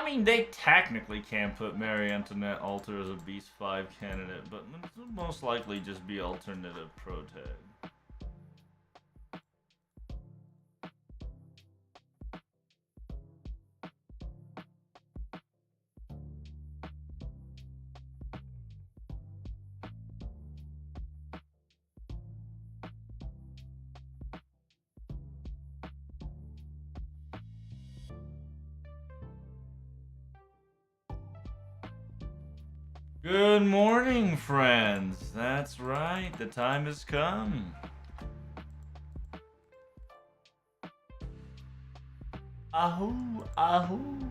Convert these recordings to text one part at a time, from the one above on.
mean, they technically can put Marie Antoinette Alter as a Beast 5 candidate, but it'll most likely just be alternative pro tag. Good morning, friends. That's right, the time has come. Ahoo, ahoo.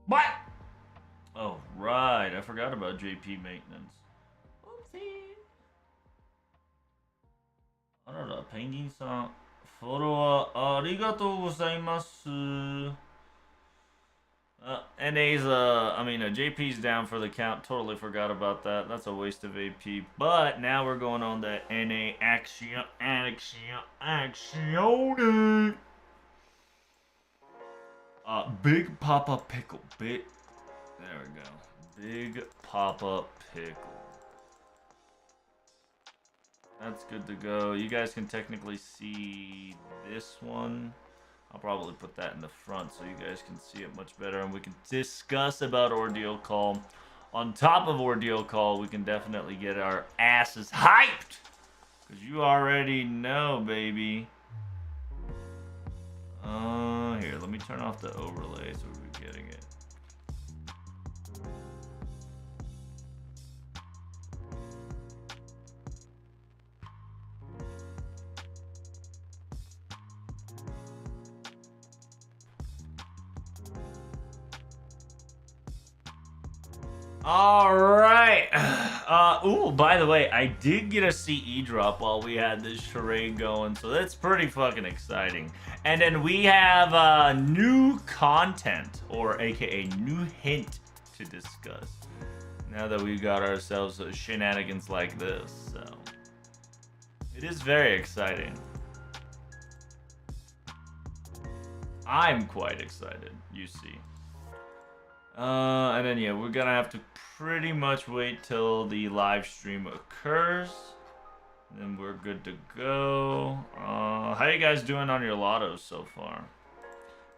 What? Oh, right. I forgot about JP maintenance. Oopsie. あらら、ペンギンさん。フォロワーありがとうございます。NA's, JP's down for the count. Totally forgot about that. That's a waste of AP. But now we're going on the NA action. Big Papa Pickle. There we go. Big Papa Pickle. That's good to go. You guys can technically see this one. I'll probably put that in the front so you guys can see it much better, and we can discuss about Ordeal Call. On top of Ordeal Call, we can definitely get our asses hyped, because you already know, baby. Here, let me turn off the overlay so we're getting it. All right. Ooh, by the way, I did get a CE drop while we had this charade going, so that's pretty fucking exciting. And then we have new content, or aka new hint, to discuss. Now that we got ourselves shenanigans like this, so it is very exciting. I'm quite excited, you see. And then yeah, we're gonna have to pretty much wait till the live stream occurs. Then we're good to go. How you guys doing on your lottos so far?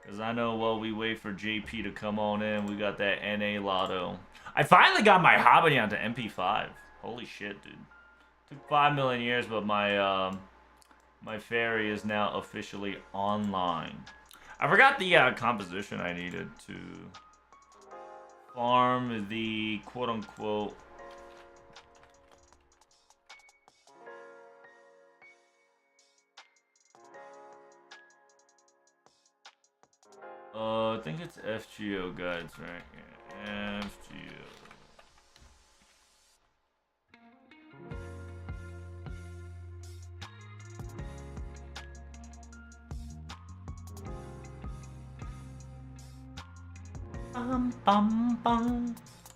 Because I know while we wait for JP to come on in, we got that NA lotto. I finally got my Habanyan to MP5. Holy shit, dude. Took 5 million years, but my my fairy is now officially online. I forgot the composition I needed to farm the quote-unquote I think it's FGO guides, right? Yeah, FGO.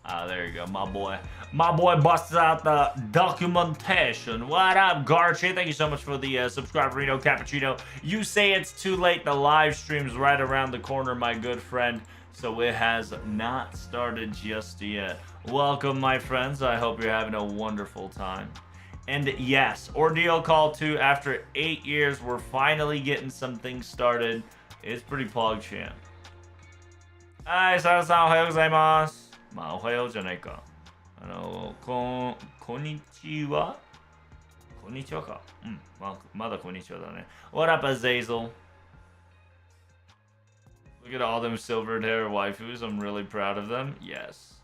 Ah, there you go, my boy. My boy busts out the documentation. What up, Garche? Thank you so much for the subscribe, Reno Cappuccino. You say it's too late. The live stream's right around the corner, my good friend. So it has not started just yet. Welcome, my friends. I hope you're having a wonderful time. And yes, Ordeal Call 2, after 8 years, we're finally getting some things started. It's pretty PogChamp. はい、サラさんおはようございます。まあ、おはようじゃないか。こんにちはこんにちはか。うん、まだこんにちはだね。What up, Azazel? Look at all them silvered hair waifus. I'm really proud of them. Yes.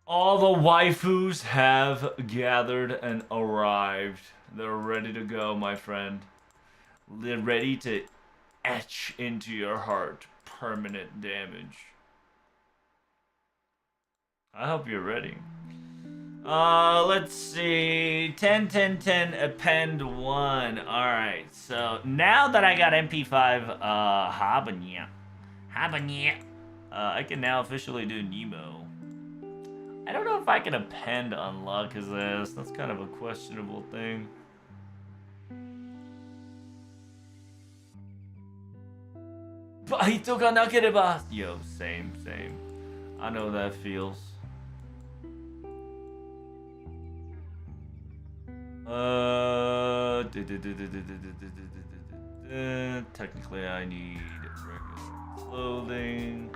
All the waifus have gathered and arrived. They're ready to go, my friend. They're ready to etch into your heart permanent damage. I hope you're ready. Let's see. 10, 10, 10, append 1. Alright, so now that I got MP5 Habanyan, I can now officially do Nemo. I don't know if I can append unlock his ass. That's kind of a questionable thing. Baito ga nakereba. Yo, same. I know that feels. Technically I need regular clothing.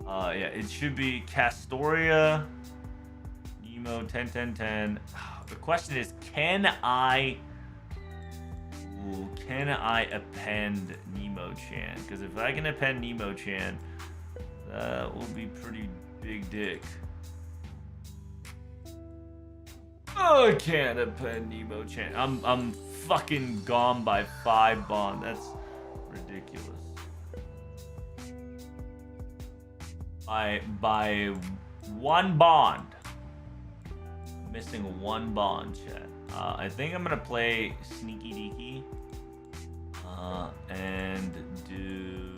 Yeah, it should be Castoria, Nemo, 10, 10, 10. The question is, can I append Nemo-chan? Because if I can append Nemo-chan, that will be pretty big dick. Oh, I can't append Nemo-chan. I'm fucking gone by 5 bond. That's ridiculous. By 1 bond. Missing 1 bond, chat. I think I'm gonna play Sneaky Deaky. And do...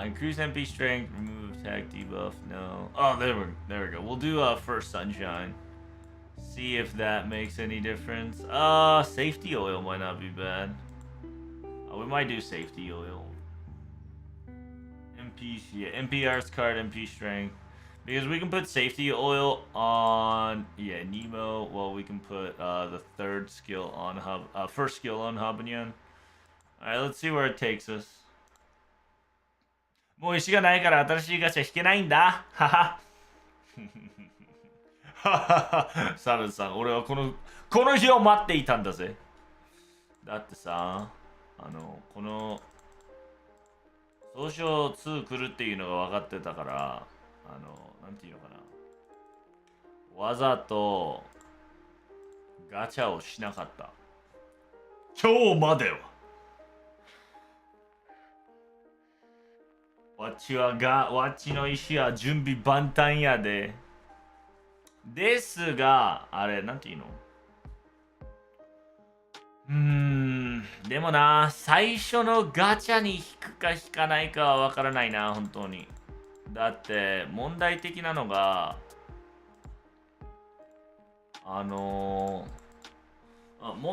increase MP strength, remove attack debuff, no. Oh, there we go. We'll do first Sunshine. See if that makes any difference. Safety oil might not be bad. We might do safety oil. MP, yeah, MP Arts card, MP strength. Because we can put safety oil on, yeah, Nemo. Well, we can put the third skill on first skill on Habanyan. Alright, let's see where it takes us. もう石がないから新しいガチャ引けないんだ。はは。サルさん、俺はこの日を待っていたんだぜ。だってさ、この総称2来るっていうのが分かってたから、なんていうのかな。わざとガチャをしなかった。今日までは。わっちの石は準備万端やで。ですが、あれ、なんていうの？でもな、最初のガチャに引くか引かないかはわからないな、本当に。だって、問題的なのが、問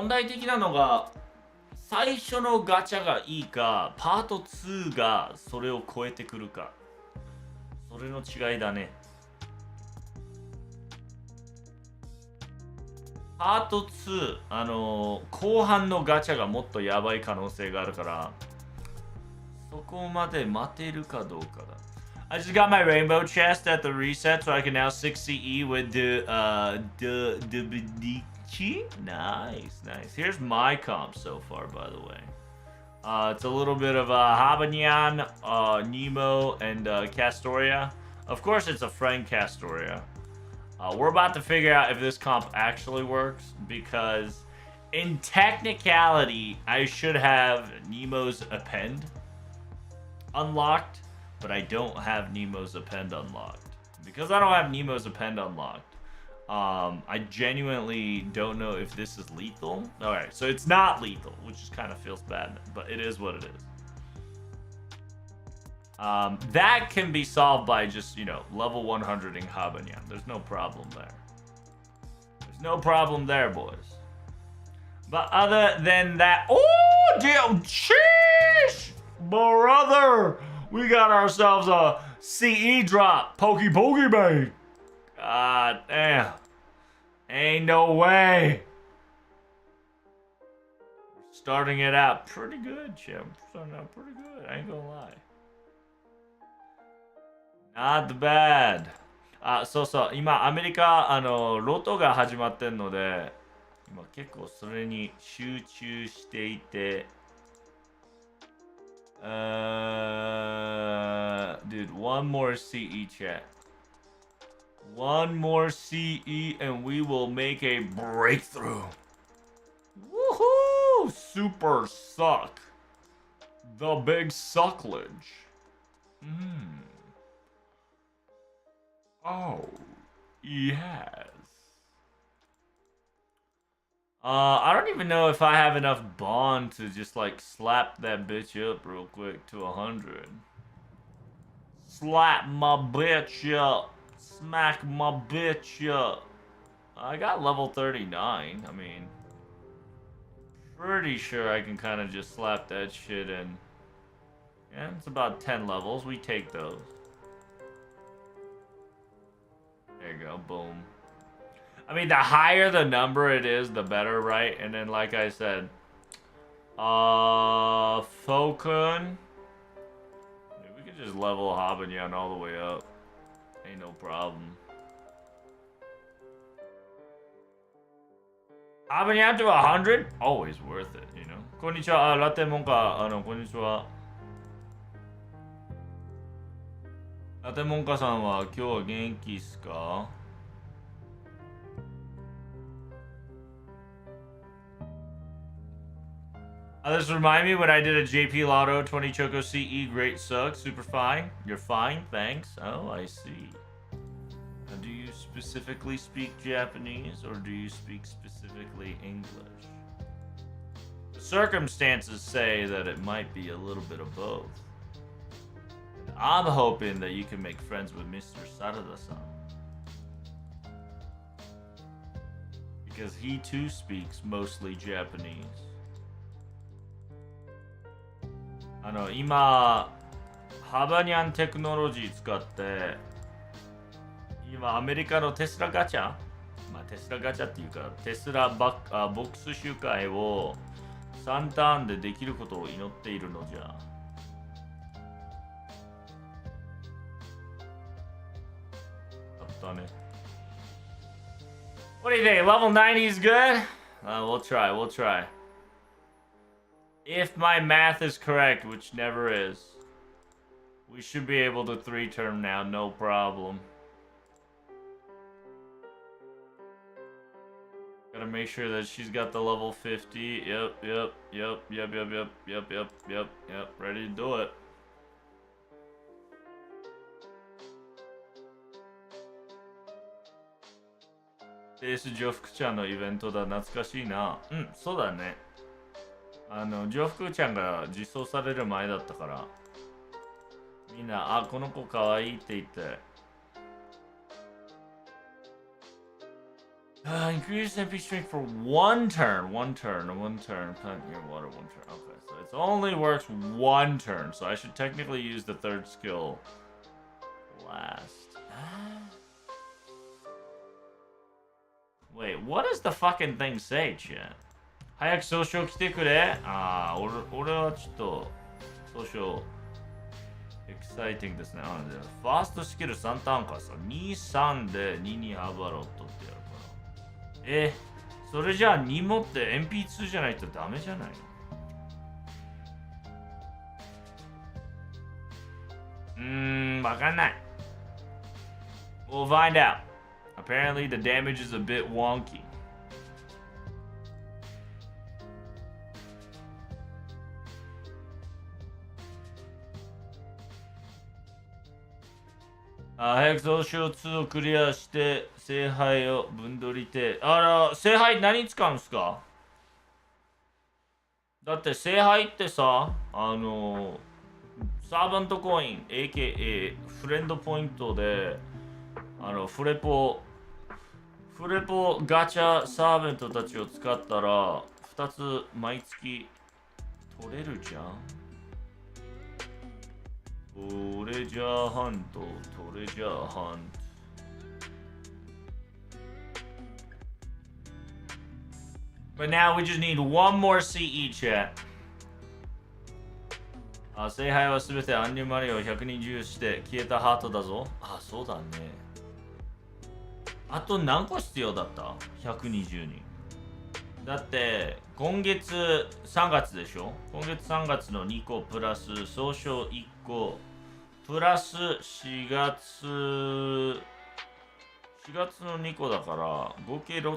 題的なのが、最初のガチャがいいか、パート2がそれを超えてくるか。それの違いだね。パート2、後半のガチャがもっとやばい可能性があるから、そこまで待てるかどうかだ。I just got my rainbow chest at the reset, so I can now 6CE with the Benichi. Nice, nice. Here's my comp so far, by the way. It's a little bit of Habanyan, Nemo, and Castoria. Of course, it's a friend Castoria. We're about to figure out if this comp actually works, because in technicality, I should have Nemo's append unlocked, but I don't have Nemo's append unlocked. Because I don't have Nemo's append unlocked, I genuinely don't know if this is lethal. Alright, so it's not lethal, which just kind of feels bad, but it is what it is. That can be solved by just, level 100ing Habanyan. There's no problem there. There's no problem there, boys. But other than that... Oh, damn! Sheesh! Brother! We got ourselves a CE drop. Pokey bait. God damn. Ain't no way. Starting it out pretty good, Chip. Starting out pretty good. I ain't gonna lie. Not bad. そうそう。今、アメリカ、ロトが始まってんので、今結構それに集中していて、dude, one more CE chat. One more CE and we will make a breakthrough. Woohoo! Super suck. The big suckledge. Oh, yes. I don't even know if I have enough bond to just like slap that bitch up real quick to 100. Slap my bitch up. Smack my bitch up. I got level 39. I mean, pretty sure I can kind of just slap that shit in. Yeah, it's about 10 levels. We take those. There you go. Boom. I mean, the higher the number it is, the better, right? And then, like I said, Fokun. We could just level Habanyan all the way up. Ain't no problem. Habanyan to 100? Always worth it, you know? Konnichiwa, latte monka, konnichiwa. Latte monka さんは今日は元気っすか? This remind me when I did a JP Lotto 20 Choco CE, great suck, super fine. You're fine, thanks. Oh, I see. Now, do you specifically speak Japanese or do you speak specifically English? The circumstances say that it might be a little bit of both. And I'm hoping that you can make friends with Mr. Sarada-san. Because he too speaks mostly Japanese. 今ハバニャンテクノロジー使って今アメリカのテスラガチャ、テスラガチャっていうかテスラボックス集会を3ターンでできることを祈っているのじゃ。あったね。What do you think? Level 90 is good? We'll try. If my math is correct, which never is, we should be able to 3-turn now, no problem. Gotta make sure that she's got the level 50. Yep. Ready to do it. This ジョフクちゃんのイベントだ。懐かしいな。そうだね。ジョフクちゃんが実装される前だったから、みんな、あ、この子かわいいって言って。Increase MP strength for one turn. One turn. Plant near water, one turn. Okay, so it only works one turn. So I should technically use the third skill last. Wait, what does the fucking thing say, chat? 早く総称来てくれ。ああ、俺はちょっと総称エキサイティングですね。ファーストスキル3ターンかさ、2、3で2にハバロットってやるから。それじゃあ2持って MP2 じゃないとダメじゃないの？わかんない。We'll find out. Apparently the damage is a bit wonky. Hex 総称2をクリアして聖杯を分取りて。聖杯何使うんすか？だって聖杯ってさ、サーバントコイン AKA フレンドポイントでフレポガチャサーベントたちを使ったら2つ毎月取れるじゃん。トレジャーハント、トレジャーハント。But now we just need one more CE chat. 聖杯はすべてアンニュマリを120して消えたハートだぞ。そうだね。あと何個必要だった？ 120 人。だって今月3月でしょ？今月3月の2個プラス総称1個プラス4月の2個だから合計6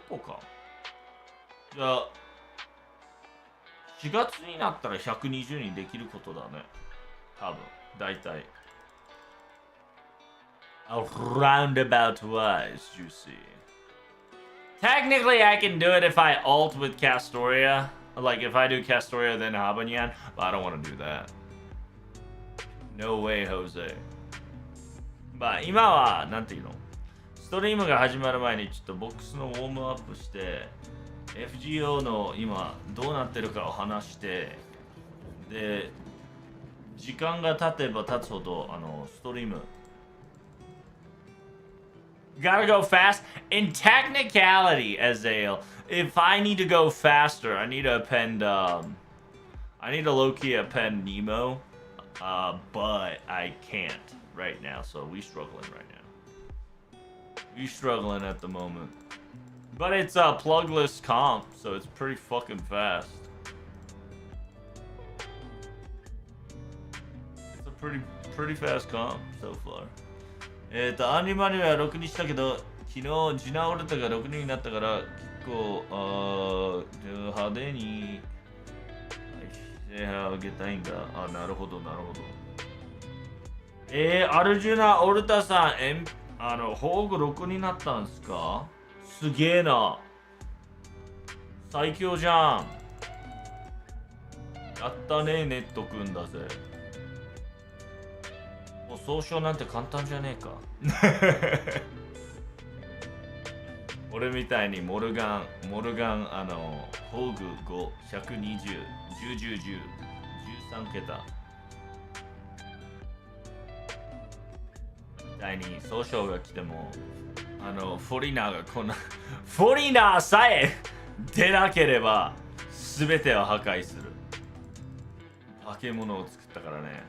個か。じゃあ4月になったら120人できることだね。多分だいたい。A roundabout wise, you see. Technically, I can do it if I ult with Castoria. Like, if I do Castoria, then Habanyan. But I don't want to do that. No way, Jose. まあ、今は、なんていうの？ストリームが始まる前にちょっとボックスのウォームアップして、FGO の今どうなってるかを話して、で、時間が経てば経つほど、ストリーム、Gotta go fast. In technicality, Azale, if I need to go faster, I need to append, I need to low-key append Nemo, but I can't right now, so we struggling right now. We struggling at the moment. But it's a plugless comp, so it's pretty fucking fast. It's a pretty fast comp so far. アンリマニは6にしたけど、昨日ジナオルタが6人になったから結構派手に制覇を上げたいんだ。なるほどなるほど。アルジュナオルタさん、ホーグ6になったんすか？すげえな。最強じゃん。やったね、ネットくんだぜ。もう総称なんて簡単じゃねえか。俺みたいにモルガン、ホーグ5、120、10、10、10、13桁。みたいに総称が来ても、フォリナーがこんな、フォリナーさえ出なければ、すべてを破壊する。化け物を作ったからね。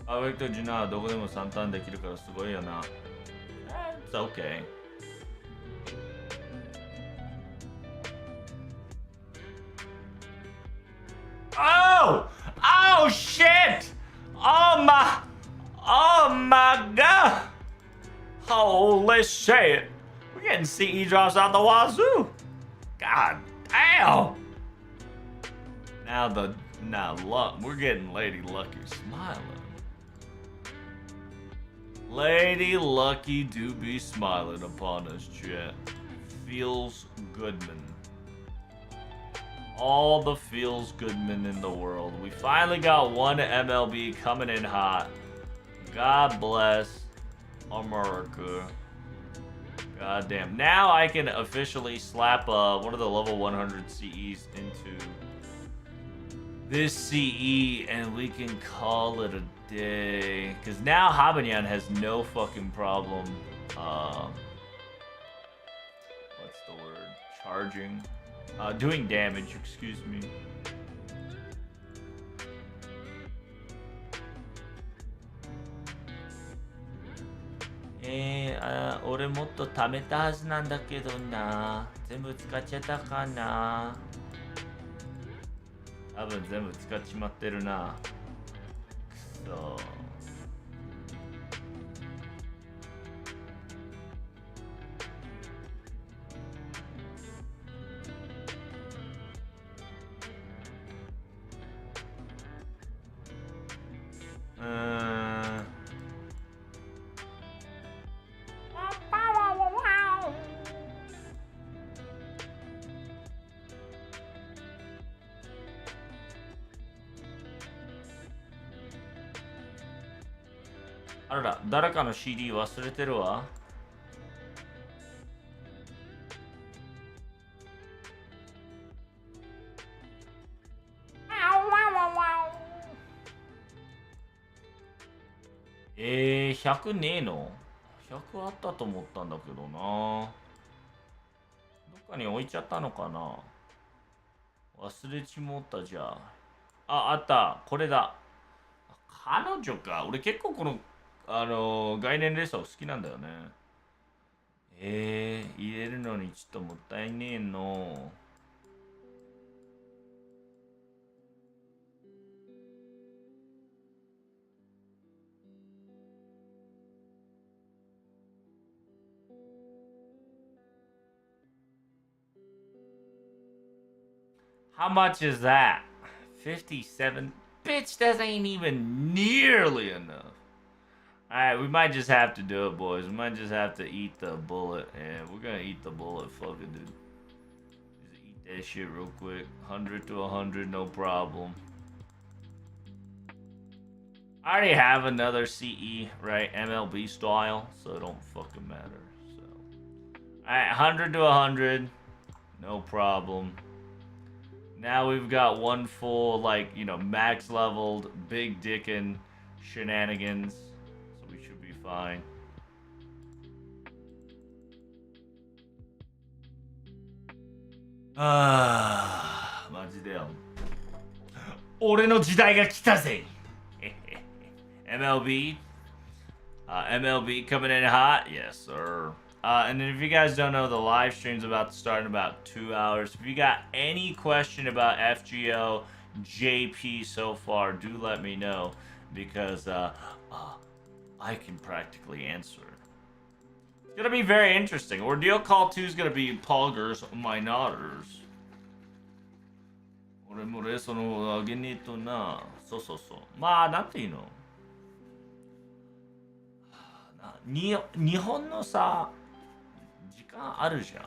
パーフェクトジュナはどこでも3ターンできるからすごいよな。It's okay. Oh! Oh shit! Oh my god! Holy shit! We're getting CE drops out the wazoo! God damn! Now, we're getting Lady Lucky smiling. Lady Lucky do be smiling upon us, chat. Feels Goodman. All the feels Goodman in the world. We finally got one MLB coming in hot. God bless America. God damn. Now I can officially slap one of the level 100 CEs into this CE and we can call it a day. Because now Habanyan has no fucking problem. What's the word? Charging. Doing damage, excuse me.俺もっと貯めたはずなんだけどな。全部使っちゃったかな。多分全部使っちまってるな。くそ。あらら、誰かの CD 忘れてるわ。100ねえの ?100 あったと思ったんだけどな。どっかに置いちゃったのかな。忘れちもったじゃあ。あった。これだ。彼女か。俺結構この概念レーサー好きなんだよね。入れるのにちょっともったいねえの。How much is that? 57? Bitch, that ain't even nearly enough. Alright, we might just have to do it, boys. We might just have to eat the bullet. And we're gonna eat the bullet. Fuck it, dude. Just eat that shit real quick. 100 to 100, no problem. I already have another CE, right? MLB style, so it don't fucking matter. So, alright, 100 to 100, no problem. Now we've got one full, like, you know, max leveled, big dickin' shenanigans. So we should be fine.マジでよ。俺の時代が来たぜ。MLB. MLB coming in hot? Yes, sir. And then if you guys don't know, the live stream's about to start in about 2 hours. If you got any question about FGO JP so far, do let me know, because I can practically answer it. It's gonna be very interesting. Ordeal Call 2 is gonna be Poggers Minoters. 俺もレースのあげねえとな。そうそうそう。まあ、なんていうの日本のさ、時間あるじゃん。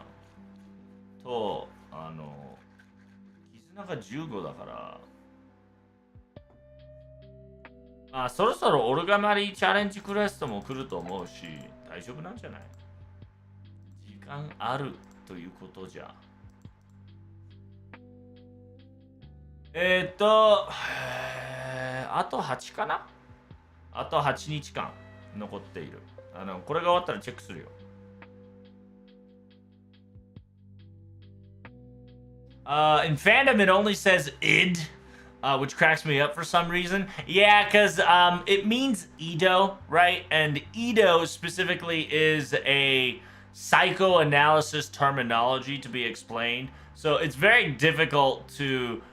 と、絆が15だから。まあ、そろそろオルガマリーチャレンジクエストも来ると思うし、大丈夫なんじゃない？時間あるということじゃ。あと8かな？あと8日間残っている。これが終わったらチェックするよ。In fandom, it only says id, which cracks me up for some reason. Yeah, because it means Edo, right? And Edo specifically is a psychoanalysis terminology to be explained. So it's very difficult to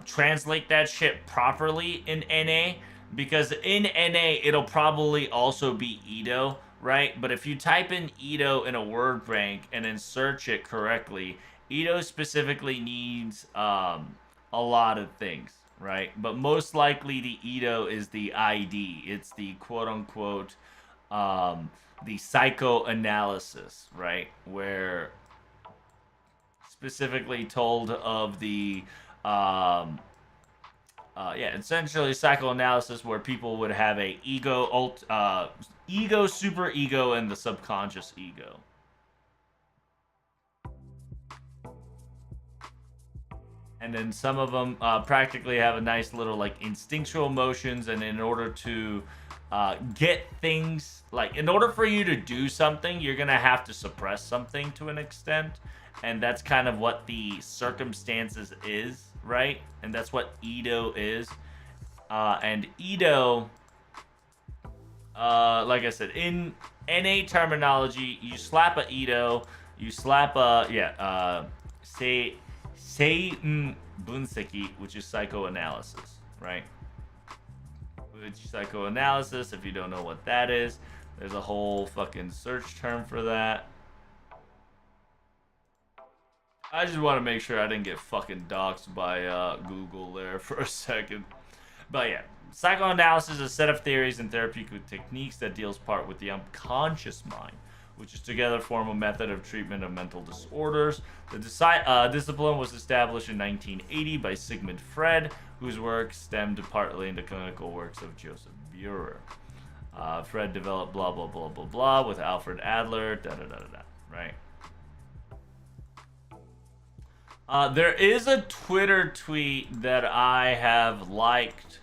translate that shit properly in NA, because in NA it'll probably also be Edo, right? But if you type in Edo in a word bank and then search it correctly, Edo specifically needs a lot of things, right? But most likely the Ito is the ID. It's the quote unquote the psychoanalysis, right? Where specifically told of the yeah, essentially psychoanalysis where people would have a ego, super ego, and the subconscious ego. And then some of them practically have a nice little like instinctual motions, and in order to get things like in order for you to do something, you're gonna have to suppress something to an extent, and that's kind of what the circumstances is, right? And that's what Edo is. And Edo, like I said, in NA terminology, you slap a Edo, you slap a Seinen Bunseki, which is psychoanalysis, right? Which psychoanalysis, if you don't know what that is, there's a whole fucking search term for that. I just want to make sure I didn't get fucking doxxed by Google there for a second. But yeah, psychoanalysis is a set of theories and therapeutic techniques that deals part with the unconscious mind, which is together form a method of treatment of mental disorders. The discipline was established in 1980 by Sigmund Freud, whose work stemmed partly into clinical works of Joseph Buhrer. Freud developed blah, blah, blah, blah, blah with Alfred Adler, da-da-da-da-da, right? There is a Twitter tweet that I have liked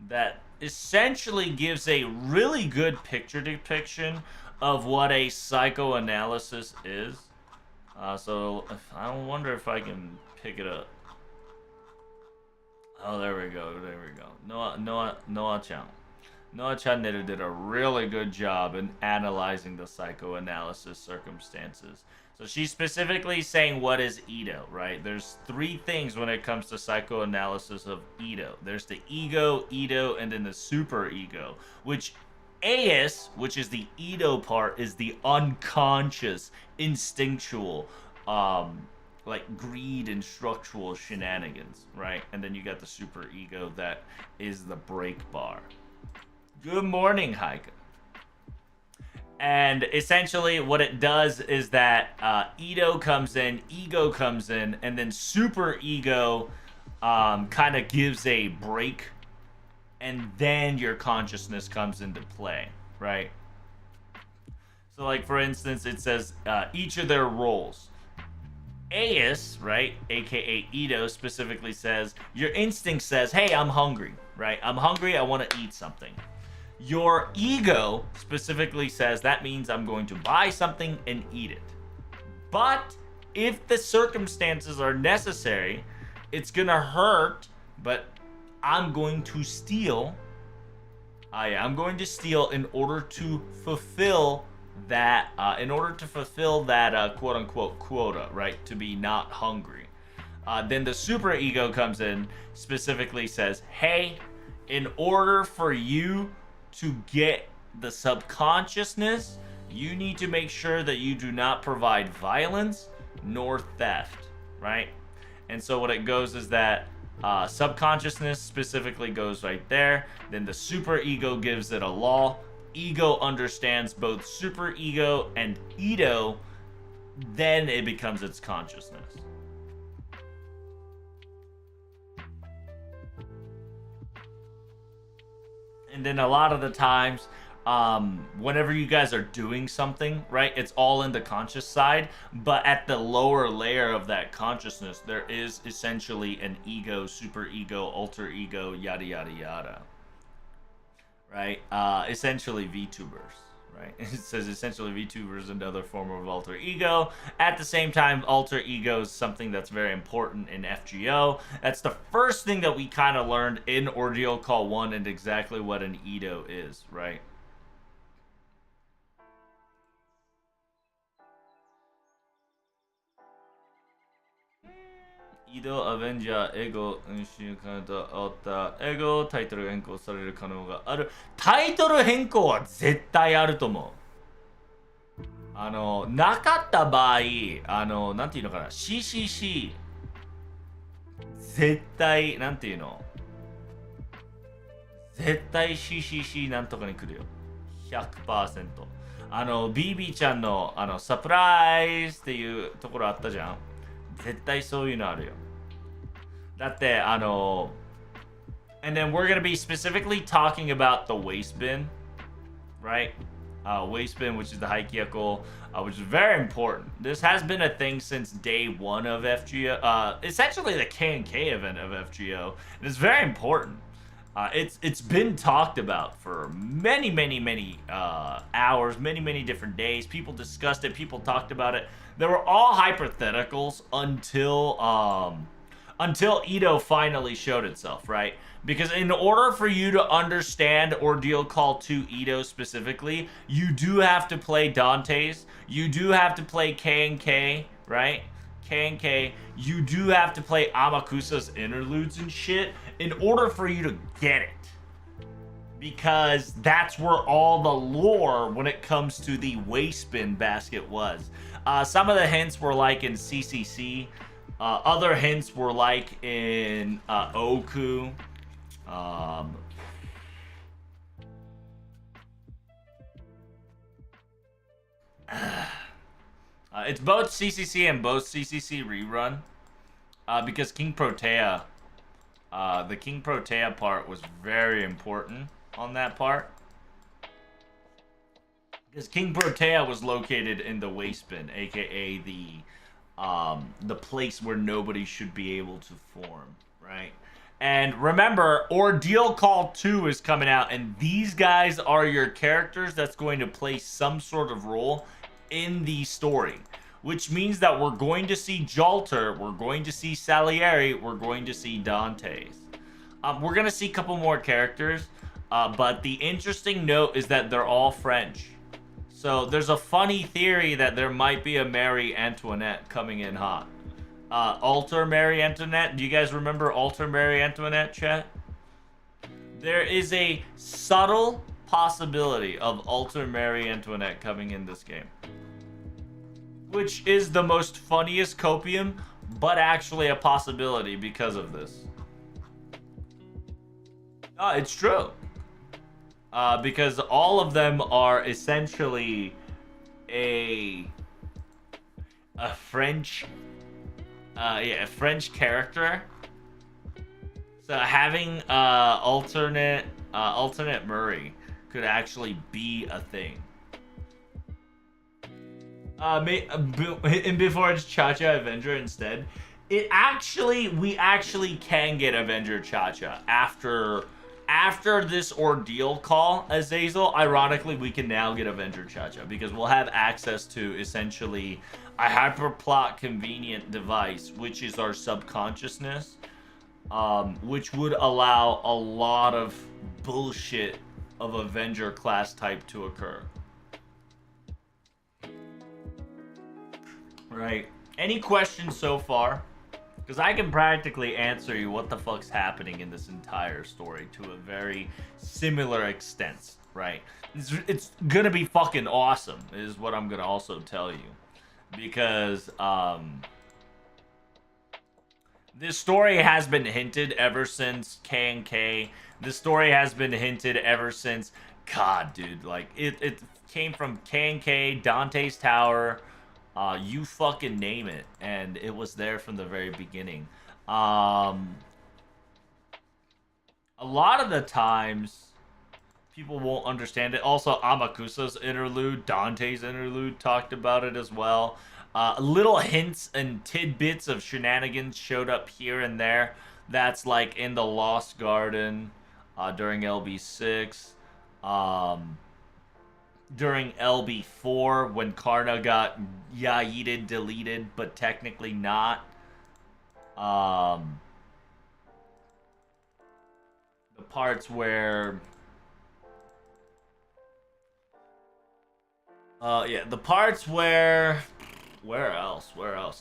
that essentially gives a really good picture depiction of what a psychoanalysis is. So I wonder if I can pick it up. Oh, there we go. There we go. Noah-chan. Noah Channel did a really good job in analyzing the psychoanalysis circumstances. So she's specifically saying what is Edo, right? There's three things when it comes to psychoanalysis of Edo. There's the ego, Edo, and then the super ego, which Eis, which is the Edo part, is the unconscious, instinctual, like greed and structural shenanigans, right? And then you got the super ego that is the break bar. Good morning, Heike. And essentially what it does is that Edo comes in, ego comes in, and then super ego kind of gives a break, and then your consciousness comes into play, right? So like for instance, it says each of their roles. Eis, right, aka Edo, specifically says your instinct says, hey, I'm hungry, right? I'm hungry, I want to eat something. Your ego specifically says that means I'm going to buy something and eat it. But if the circumstances are necessary, it's gonna hurt, but I'm going to steal. I'm going to steal in order to fulfill that quote unquote quota, right? To be not hungry. Then the super ego comes in, specifically says, hey, in order for you to get the subconsciousness, you need to make sure that you do not provide violence nor theft, right? And so what it goes is that subconsciousness specifically goes right there. Then the super ego gives it a law. Ego understands both super ego and Edo. Then it becomes its consciousness. And then a lot of the times, whenever you guys are doing something, right, it's all in the conscious side, but at the lower layer of that consciousness, there is essentially an ego, super ego, alter ego, yada, yada, yada, right? Essentially VTubers, right? It says essentially VTubers is another form of alter ego. At the same time, alter ego is something that's very important in FGO. That's the first thing that we kind of learned in Ordeal Call 1 and exactly what an Edo is, right? Edo Avenger Ego 週間とあったエゴタイトルが変更される可能がある。タイトル変更は絶対あると思う。なかった場合、なんていうのかな、CCC 絶対なんていうの、絶対 CCC なんとかに来るよ。100%。BB ちゃんの、サプライズっていうところあったじゃん。絶対そういうのあるよ。だって、and then we're gonna be specifically talking about the waste bin, right? Waste bin, which is the Haikyako, which is very important. This has been a thing since day one of FGO. Essentially the K&K event of FGO. And it's very important. It's been talked about for many hours, many different days. People discussed it. People talked about it. They were all hypotheticals until Ito finally showed itself, right? Because in order for you to understand Ordeal Call 2 Ito specifically, you do have to play Dante's. You do have to play K&K, right? K&K. You do have to play Amakusa's interludes and shit in order for you to get it. Because that's where all the lore when it comes to the waste bin basket was. Some of the hints were like in CCC. Other hints were like in Oku. It's both CCC and both CCC rerun. Because King Protea, the King Protea part was very important on that part. Because King Protea was located in the waste bin, aka the place where nobody should be able to form, right? And remember, Ordeal Call 2 is coming out, and these guys are your characters that's going to play some sort of role in the story. Which means that we're going to see Jalter, we're going to see Salieri, we're going to see Dante's. We're going to see a couple more characters, but the interesting note is that they're all French. So there's a funny theory that there might be a Marie Antoinette coming in hot. Alter Marie Antoinette. Do you guys remember Alter Marie Antoinette, chat? There is a subtle possibility of Alter Marie Antoinette coming in this game. Which is the most funniest copium, but actually a possibility because of this. It's true. Because all of them are essentially a French a French character. So having alternate Murray could actually be a thing. And before it's Cha-Cha Avenger instead, we actually can get Avenger Cha-Cha after this Ordeal Call, Azazel. Ironically, we can now get Avenger Cha-Cha because we'll have access to essentially a hyperplot convenient device, which is our subconsciousness, which would allow a lot of bullshit of Avenger class type to occur. Right. Any questions so far? Because I can practically answer you what the fuck's happening in this entire story to a very similar extent, right? It's gonna be fucking awesome, is what I'm gonna also tell you. Because, this story has been hinted ever since K&K. This story has been hinted ever since... God, dude, like, it came from K&K, Dante's Tower... you fucking name it, and it was there from the very beginning. A lot of the times, people won't understand it. Also, Amakusa's interlude, Dante's interlude talked about it as well. Little hints and tidbits of shenanigans showed up here and there. That's like in the Lost Garden, during LB6. During LB4 when Karna got yeeted, deleted, but technically not. The parts where... the parts where... Where else?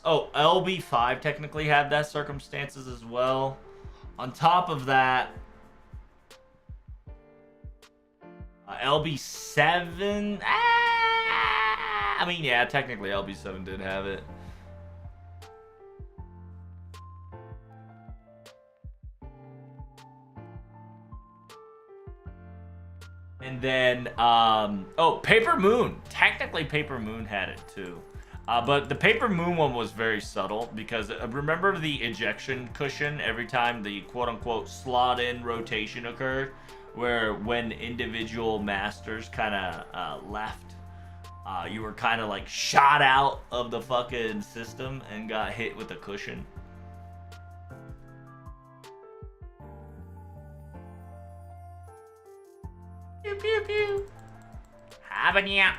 Oh, LB5 technically had that circumstances as well. On top of that... LB7... I mean, yeah, technically LB7 did have it. And then, oh, Paper Moon. Technically, Paper Moon had it too. But the Paper Moon one was very subtle because remember the ejection cushion every time the quote-unquote slot-in rotation occurred, where when individual masters kind of left, you were kind of like shot out of the fucking system and got hit with a cushion. Pew pew pew. Habanero.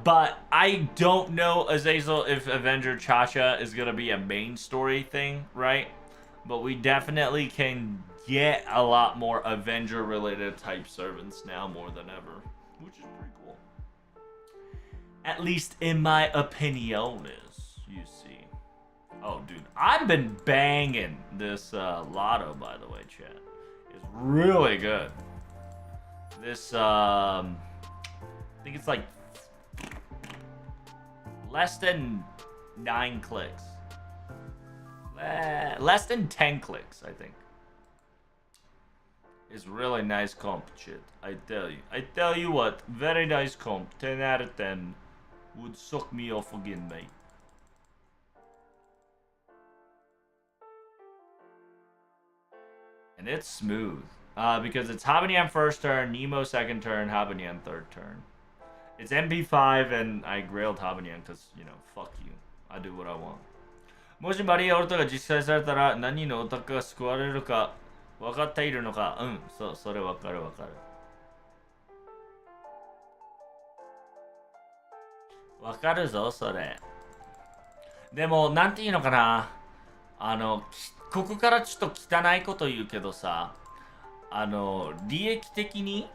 But I don't know, Azazel, if Avenger Chacha is gonna be a main story thing, right? But we definitely can get a lot more Avenger-related type servants now more than ever, which is pretty cool. At least in my opinion, you see. Oh, dude, I've been banging this lotto, by the way, chat. It's really good. This, I think it's like less than 9 clicks. Less than 10 clicks, I think. It's really nice comp, shit. I tell you. I tell you what, very nice comp. 10 out of 10. Would suck me off again, mate. And it's smooth. Because it's Habanyan first turn, Nemo second turn, Habanyan third turn. It's MP5 and I grailed Habanyan because, you know, fuck you. I do what I want. もしマリアオルトが実際されたら何のオタクが救われるか分かっているのか。うん、そう、それ分かる分かる。分かるぞ、それ。でも、なんていうのかな。ここからちょっと汚いこと言うけどさ、利益的に、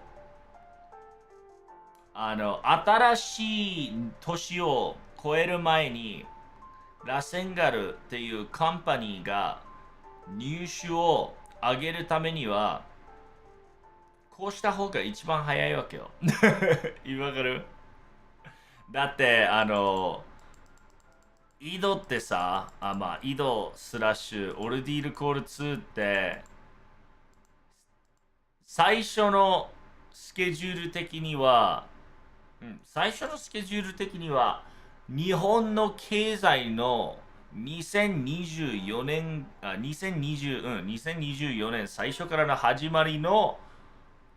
新しい年を超える前に、ラセンガルっていうカンパニーが入手を上げるためには、こうした方が一番早いわけよ。わかる？だって、井戸ってさ、井戸スラッシュオルディールコール2って、最初のスケジュール的には、日本の経済の2024年、2024年最初からの始まりの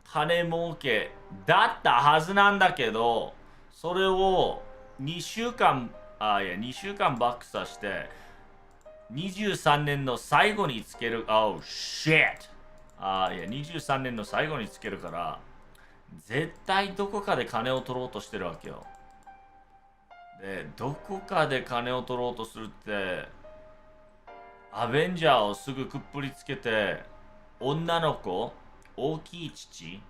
金儲けだったはずなんだけど、それを2週間バックさして、23年の最後につける、shit! 23年の最後につけるから、絶対どこかで金を取ろうとしてるわけよ。で、どこかで金を取ろうとするって、アベンジャーをすぐくっぷりつけて、女の子、大きい父、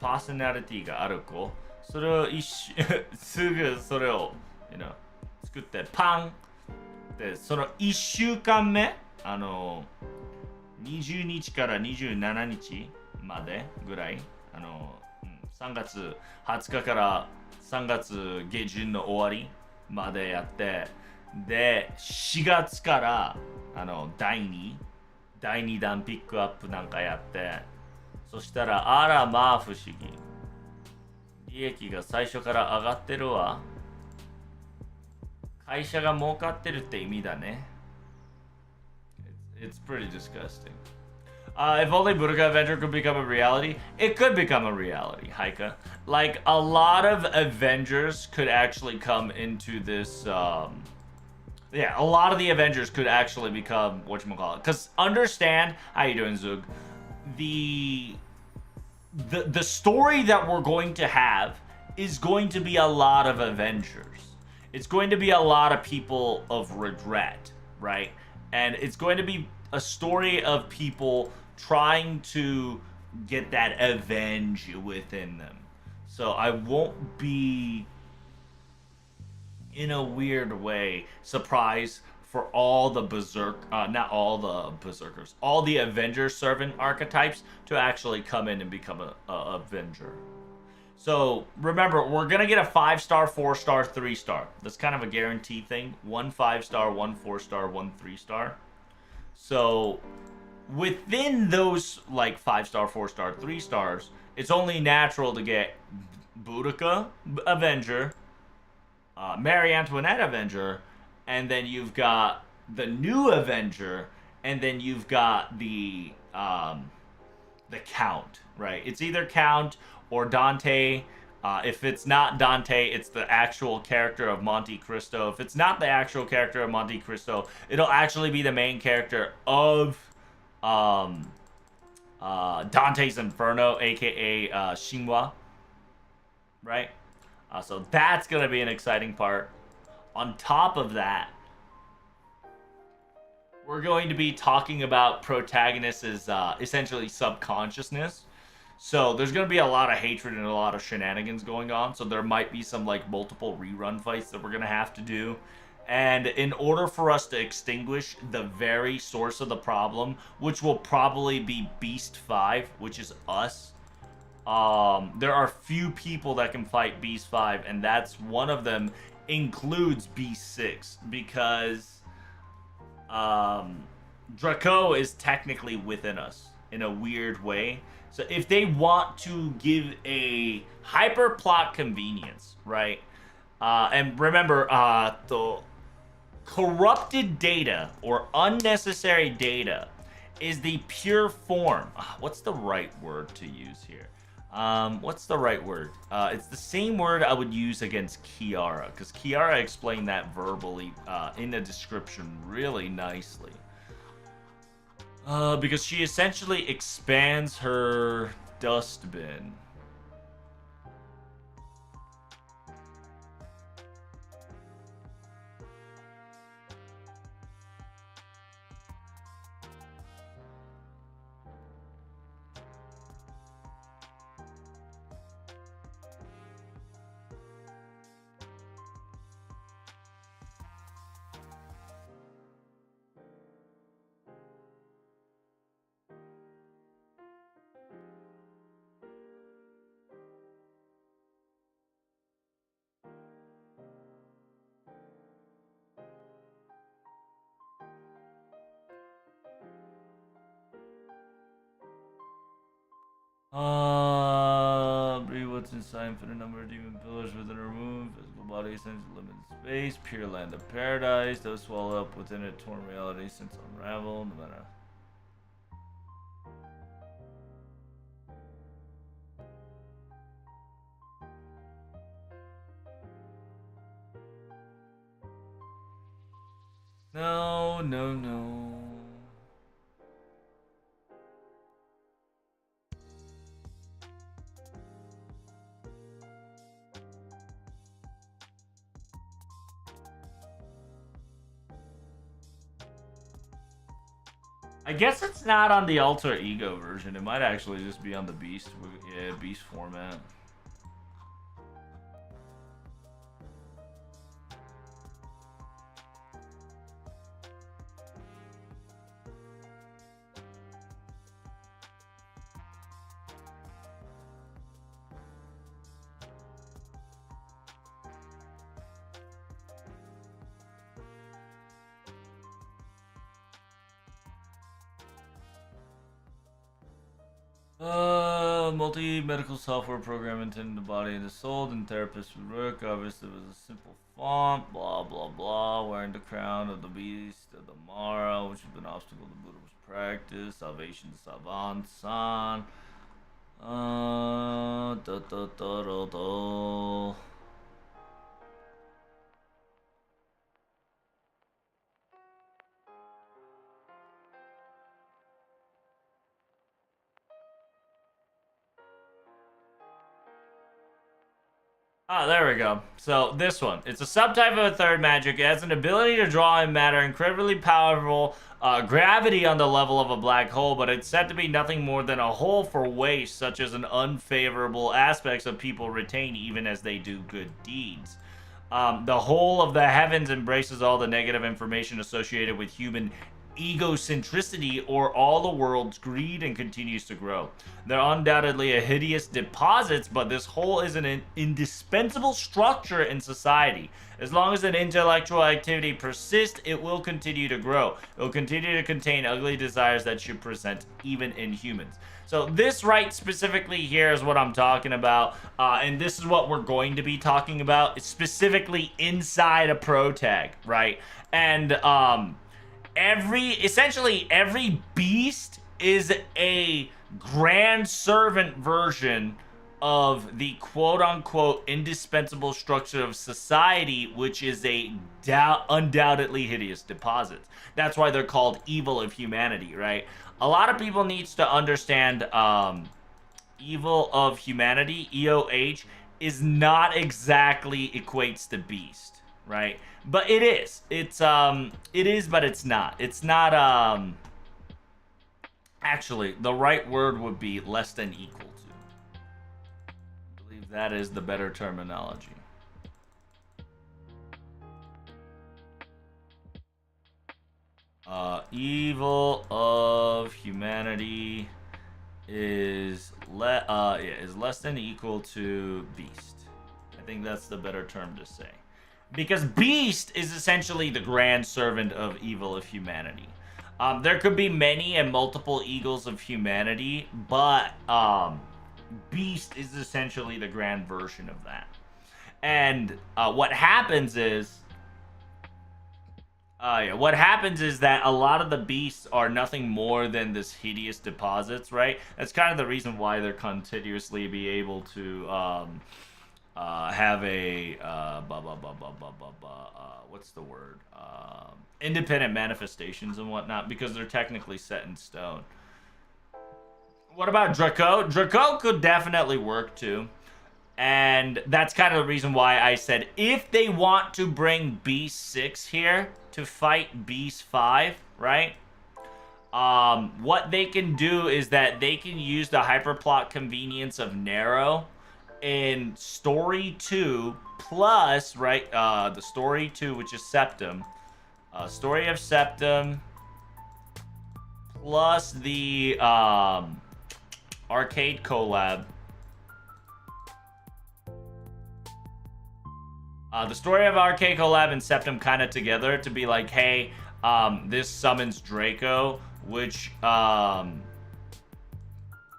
パーソナリティがある子、それをすぐそれを、作ってパンで、その1週間目、20日から27日までぐらい、3月20日から3月下旬の終わりまでやって、で、4月から第2弾ピックアップなんかやって、そしたら、あらまあ不思議。利益が最初から上がってるわ。会社が儲かってるって意味だね。It's pretty disgusting. If only Budoka Avenger could become a reality, it could become a reality, Haika. Like, a lot of Avengers could actually come into this, yeah, a lot of the Avengers could actually become whatchamacallit. Because understand, how you doing, Zug? The story that we're going to have is going to be a lot of Avengers. It's going to be a lot of people of regret, right? And it's going to be a story of people trying to get that avenge within them. So I won't be, in a weird way, surprised for all the not all the berserkers, all the Avenger servant archetypes to actually come in and become a Avenger. So remember, we're gonna get a 5-star, 4-star, 3-star. That's kind of a guaranteed thing. 1 5-star, 1 4-star, 1 3-star. So within those like 5-star, 4-star, 3 stars, it's only natural to get Boudica Avenger, Marie Antoinette Avenger, and then you've got the new Avenger, and then you've got the Count, right? It's either Count or Dante. If it's not Dante, it's the actual character of Monte Cristo. If it's not the actual character of Monte Cristo, it'll actually be the main character of um, Dante's Inferno, aka Shinwa, right? So that's gonna be an exciting part. On top of that, we're going to be talking about protagonists' essentially subconsciousness. So there's going to be a lot of hatred and a lot of shenanigans going on. So there might be some like multiple rerun fights that we're going to have to do. And in order for us to extinguish the very source of the problem, which will probably be Beast 5, which is us, there are few people that can fight Beast 5, and that's one of them includes Beast 6, because Draco is technically within us in a weird way. So if they want to give a hyper plot convenience, right? And remember, the corrupted data or unnecessary data is the pure form. What's the right word to use here? What's the right word? It's the same word I would use against Kiara, because Kiara explained that verbally in the description really nicely. Because she essentially expands her dustbin. Read what's inside, infinite number of demon pillars within her womb, physical body, essential limited space, pure land of paradise, those swallowed up within it, torn reality since unraveled, no matter. No, no, no. I guess it's not on the alter ego version. It might actually just be on the beast. Yeah, beast format. Multi-medical software program intended to body and the soul, and therapists would work. Obviously, it was a simple font, blah, blah, blah. Wearing the crown of the beast of the Mara, which has been an obstacle to Buddha's practice. Salvation, Savant, San. Da, da, da, da, da. Ah, there we go. So this one, it's a subtype of a third magic. It has an ability to draw in matter, incredibly powerful gravity on the level of a black hole, but it's said to be nothing more than a hole for waste, such as an unfavorable aspects of people retain even as they do good deeds. The whole of the heavens embraces all the negative information associated with human egocentricity or all the world's greed and continues to grow. They're undoubtedly a hideous deposits, but this whole is an indispensable structure in society. As long as an intellectual activity persists, it will continue to grow. It will continue to contain ugly desires that should present even in humans. So this right specifically here is what I'm talking about, and this is what we're going to be talking about. It's specifically inside a protag, right? And essentially every beast is a grand servant version of the quote-unquote indispensable structure of society, which is a undoubtedly hideous deposit. That's why they're called evil of humanity, right? A lot of people needs to understand evil of humanity, EOH, is not exactly equates to beast, right? But it is. It is, but it's not. It's not, actually, the right word would be less than equal to. I believe that is the better terminology. Evil of humanity is less than equal to beast. I think that's the better term to say. Because beast is essentially the grand servant of evil of humanity. There could be many and multiple eagles of humanity, but beast is essentially the grand version of that. And what happens is that a lot of the beasts are nothing more than this hideous deposits, right? That's kind of the reason why they're continuously be able to have a what's the word? Independent manifestations and whatnot, because they're technically set in stone. What about Draco? Draco could definitely work too. And that's kind of the reason why I said if they want to bring Beast 6 here to fight Beast 5, right? What they can do is that they can use the hyperplot convenience of Narrow in Story 2 plus, right, the Story 2, which is Septum. Story of Septum plus the Arcade collab. The Story of Arcade collab and Septum kind of together to be like, hey, this summons Draco, which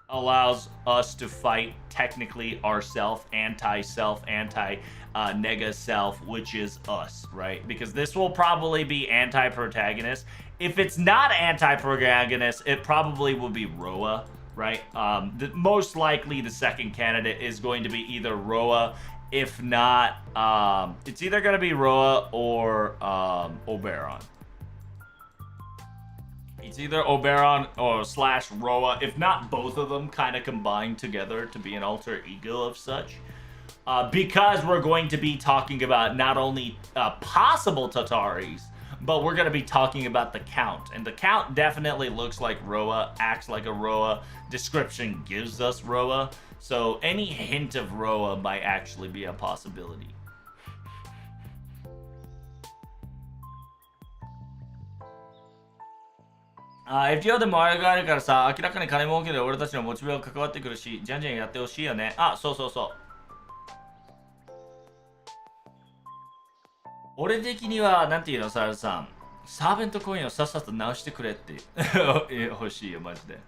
allows us to fight technically ourself, anti-self, anti-nega self, which is us, right? Because this will probably be anti-protagonist. If it's not anti-protagonist, it probably will be Roa, right? Most likely the second candidate is going to be either Roa. If not, it's either going to be Roa or Oberon. It's either Oberon or / Roa, if not both of them kind of combined together to be an alter ego of such. Because we're going to be talking about not only possible Tataris, but we're going to be talking about the Count. And the Count definitely looks like Roa, acts like a Roa, description gives us Roa. So any hint of Roa might actually be a possibility. FTO でもあれがあるからさ、明らかに金儲けで俺たちのモチベが関わってくるし、じゃんじゃんやってほしいよね。あ、そうそうそう。俺的には、なんていうの、サルさん。サーベントコインをさっさと直してくれって欲しいよ、マジで。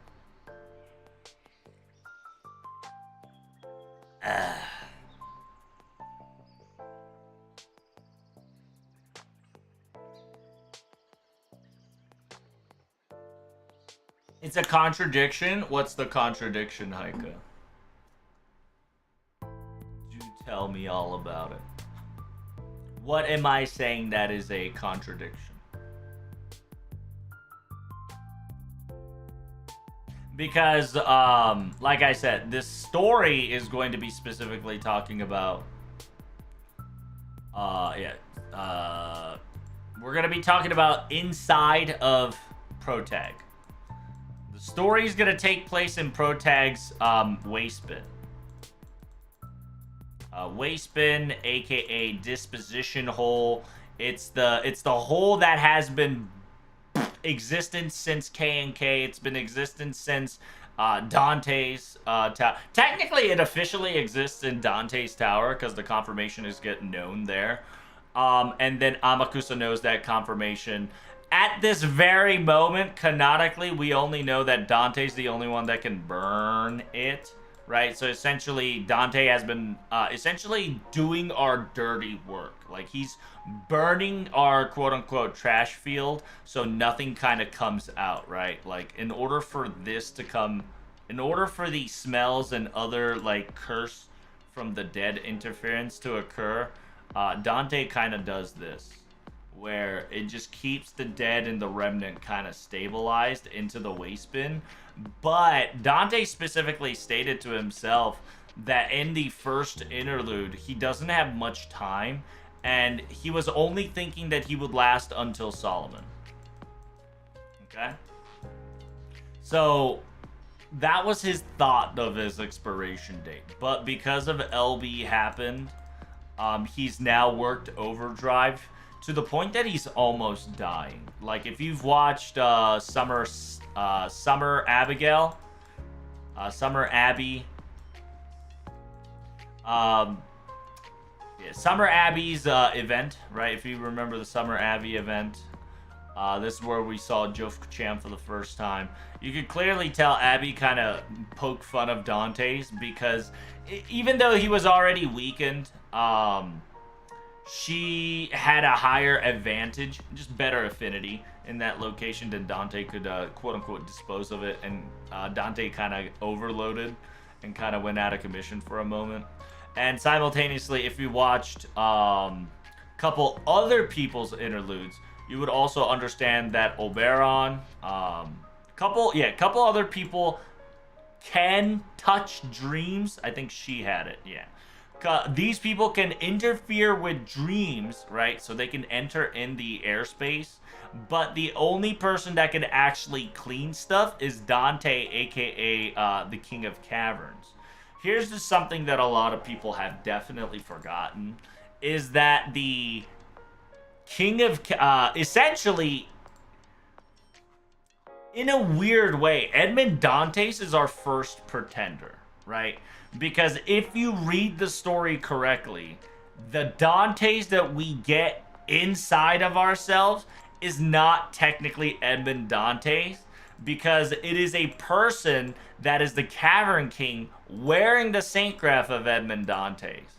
It's a contradiction? What's the contradiction, Heike? Do tell me all about it. What am I saying that is a contradiction? Because, like I said, this story is going to be specifically talking about, we're going to be talking about inside of Protag. The story is going to take place in Protag's waste bin. Waste bin, aka disposition hole. It's the hole that has been existence since K&K. It's been existence since Dante's tower. Technically, it officially exists in Dante's tower because the confirmation is getting known there. And then Amakusa knows that confirmation. At this very moment, canonically, we only know that Dante's the only one that can burn it, right? So essentially, Dante has been essentially doing our dirty work. Like, he's burning our quote-unquote trash field so nothing kind of comes out, right? Like, in order for this to come, in order for the smells and other, like, curse from the dead interference to occur, Dante kind of does this, where it just keeps the dead and the remnant kind of stabilized into the waste bin. But Dante specifically stated to himself that in the first interlude, he doesn't have much time, and he was only thinking that he would last until Solomon. Okay? So that was his thought of his expiration date. But because of LB happened, he's now worked overdrive to the point that he's almost dying. Like, if you've watched Summer Abigail, Summer Abby, yeah, Summer Abby's event, right? If you remember the Summer Abby event, this is where we saw Jof Cham for the first time. You could clearly tell Abby kind of poked fun of Dante's because even though he was already weakened, she had a higher advantage, just better affinity in that location than Dante could quote-unquote dispose of it, and Dante kind of overloaded and kind of went out of commission for a moment. And simultaneously, if you watched couple other people's interludes, you would also understand that Oberon, couple other people can touch dreams. I think she had it, yeah. These people can interfere with dreams, right? So they can enter in the airspace. But the only person that can actually clean stuff is Dante, aka the King of Caverns. Here's just something that a lot of people have definitely forgotten, is that the King of essentially, in a weird way, Edmond Dantes is our first pretender, right? Because if you read the story correctly, the Dantes that we get inside of ourselves is not technically Edmond Dantes, because it is a person that is the Cavern King wearing the Saint Graph of Edmond Dantes.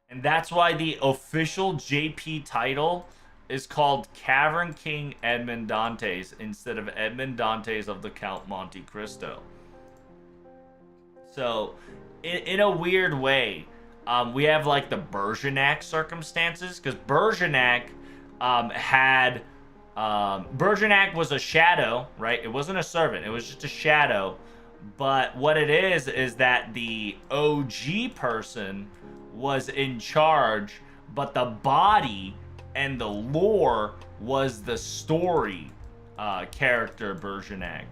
And that's why the official JP title is called Cavern King Edmond Dantes instead of Edmond Dantes of the Count Monte Cristo. So, in a weird way, we have like the Bergerac circumstances, because Bergerac Bergerac was a shadow, right? It wasn't a servant, it was just a shadow. But what it is that the OG person was in charge, but the body and the lore was the story character Bergerac.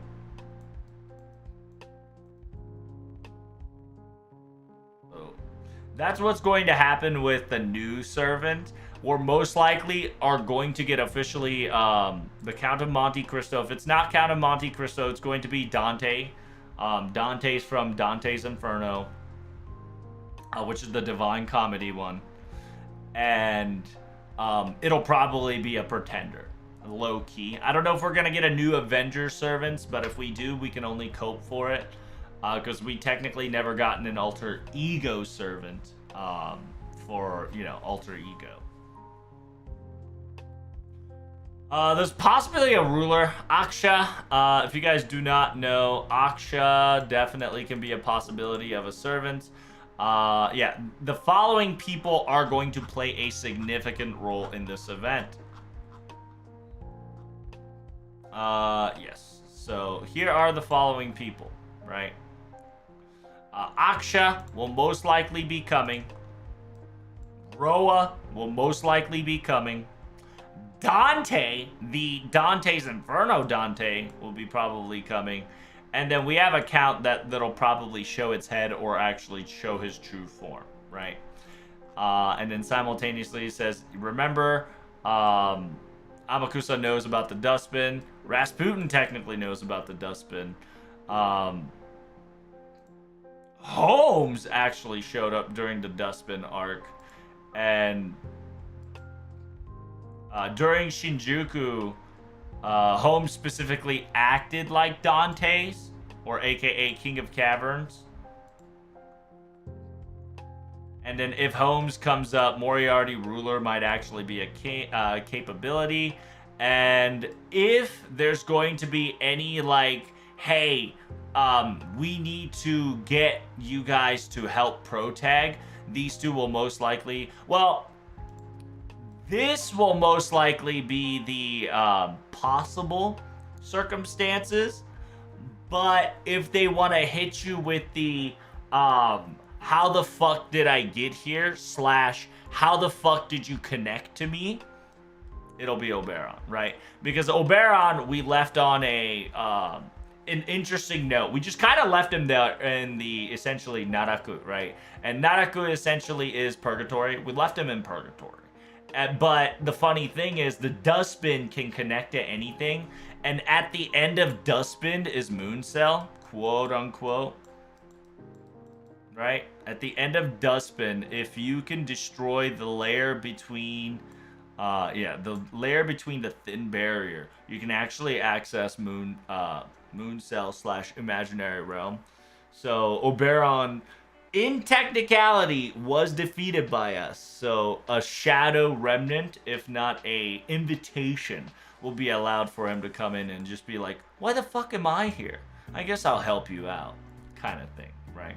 So that's what's going to happen with the new servant. We're most likely are going to get officially the Count of Monte Cristo. If it's not Count of Monte Cristo, it's going to be Dante. Dante's from Dante's Inferno, which is the Divine Comedy one. And it'll probably be a pretender, low key. I don't know if we're gonna get a new Avenger servants, but if we do, we can only cope for it, because we technically never gotten an alter ego servant for, you know, alter ego. There's possibly a ruler, Aksha. If you guys do not know, Aksha definitely can be a possibility of a servant. Yeah, the following people are going to play a significant role in this event. Yes. So here are the following people, right? Aksha will most likely be coming. Roa will most likely be coming. Dante, the Dante's Inferno Dante, will be probably coming. And then we have a count that'll probably show its head or actually show his true form, right? And then simultaneously it says, remember, Amakusa knows about the dustbin. Rasputin technically knows about the dustbin. Holmes actually showed up during the dustbin arc. And during Shinjuku, Holmes specifically acted like Dante's, or aka King of Caverns. And then if Holmes comes up, Moriarty Ruler might actually be a capability. And if there's going to be any like, hey, we need to get you guys to help protag, these two will most likely, well, this will most likely be the possible circumstances. But if they want to hit you with the how the fuck did I get here / how the fuck did you connect to me, it'll be Oberon, right? Because Oberon, we left on a an interesting note. We just kind of left him there in the essentially Naraku, right? And Naraku essentially is purgatory. We left him in purgatory. But the funny thing is the dustbin can connect to anything. And at the end of dustbin is Moon Cell, quote unquote. Right? At the end of dustbin, if you can destroy the layer between the layer between the thin barrier, you can actually access Moon Cell / Imaginary Realm. So Oberon, in technicality, was defeated by us. So a shadow remnant, if not a invitation, will be allowed for him to come in and just be like, why the fuck am I here? I guess I'll help you out, kind of thing, right?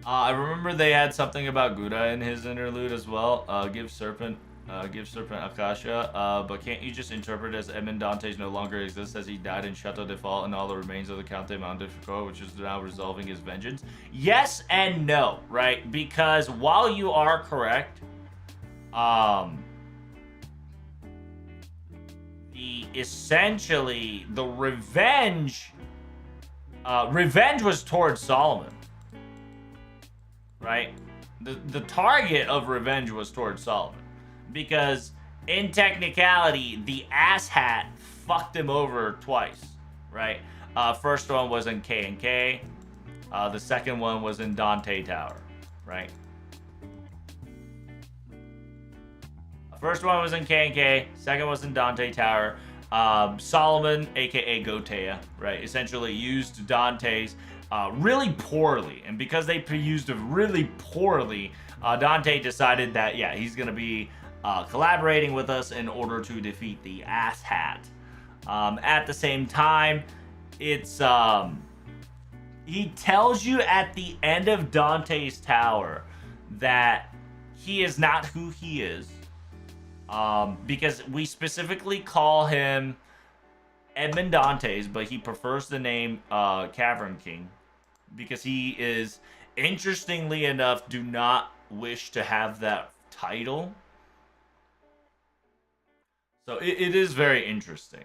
I remember they had something about Gouda in his interlude as well. Give Serpent Akasha. But can't you just interpret it as Edmond Dantes no longer exists, as he died in Chateau de Fall and all the remains of the Count de Montefiore, which is now resolving his vengeance? Yes and no, right? Because while you are correct, essentially the revenge was towards Solomon. Right? The target of revenge was towards Solomon. Because in technicality, the asshat fucked him over twice. Right? First one was in K&K. The second one was in Dante Tower. Right? First one was in K&K. Second was in Dante Tower. Solomon, aka Gotea, right, essentially used Dante's really poorly, and because they used it really poorly, Dante decided that he's gonna be collaborating with us in order to defeat the asshat. At the same time, it's he tells you at the end of Dante's Tower that he is not who he is, because we specifically call him Edmond Dantes, but he prefers the name Cavern King, because he is, interestingly enough, do not wish to have that title. So it is very interesting.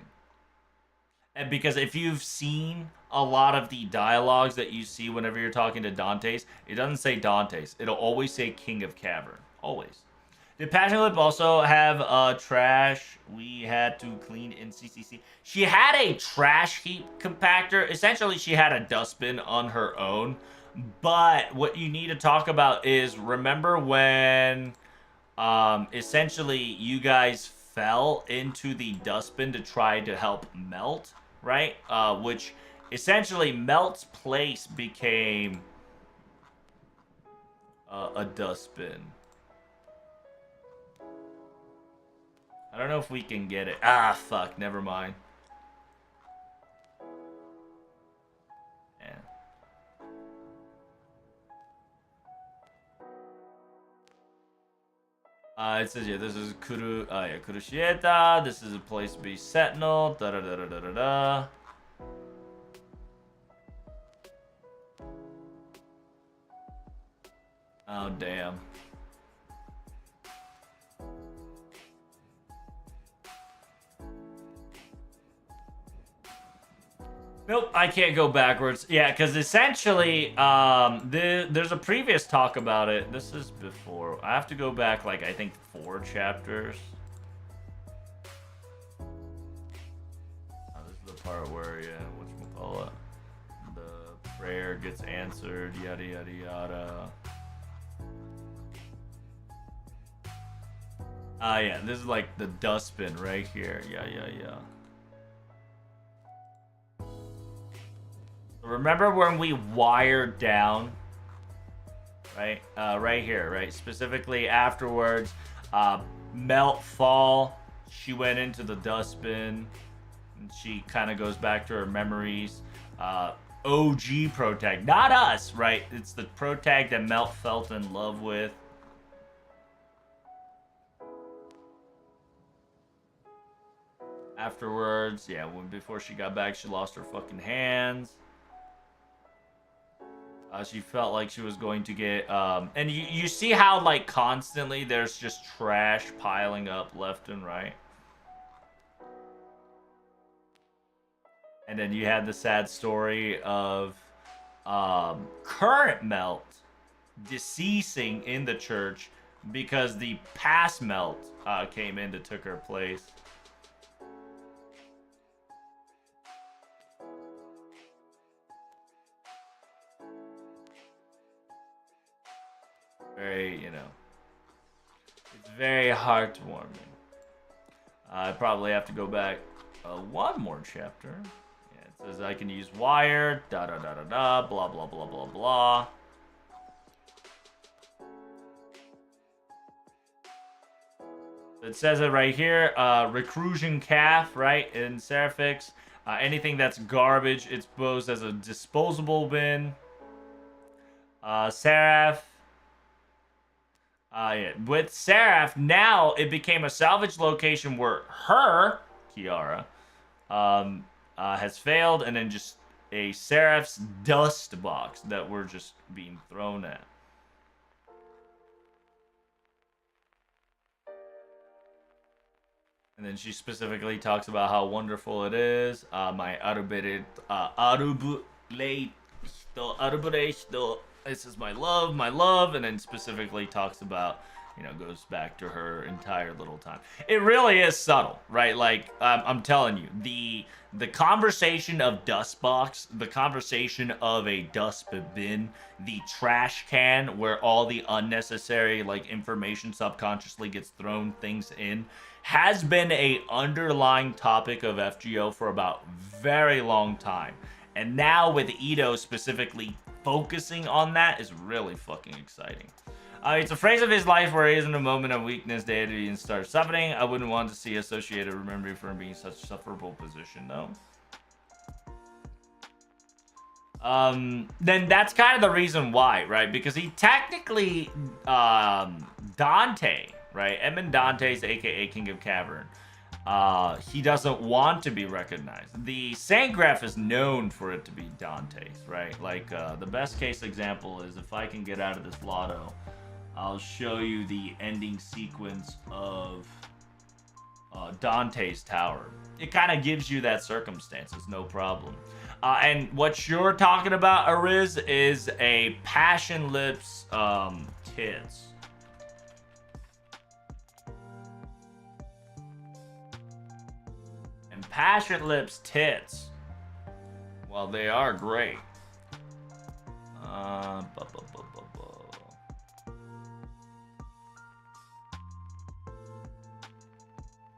And because if you've seen a lot of the dialogues that you see whenever you're talking to Dantes, it doesn't say Dantes. It'll always say King of Cavern. Always. Did Passion Lip also have trash we had to clean in CCC? She had a trash heap compactor. Essentially, she had a dustbin on her own. But what you need to talk about is, remember when essentially you guys fell into the dustbin to try to help Melt, right? Which essentially Melt's place became a dustbin. I don't know if we can get it. Ah, fuck. Never mind. It says, this is Kurushieta. This is a place to be Sentinel. Da da da da da da da. Oh, damn. Nope, I can't go backwards. Yeah, because essentially, there's a previous talk about it. This is before. I have to go back, like, I think 4 chapters. part where, yeah, whatchamacallit, the prayer gets answered, yada yada yada. Yeah, this is like the dustbin right here. Yeah. Remember when we wired down, right? Right here, right? Specifically afterwards, melt fall. She went into the dustbin, and she kind of goes back to her memories. OG protag, not us, right? It's the protag that Melt felt in love with. Afterwards, yeah, before she got back, she lost her fucking hands. She felt like she was going to get, and you see how, like, constantly there's just trash piling up left and right. And then you had the sad story of current Melt deceasing in the church because the past Melt came in to took her place. Very, it's very heartwarming. I probably have to go back one more chapter. Yeah, it says I can use wire, blah, blah, blah, blah. It says it right here, recrusion calf, right, in Seraphix. Anything that's garbage, it's posed as a disposable bin. Seraph. Yeah. With Seraph, now it became a salvage location where her, Kiara, has failed, and then just a Seraph's dust box that we're just being thrown at. And then she specifically talks about how wonderful it is. My this is my love, and then specifically talks about, goes back to her entire little time. It really is subtle, right? Like, I'm telling you, the conversation of dust box, the conversation of a dust bin, the trash can where all the unnecessary, like, information subconsciously gets thrown things in, has been a underlying topic of FGO for about very long time. And now with Ito specifically focusing on that is really fucking exciting. It's a phrase of his life where he is in a moment of weakness, deity, and starts suffering. I wouldn't want to see associated remembering for him being such a sufferable position, though. Then that's kind of the reason why, right? Because he technically, Dante, right? Edmund Dantes, aka King of Cavern. He doesn't want to be recognized. The Sandgraph is known for it to be Dante's, right? Like, the best case example is if I can get out of this lotto, I'll show you the ending sequence of Dante's Tower. It kind of gives you that circumstances, no problem. And what you're talking about, Ariz, is a Passion Lips tits. Passion Lips tits, well, they are great.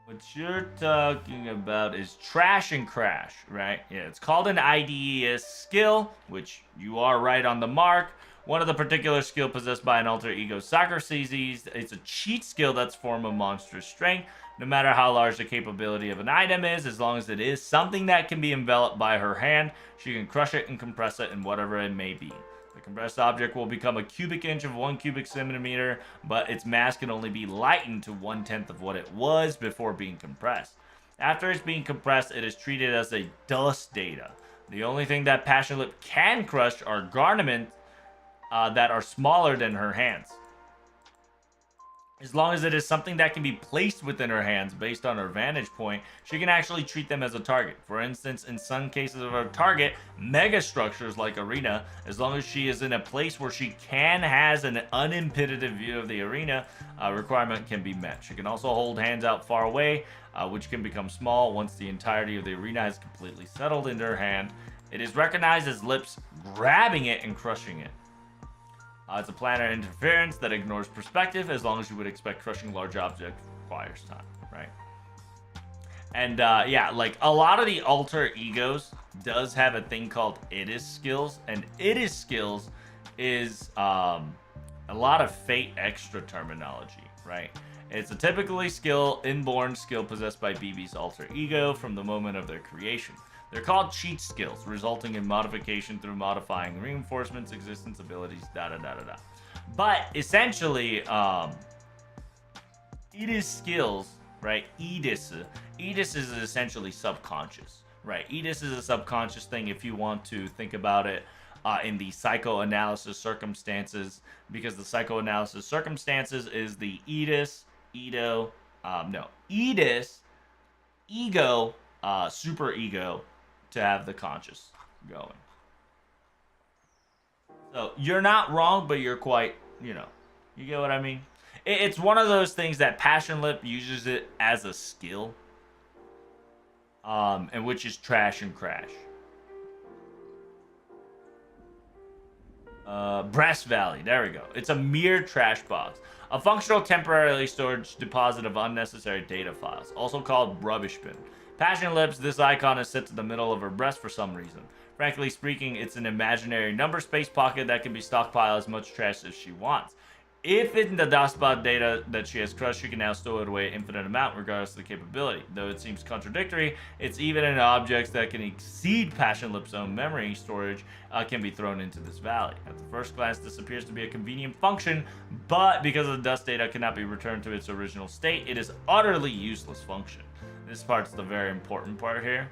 What you're talking about is Trash and Crash, right? Yeah, it's called an IDES skill, which you are right on the mark. One of the particular skill possessed by an alter ego Socrates. It's a cheat skill that's form of monstrous strength. No matter how large the capability of an item is, as long as it is something that can be enveloped by her hand, she can crush it and compress it in whatever it may be. The compressed object will become a cubic inch of 1 cubic centimeter, but its mass can only be lightened to 1/10 of what it was before being compressed. After it's being compressed, it is treated as a dust data. The only thing that Passion Lip can crush are garments that are smaller than her hands. As long as it is something that can be placed within her hands based on her vantage point, she can actually treat them as a target. For instance, in some cases of her target, mega structures like arena, as long as she is in a place where she has an unimpeded view of the arena, requirement can be met. She can also hold hands out far away, which can become small once the entirety of the arena has completely settled into her hand. It is recognized as lips grabbing it and crushing it. It's a planar interference that ignores perspective, as long as you would expect crushing large objects requires time, right? And yeah, like a lot of the alter egos does have a thing called Idis skills, and Idis skills is a lot of Fate extra terminology, right? It's a typically inborn skill possessed by BB's alter ego from the moment of their creation. They're called cheat skills, resulting in modification through modifying reinforcements, existence, abilities, da-da-da-da-da. But essentially, Edis skills, right? Edis is essentially subconscious, right? Edis is a subconscious thing if you want to think about it in the psychoanalysis circumstances, because the psychoanalysis circumstances is the Edis, Edis, ego, super ego, to have the conscious going. So you're not wrong, but you're quite, you get what I mean? It's one of those things that Passion Lip uses it as a skill, and which is trash and crash. Breast Valley, there we go. It's a mere trash box. A functional temporarily storage deposit of unnecessary data files, also called rubbish bin. Passion Lips, this icon is set to the middle of her breast for some reason. Frankly speaking, it's an imaginary number space pocket that can be stockpiled as much trash as she wants. If in the DOSBot data that she has crushed, she can now store it away an infinite amount regardless of the capability. Though it seems contradictory, it's even in objects that can exceed Passion Lip's own memory storage can be thrown into this valley. At the first glance, this appears to be a convenient function, but because the dust data cannot be returned to its original state, it is utterly useless function. This part's the very important part here.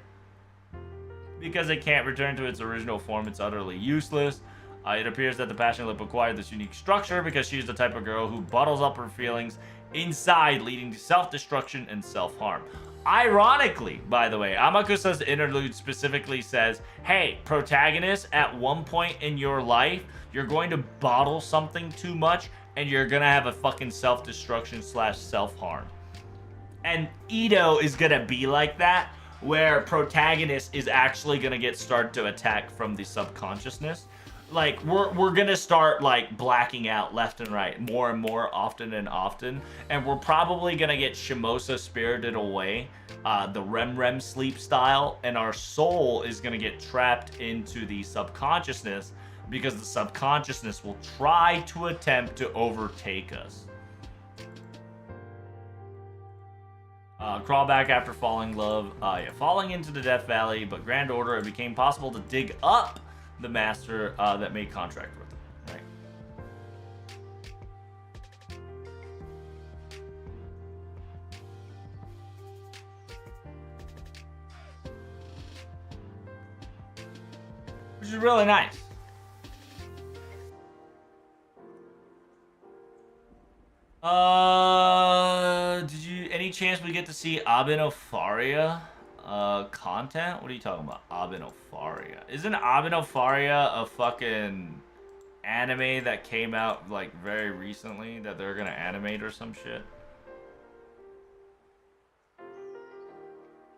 Because it can't return to its original form, it's utterly useless. It appears that the Passion Lip acquired this unique structure because she is the type of girl who bottles up her feelings inside, leading to self-destruction and self-harm. Ironically, by the way, Amakusa's interlude specifically says, hey, protagonist, at one point in your life, you're going to bottle something too much, and you're gonna have a fucking self-destruction / self-harm. And Ito is gonna be like that, where protagonist is actually gonna start to attack from the subconsciousness. Like, we're gonna start, like, blacking out left and right more and more often and often, and we're probably gonna get Shimosa spirited away, the REM sleep style, and our soul is gonna get trapped into the subconsciousness because the subconsciousness will try to attempt to overtake us. Crawl back after falling falling into the Death Valley, but Grand Order, it became possible to dig up the master that made contract with him, right? Which is really nice. Any chance we get to see Abenofaria content? What are you talking about? Abenofaria. Isn't Abenofaria a fucking anime that came out like very recently that they're gonna animate or some shit?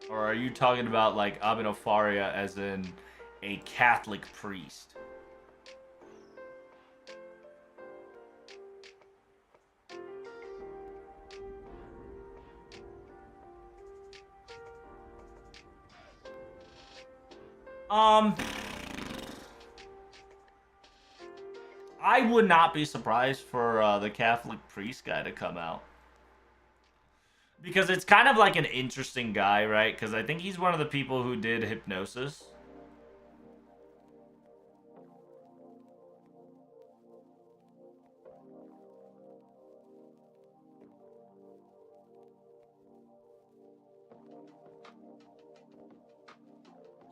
Or are you talking about like Abenofaria as in a Catholic priest? I would not be surprised for the Catholic priest guy to come out. Because it's kind of like an interesting guy, right? Because I think he's one of the people who did Hypnosis.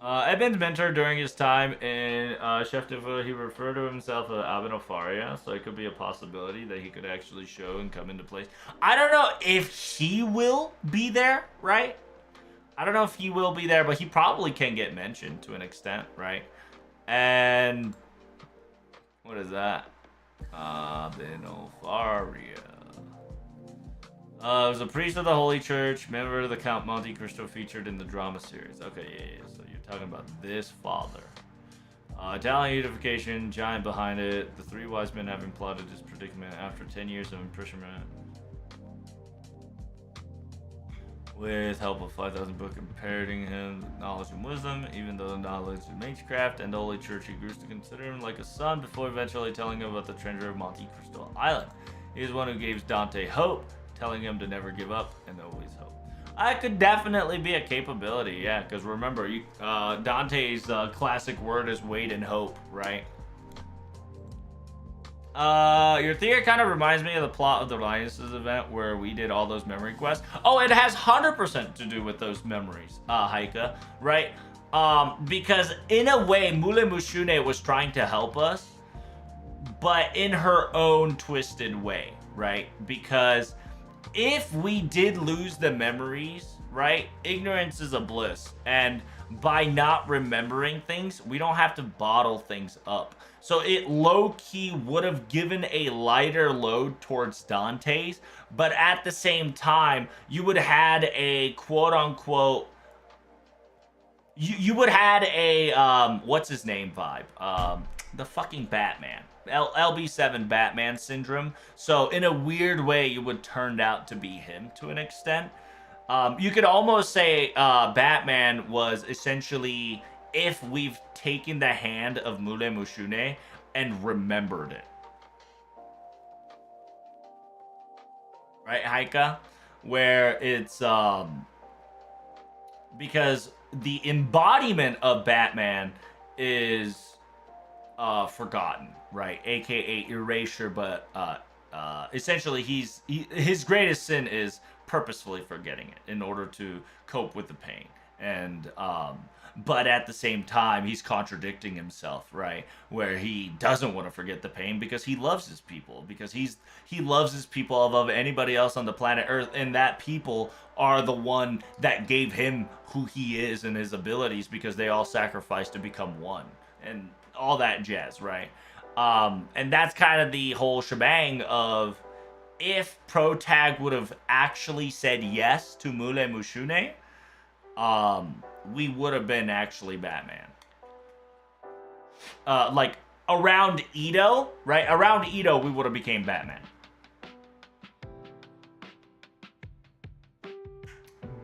Edmund's mentor during his time in Chef de he referred to himself as Abenofaria, so it could be a possibility that he could actually show and come into place. I don't know if he will be there, right? I don't know if he will be there, but he probably can get mentioned to an extent, right? And what is that? Abenofaria. Was a priest of the Holy Church, member of the Count Monte Cristo featured in the drama series. Okay, yeah. So you're talking about this father. Italian unification, giant behind it. The three wise men having plotted his predicament after 10 years of imprisonment. With help of 5,000 books imparting him knowledge and wisdom, even though the knowledge of magecraft and the Holy Church, he grew to consider him like a son before eventually telling him about the treasure of Monte Cristo Island. He is one who gave Dante hope, telling him to never give up and always hope. I could definitely be a capability, yeah, because remember, Dante's classic word is wait and hope, right? Your theory kind of reminds me of the plot of the Linus's event where we did all those memory quests. Oh, it has 100% to do with those memories, Haika, right? Because in a way, Mule Mushune was trying to help us, but in her own twisted way, right? Because if we did lose the memories, right, ignorance is a bliss, and by not remembering things, we don't have to bottle things up. So it low-key would have given a lighter load towards Dante's, but at the same time, you would have had a quote-unquote... You would have had a, what's his name vibe? The fucking Batman. LB7 Batman syndrome. So in a weird way, you would turn out to be him to an extent. You could almost say Batman was essentially if we've taken the hand of Mule Mushune and remembered it. Right, Haika? Where it's, because the embodiment of Batman is forgotten, right? AKA erasure, but essentially his greatest sin is purposefully forgetting it in order to cope with the pain. And but at the same time, he's contradicting himself, right? Where he doesn't want to forget the pain because he loves his people, because he loves his people above anybody else on the planet Earth, and that people are the one that gave him who he is and his abilities because they all sacrificed to become one and all that jazz, right? And that's kind of the whole shebang of if Protag would have actually said yes to Mule Mushune, we would have been actually Batman. Like around Ito, right? Around Ito, we would have became Batman.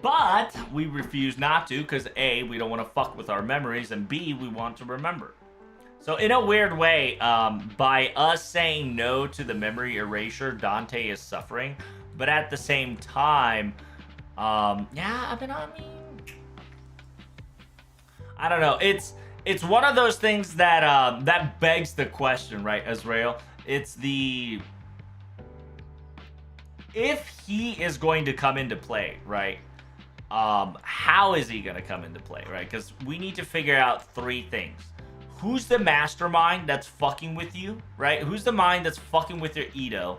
But we refuse not to because A, we don't want to fuck with our memories, and B, we want to remember. So in a weird way, by us saying no to the memory erasure, Dante is suffering. But at the same time, yeah, I mean, I don't know. It's one of those things that that begs the question, right, Azrael? It's the if he is going to come into play, right? How is he gonna come into play, right? Because we need to figure out three things. Who's the mastermind that's fucking with you, right? Who's the mind that's fucking with your Ito,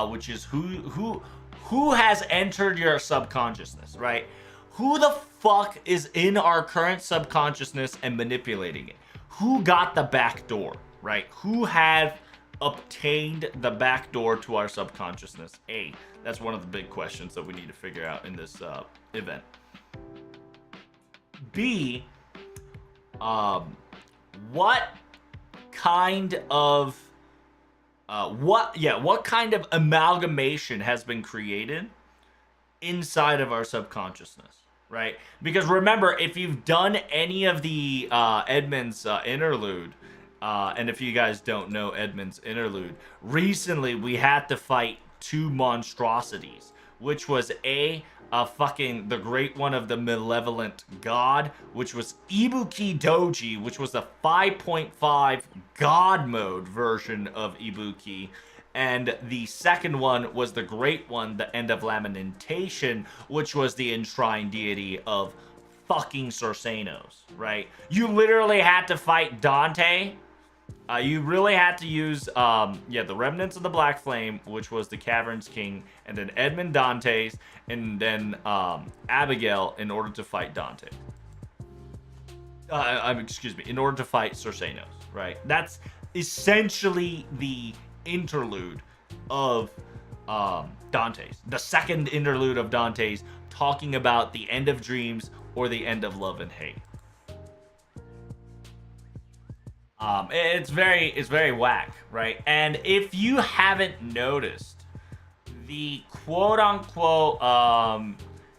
which is who has entered your subconsciousness, right? Who the fuck is in our current subconsciousness and manipulating it? Who got the back door, right? Who have obtained the back door to our subconsciousness? That's one of the big questions that we need to figure out in this event. B, what kind of what kind of amalgamation has been created inside of our subconsciousness, right? Because remember, if you've done any of the Edmund's interlude, and if you guys don't know Edmund's interlude, recently we had to fight two monstrosities, which was fucking the great one of the malevolent god, which was Ibuki Doji, which was a 5.5 god mode version of Ibuki. And the second one was the great one, the End of Lamentation, which was the enshrined deity of fucking Sorcenos, right? You literally had to fight Dante. You really had to use, the Remnants of the Black Flame, which was the Caverns King, and then Edmund Dantes, and then Abigail in order to fight Dante. Excuse me, in order to fight Sorcenos, right? That's essentially the interlude of Dante's. The second interlude of Dante's, talking about the end of dreams or the end of love and hate. It's very whack, right? And if you haven't noticed, the quote unquote,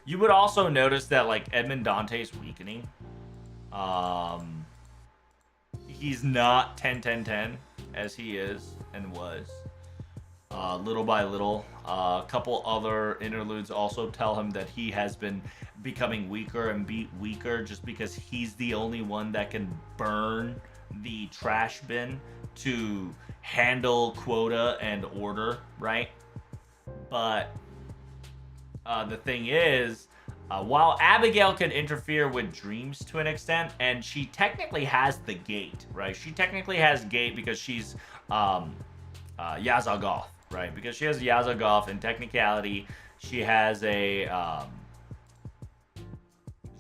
you would also notice that like Edmond Dante's weakening. He's not 10-10-10 as he is and was. Little by little, a couple other interludes also tell him that he has been becoming weaker and weaker just because he's the only one that can burn the trash bin to handle quota and order, right? But the thing is, while Abigail can interfere with dreams to an extent, and she technically has the gate, right? She technically has gate because she's Yazagoth, right? Because she has Yazagoth, in technicality, she has a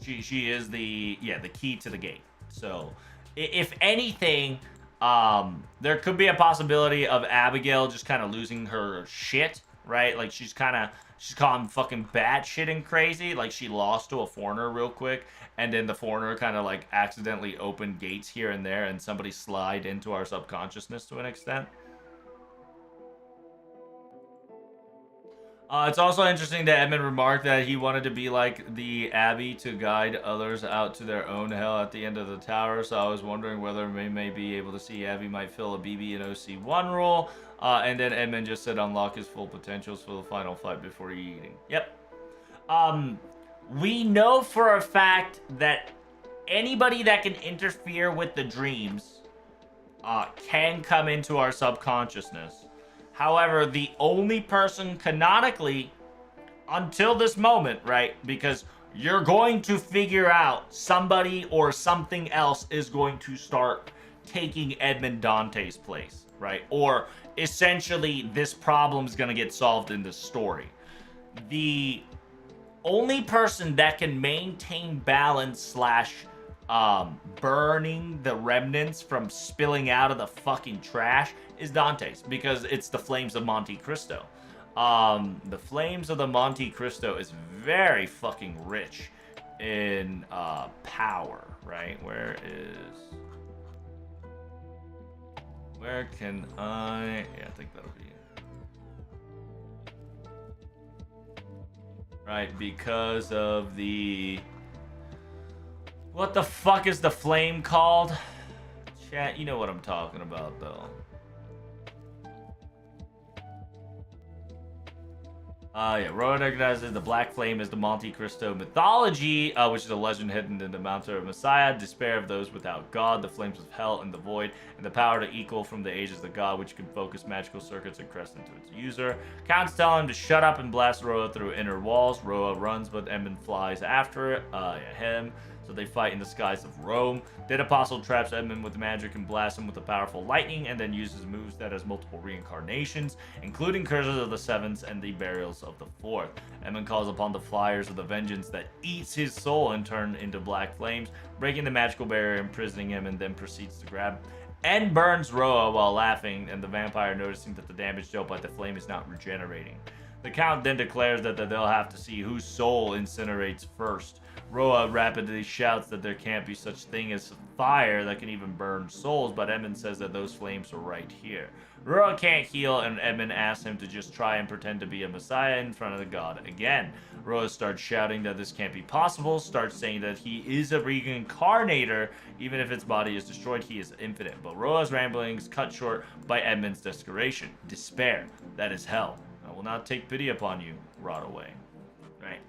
she is the key to the gate. So if anything, there could be a possibility of Abigail just kind of losing her shit, right? Like she's calling fucking batshit and crazy. Like she lost to a foreigner real quick, and then the foreigner kind of like accidentally opened gates here and there, and somebody slide into our subconsciousness to an extent. It's also interesting that Edmund remarked that he wanted to be like the Abbey to guide others out to their own hell at the end of the tower, so I was wondering whether we may be able to see Abby might fill a BB and OC1 role, and then Edmund just said unlock his full potentials for the final fight before eating. Yep. We know for a fact that anybody that can interfere with the dreams can come into our subconsciousness. However, the only person canonically, until this moment, right, because you're going to figure out somebody or something else is going to start taking Edmond Dante's place, right? Or essentially this problem's going to get solved in this story. The only person that can maintain balance / burning the remnants from spilling out of the fucking trash is Dante's, because it's the Flames of Monte Cristo. The Flames of the Monte Cristo is very fucking rich in power, right? Where can I... Yeah, I think that'll be it. Right, because of the... What the fuck is the flame called? Chat, you know what I'm talking about, though. Rowan recognizes the Black Flame as the Monte Cristo mythology, which is a legend hidden in the Mountain of Messiah, despair of those without God, the flames of hell and the void, and the power to equal from the ages of God, which can focus magical circuits and crest into its user. Counts tell him to shut up and blast Roa through inner walls. Roa runs, but Edmund flies after him. So they fight in the skies of Rome. Dead Apostle traps Edmund with magic and blasts him with a powerful lightning, and then uses moves that has multiple reincarnations, including Curses of the Seventh and the Burials of the Fourth. Edmund calls upon the Flyers of the Vengeance that eats his soul and turn into black flames, breaking the magical barrier, imprisoning him, and then proceeds to grab and burns Roa while laughing, and the vampire, noticing that the damage dealt by the flame is not regenerating. The Count then declares that they'll have to see whose soul incinerates first. Roa rapidly shouts that there can't be such thing as fire that can even burn souls, but Edmund says that those flames are right here. Roa can't heal, and Edmund asks him to just try and pretend to be a messiah in front of the god again. Roa starts shouting that this can't be possible, starts saying that he is a reincarnator, even if its body is destroyed, he is infinite. But Roa's ramblings cut short by Edmund's desperation. Despair, that is hell. I will not take pity upon you, rot away. Right?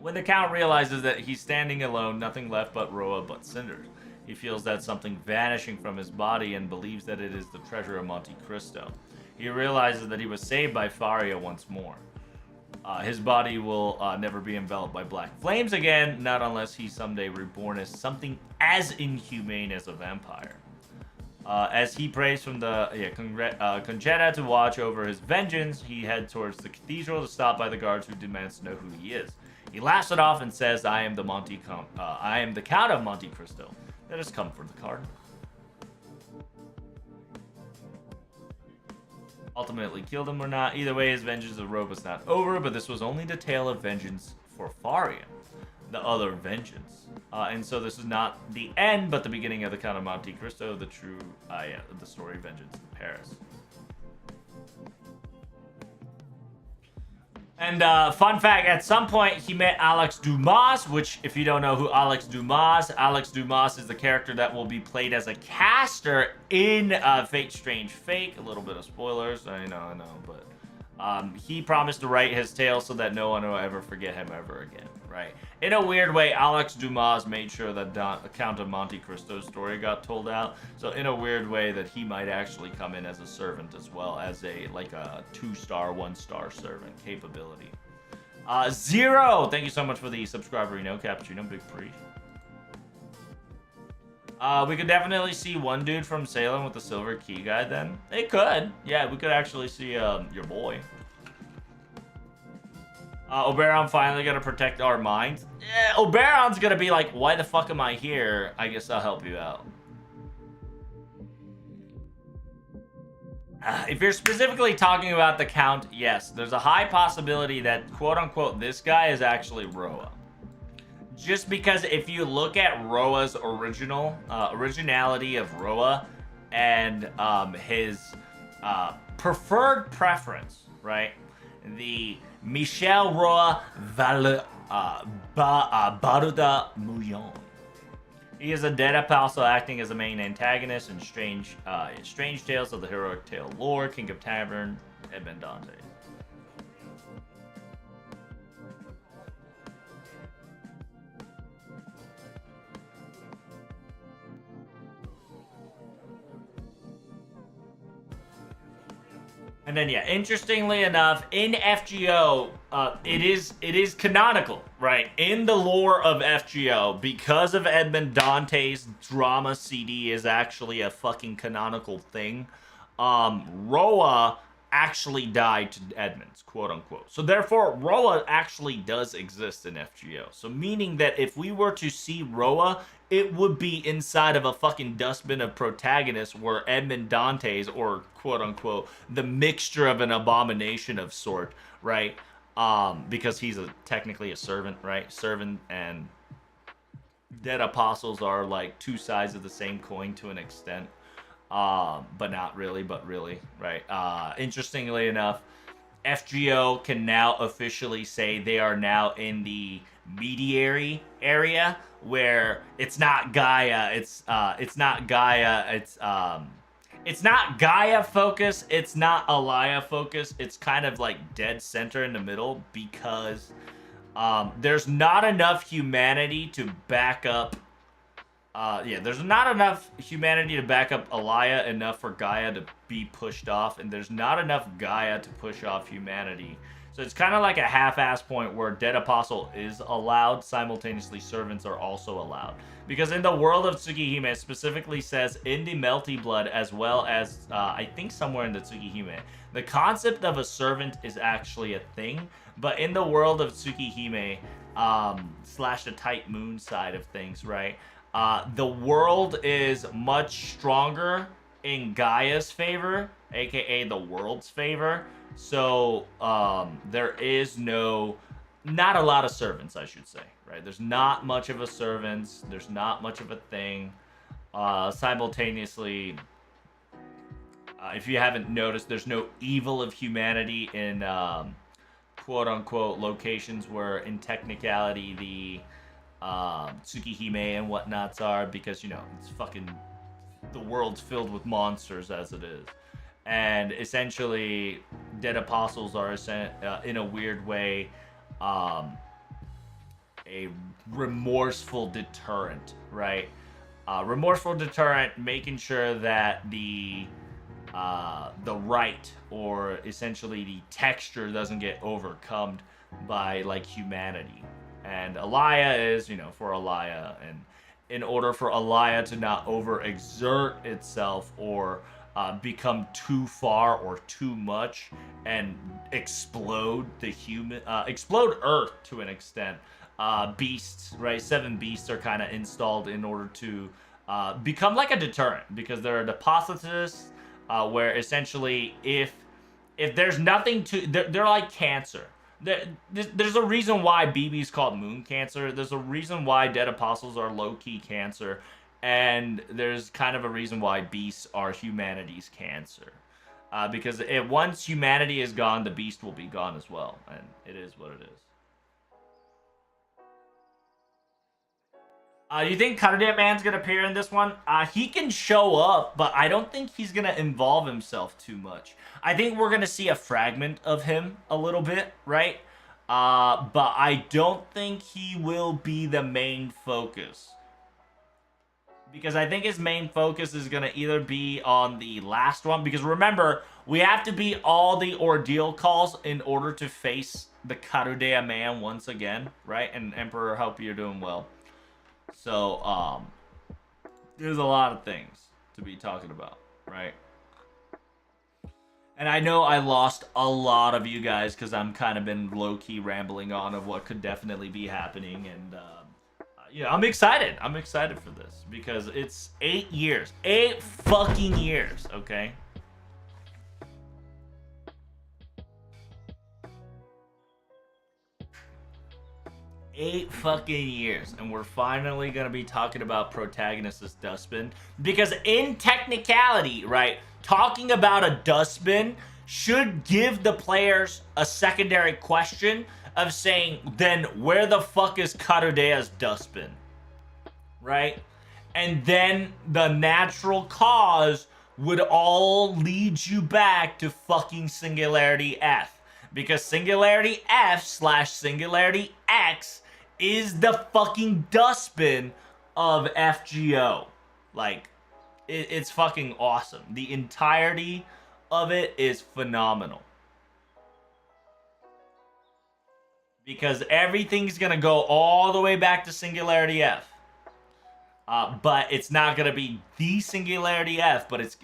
When the Count realizes that he's standing alone, nothing left but Roa but cinders. He feels that something vanishing from his body and believes that it is the treasure of Monte Cristo. He realizes that he was saved by Faria once more. His body will never be enveloped by black flames again, not unless he's someday reborn as something as inhumane as a vampire. As he prays from the Conjeta to watch over his vengeance, he heads towards the cathedral to stop by the guards who demands to know who he is. He laughs it off and says, I am the Count of Monte Cristo that has come for the cardinal. Ultimately killed him or not. Either way, his vengeance of Rome was not over, but this was only the tale of vengeance for Faria, the other vengeance. And so this is not the end, but the beginning of the Count of Monte Cristo, the true, the story Vengeance in Paris. And fun fact, at some point he met Alex Dumas, which if you don't know who Alex Dumas is the character that will be played as a caster in Fate Strange Fake. A little bit of spoilers, I know, but he promised to write his tale so that no one will ever forget him ever again, right? In a weird way, Alex Dumas made sure that Count of Monte Cristo's story got told out. So in a weird way that he might actually come in as a servant as well, as a 2-star, 1-star servant capability. Zero! Thank you so much for the subscriber, Cappuccino, big preach. We could definitely see one dude from Salem with the silver key guy then. It could. Yeah, we could actually see your boy. Oberon finally gonna protect our minds. Yeah, Oberon's gonna be like, why the fuck am I here? I guess I'll help you out. If you're specifically talking about the Count, yes, there's a high possibility that, quote-unquote, this guy is actually Roa. Just because if you look at Roa's originality of Roa and his preferred preference, right? The Michel Roa Baruda Mouillon. He is a dead apostle acting as the main antagonist in Strange Tales of the Heroic Tale lore, King of Tavern, Edmond Dante. And then, yeah, interestingly enough, in FGO, it is canonical, right? In the lore of FGO, because of Edmond Dante's drama CD is actually a fucking canonical thing. Roa actually died to Edmonds, quote unquote. So therefore, Roa actually does exist in FGO. So meaning that if we were to see Roa, it would be inside of a fucking dustbin of protagonists where Edmond Dante's, or quote unquote, the mixture of an abomination of sort, right? Because he's technically a servant, right? Servant and dead apostles are like two sides of the same coin to an extent. But not really, but really, right? Interestingly enough, FGO can now officially say they are now in the mediary area where it's not Gaia, it's not Gaia, it's not Gaia focus, it's not Alaya focus, it's kind of like dead center in the middle because there's not enough humanity to back up there's not enough humanity to back up Alaya enough for Gaia to be pushed off, and there's not enough Gaia to push off humanity. So it's kind of like a half-ass point where Dead Apostle is allowed, simultaneously servants are also allowed. Because in the world of Tsukihime, it specifically says in the Melty Blood, as well as, I think somewhere in the Tsukihime, the concept of a servant is actually a thing, but in the world of Tsukihime, slash the Tight Moon side of things, right? The world is much stronger in Gaia's favor, aka the world's favor. So there is not a lot of servants, I should say, right? There's not much of a servants. There's not much of a thing. Simultaneously, if you haven't noticed, there's no evil of humanity in quote-unquote locations where in technicality the Tsukihime and whatnots are, because, you know, it's fucking, the world's filled with monsters as it is. And essentially, Dead Apostles are, in a weird way, a remorseful deterrent, right? Remorseful deterrent, making sure that the the right, or essentially the texture doesn't get overcome by like humanity. And Alaya is, for Alaya, and in order for Alaya to not overexert itself or become too far or too much and explode explode Earth to an extent. Beasts, right? 7 beasts are kind of installed in order to become like a deterrent, because they're a depositous, where essentially if there's nothing to, they're like cancer. There's a reason why BB's called moon cancer. There's a reason why dead apostles are low-key cancer. And there's kind of a reason why beasts are humanity's cancer. Because once humanity is gone, the beast will be gone as well. And it is what it is. You think Karude Man's gonna appear in this one? He can show up, but I don't think he's gonna involve himself too much. I think we're gonna see a fragment of him a little bit, right? But I don't think he will be the main focus. Because I think his main focus is gonna either be on the last one, because remember, we have to beat all the ordeal calls in order to face the Karude Man once again, right? And Emperor, hope you're doing well. So, there's a lot of things to be talking about, right? And I know I lost a lot of you guys because I'm kind of been low-key rambling on of what could definitely be happening. And, yeah, I'm excited. I'm excited for this because it's 8 years. 8 fucking years, okay? 8 fucking years, and we're finally gonna be talking about protagonist as dustbin, because in technicality, right, talking about a dustbin should give the players a secondary question of saying, then where the fuck is Karudea's dustbin, right? And then the natural cause would all lead you back to fucking Singularity F, because Singularity F / Singularity X is the fucking dustbin of FGO. Like, it's fucking awesome. The entirety of it is phenomenal. Because everything's gonna go all the way back to Singularity F. But it's not gonna be the Singularity F, but it's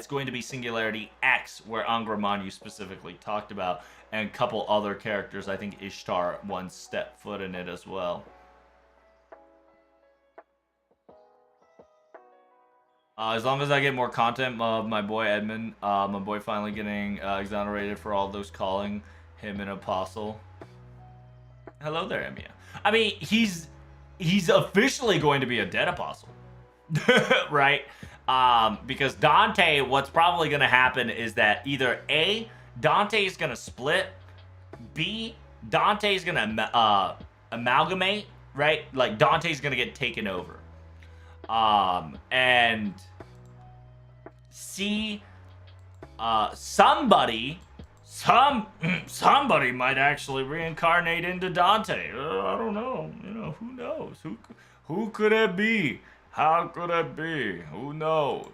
going to be Singularity X, where Angramanyu specifically talked about, and a couple other characters. I think Ishtar once stepped foot in it as well. As long as I get more content of my boy Edmund, my boy finally getting exonerated for all those calling him an apostle. Hello there, Emiya. I mean, he's officially going to be a dead apostle, right? Because Dante, what's probably going to happen is that either A, Dante is going to split, B, Dante is going to amalgamate, right? Like, Dante's going to get taken over. And C, somebody might actually reincarnate into Dante. I don't know. You know, who knows? Who could it be? How could it be? Who knows?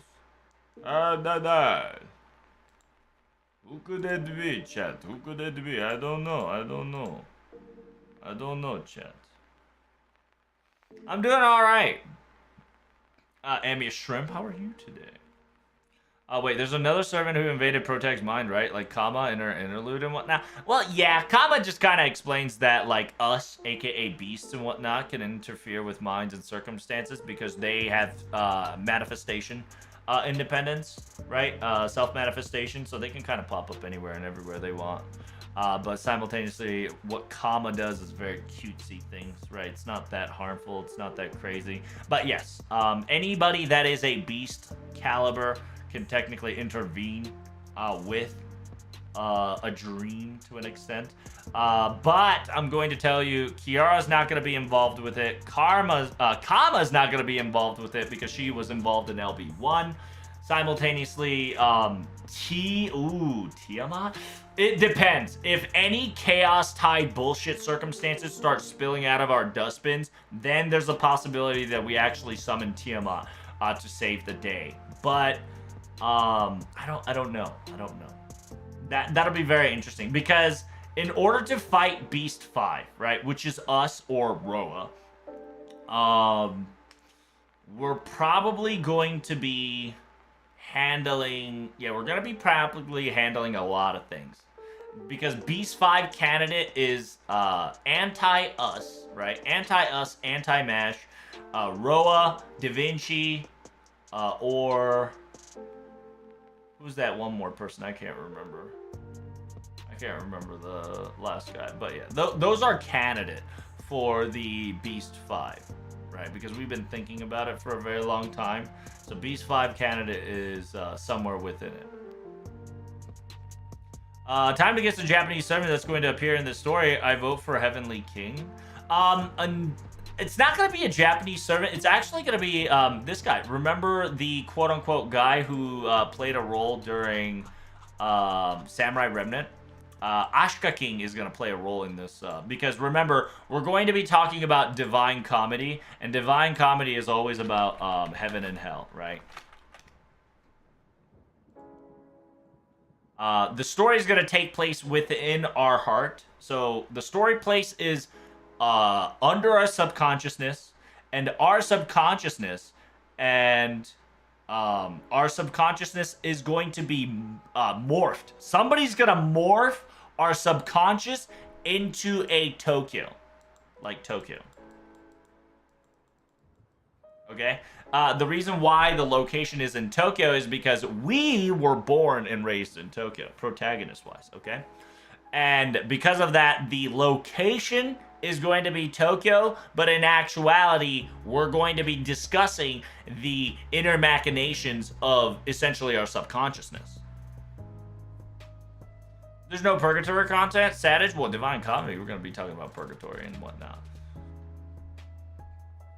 Who could it be, chat? Who could it be? I don't know. I don't know, chat. I'm doing all right. Amy Shrimp, how are you today? Wait, there's another servant who invaded Protect's mind, right? Like Kama in her interlude and whatnot. Well, yeah, Kama just kind of explains that, like, us, aka beasts and whatnot, can interfere with minds and circumstances because they have manifestation independence, right? Self-manifestation, so they can kind of pop up anywhere and everywhere they want. But simultaneously, what Kama does is very cutesy things, right? It's not that harmful, it's not that crazy. But yes, anybody that is a beast caliber can technically intervene with a dream to an extent. But I'm going to tell you, Kiara's not going to be involved with it. Kama's not going to be involved with it because she was involved in LB1. Simultaneously, Tiamat? It depends. If any chaos-tied bullshit circumstances start spilling out of our dustbins, then there's a possibility that we actually summon Tiamat to save the day. But I don't know. I don't know. That'll be very interesting because in order to fight Beast 5, right, which is us or Roa, we're probably going to be handling, yeah, we're going to be probably handling a lot of things. Because Beast 5 candidate is anti-us, right? Anti-us, anti-mash. Roa, Da Vinci, or who's that one more person? I can't remember. I can't remember the last guy, but yeah, those are candidate for the Beast 5, right? Because we've been thinking about it for a very long time. So Beast 5 candidate is somewhere within it. Time to get the Japanese servant that's going to appear in this story. I vote for Heavenly King. It's not going to be a Japanese servant. It's actually going to be this guy. Remember the quote-unquote guy who played a role during Samurai Remnant? Ashka King is going to play a role in this because remember, we're going to be talking about Divine Comedy, and Divine Comedy is always about heaven and hell, right? The story is going to take place within our heart. So the story place is under our subconsciousness, and our subconsciousness is going to be morphed. Somebody's going to morph our subconscious into a Tokyo. Like Tokyo. Okay? The reason why the location is in Tokyo is because we were born and raised in Tokyo, protagonist-wise, okay? And because of that, the location is going to be Tokyo, but in actuality, we're going to be discussing the inner machinations of essentially our subconsciousness. There's no purgatory content? Savage? Well, Divine Comedy, we're going to be talking about purgatory and whatnot.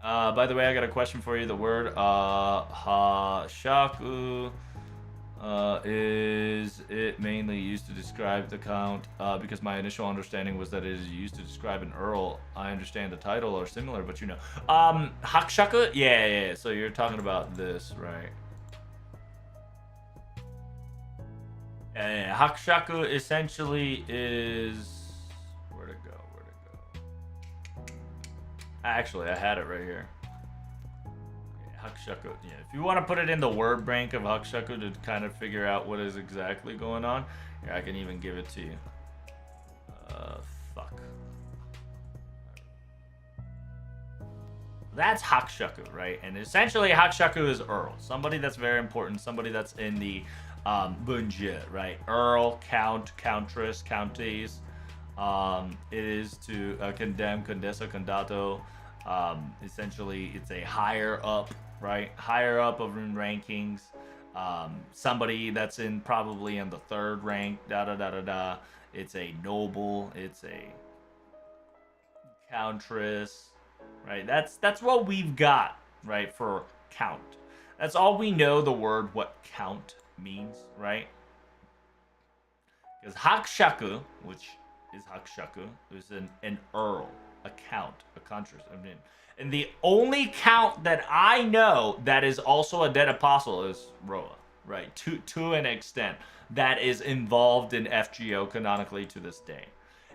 By the way, I got a question for you. The word hashaku is it mainly used to describe the count? Because my initial understanding was that it is used to describe an earl. I understand the title or similar, but you know. Hakushaku? Yeah. So you're talking about this, right? Yeah. Hakushaku essentially is... Where'd it go? Actually, I had it right here. Hakushaku. Yeah, if you want to put it in the word bank of Hakushaku to kind of figure out what is exactly going on, here, I can even give it to you. Fuck. That's Hakushaku, right? And essentially, Hakushaku is Earl. Somebody that's very important. Somebody that's in the bunji, right? Earl, Count, Countess, Countess. It is to condemn, condessa, condato. Essentially, it's a higher up, right? Higher up of in rankings. Somebody that's probably in the third rank. It's a noble. It's a countess, right? That's what we've got, right? For count. That's all we know. The word what count means, right? Because hakushaku, which is hakushaku, is an earl, a count, a countess. I mean, and the only count that I know that is also a dead apostle is Roa, right? To an extent that is involved in FGO canonically to this day.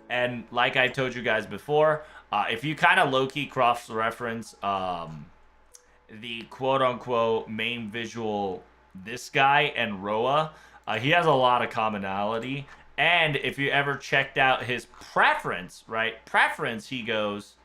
And like I told you guys before, if you kind of low-key cross-reference the quote-unquote main visual, this guy and Roa, he has a lot of commonality. And if you ever checked out his preference, right? Preference, he goes...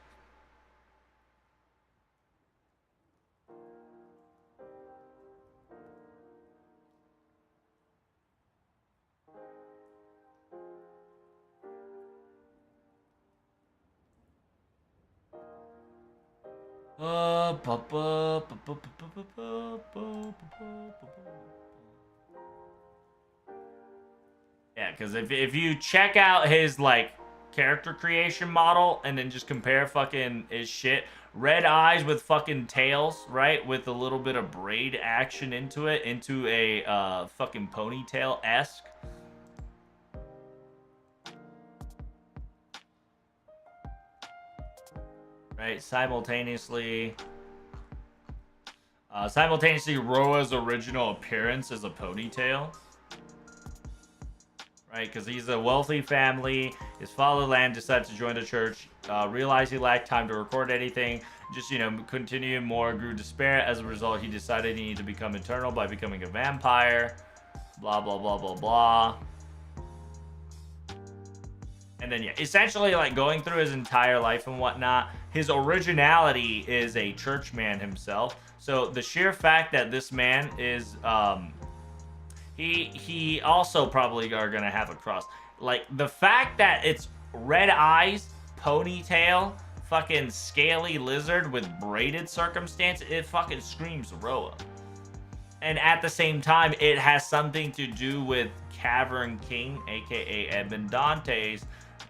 Yeah, because if you check out his, like, character creation model and then just compare fucking his shit, red eyes with fucking tails, right? With a little bit of braid action into it, into a fucking ponytail-esque. Right, simultaneously. Simultaneously, Roa's original appearance as a ponytail. Right, because he's a wealthy family. His father Land decided to join the church, realized he lacked time to record anything, just, continue more, grew despair. As a result, he decided he needed to become eternal by becoming a vampire. Blah, blah, blah, blah, blah. And then, yeah, essentially, like, going through his entire life and whatnot, his originality is a churchman himself. So the sheer fact that this man is, he also probably are gonna have a cross. Like, the fact that it's red eyes, ponytail, fucking scaly lizard with braided circumstance, it fucking screams Roa. And at the same time, it has something to do with Cavern King, aka Edmund Dantes.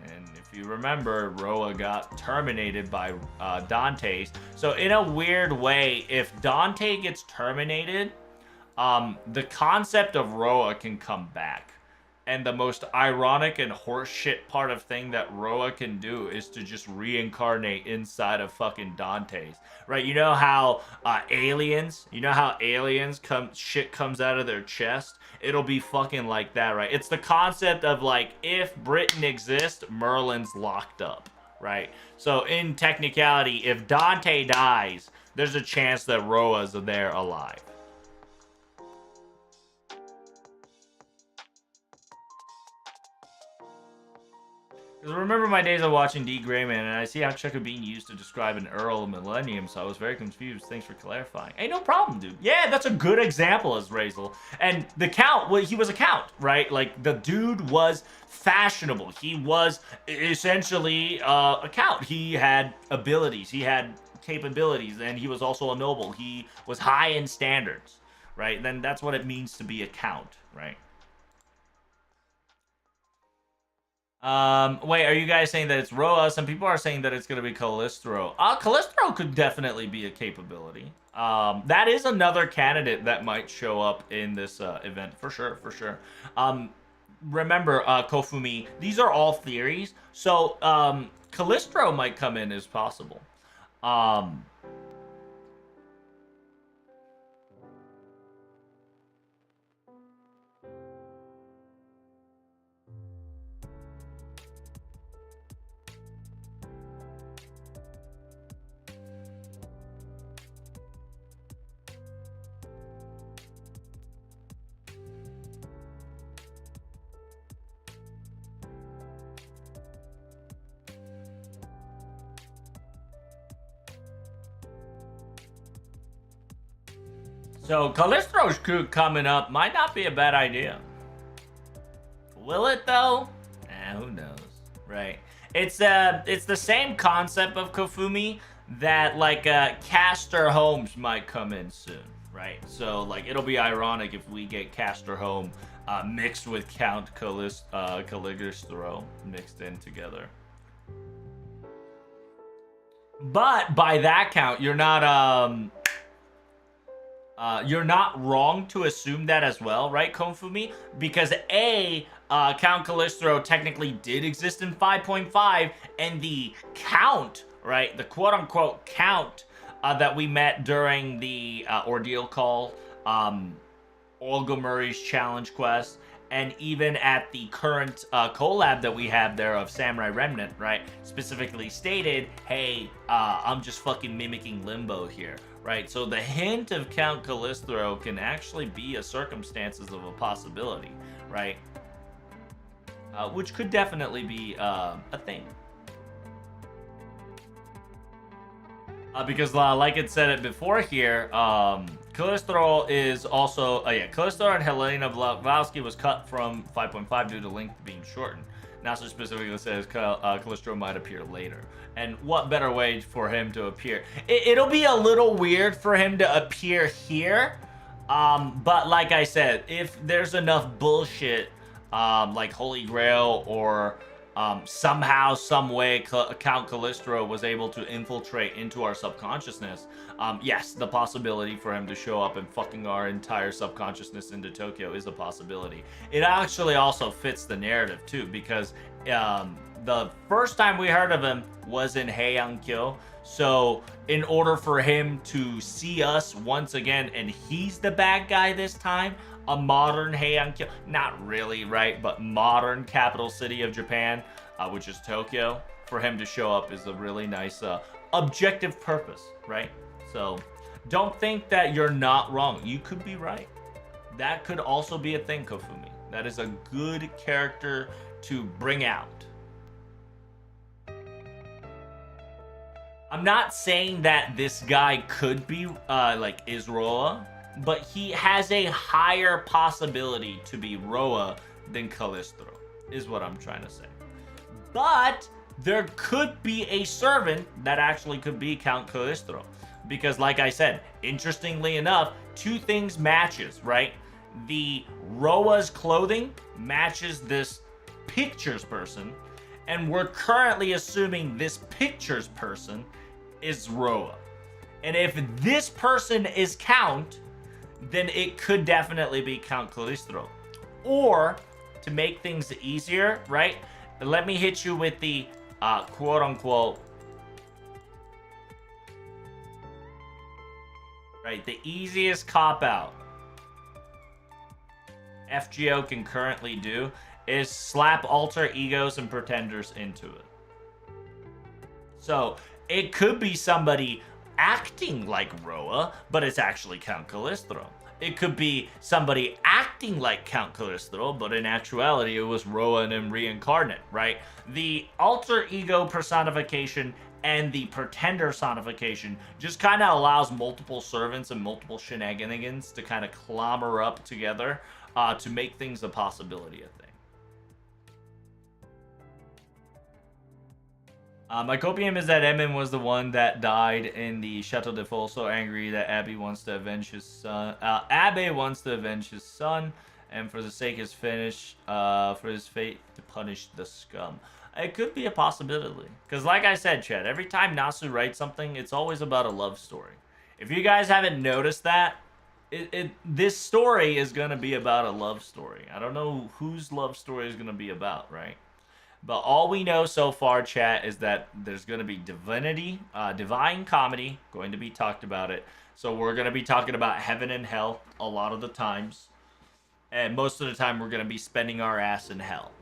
And if you remember, Roa got terminated by Dantes. So in a weird way, if Dante gets terminated, the concept of Roa can come back. And the most ironic and horseshit part of thing that Roa can do is to just reincarnate inside of fucking Dante's. Right? You know how aliens shit comes out of their chest? It'll be fucking like that, right? It's the concept of, like, if Britain exists, Merlin's locked up, right? So in technicality, if Dante dies, there's a chance that Roa's there alive. Because I remember my days of watching D. Grayman, and I see how Chuck being used to describe an Earl of Millennium, so I was very confused. Thanks for clarifying. Hey, no problem, dude. Yeah, that's a good example as Razel. And the Count, well, he was a Count, right? Like, the dude was fashionable. He was essentially a Count. He had abilities. He had capabilities, and he was also a noble. He was high in standards, right? Then that's what it means to be a Count, right? Wait, are you guys saying that it's Roa? Some people are saying that it's going to be Callistro. Callistro could definitely be a capability. That is another candidate that might show up in this event, for sure, for sure. Remember, Kofumi, these are all theories, so Callistro might come in as possible. So Callistro's crew coming up might not be a bad idea. Will it though? Who knows, right? It's the same concept of Kofumi that, like, Castor Holmes might come in soon, right? So, like, it'll be ironic if we get Castor Home mixed with Count Caligostro mixed in together. But by that count, you're not wrong to assume that as well, right, Konfumi? Because Count Calistro technically did exist in 5.5, and the Count, right, the quote-unquote Count that we met during the ordeal call, Olga Murray's challenge quest, and even at the current collab that we have there of Samurai Remnant, right, specifically stated, hey, I'm just fucking mimicking Limbo here. Right, so the hint of Count Calistro can actually be a circumstances of a possibility, right? Which could definitely be a thing. Because like it said it before here, Calistro is also, Calistro and Helena Blavatsky was cut from 5.5 due to length being shortened. NASA specifically says Calistro might appear later. And what better way for him to appear? It'll be a little weird for him to appear here. But like I said, if there's enough bullshit, like Holy Grail or somehow, some way, Count Calistro was able to infiltrate into our subconsciousness, yes, the possibility for him to show up and fucking our entire subconsciousness into Tokyo is a possibility. It actually also fits the narrative too, because the first time we heard of him was in Heian-kyo. So in order for him to see us once again, and he's the bad guy this time, a modern Heian-kyo, not really, right, but modern capital city of Japan, which is Tokyo, for him to show up is a really nice objective purpose, right? So don't think that you're not wrong. You could be right. That could also be a thing, Kofumi. That is a good character to bring out. I'm not saying that this guy could be like is Roa, but he has a higher possibility to be Roa than Calistro, is what I'm trying to say. But there could be a servant that actually could be Count Calistro. Because like I said, interestingly enough, two things matches, right? The Roa's clothing matches this pictures person, and we're currently assuming this pictures person is Roa. And if this person is Count, then it could definitely be Count Calistro. Or, to make things easier, right? Let me hit you with the quote-unquote, right, the easiest cop-out FGO can currently do is slap alter egos and pretenders into it. So, it could be somebody acting like Roa, but it's actually Count Calistro. It could be somebody acting like Count Calistro, but in actuality, it was Roa and him reincarnate, right? The alter ego personification and the pretender sonification just kind of allows multiple servants and multiple shenanigans to kind of clobber up together to make things a possibility, I think. My copium is that Edmund was the one that died in the Chateau de Faux, so angry that Abby wants to avenge his son. Abbe wants to avenge his son, and for the sake of his finish, for his fate to punish the scum. It could be a possibility. Because like I said, Chad, every time Nasu writes something, it's always about a love story. If you guys haven't noticed that, this story is going to be about a love story. I don't know whose love story is going to be about, right? But all we know so far, chat, is that there's going to be divine comedy, going to be talked about it. So we're going to be talking about heaven and hell a lot of the times. And most of the time, we're going to be spending our ass in hell,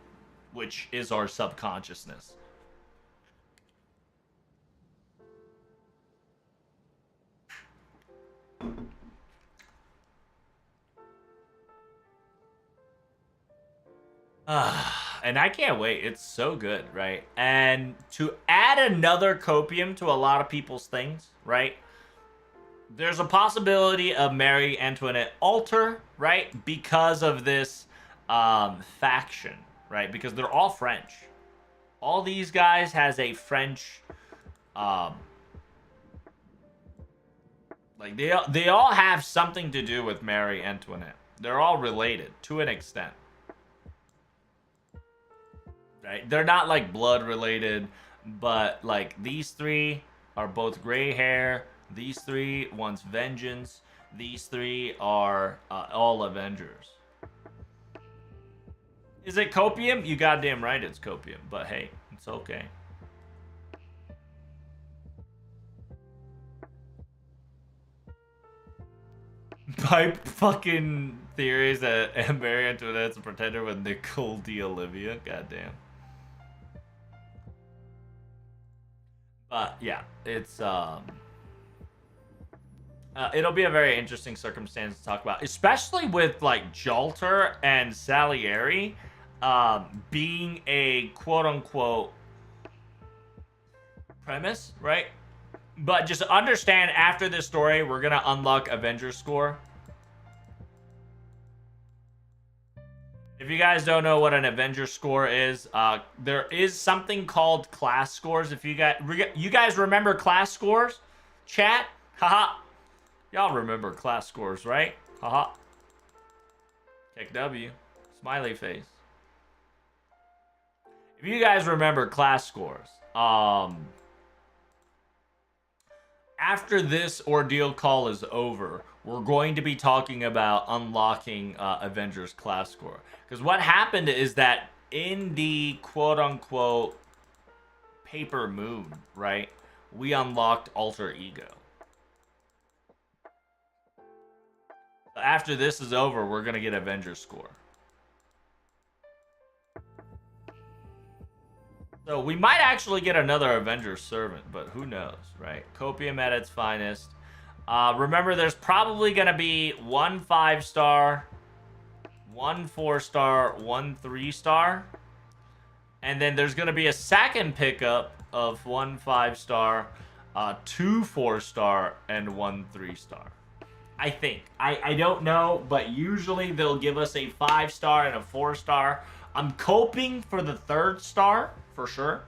which is our subconsciousness. And I can't wait. It's so good, right? And to add another copium to a lot of people's things, right? There's a possibility of Marie Antoinette alter, right? Because of this faction, right? Because they're all French. All these guys has a French, like they all have something to do with Marie Antoinette. They're all related to an extent. Right? They're not like blood related, but like these three are both gray hair. These three wants vengeance. These three are all Avengers. Is it copium? You goddamn right it's copium, but hey, it's okay. My fucking theories that Mary Antoinette's a pretender with Nicole D'Olivia. Goddamn. But yeah, it's it'll be a very interesting circumstance to talk about, especially with like Jalter and Salieri being a quote-unquote premise, right? But just understand, after this story, we're gonna unlock Avengers score. If you guys don't know what an Avengers score is, there is something called class scores. If you guys remember class scores, chat, haha. Y'all remember class scores, right? Haha. Tech W, smiley face. if you guys remember class scores, after this ordeal call is over, we're going to be talking about unlocking Avengers class score. Because what happened is that in the quote-unquote paper moon, right, we unlocked alter ego. After this is over, we're going to get Avengers score. So we might actually get another Avengers servant, but who knows, right? Copium at its finest. Remember, there's probably going to be 1 5-star, 1 4-star, 1 3-star. And then there's going to be a second pickup of 1 5-star, 2 4-star, and 1 3-star. I think. I don't know, but usually they'll give us a 5-star and a 4-star. I'm coping for the 3rd star, for sure.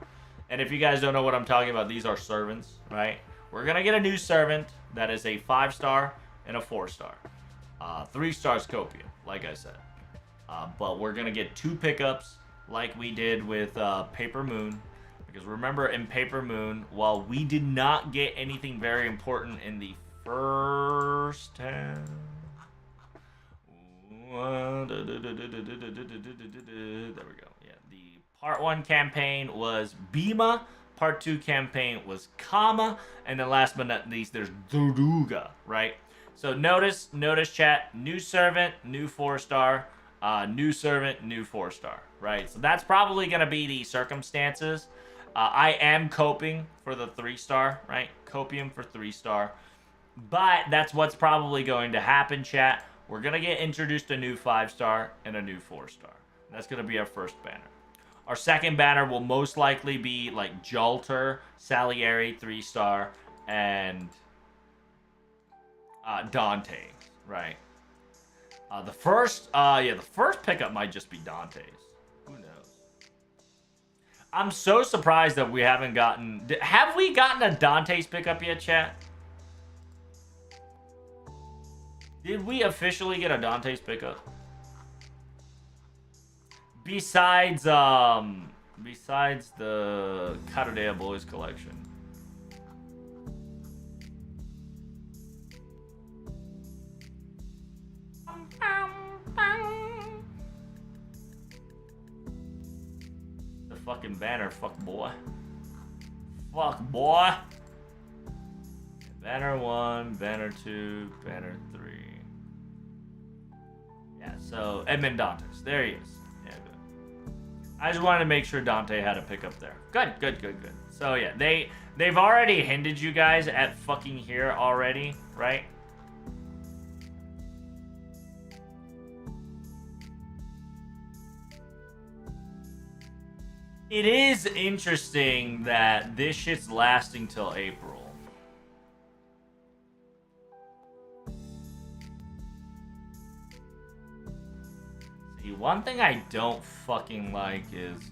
And if you guys don't know what I'm talking about, these are servants, right? We're going to get a new servant that is a 5-star and a 4-star. 3 stars copium, like I said. But we're going to get 2 pickups like we did with Paper Moon. Because remember, in Paper Moon, while we did not get anything very important in the first 10... There we go. Yeah, the part 1 campaign was Bhima, part 2 campaign was Kama, and then last but not least, there's Duruga, right? So notice chat, new servant, new 4-star, new servant, new 4-star, right? So that's probably going to be the circumstances. I am coping for the 3-star, right? Copium for 3-star. But that's what's probably going to happen, chat. We're going to get introduced a new 5-star and a new 4-star. That's going to be our first banner. Our second banner will most likely be like Jalter, Salieri, 3-star, and Dante, right? The first pickup might just be Dante's. Who knows? I'm so surprised that we haven't gotten... Have we gotten a Dante's pickup yet, chat? Did we officially get a Dante's pickup? Besides the Carodea Boys collection. The fucking banner, fuck boy. Fuck boy. Banner 1, banner 2, banner 3. Yeah, so Edmund Dantes. There he is. Yeah, good. I just wanted to make sure Dante had a pickup there. Good. So yeah, they've already hinted you guys at fucking here already, right? It is interesting that this shit's lasting till April. See, one thing I don't fucking like is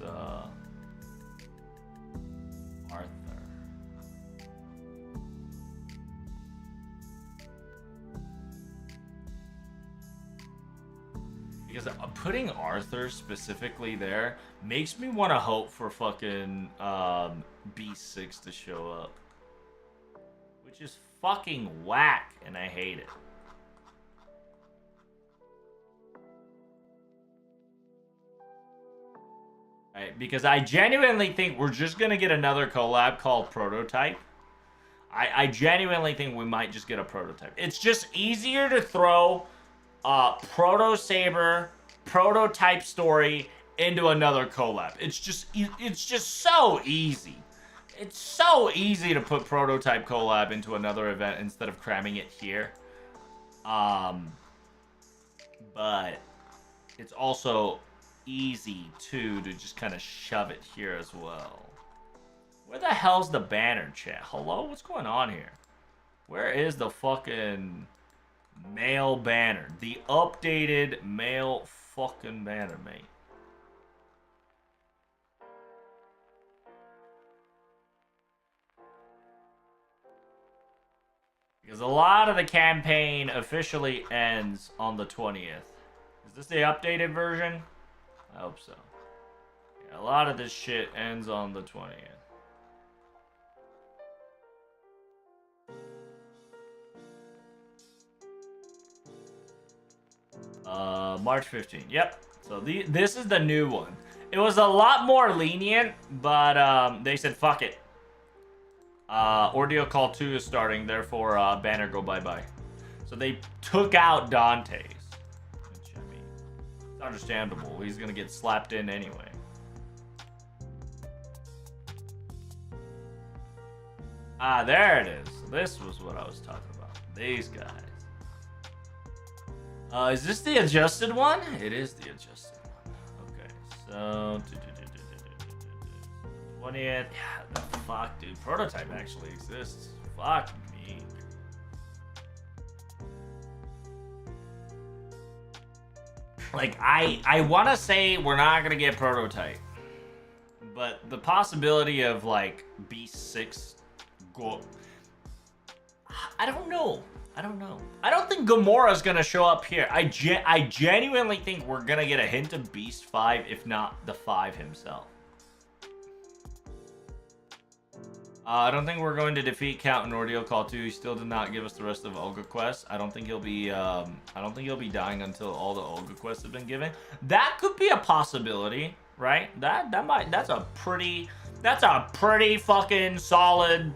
Arthur. Because putting Arthur specifically there makes me want to hope for fucking B6 to show up. Which is fucking whack, and I hate it. Right, because I genuinely think we're just going to get another collab called Prototype. I genuinely think we might just get a Prototype. It's just easier to throw Proto Saber, Prototype story into another collab. It's just so easy. It's so easy to put Prototype collab into another event instead of cramming it here. But it's also easy too to just kind of shove it here as well. Where the hell's the banner, chat? Hello? What's going on here? Where is the fucking male banner? The updated male fucking banner, mate. Because a lot of the campaign officially ends on the 20th. Is this the updated version? I hope so. Yeah, A lot of this shit ends on the 20th. March 15th. Yep. So this is the new one. It was a lot more lenient, but they said fuck it. Ordeal Call 2 is starting, therefore banner go bye-bye. So they took out Dante's. Which, I mean, it's understandable. He's gonna get slapped in anyway. Ah, there it is. This was what I was talking about. These guys. Is this the adjusted one? It is the adjusted one. Okay, so 20th. Yeah, the fuck, dude. Prototype actually exists. Fuck me. Like, I want to say we're not gonna get prototype, but the possibility of like Beast 6 go. I don't know. I don't think Gamora's gonna show up here. I genuinely think we're gonna get a hint of Beast 5, if not the 5 himself. I don't think we're going to defeat Count in Ordeal Call 2. He still did not give us the rest of Olga quests. I don't think he'll be dying until all the Olga quests have been given. That could be a possibility, right? That's a pretty fucking solid.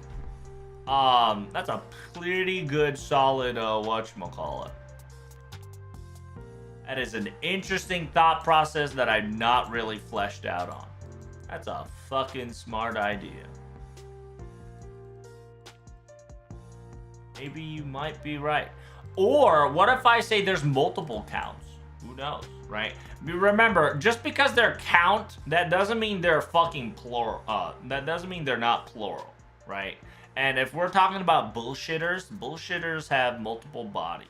That's a pretty good, solid, whatchamacallit. That is an interesting thought process that I'm not really fleshed out on. That's a fucking smart idea. Maybe you might be right. Or, what if I say there's multiple counts? Who knows, right? Remember, just because they're count, that doesn't mean they're fucking plural. That doesn't mean they're not plural, right? And if we're talking about bullshitters have multiple bodies.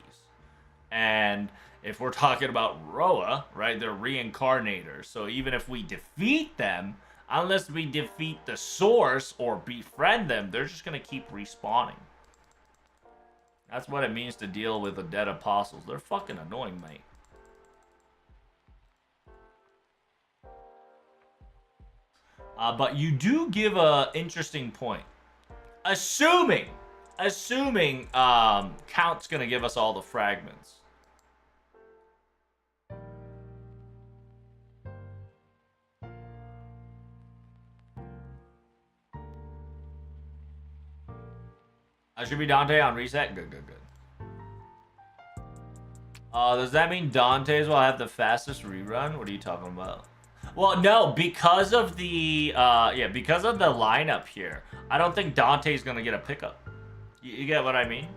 And if we're talking about Roa, right, they're reincarnators. So even if we defeat them, unless we defeat the source or befriend them, they're just going to keep respawning. That's what it means to deal with the dead apostles. They're fucking annoying, mate. But you do give a interesting point. Assuming Count's gonna give us all the fragments. I should be Dante on reset. Good. Does that mean Dante's will have the fastest rerun? What are you talking about? Well, no, because of the because of the lineup here, I don't think Dante's gonna get a pickup. You get what I mean?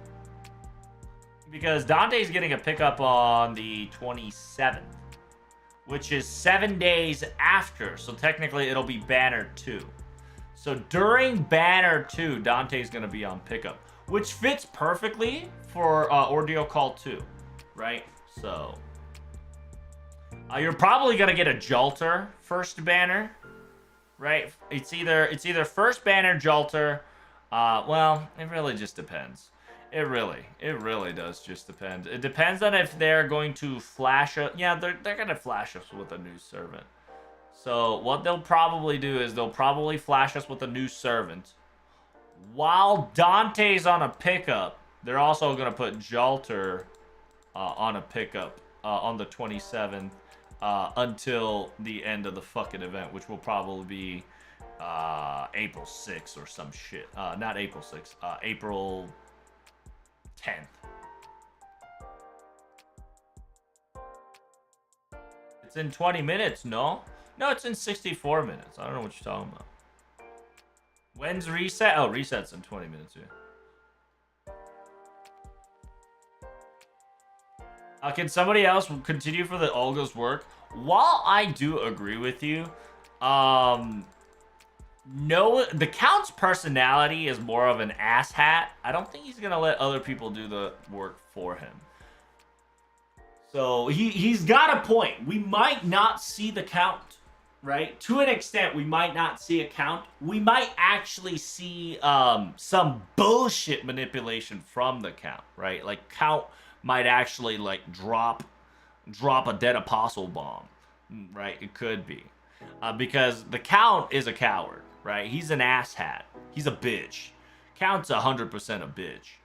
Because Dante's getting a pickup on the 27th, which is 7 days after. So technically, it'll be Banner 2. So during Banner 2, Dante's gonna be on pickup, which fits perfectly for Ordeal Call 2, right? So you're probably gonna get a Jolter first banner, right? It's either first banner Jolter. Well, it really just depends. It really does just depend. It depends on if they're going to flash us. Yeah, they're gonna flash us with a new servant. So what they'll probably do is they'll probably flash us with a new servant. While Dante's on a pickup, they're also gonna put Jolter on a pickup on the 27th until the end of the fucking event, which will probably be April 6th or some shit. Not April 6th, April 10th. It's in 20 minutes, no? No, it's in 64 minutes. I don't know what you're talking about. When's reset? Oh, reset's in 20 minutes, yeah. Can somebody else continue for the Olga's work? While I do agree with you, no, the Count's personality is more of an asshat. I don't think he's gonna let other people do the work for him. So he's got a point. We might not see the Count, right? To an extent, we might not see a Count. We might actually see some bullshit manipulation from the Count, right? Like Count might actually like drop a dead apostle bomb, right? It could be. because the Count is a coward, right? He's an asshat. He's a bitch. Count's 100% a bitch.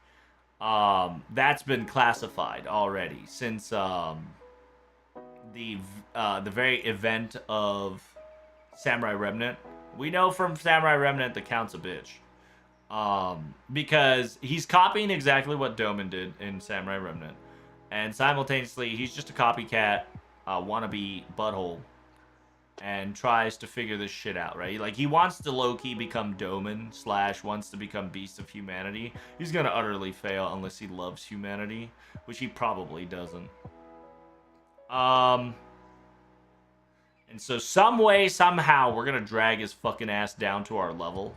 That's been classified already since the very event of Samurai Remnant. We know from Samurai Remnant the Count's a bitch. Because he's copying exactly what Doman did in Samurai Remnant, and simultaneously he's just a copycat, wannabe butthole, and tries to figure this shit out, right? Like, he wants to low-key become Doman / wants to become Beast of Humanity. He's gonna utterly fail unless he loves humanity, which he probably doesn't. And so some way, somehow, we're gonna drag his fucking ass down to our level.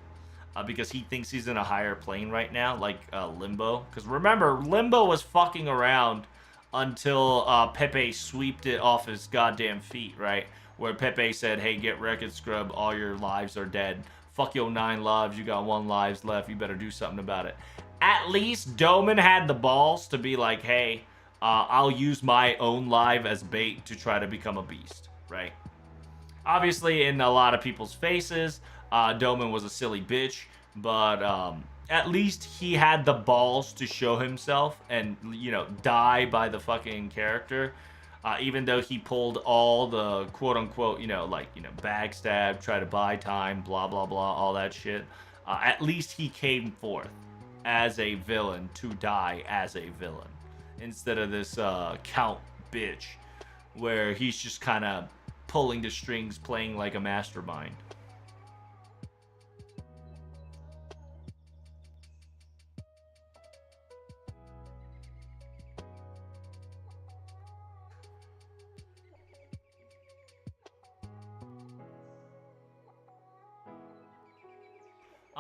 Because he thinks he's in a higher plane right now, like Limbo. Because remember, Limbo was fucking around until Pepe sweeped it off his goddamn feet, right? Where Pepe said, hey, get wrecked, scrub, all your lives are dead. Fuck your 9 lives, you got 1 lives left, you better do something about it. At least Doman had the balls to be like, hey, I'll use my own life as bait to try to become a beast, right? Obviously, in a lot of people's faces, Doman was a silly bitch, but at least he had the balls to show himself and, you know, die by the fucking character. Even though he pulled all the quote-unquote, backstab, try to buy time, blah, blah, blah, all that shit. At least he came forth as a villain to die as a villain. Instead of this Count bitch, where he's just kind of pulling the strings, playing like a mastermind.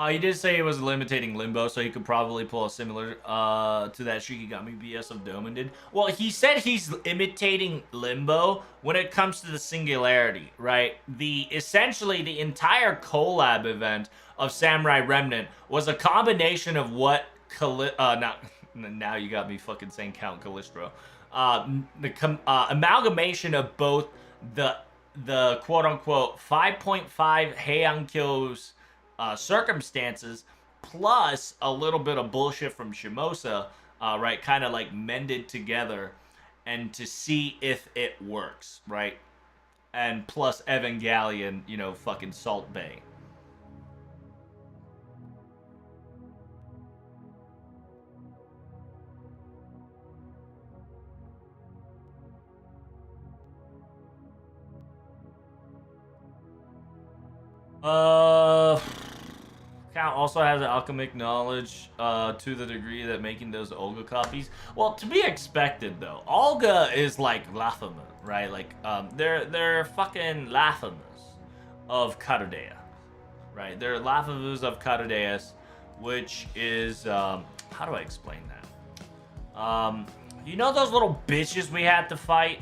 He did say it was limiting Limbo, so he could probably pull a similar to that Shikigami BS of Doman did. Well, he said he's imitating Limbo when it comes to the singularity, right? Essentially the entire collab event of Samurai Remnant was a combination of what now you got me fucking saying Count Calistro. Amalgamation of both the quote unquote 5.5 Heiankyo's circumstances, plus a little bit of bullshit from Shimosa, right? Kind of like mended together, and to see if it works, right? And plus Evangelion, fucking Salt Bay. Count also has alchemic knowledge to the degree that making those Olga copies. Well, to be expected though. Olga is like Laphama, right? Like they're fucking Laphamas of Karudeya, right? They're Laphamas of Karudeas, which is how do I explain that? You know those little bitches we had to fight?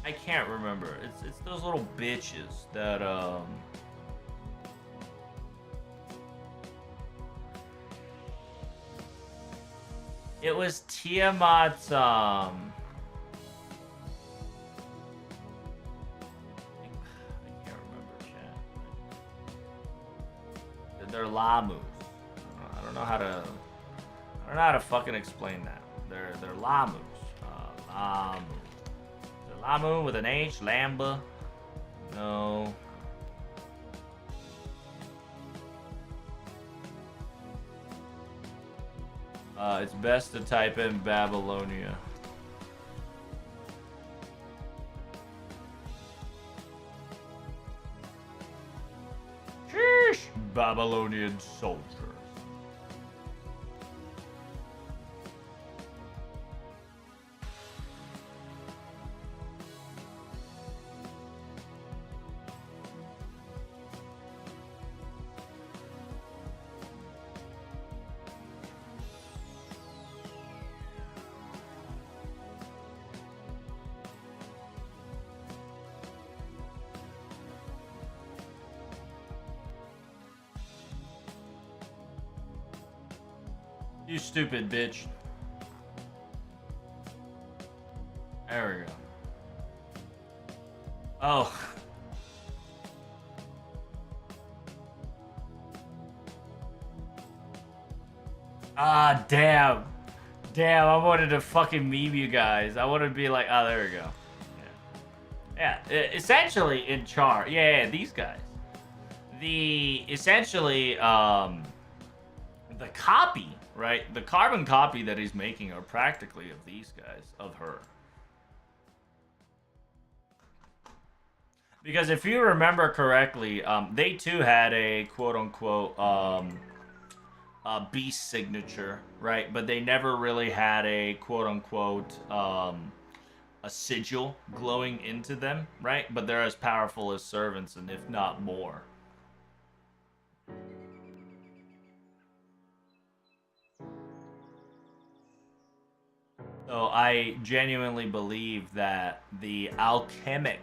I can't remember. It's those little bitches that it was Tiamat's I can't remember, chat. They're Lamus. I don't know how to fucking explain that. They're Lamus. Lamus. Lamu with an H, Lamba. No. It's best to type in Babylonia. Sheesh! Babylonian soldier. You stupid bitch. Oh. Ah, damn. Damn, I wanted to fucking meme you guys. I wanted to be like, oh, there we go. Yeah, essentially in Char. Yeah, these guys. Essentially, the copy, right? The carbon copy that he's making are practically of these guys, of her. Because if you remember correctly, they too had a quote-unquote beast signature, right? But they never really had a quote-unquote a sigil glowing into them, right? But they're as powerful as servants, and if not more. So I genuinely believe that the alchemic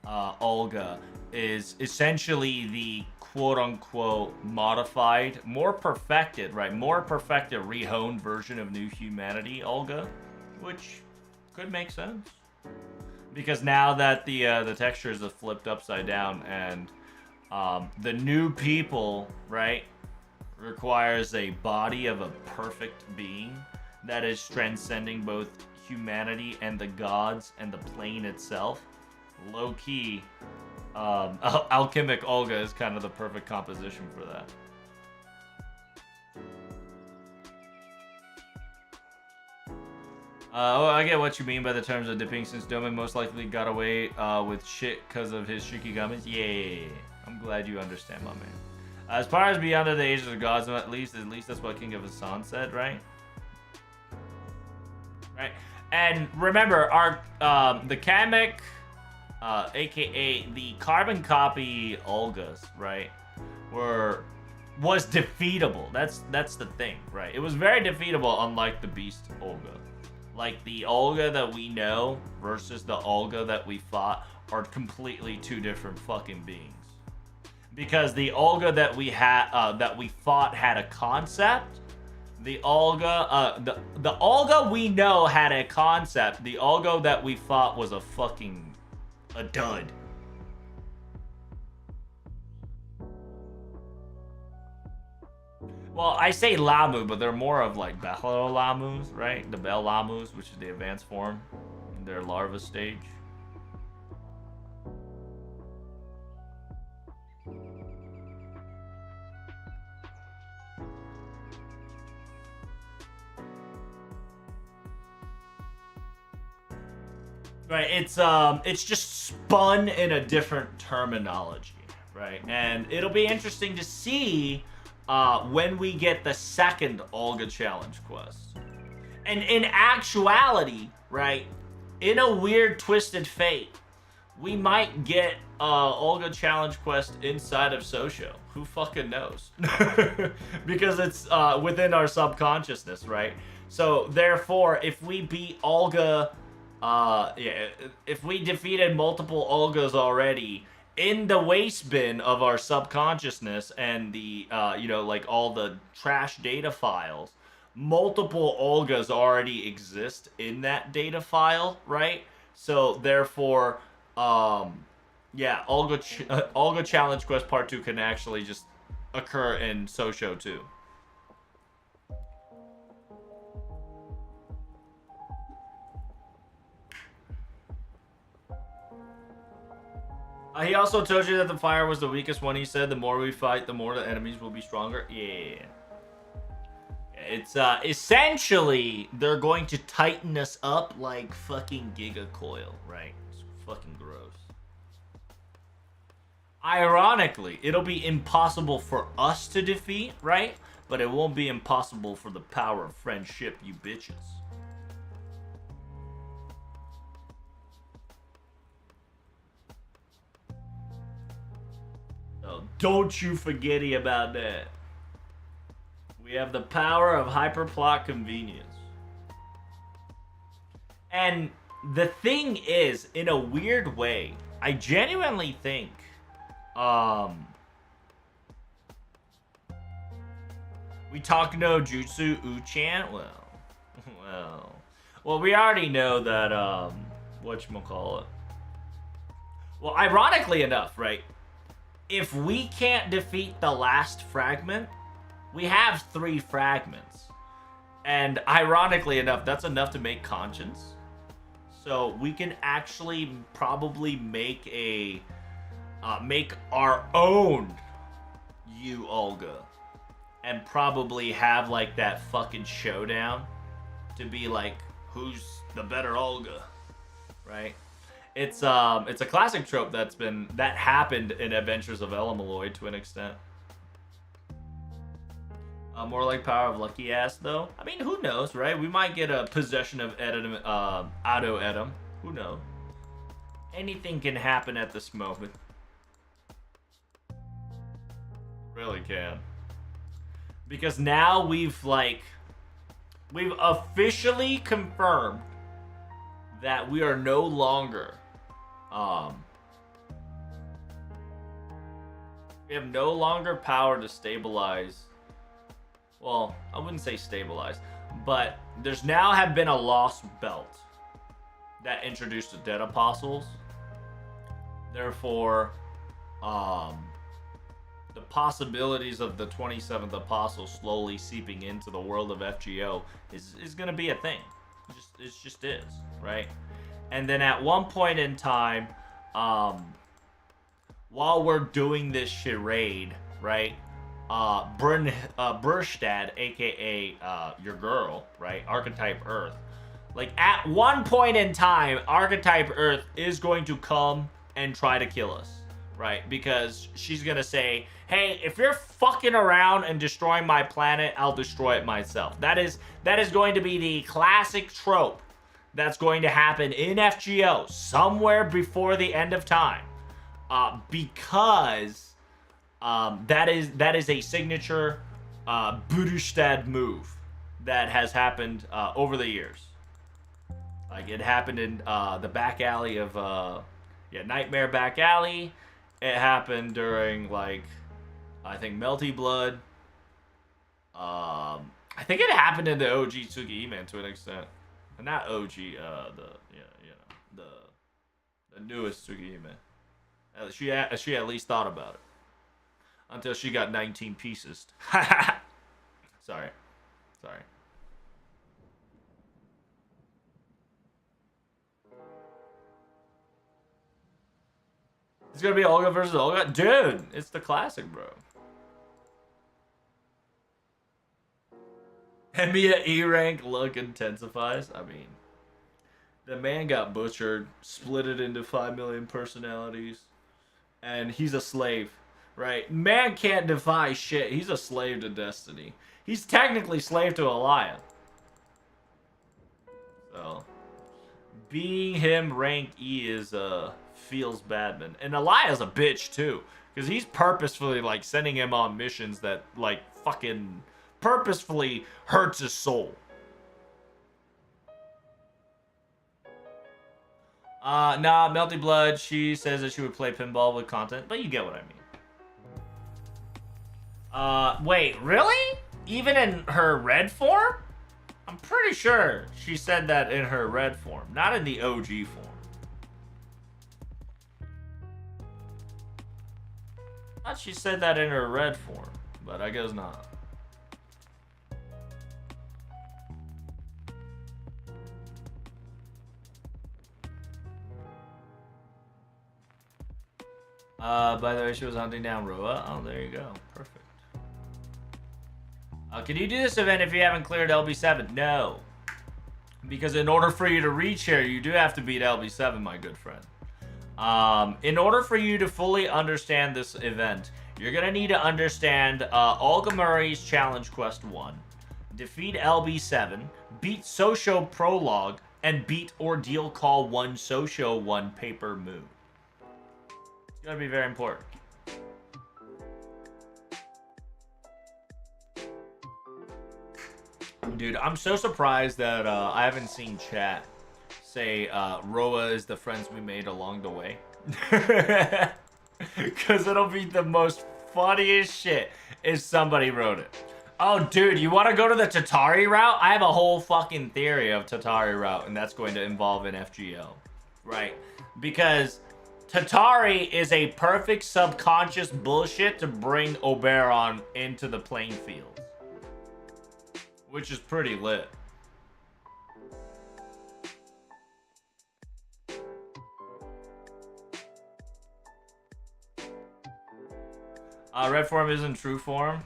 Olga is essentially the quote-unquote modified, more perfected, right? More perfected, rehoned version of New Humanity Olga, which could make sense. Because now that the textures have flipped upside down and the new people, right, requires a body of a perfect being that is transcending both humanity and the gods and the plane itself. Low key, alchemic Olga is kind of the perfect composition for that. Oh, I get what you mean by the terms of dipping, since Doman most likely got away with shit because of his Shikigamis. Yeah, I'm glad you understand, my man. As far as Beyond of the Ages of Gods, at least that's what King of Hassan said, right? Right. And remember, our the Kamek, aka the carbon copy Olgas, right, was defeatable. That's the thing, right? It was very defeatable, unlike the Beast Olga. Like, the Olga that we know versus the Olga that we fought are completely two different fucking beings. Because the Olga that we fought had a concept. The Olga, the Olga we know had a concept. The Olga that we fought was a dud. Well, I say Lamu, but they're more of like Buffalo Lamus, right? The Bell Lamus, which is the advanced form, in their larva stage. Right, it's just spun in a different terminology, right? And it'll be interesting to see when we get the second Olga challenge quest. And in actuality, right, in a weird twisted fate, we might get Olga challenge quest inside of Sosho. Who fucking knows? Because it's within our subconsciousness, right? So therefore, if we beat Olga, if we defeated multiple Olgas already in the waste bin of our subconsciousness and the, like all the trash data files, multiple Olgas already exist in that data file, right? So therefore, Olga Challenge Quest Part 2 can actually just occur in Sosho too. He also told you that the fire was the weakest one. He said the more we fight, the more the enemies will be stronger. Yeah. It's essentially they're going to tighten us up like fucking Giga Coil, right? It's fucking gross. Ironically, it'll be impossible for us to defeat, right? But it won't be impossible for the power of friendship, you bitches. So don't you forget about that. We have the power of hyperplot convenience. And the thing is, in a weird way, I genuinely think we talk no jutsu Uchan. Well, we already know that whatchamacallit. Well, ironically enough, right? If we can't defeat the last fragment, we have 3 fragments. And ironically enough, that's enough to make conscience. So we can actually probably make our own you Olga, and probably have like that fucking showdown to be like, who's the better Olga, right? It's a classic trope that happened in Adventures of Elamaloid to an extent. More like Power of Lucky Ass, though. I mean, who knows, right? We might get a possession of Auto Edom. Who knows? Anything can happen at this moment. Really can. Because now we've officially confirmed that we are no longer we have no longer power to stabilize. Well, I wouldn't say stabilize, but there's now have been a lost belt that introduced the dead apostles. Therefore, the possibilities of the 27th apostle slowly seeping into the world of FGO is going to be a thing. It just is, right? And then at one point in time, while we're doing this charade, right? Burstad, aka your girl, right? Archetype Earth. Like at one point in time, Archetype Earth is going to come and try to kill us, right? Because she's gonna say, hey, if you're fucking around and destroying my planet, I'll destroy it myself. That is going to be the classic trope that's going to happen in FGO somewhere before the end of time. Because that is a signature Burstad move that has happened over the years. Like it happened in the back alley of Nightmare Back Alley. It happened during like I think Melty Blood. I think it happened in the OG Tsugihime to an extent. Not OG, the newest Tsugihime. She at least thought about it. Until she got 19 pieces. Sorry. It's gonna be Olga versus Olga? Dude, it's the classic, bro. Emiya E-rank look intensifies. I mean, the man got butchered, split it into 5 million personalities, and he's a slave, right? Man can't defy shit. He's a slave to destiny. He's technically slave to Elia. So, being him rank E is feels bad, man. And Elia's a bitch too, because he's purposefully like sending him on missions that like fucking purposefully hurts his soul. Nah, Melty Blood, she says that she would play pinball with content, but you get what I mean. Wait, really? Even in her red form? I'm pretty sure she said that in her red form, not in the OG form. I thought she said that in her red form, but I guess not. By the way, she was hunting down Roa. Oh, there you go. Perfect. Can you do this event if you haven't cleared LB7? No. Because in order for you to reach here, you do have to beat LB7, my good friend. In order for you to fully understand this event, you're going to need to understand Olga Murray's Challenge Quest 1, defeat LB7, beat Socio Prologue, and beat Ordeal Call 1 Socio 1 Paper Moon. It's going to be very important. Dude, I'm so surprised that I haven't seen chat say Roa is the friends we made along the way. Because it'll be the most funniest shit if somebody wrote it. Oh, dude, you want to go to the Tatari route? I have a whole fucking theory of Tatari route, and that's going to involve an FGO. Right? Because Tatari is a perfect subconscious bullshit to bring Oberon into the playing field, which is pretty lit. Red form isn't true form.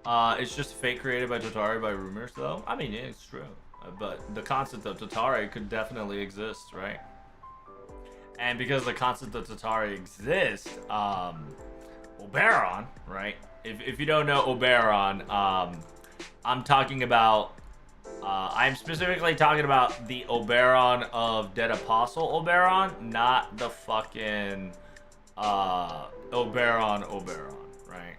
It's just fake created by Tatari by rumors, though. I mean, yeah, it's true. But the concept of Tatari could definitely exist, right? And because the concept of Tatari exists, Oberon, right? If you don't know Oberon, I'm talking about. I'm specifically talking about the Oberon of Dead Apostle Oberon, not the fucking Oberon, right?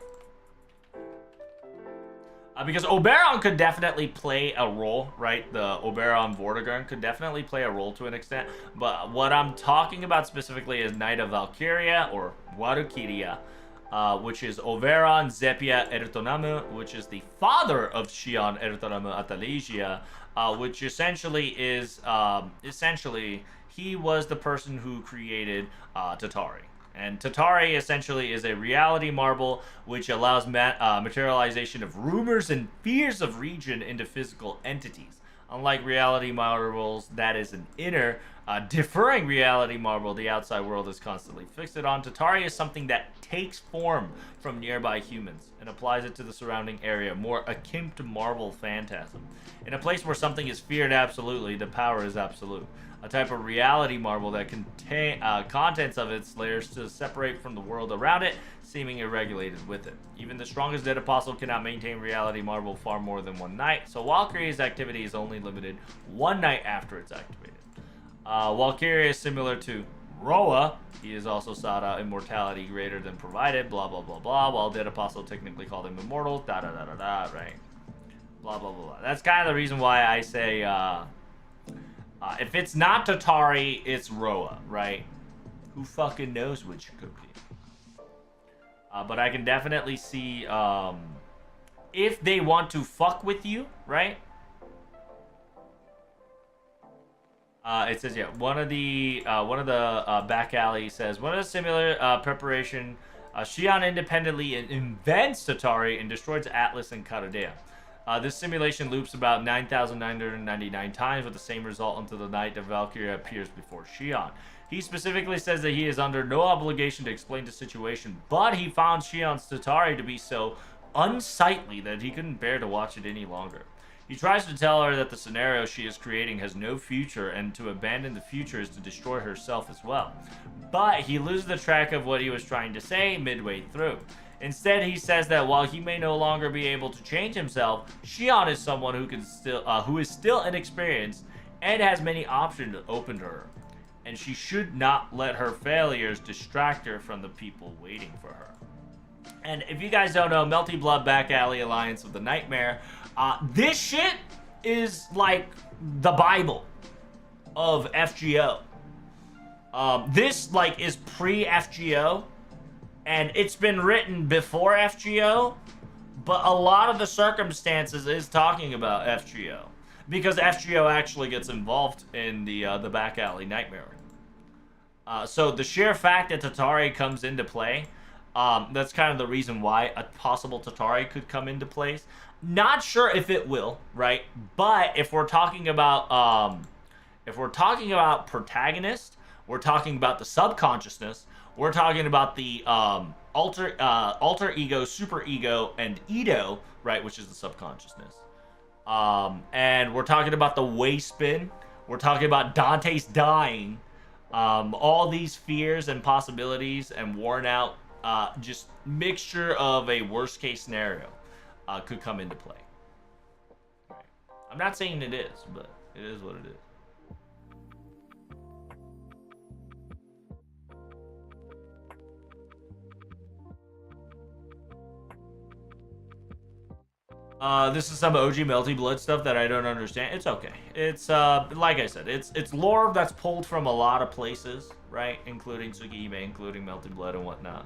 Because Oberon could definitely play a role, right? The Oberon Vortigern could definitely play a role to an extent. But what I'm talking about specifically is Knight of Valkyria, or Warukiria, which is Oberon Zepia Ertonamu, which is the father of Shion Ertonamu Atalesia, which essentially is, he was the person who created Tatari. And Tatari essentially is a reality marble which allows materialization of rumors and fears of region into physical entities. Unlike reality marbles, that is an inner, differing reality marble the outside world is constantly fixed on. Tatari is something that takes form from nearby humans and applies it to the surrounding area, more akin to marble phantasm. In a place where something is feared absolutely, the power is absolute. A type of reality marble that contain contents of its layers to separate from the world around it, seeming irregulated with it. Even the strongest Dead Apostle cannot maintain reality marble far more than one night, so Valkyrie's activity is only limited one night after it's activated. Valkyria is similar to Roa. He is also sought out immortality greater than provided, blah blah blah blah, while Dead Apostle technically called him immortal, da da da da da, right? Blah blah blah blah. That's kind of the reason why I say, if it's not Tatari, it's Roa, right? Who fucking knows which it could be? But I can definitely see, if they want to fuck with you, right? It says, yeah, one of the back alley says, one of the similar preparation, Shion independently invents Tatari and destroys Atlas and Karadea. This simulation loops about 9,999 times with the same result until the night of Valkyria appears before Shion. He specifically says that he is under no obligation to explain the situation, but he found Shion's Tatari to be so unsightly that he couldn't bear to watch it any longer. He tries to tell her that the scenario she is creating has no future, and to abandon the future is to destroy herself as well. But he loses the track of what he was trying to say midway through. Instead, he says that while he may no longer be able to change himself, Shion is someone who is still inexperienced and has many options open to her, and she should not let her failures distract her from the people waiting for her. And if you guys don't know, Melty Blood Back Alley Alliance of the Nightmare, this shit is like the Bible of FGO. This like is pre-FGO, and it's been written before FGO, but a lot of the circumstances is talking about FGO, because FGO actually gets involved in the back alley nightmare. So the sheer fact that Tatari comes into play, that's kind of the reason why a possible Tatari could come into place. Not sure if it will, right? But if we're talking about protagonist, we're talking about the subconsciousness. We're talking about the alter ego, super ego, and Edo, right, which is the subconsciousness. And we're talking about the way spin. We're talking about Dante's dying. All these fears and possibilities and worn out, just mixture of a worst case scenario could come into play. I'm not saying it is, but it is what it is. This is some OG Melty Blood stuff that I don't understand. It's okay. It's like I said, it's lore that's pulled from a lot of places, right? Including Tsukihime, including Melty Blood and whatnot.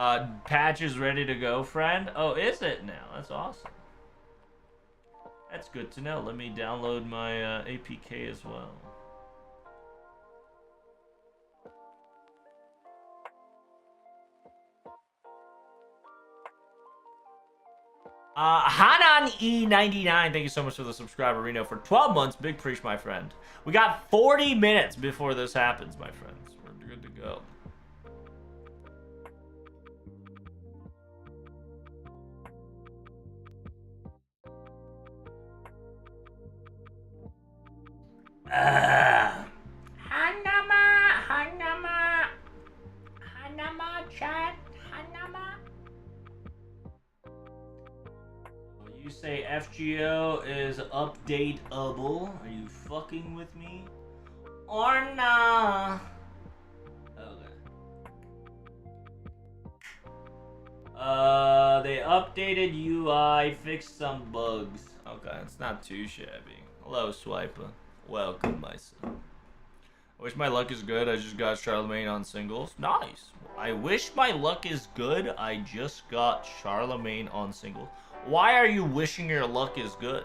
Patch is ready to go, friend. Oh, is it now? That's awesome. That's good to know. Let me download my APK as well. Hanan E99, thank you so much for the subscriber, Reno, for 12 months. Big preach, my friend. We got 40 minutes before this happens, my friends. We're good to go. Hanama, chat, Hanama. You say FGO is updateable. Are you fucking with me? Or nah? Okay. They updated UI, fixed some bugs. Okay, it's not too shabby. Hello, Swiper. Welcome, my son. I wish my luck is good. I just got Charlemagne on singles. Nice. I wish my luck is good. I just got Charlemagne on singles. Why are you wishing your luck is good?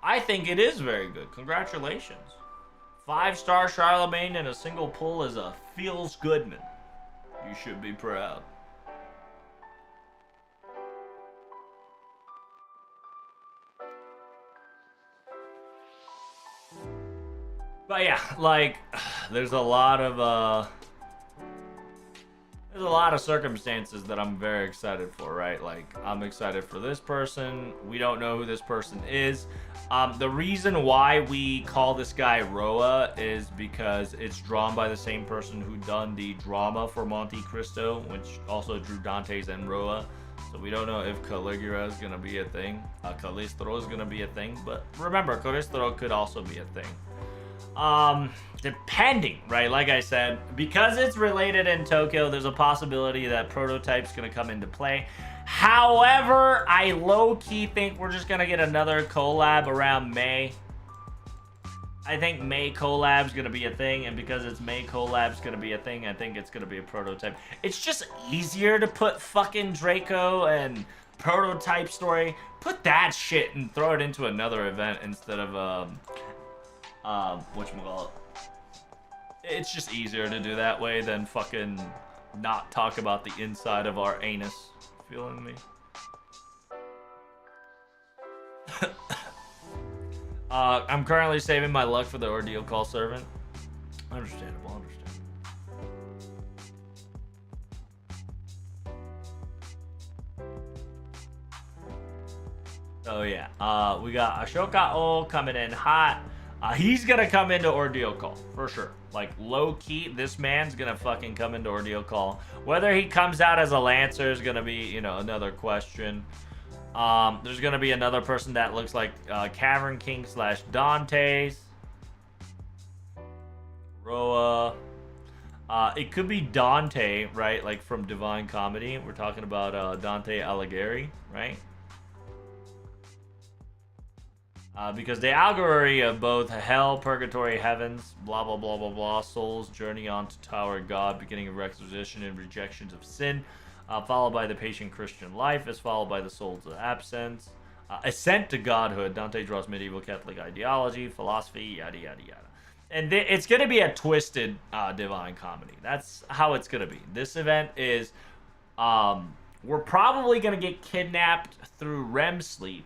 I think it is very good. Congratulations. 5-star Charlemagne in a single pull is a feels goodman. You should be proud. But yeah, like, there's a lot of circumstances that I'm very excited for, right? Like, I'm excited for this person. We don't know who this person is. The reason why we call this guy Roa is because it's drawn by the same person who done the drama for Monte Cristo, which also drew Dante's and Roa. So we don't know if Caligula is going to be a thing. Calistro is going to be a thing. But remember, Calistro could also be a thing. Depending, right? Like I said, because it's related in Tokyo, there's a possibility that Prototype's gonna come into play. However, I low-key think we're just gonna get another collab around May. I think May collab's gonna be a thing, and because it's May collab's gonna be a thing, I think it's gonna be a Prototype. It's just easier to put fucking Draco and Prototype story, put that shit and throw it into another event instead of, whatchamacallit. It's just easier to do that way than fucking not talk about the inside of our anus. Feeling me? I'm currently saving my luck for the ordeal call servant. Understandable, So yeah, we got Ashoka O coming in hot. He's gonna come into Ordeal Call, for sure. Like, low-key, this man's gonna fucking come into Ordeal Call. Whether he comes out as a Lancer is gonna be, you know, another question. There's gonna be another person that looks like Cavern King / Dante's. Roa. It could be Dante, right? Like, from Divine Comedy. We're talking about Dante Alighieri, right? Because the allegory of both hell, purgatory, heavens, blah, blah, blah, blah, blah, soul's journey on to Tower of God, beginning of requisition and rejections of sin, followed by the patient Christian life, is followed by the soul's absence, ascent to godhood. Dante draws medieval Catholic ideology, philosophy, yada, yada, yada. And it's going to be a twisted Divine Comedy. That's how it's going to be. This event is, we're probably going to get kidnapped through REM sleep.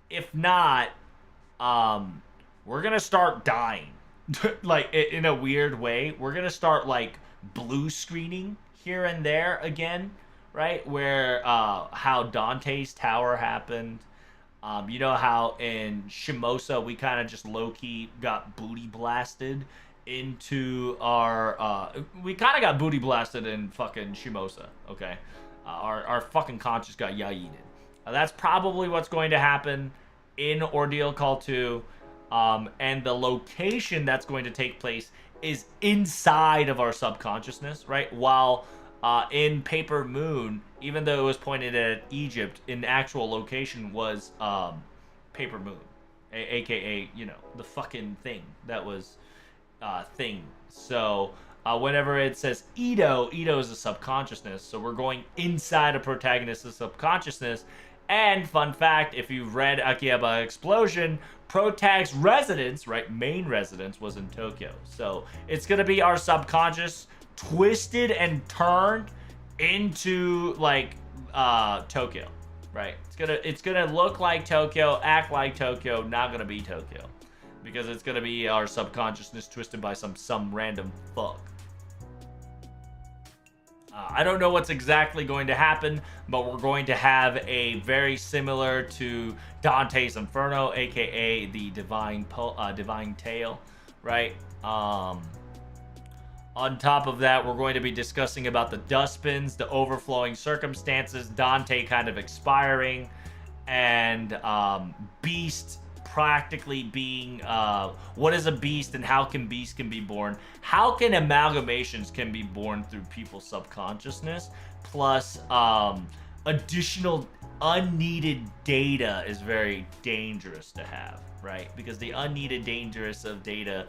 If not, we're gonna start dying. Like, in a weird way. We're gonna start, like, blue screening here and there again, right? Where, how Dante's Tower happened. You know how in Shimosa we kind of just low-key got booty blasted into our, we kind of got booty blasted in fucking Shimosa, okay? Our fucking conscience got yayited. That's probably what's going to happen in Ordeal Call 2, and the location that's going to take place is inside of our subconsciousness, right? While in Paper Moon, even though it was pointed at Egypt, in actual location was Paper Moon, aka, you know, the fucking thing that was thing. So Whenever it says Ito, Ito is a subconsciousness. So we're going inside a protagonist's subconsciousness. And fun fact, if you've read Akihabara Explosion, Protag's residence, right, main residence, was in Tokyo. So it's gonna be our subconscious twisted and turned into like Tokyo, right? It's gonna look like Tokyo, act like Tokyo, not gonna be Tokyo, because it's gonna be our subconsciousness twisted by some random fuck. I don't know what's exactly going to happen, but we're going to have a very similar to Dante's Inferno, aka the Divine Tale, right? On top of that, we're going to be discussing about the dustbins, the overflowing circumstances, Dante kind of expiring, and Beast practically being what is a beast and how can beast can be born, how can amalgamations can be born through people's subconsciousness, plus additional unneeded data is very dangerous to have, right? Because the unneeded dangerous of data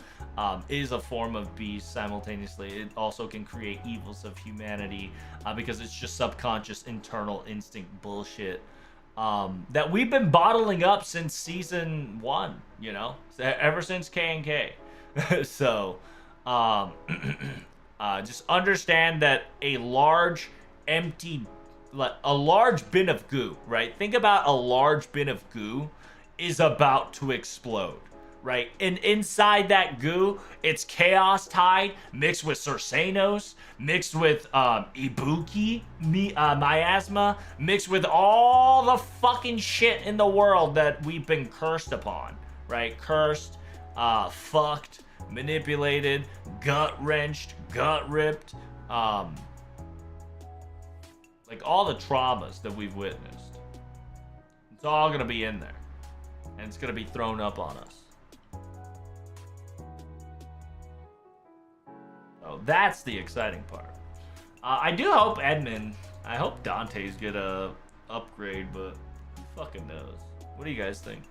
is a form of beast. Simultaneously, it also can create evils of humanity because it's just subconscious internal instinct bullshit that we've been bottling up since season 1, you know, ever since K&K. So just understand that a large empty, a large bin of goo, right? Think about a large bin of goo is about to explode, right? And inside that goo, it's Chaos Tide mixed with Cercenos, mixed with Ibuki, Miasma, mixed with all the fucking shit in the world that we've been cursed upon, right? Cursed, fucked, manipulated, gut-wrenched, gut-ripped, like all the traumas that we've witnessed. It's all gonna be in there. And it's gonna be thrown up on us. Oh, that's the exciting part. I do hope I hope Dante's get a upgrade, but who fucking knows? What do you guys think?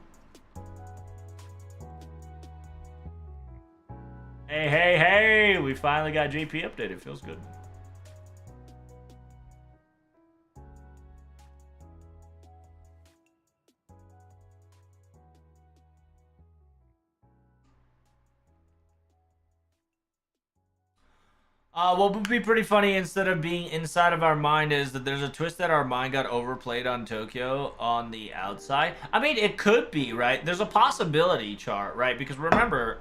Hey, hey, hey! We finally got JP updated. Feels good. What would be pretty funny instead of being inside of our mind is that there's a twist that our mind got overplayed on Tokyo on the outside. I mean, it could be, right? There's a possibility chart, right? Because remember,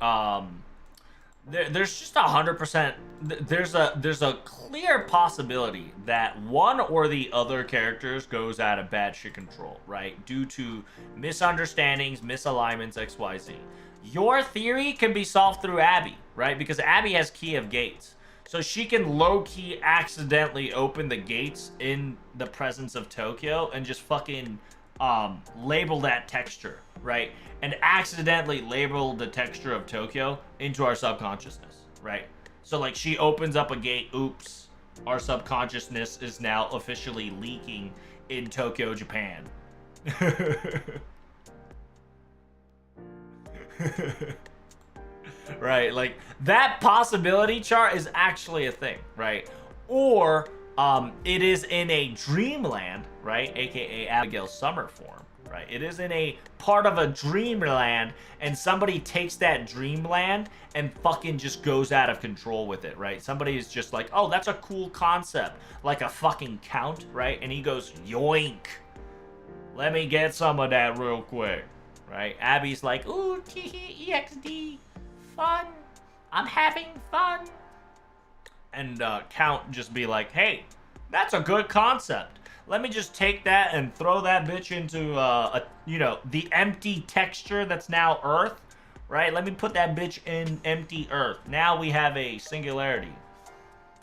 there's just 100%. There's a clear possibility that one or the other characters goes out of bad shit control, right? Due to misunderstandings, misalignments, XYZ. Your theory can be solved through Abby, right? Because Abby has key of gates. So she can low-key accidentally open the gates in the presence of Tokyo and just fucking label that texture, right? And accidentally label the texture of Tokyo into our subconsciousness, right? So like she opens up a gate, oops, our subconsciousness is now officially leaking in Tokyo, Japan. Right, like that possibility chart is actually a thing, right? Or it is in a dreamland, right? AKA Abigail's summer form, right? It is in a part of a dreamland, and somebody takes that dreamland and fucking just goes out of control with it, right? Somebody is just like, oh, that's a cool concept, like a fucking count, right? And he goes, yoink, let me get some of that real quick, right? Abby's like, ooh, EXD. Fun. I'm having fun. And Count just be like, hey, that's a good concept. Let me just take that and throw that bitch into the empty texture that's now Earth, right? Let me put that bitch in empty Earth. Now we have a singularity.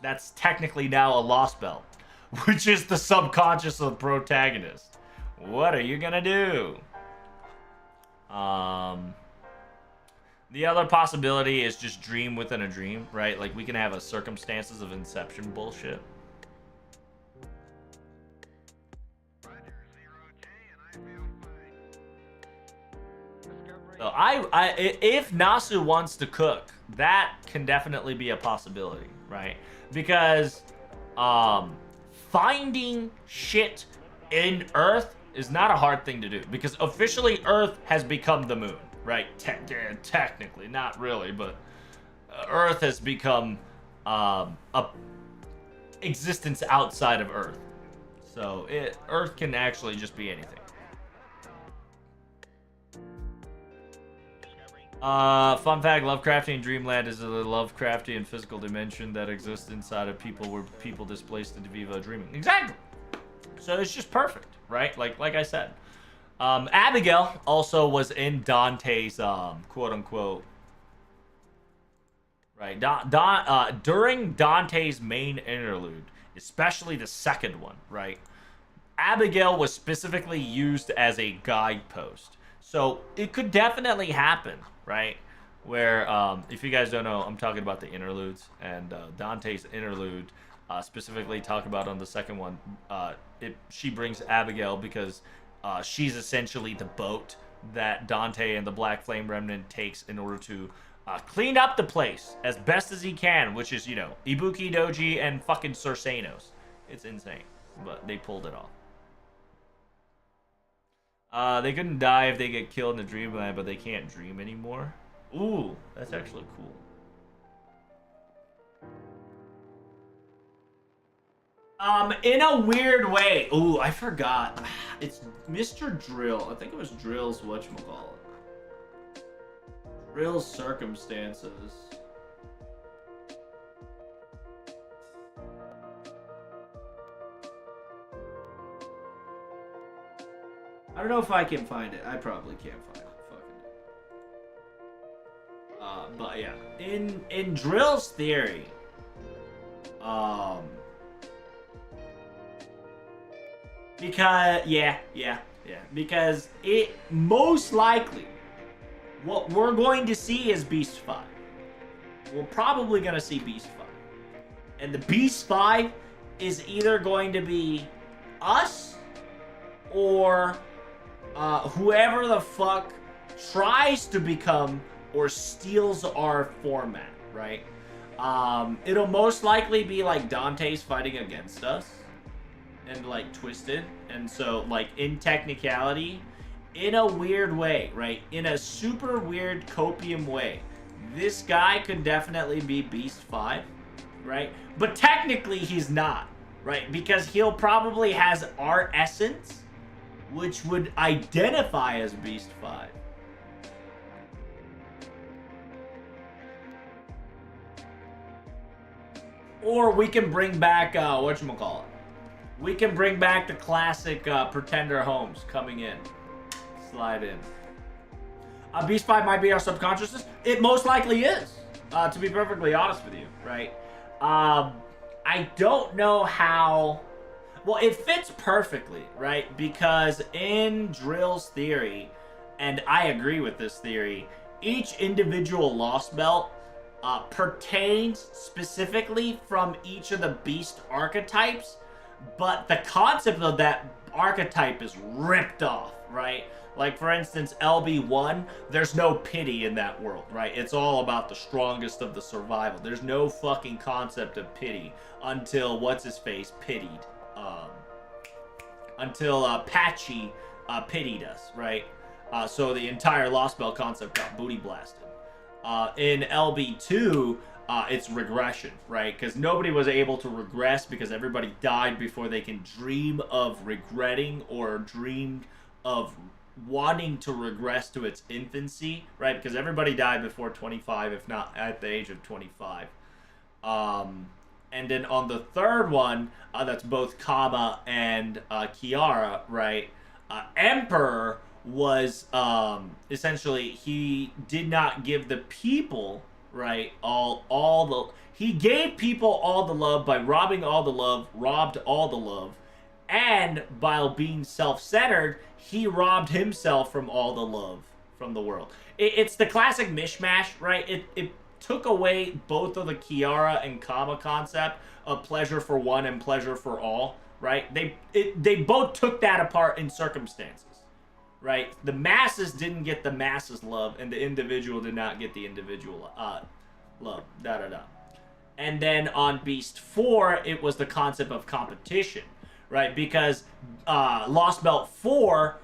That's technically now a lost belt, which is the subconscious of the protagonist. What are you gonna do? The other possibility is just dream within a dream, right? Like we can have a circumstances of inception bullshit. So if Nasu wants to cook, that can definitely be a possibility, right? Because finding shit in Earth is not a hard thing to do, because officially Earth has become the moon, right? Technically, not really, but Earth has become a existence outside of Earth. So Earth can actually just be anything. Fun fact, Lovecraftian Dreamland is a Lovecraftian physical dimension that exists inside of people where people displaced into vivo dreaming. Exactly. So it's just perfect, right? Like I said. Abigail also was in Dante's quote unquote, right? During Dante's main interlude, especially the second one, right? Abigail was specifically used as a guidepost. So it could definitely happen, right? Where, if you guys don't know, I'm talking about the interludes, and Dante's interlude, specifically talk about on the second one, she brings Abigail because she's essentially the boat that Dante and the Black Flame Remnant takes in order to clean up the place as best as he can, which is, you know, Ibuki Doji and fucking Cersanos. It's insane, but they pulled it off. They couldn't die if they get killed in the dreamland, but they can't dream anymore. Ooh, that's actually cool. In a weird way. Ooh, I forgot. It's Mr. Drill. I think it was Drill's whatchamacallit. Drill's circumstances. I don't know if I can find it. I probably can't find it. Fucking. But yeah, in Drill's theory, because because it most likely what we're going to see is Beast 5. We're probably gonna see Beast 5, and the Beast 5 is either going to be us or whoever the fuck tries to become or steals our format, right? It'll most likely be like Dante's fighting against us and like twisted, and so like in technicality, in a weird way, right? In a super weird copium way, this guy could definitely be Beast 5, right? But technically he's not, right? Because he'll probably has our essence, which would identify as Beast 5. Or we can bring back, whatchamacallit. We can bring back the classic Pretender Holmes coming in. Slide in. Beast 5 might be our subconsciousness. It most likely is, to be perfectly honest with you, right? I don't know how... Well, it fits perfectly, right? Because in Drill's theory, and I agree with this theory, each individual Lost Belt pertains specifically from each of the beast archetypes, but the concept of that archetype is ripped off, right? Like, for instance, LB1, there's no pity in that world, right? It's all about the strongest of the survival. There's no fucking concept of pity until what's-his-face pitied. Until Patchy pitied us, right? So the entire Lost Belt concept got booty blasted. In LB2, it's regression, right? Because nobody was able to regress because everybody died before they can dream of regretting or dreamed of wanting to regress to its infancy, right? Because everybody died before 25, if not at the age of 25. And then on the third one, that's both Kama and Kiara, right? Emperor was essentially, he did not give the people, right, all the... He gave people all the love by robbing all the love, robbed all the love, and by being self-centered, he robbed himself from all the love from the world. It's the classic mishmash, right? It took away both of the Kiara and Kama concept of pleasure for one and pleasure for all, right? They both took that apart in circumstances, right? The masses didn't get the masses love, and the individual did not get the individual love, da-da-da. And then on Beast 4, it was the concept of competition, right? Because Lost Belt 4,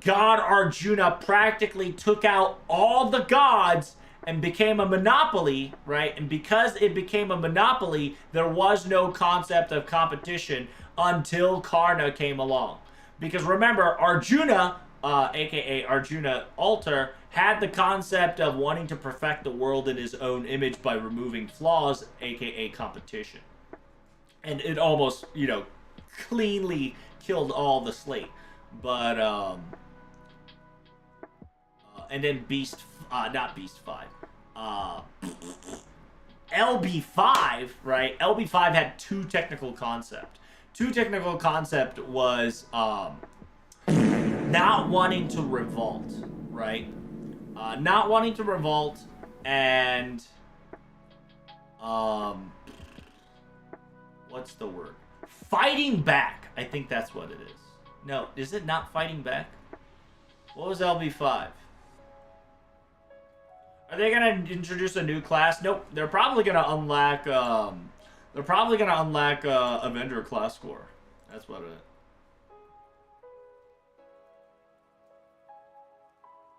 God Arjuna practically took out all the gods and became a monopoly, right? And because it became a monopoly, there was no concept of competition until Karna came along. Because remember, Arjuna, aka Arjuna Alter, had the concept of wanting to perfect the world in his own image by removing flaws, aka competition. And it almost, cleanly killed all the slate. But, and then not Beast 5. LB5, right? LB5 had two technical concepts. Two technical concept was not wanting to revolt, right? Not wanting to revolt and what's the word? Fighting back. I think that's what it is. No, is it not fighting back? What was LB5? Are they gonna introduce a new class? Nope. They're probably gonna unlock. Avenger class score. That's what it is.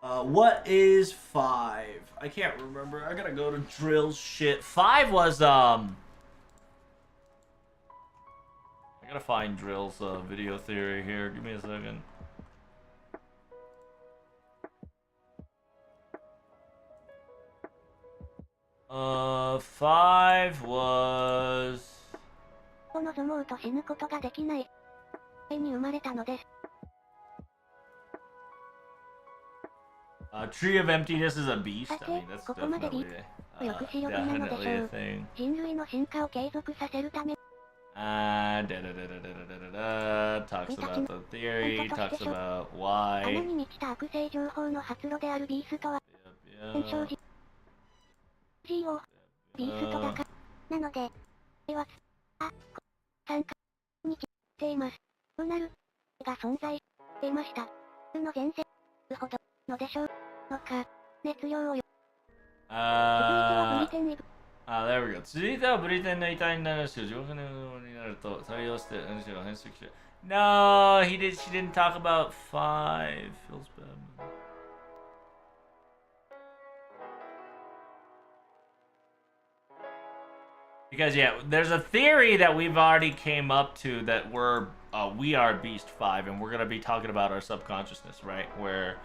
What is 5? I can't remember. I gotta go to drill shit. 5 was I gotta find Drill's video theory here. Give me a second. Five was. Tree of Emptiness is a beast. I mean, that's definitely a thing. Talks about the theory, talks about why. Yep. ビーストだかなので、は参加にしています。うなるが存在していました。の前世ほどのでしょうのか熱量をよ。there we go. 続いてはブリテンの遺体になるし、15分になると採用して主が変色して。No, she didn't talk about 5. Feels bad. Because yeah, there's a theory that we've already came up to that we are Beast 5, and we're gonna be talking about our subconsciousness, right? Where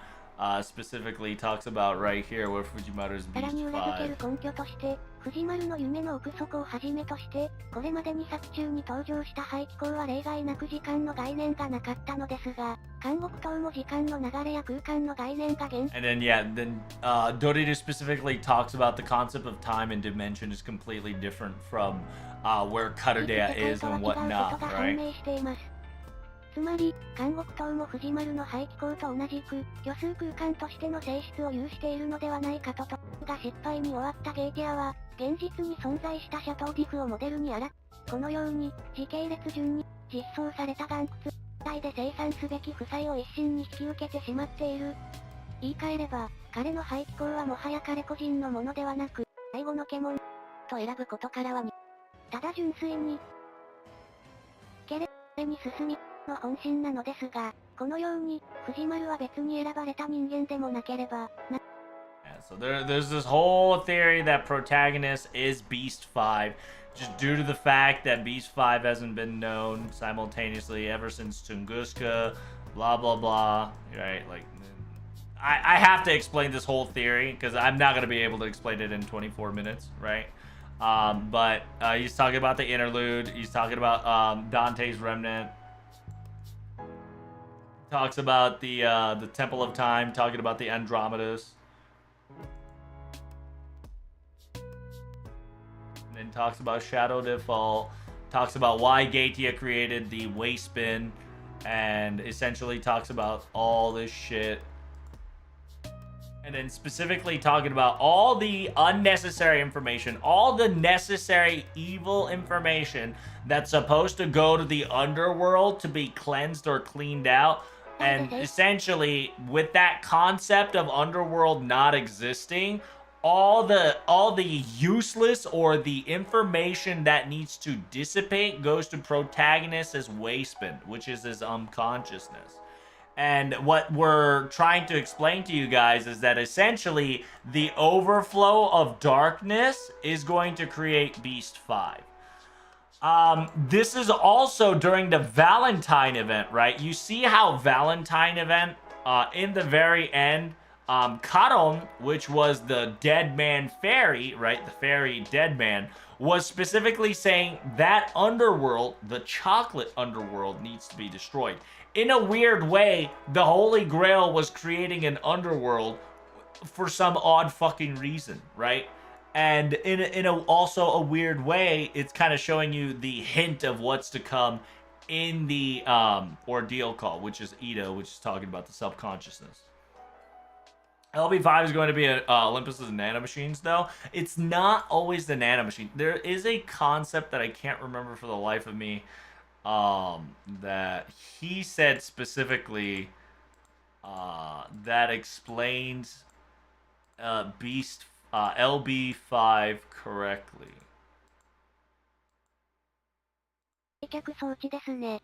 specifically talks about right here where Fujimaru's Beast 5. 藤丸の夢の奥底をはじめとして、これまでに作中に登場した排気口は例外なく時間の概念がなかったのですが、監獄島も時間の流れや空間の概念が現 And then Doriru specifically talks about the concept of time and dimension is completely different from where Karudeya is and whatnot, right? つまり、監獄島も藤丸の排気口と同じく、虚数空間としての性質を有しているのではないかとが失敗に終わったゲーティアは、現実に存在したシャトーディフをモデルにこのように、時系列順に実装された岩窟体で生産すべき負債を一身に引き受けてしまっている。言い換えれば、彼の排気口はもはや彼個人のものではなく、最後の獣と選ぶことからはただ純粋に、ケレに進み、の本心なのですが、このように、藤丸は別に選ばれた人間でもなければ、So there's this whole theory that protagonist is Beast 5, just due to the fact that Beast 5 hasn't been known simultaneously ever since Tunguska, blah blah blah, right? Like, I have to explain this whole theory, because I'm not going to be able to explain it in 24 minutes, right? But he's talking about the interlude, he's talking about Dante's Remnant, talks about the Temple of Time, talking about the Andromedas. And then talks about Shadow Default, talks about why Gatia created the waste spin, and essentially talks about all this shit. And then specifically talking about all the unnecessary information, all the necessary evil information that's supposed to go to the underworld to be cleansed or cleaned out. And essentially, with that concept of underworld not existing, all the useless or the information that needs to dissipate goes to protagonist as wasteland, which is his unconsciousness. And what we're trying to explain to you guys is that essentially the overflow of darkness is going to create Beast 5. This is also during the Valentine event, right? You see how Valentine event, in the very end, Karon, which was the dead man fairy, right? The fairy dead man, was specifically saying that underworld, the chocolate underworld, needs to be destroyed. In a weird way, the Holy Grail was creating an underworld for some odd fucking reason, right? And in a also a weird way, it's kind of showing you the hint of what's to come in the ordeal call, which is Ito, which is talking about the subconsciousness. LB5 is going to be Olympus's nanomachines, though. It's not always the nanomachine. There is a concept that I can't remember for the life of me, that he said specifically, that explains Beast LB5 correctly. 客装置ですね。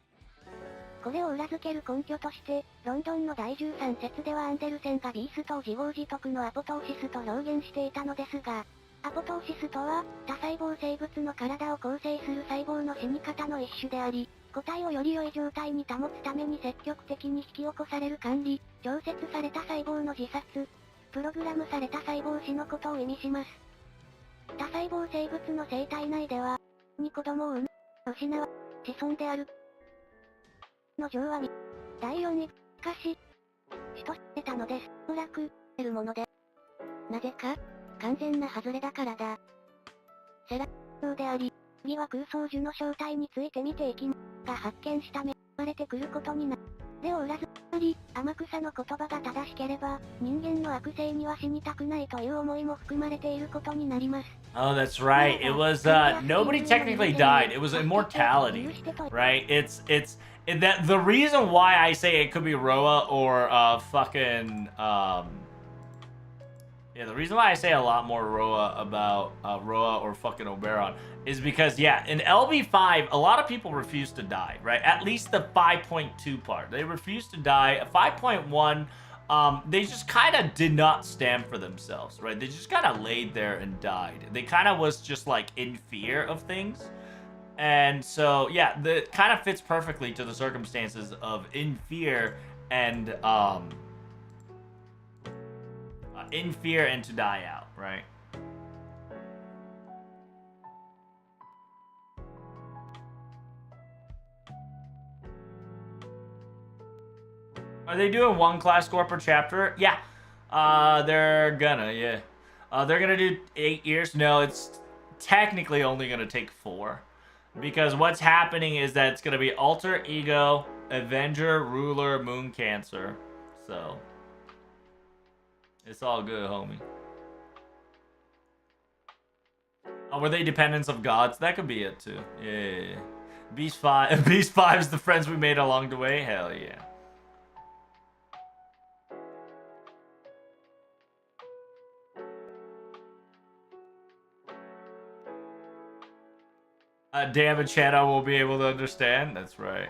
これを裏付ける根拠として、ロンドンの第13節ではアンデルセンがビーストを自業自得のアポトーシスと表現していたのですが、アポトーシスとは、多細胞生物の体を構成する細胞の死に方の一種であり、個体をより良い状態に保つために積極的に引き起こされる管理、調節された細胞の自殺、プログラムされた細胞死のことを意味します。多細胞生物の生体内では、に子供を産む、失わ、子孫である。の情は第4位、しかし、死としてたのです。おそらく、得るもので。なぜか、完全な外れだからだ。セラであり、次は空想樹の正体について見ていきが発見した目、生まれてくることになる。でを裏付けり、天草の言葉が正しければ、人間の悪性には死にたくないという思いも含まれていることになります。Oh, that's right. It was, nobody technically died. It was immortality, right? It's that the reason why I say it could be Roa or, fucking, yeah, the reason why I say a lot more Roa about, Roa or fucking Oberon is because, yeah, in LB5, a lot of people refuse to die, right? At least the 5.2 part. They refuse to die. 5.1, they just kind of did not stand for themselves, right? They just kind of laid there and died. They kind of was just, like, in fear of things. And so, yeah, that kind of fits perfectly to the circumstances of in fear and, in fear and to die out, right? Are they doing one class score per chapter? Yeah. They're gonna, yeah. They're gonna do 8 years. No, it's technically only gonna take 4. Because what's happening is that it's gonna be Alter Ego, Avenger, Ruler, Moon Cancer. So, it's all good, homie. Oh, were they dependents of gods? That could be it, too. Yeah. Beast 5. Beast 5 is the friends we made along the way? Hell yeah. Damn it, Chad, I won't be able to understand. That's right.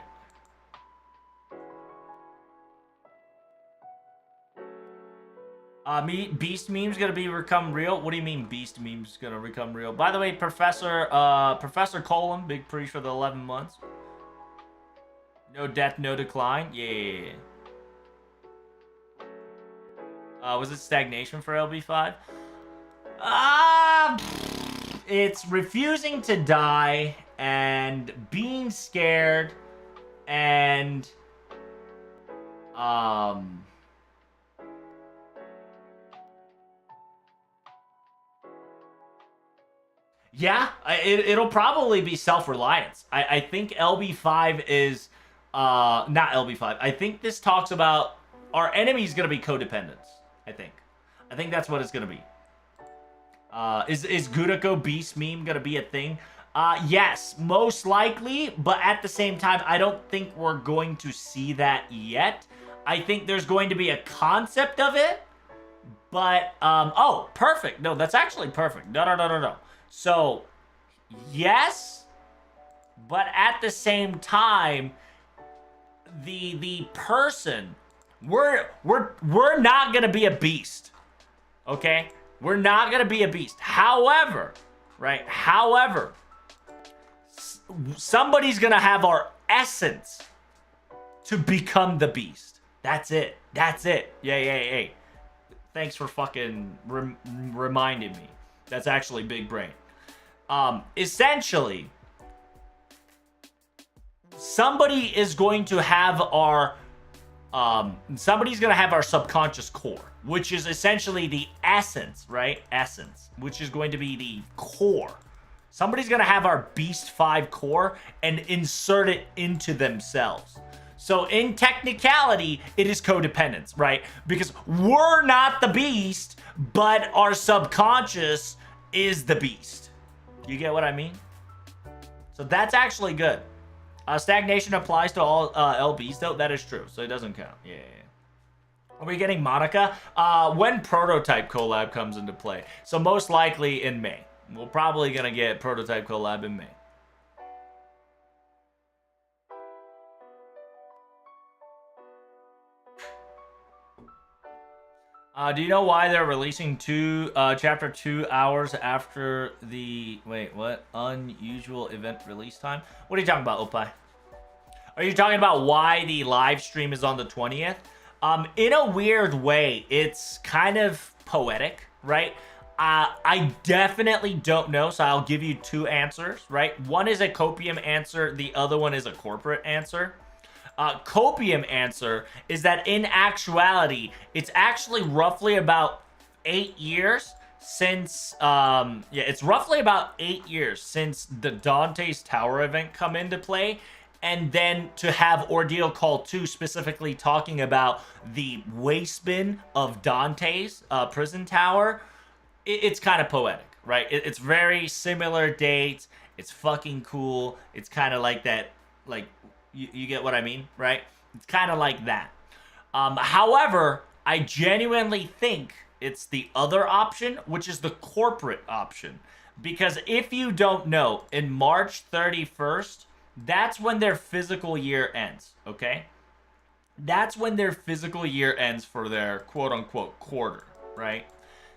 Beast memes gonna become real? What do you mean Beast memes gonna become real? By the way, Professor Colum, big preach for the 11 months. No death, no decline. Yeah. Was it stagnation for LB5? It's refusing to die and being scared and yeah, it'll probably be self-reliance. I think LB5 is not LB5. I think this talks about our enemy's gonna be codependence. I think that's what it's gonna be. Is Gurako Beast meme gonna be a thing? Yes, most likely, but at the same time, I don't think we're going to see that yet. I think there's going to be a concept of it, But oh, perfect. No, that's actually perfect. No. So, yes, but at the same time, the person, we're not gonna be a beast, okay? We're not gonna be a beast. However, right? However, somebody's gonna have our essence to become the beast. That's it. That's it. Yeah. Thanks for fucking reminding me. That's actually big brain. Essentially, somebody is going to have our somebody's going to have our subconscious core, which is essentially the essence, right? Essence, which is going to be the core. Somebody's going to have our Beast 5 core and insert it into themselves. So in technicality, it is codependence, right? Because we're not the beast, but our subconscious is the beast. You get what I mean? So that's actually good. Stagnation applies to all LBs, though. That is true, so it doesn't count. Yeah. Are we getting Monica? When Prototype Collab comes into play. So most likely in May. We're probably going to get Prototype Collab in May. Do you know why they're releasing chapter 2 hours after the... Wait, what? Unusual event release time? What are you talking about, Opie? Are you talking about why the live stream is on the 20th? In a weird way, it's kind of poetic, right? I definitely don't know, so I'll give you two answers, right? One is a copium answer, the other one is a corporate answer. Copium answer is that in actuality, it's actually roughly about 8 years since, it's roughly about 8 years since the Dante's Tower event come into play. And then to have Ordeal Call 2 specifically talking about the waste bin of Dante's prison tower, it's kind of poetic, right? It's very similar dates. It's fucking cool. It's kind of like that, like, you get what I mean, right? It's kind of like that. However, I genuinely think it's the other option, which is the corporate option. Because if you don't know, in March 31st, that's when their physical year ends, okay? That's when their physical year ends for their quote-unquote quarter, right?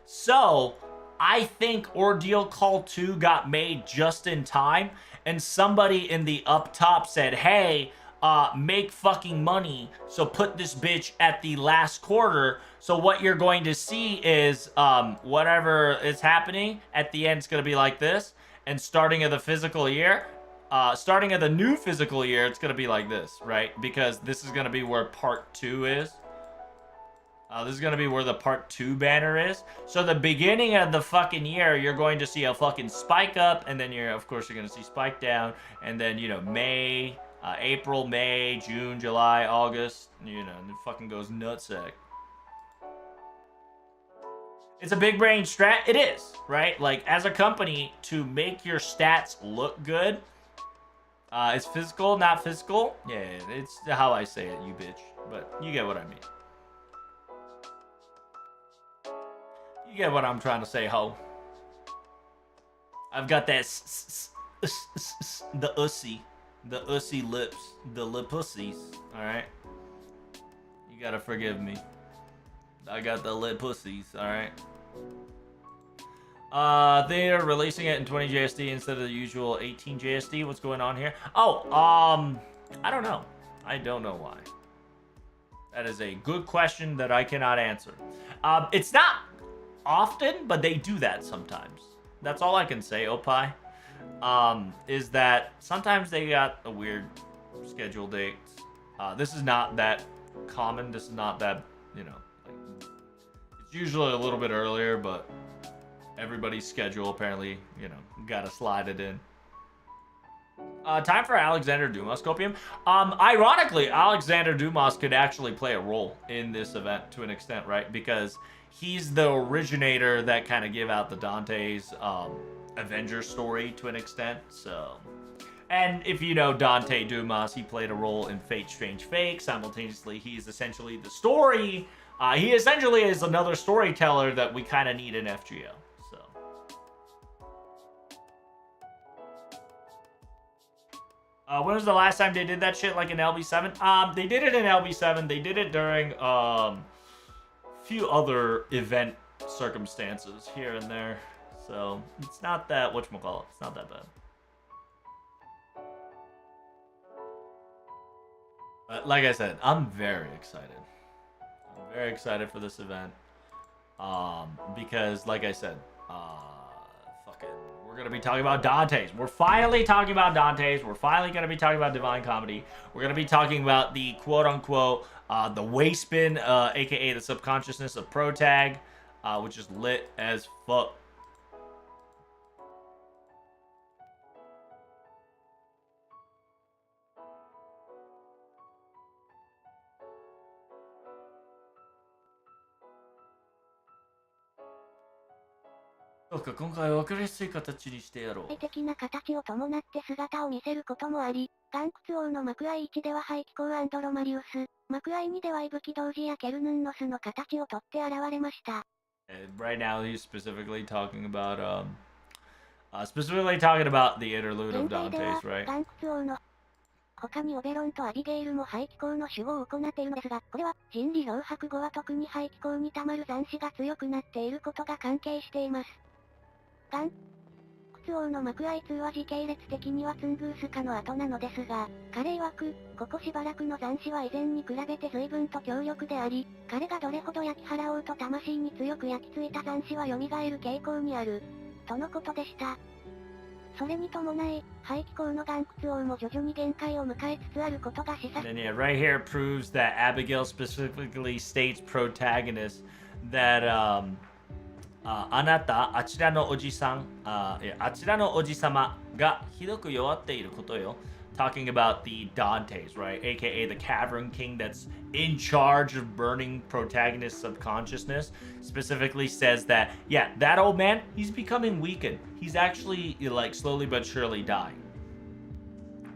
So, I think Ordeal Call 2 got made just in time, and somebody in the up top said, hey, make fucking money, so put this bitch at the last quarter, so what you're going to see is, whatever is happening, at the end it's going to be like this, and starting of the physical year, starting of the new physical year, it's going to be like this, right? Because this is going to be where part 2 is. This is going to be where the part 2 banner is. So the beginning of the fucking year, you're going to see a fucking spike up, and then of course, you're going to see spike down, and then, May, April, May, June, July, August, and it fucking goes nutsack. It's a big brain strat. It is, right? Like, as a company, to make your stats look good, it's physical, not physical. Yeah, it's how I say it, you bitch. But you get what I mean. You get what I'm trying to say, ho. I've got that the ussy lips, the lip pussies, alright? You gotta forgive me. I got the lip pussies, alright? They're releasing it in 20 JSD instead of the usual 18 JSD. What's going on here? Oh, I don't know. I don't know why. That is a good question that I cannot answer. It's not often, but they do that sometimes. That's all I can say, Opie. Is that sometimes they got a weird schedule date. This is not that common. This is not that, like, it's usually a little bit earlier, but everybody's schedule apparently, gotta slide it in. Time for Alexander Dumas copium. Ironically, Alexander Dumas could actually play a role in this event to an extent, right? Because he's the originator that kind of give out the Dante's Avenger story to an extent. So, and if you know Dante Dumas, he played a role in Fate Strange Fake. Simultaneously, he's essentially the story He essentially is another storyteller that we kind of need in FGO. So. When was the last time they did that shit like in LB7? They did it in LB7. They did it during few other event circumstances here and there. So it's not that whatchamacallit. It's not that bad. But like I said, I'm very excited. I'm very excited for this event. Because like I said, we're gonna be talking about Dante's. We're finally talking about Dante's. We're finally gonna be talking about Divine Comedy. We're gonna be talking about the quote-unquote the waste spin, aka the subconsciousness of Protag, which is lit as fuck.そうか、今回は分かりやすい形にしてやろう。的な形を伴って姿を見せることもあり、岩窟王の幕愛1では排気口アンドロマリウス、幕愛2では息吹童子やケルヌンノスの形をとって現れました。Right now he's specifically talking about the interlude of Dante's, right? 岩窟王の他にオベロンとアビゲイルも排気口の守護を行っているのですが、これは真理漂白後は特に排気口に溜まる残滓が強くなっていることが関係しています。岩窟王の幕愛2は時系列的にはツングースカの後なのですが、彼曰く、ここしばらくの残滓は以前に比べて随分と強力であり、彼がどれほど焼き払おうと魂に強く焼き付いた残滓は蘇る傾向にある、とのことでした。それに伴い、排気口の岩窟王も徐々に限界を迎えつつあることが示唆。And yeah, right here proves that Abigail specifically states protagonist thatあなた、あちらのおじさん、あちらのおじさまがひどく弱っていることよ。Talking about the Dantes, right? AKA the Cavern King that's in charge of burning protagonist's subconsciousness. Specifically says that, yeah, that old man, he's becoming weakened. He's actually, like, slowly but surely dying.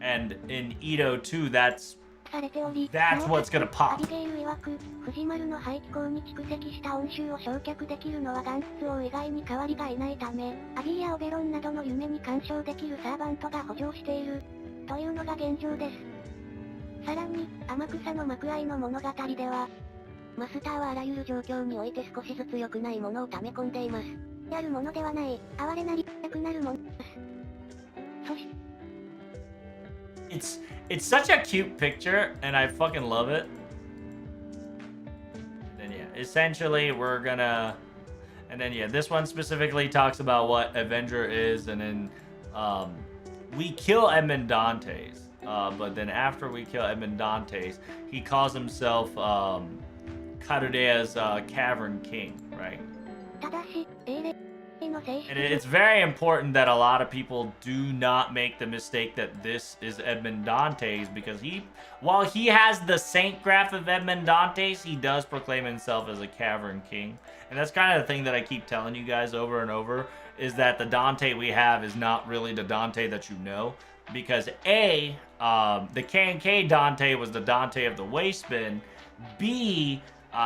And in Edo 2, that's what's gonna pop. アビゲイル曰く、藤丸の排気口に蓄積した温臭を焼却できるのは岩窟王以外に代わりがいないため、アビーやオベロンなどの夢に干渉できるサーバントが補助している、というのが現状です。さらに、天草の幕愛の物語では、マスターはあらゆる状況において少しずつ良くないものを溜め込んでいます。やるものではない、哀れなり、良くなるものです。そして、It's such a cute picture, and I fucking love it. And yeah, essentially we're gonna, and then yeah, this one specifically talks about what Avenger is, and then we kill Edmond Dantes, but then after we kill Edmond Dantes, he calls himself Karudea's Cavern King, right? And it's very important that a lot of people do not make the mistake that this is Edmond Dantes, because while he has the saint graph of Edmond Dantes, he does proclaim himself as a Cavern King. And that's kind of the thing that I keep telling you guys over and over, is that the Dante we have is not really the Dante that you know. Because A, the K&K Dante was the Dante of the Wasteman. B,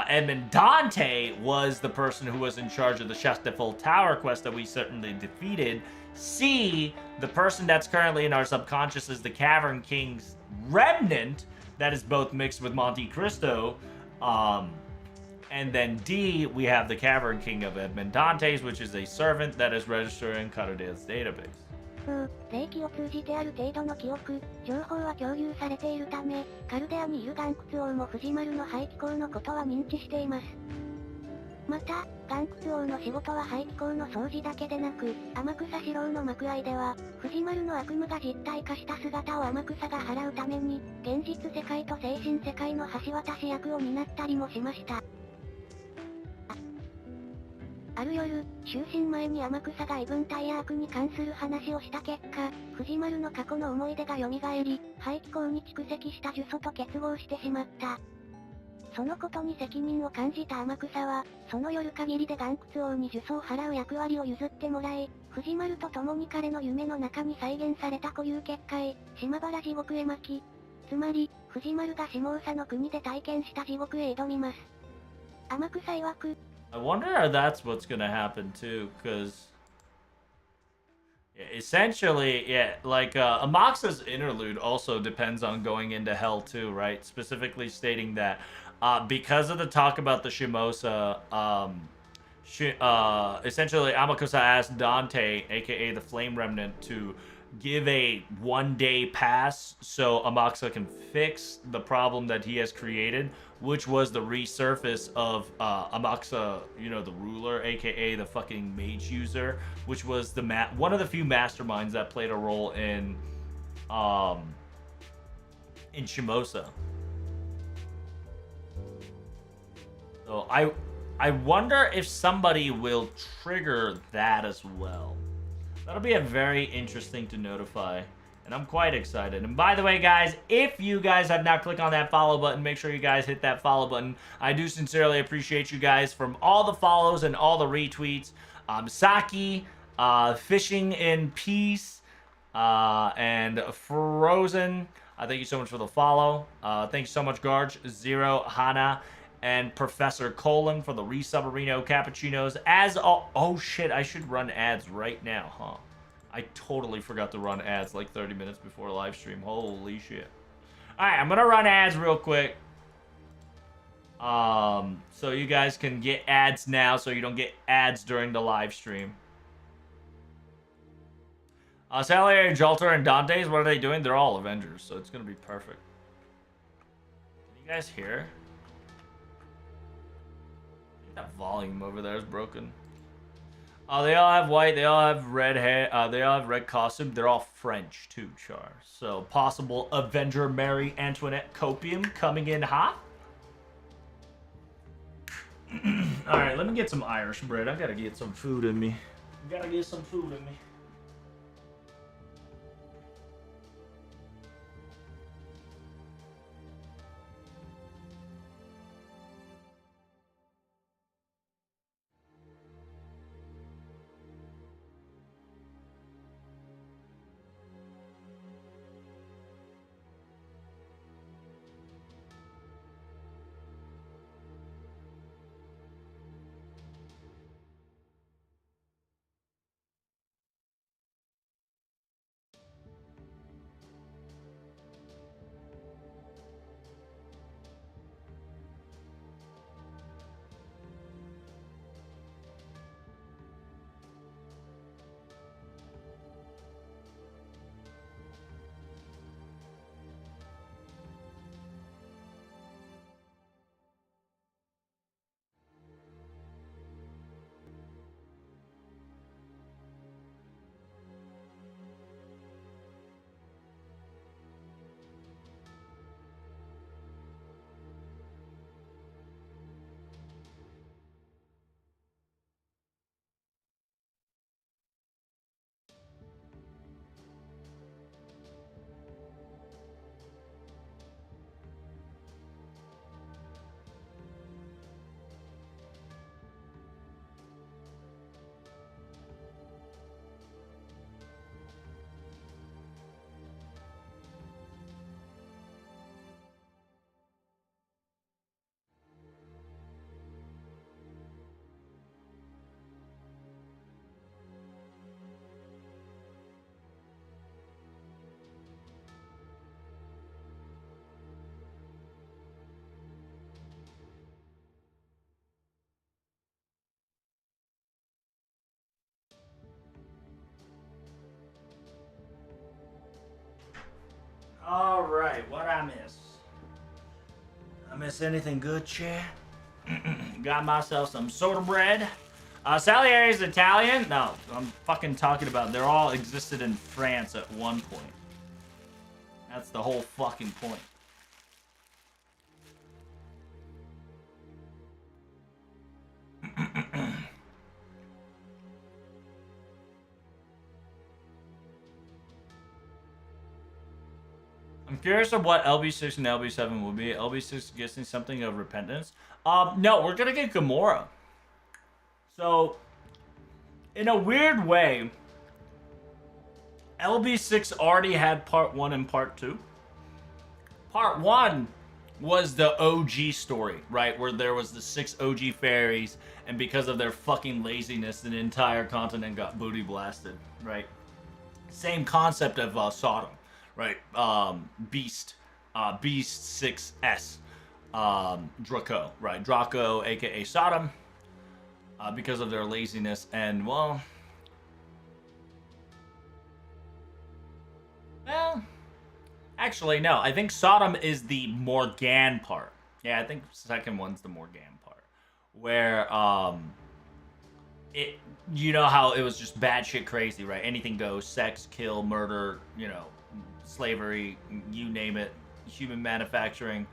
Edmond Dante was the person who was in charge of the Shasteful Tower quest that we certainly defeated. C, the person that's currently in our subconscious is the Cavern King's remnant that is both mixed with Monte Cristo. And then D, we have the Cavern King of Edmond Dantes, which is a servant that is registered in Karudea's database. 霊気を通じてある程度の記憶、情報は共有されているため、カルデアにいる岩窟王も藤丸の排気口のことは認知しています。また、岩窟王の仕事は排気口の掃除だけでなく、天草四郎の幕愛では、藤丸の悪夢が実体化した姿を天草が払うために、現実世界と精神世界の橋渡し役を担ったりもしました。ある夜、就寝前に天草が異文体や悪に関する話をした結果、藤丸の過去の思い出が蘇り、排気口に蓄積した呪詛と結合してしまった。そのことに責任を感じた天草は、その夜限りで岩窟王に呪詛を払う役割を譲ってもらい、藤丸と共に彼の夢の中に再現された固有結界、島原地獄へ巻き、つまり、藤丸が下総の国で体験した地獄へ挑みます。天草曰く、 I wonder if that's what's gonna happen too, because essentially, yeah, like Amaxa's interlude also depends on going into hell too, right? Specifically stating that because of the talk about the Shimosa, essentially Amakusa asked Dante, aka the Flame Remnant, to give a 1-day pass so Amakusa can fix the problem that he has created, which was the resurface of Amakusa, you know, the ruler, aka the fucking mage user, which was the one of the few masterminds that played a role in Shimosa. So I wonder if somebody will trigger that as well. That'll be a very interesting to notify. And I'm quite excited. And by the way, guys, if you guys have not clicked on that follow button, make sure you guys hit that follow button. I do sincerely appreciate you guys from all the follows and all the retweets. Saki, Fishing in Peace, and Frozen. Thank you so much for the follow. Thank you so much, Garge, Zero, Hana, and Professor Colin for the Resubmarino Cappuccinos. Oh shit, I should run ads right now, huh? I totally forgot to run ads like 30 minutes before live stream. Holy shit. Alright, I'm gonna run ads real quick. So you guys can get ads now so you don't get ads during the live stream. Salieri, Jalter, and Dante's, what are they doing? They're all Avengers, so it's gonna be perfect. Can you guys hear? That volume over there is broken. They all have white. They all have red hair. They all have red costume. They're all French too, Char. So possible Avenger Mary Antoinette copium coming in hot. All right, let me get some Irish bread. I gotta get some food in me. Gotta get some food in me. Alright, what I miss? I miss anything good, Chad? Got myself some soda bread. Salieri's Italian? No, I'm fucking talking about they're all existed in France at one point. That's the whole fucking point. I'm curious of what LB6 and LB7 will be. LB6 guessing something of repentance. No, we're gonna get Gamora. So, in a weird way, LB6 already had part 1 and part 2. Part 1 was the OG story, right? Where there was the 6 OG fairies, and because of their fucking laziness, an entire continent got booty blasted, right? Same concept of Sodom, right? Beast 6S, Draco, right? Draco, aka Sodom, because of their laziness, and well, actually no, I think Sodom is the Morgan part. Yeah, I think second one's the Morgan part, where it, you know how it was just batshit crazy, right? Anything goes, sex, kill, murder, you know, slavery, you name it, human manufacturing,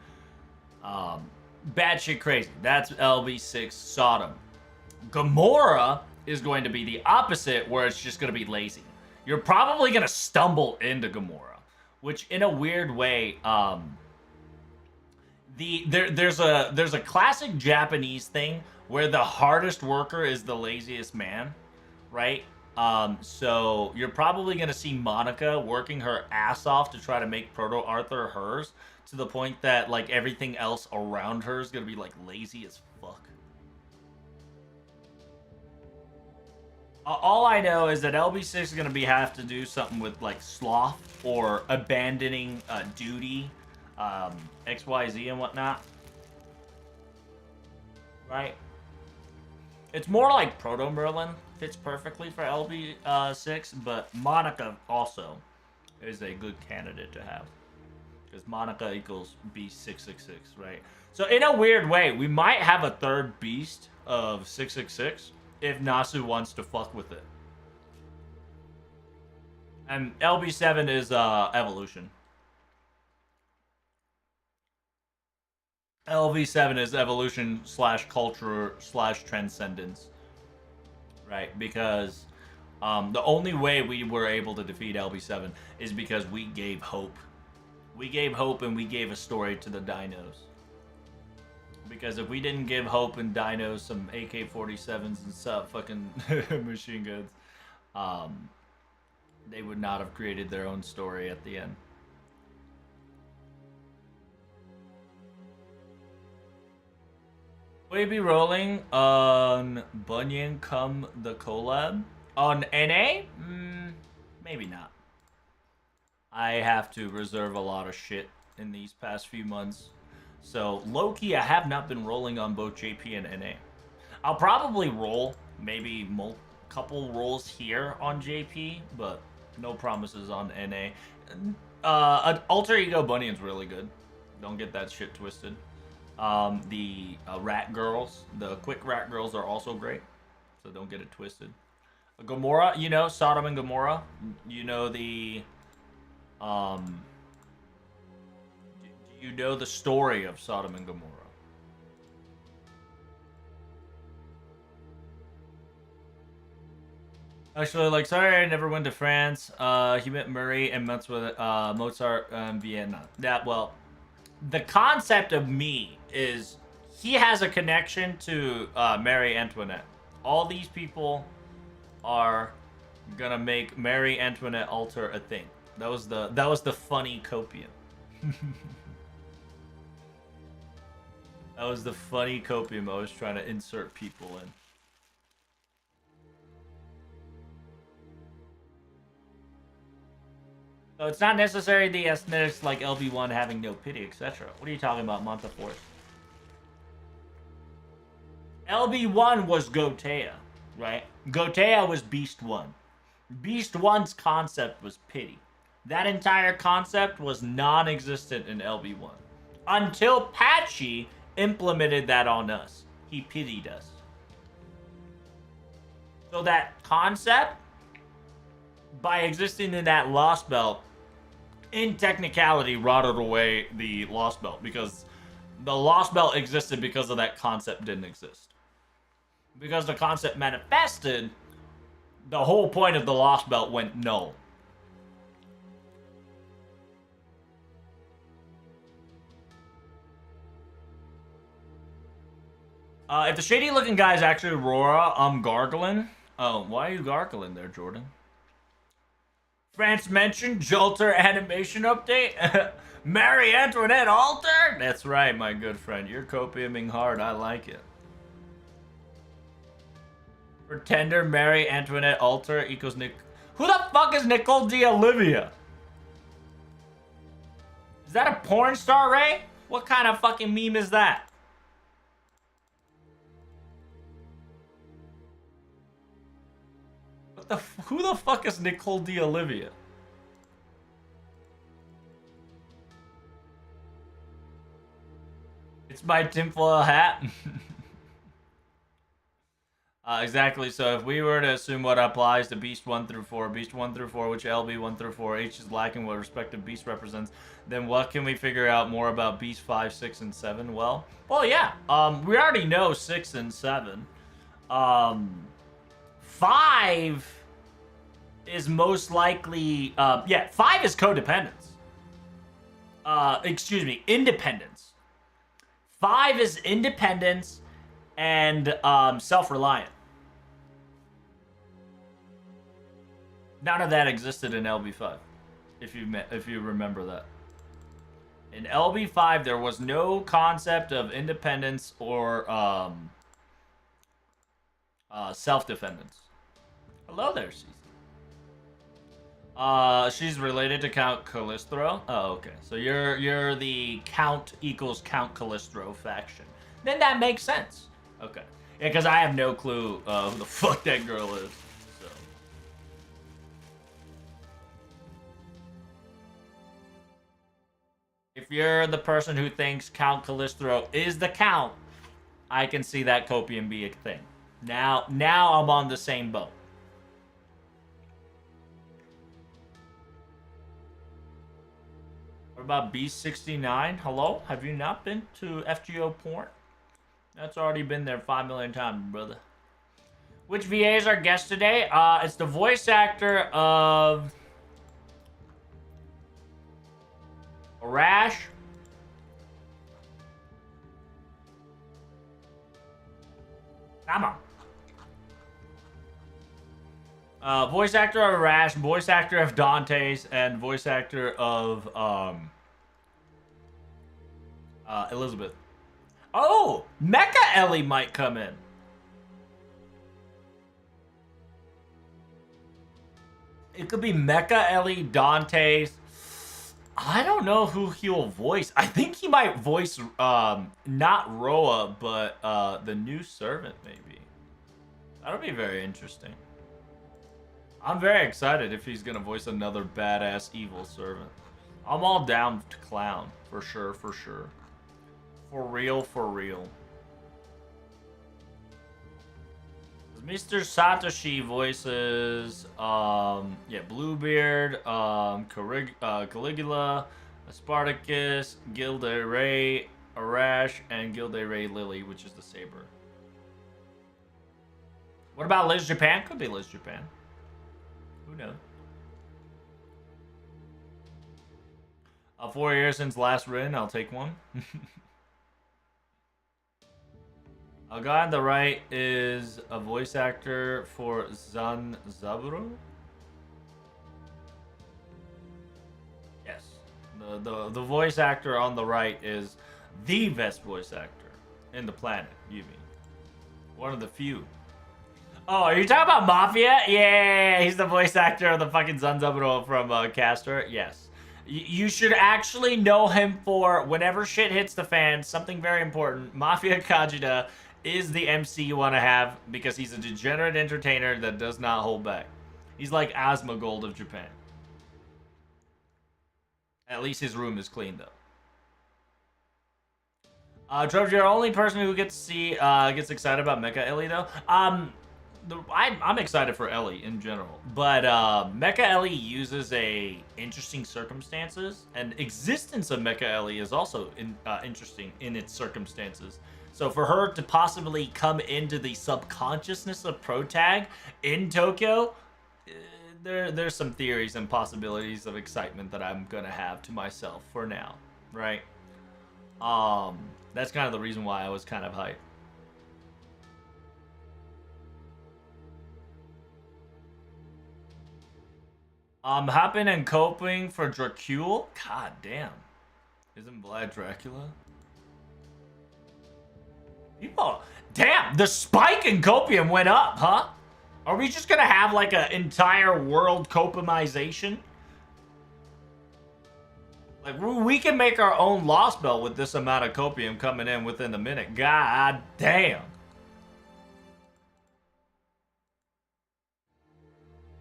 batshit crazy. That's LB6 Sodom. Gomorrah is going to be the opposite, where it's just going to be lazy. You're probably going to stumble into Gomorrah, which in a weird way, there's a classic Japanese thing where the hardest worker is the laziest man, right? So you're probably gonna see Monica working her ass off to try to make Proto Arthur hers, to the point that like everything else around her is gonna be like lazy as fuck. All I know is that LB6 is gonna have to do something with like sloth or abandoning duty, XYZ and whatnot, right? It's more like Proto Merlin fits perfectly for LB6, but Monica also is a good candidate to have, because Monica equals B666, right? So in a weird way, we might have a third beast of 666 if Nasu wants to fuck with it. And LB7 is evolution. LV7 is evolution slash culture slash transcendence, right? Because the only way we were able to defeat LV7 is because we gave hope. We gave hope and we gave a story to the dinos. Because if we didn't give hope and dinos some AK-47s and some fucking machine guns, they would not have created their own story at the end. Will you be rolling on Bunyan come the collab? On NA? Maybe not. I have to reserve a lot of shit in these past few months. So, low-key, I have not been rolling on both JP and NA. I'll probably roll maybe couple rolls here on JP, but no promises on NA. Alter Ego Bunyan's really good. Don't get that shit twisted. The rat girls, the quick rat girls are also great, so don't get it twisted. Gomorrah, you know, Sodom and Gomorrah, you know the, you know the story of Sodom and Gomorrah. Actually, like, sorry I never went to France. He met Murray and Mozart in Vienna. That, well, the concept of me is he has a connection to Marie Antoinette. All these people are gonna make Marie Antoinette alter a thing. That was the funny copium. That was the funny copium I was trying to insert people in. So it's not necessarily the aesthetics like LB1 having no pity, etc. What are you talking about, Monteforce? LB1 was Gotea, right? Gotea was Beast 1. Beast 1's concept was pity. That entire concept was non-existent in LB1. Until Patchy implemented that on us. He pitied us. So that concept, by existing in that Lost Belt, in technicality, rotted away the Lost Belt, because the Lost Belt existed because of that concept didn't exist. Because the concept manifested, the whole point of the Lost Belt went null. If the shady looking guy is actually Aurora, I'm gargling. Oh, why are you gargling there, Jordan? France mentioned Jolter animation update. Marie Antoinette alter? That's right, my good friend. You're copiuming hard. I like it. Pretender Marie Antoinette alter equals Nick. Who the fuck is Nicole D'Olivia? Is that a porn star, Ray? What kind of fucking meme is that? Who the fuck is Nicole D'Olivia? It's my tinfoil hat. Exactly. So if we were to assume what applies to Beast 1 through 4, Beast 1 through 4, which LB 1 through 4, H is lacking what respective beast represents, then what can we figure out more about Beast 5, 6, and 7? Well, yeah. We already know 6 and 7. 5 is most likely, 5 is codependence. Independence. 5 is independence and self-reliant. None of that existed in LB5, if you remember that. In LB5, there was no concept of independence or self-defendence. Hello there, Cece. She's related to Count Calistro. Oh, okay. So you're the Count equals Count Calistro faction. Then that makes sense. Okay. Yeah, because I have no clue who the fuck that girl is. So. If you're the person who thinks Count Calistro is the Count, I can see that copium be a thing. Now I'm on the same boat. What about B69? Hello? Have you not been to FGO porn? That's already been there 5 million times, brother. Which VA is our guest today? It's the voice actor of Arash. Come on. Voice actor of Arash, voice actor of Dante's, and voice actor of Elizabeth. Oh, Mecha Ellie might come in. It could be Mecha Ellie, Dante's. I don't know who he'll voice. I think he might voice not Roa, but the new servant maybe. That'll be very interesting. I'm very excited if he's gonna voice another badass evil servant. I'm all down to clown for sure, for sure. For real, for real. Mr. Satoshi voices, Bluebeard, Caligula, Spartacus, Gilde Ray, Arash, and Gilde Ray Lily, which is the saber. What about Liz Japan? Could be Liz Japan. Who knows? 4 years since last written, I'll take one. A guy on the right is a voice actor for Zanzaburo. Yes. The voice actor on the right is the best voice actor in the planet, you mean. One of the few. Oh, are you talking about Mafia? Yeah, he's the voice actor of the fucking Zanzaburo from Caster. Yes. You should actually know him for whenever shit hits the fan, something very important. Mafia Kajida is the MC you want to have because he's a degenerate entertainer that does not hold back. He's like Asmongold of Japan. At least his room is clean, though. Trevor, you're the only person who gets excited about Mecha Ellie, though. I'm excited for Ellie in general, but Mecha Ellie uses a interesting circumstances, and existence of Mecha Ellie is also interesting in its circumstances. So for her to possibly come into the subconsciousness of Protag in Tokyo, there's some theories and possibilities of excitement that I'm gonna have to myself for now, right? That's kind of the reason why I was kind of hyped. Hopping and coping for Dracule? God damn. Isn't Vlad Dracula? People, damn, the spike in copium went up, huh? Are we just gonna have like an entire world copiumization? Like, we can make our own Lost Belt with this amount of copium coming in within a minute. God damn.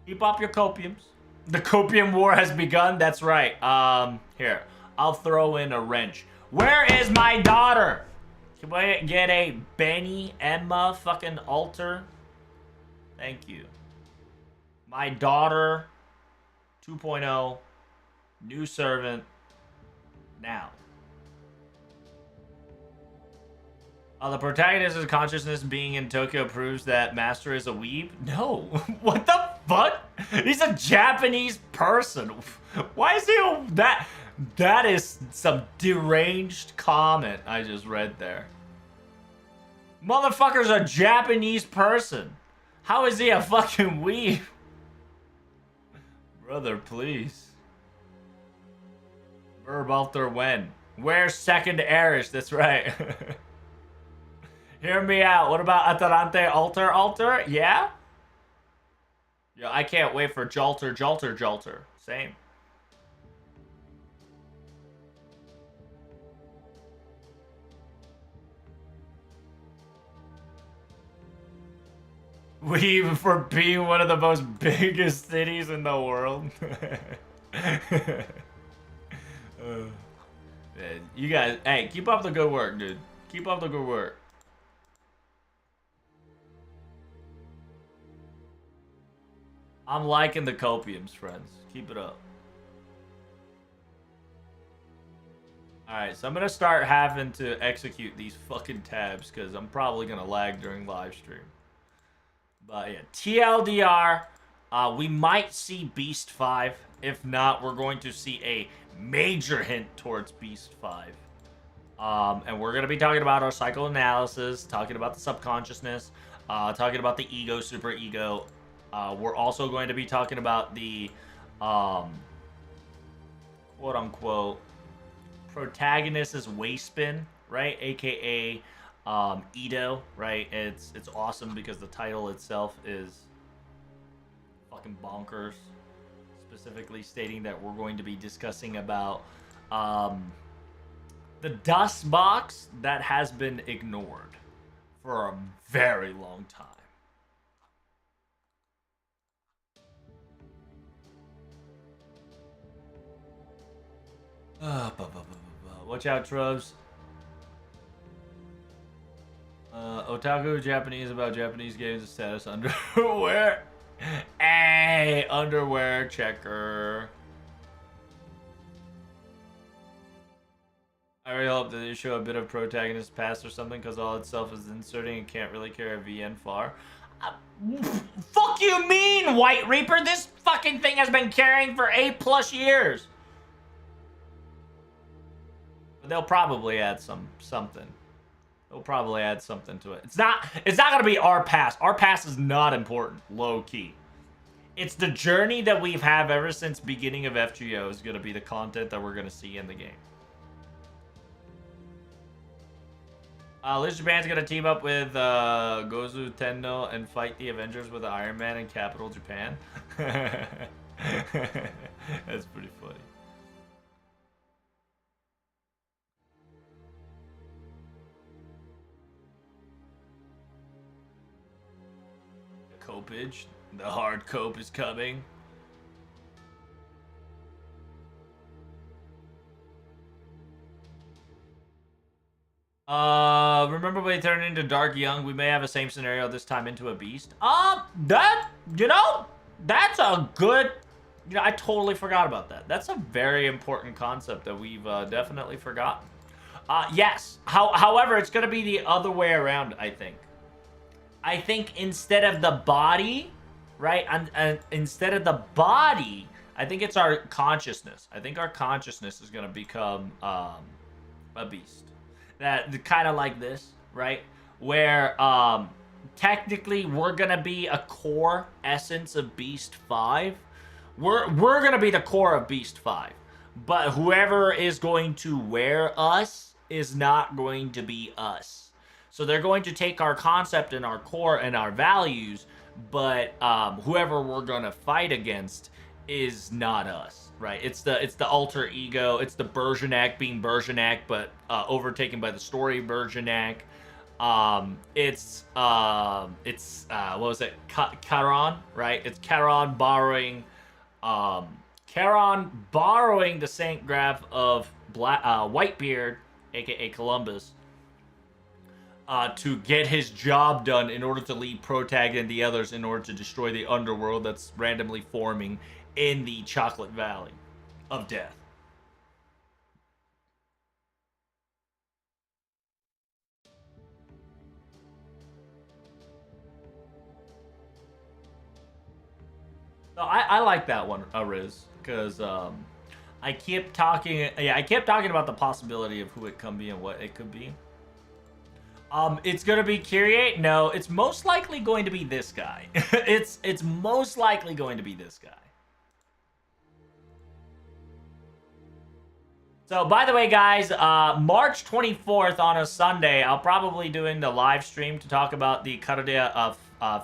Keep up your copiums. The copium war has begun. That's right. Here. I'll throw in a wrench. Where is my daughter? Can we get a Benny Emma fucking altar? Thank you. My daughter 2.0 new servant now. The protagonist's consciousness being in Tokyo proves that Master is a weeb? No. What the fuck? He's a Japanese person. Why is he that? That is some deranged comment I just read there. Motherfucker's a Japanese person. How is he a fucking weeb? Brother, please. Verb alter when? Where's second Irish? That's right. Hear me out. What about Atarante alter? Yeah? Yeah, I can't wait for Jalter. Same. We for being one of the most biggest cities in the world. You guys, hey, keep up the good work, dude. Keep up the good work. I'm liking the copiums, friends. Keep it up. Alright, so I'm gonna start having to execute these fucking tabs because I'm probably gonna lag during live stream. But yeah, TLDR, we might see Beast 5. If not, we're going to see a major hint towards Beast 5. And we're going to be talking about our psychoanalysis, talking about the subconsciousness, talking about the ego, superego. We're also going to be talking about the quote-unquote protagonist's waist spin, right? AKA Edo, right? It's awesome because the title itself is fucking bonkers. Specifically stating that we're going to be discussing about the dust box that has been ignored for a very long time. Watch out, Trubs. Otaku Japanese about Japanese games and status underwear. Hey, underwear checker. I really hope that they show a bit of protagonist past or something, because all itself is inserting and can't really carry a VN far. Fuck you mean, White Reaper? This fucking thing has been carrying for 8+ years. But they'll probably add something. They'll probably add something to it. It's not gonna be our pass. Our pass is not important, low key. It's the journey that we've had ever since beginning of FGO is gonna be the content that we're gonna see in the game. Liz Japan's gonna team up with Gozu Tenno and fight the Avengers with Iron Man in capital Japan. That's pretty funny. Copage. The hard cope is coming. Remember when he turned into Dark Young? We may have the same scenario this time into a beast. That's a good... I totally forgot about that. That's a very important concept that we've definitely forgotten. Yes. However, it's going to be the other way around, I think. I think instead of the body, right? Instead of the body, I think it's our consciousness. I think our consciousness is going to become a beast. That kind of like this, right? Where technically we're going to be a core essence of Beast 5, We're gonna be the core of Beast 5. But whoever is going to wear us is not going to be us. So they're going to take our concept and our core and our values, but whoever we're gonna fight against is not us, right? It's the alter ego. It's the Bergerac being Bergerac, but overtaken by the story Bergerac. It's what was it? Charon, right? It's Charon borrowing the Saint Graph of Whitebeard, aka Columbus, to get his job done in order to lead Protag and the others in order to destroy the underworld that's randomly forming in the Chocolate Valley of Death. So I like that one, Riz, because I kept talking about the possibility of who it could be and what it could be. It's gonna be Kyrie? No, it's most likely going to be this guy. it's most likely going to be this guy. So, by the way, guys, March 24th on a Sunday, I'll probably doing the live stream to talk about the Karudia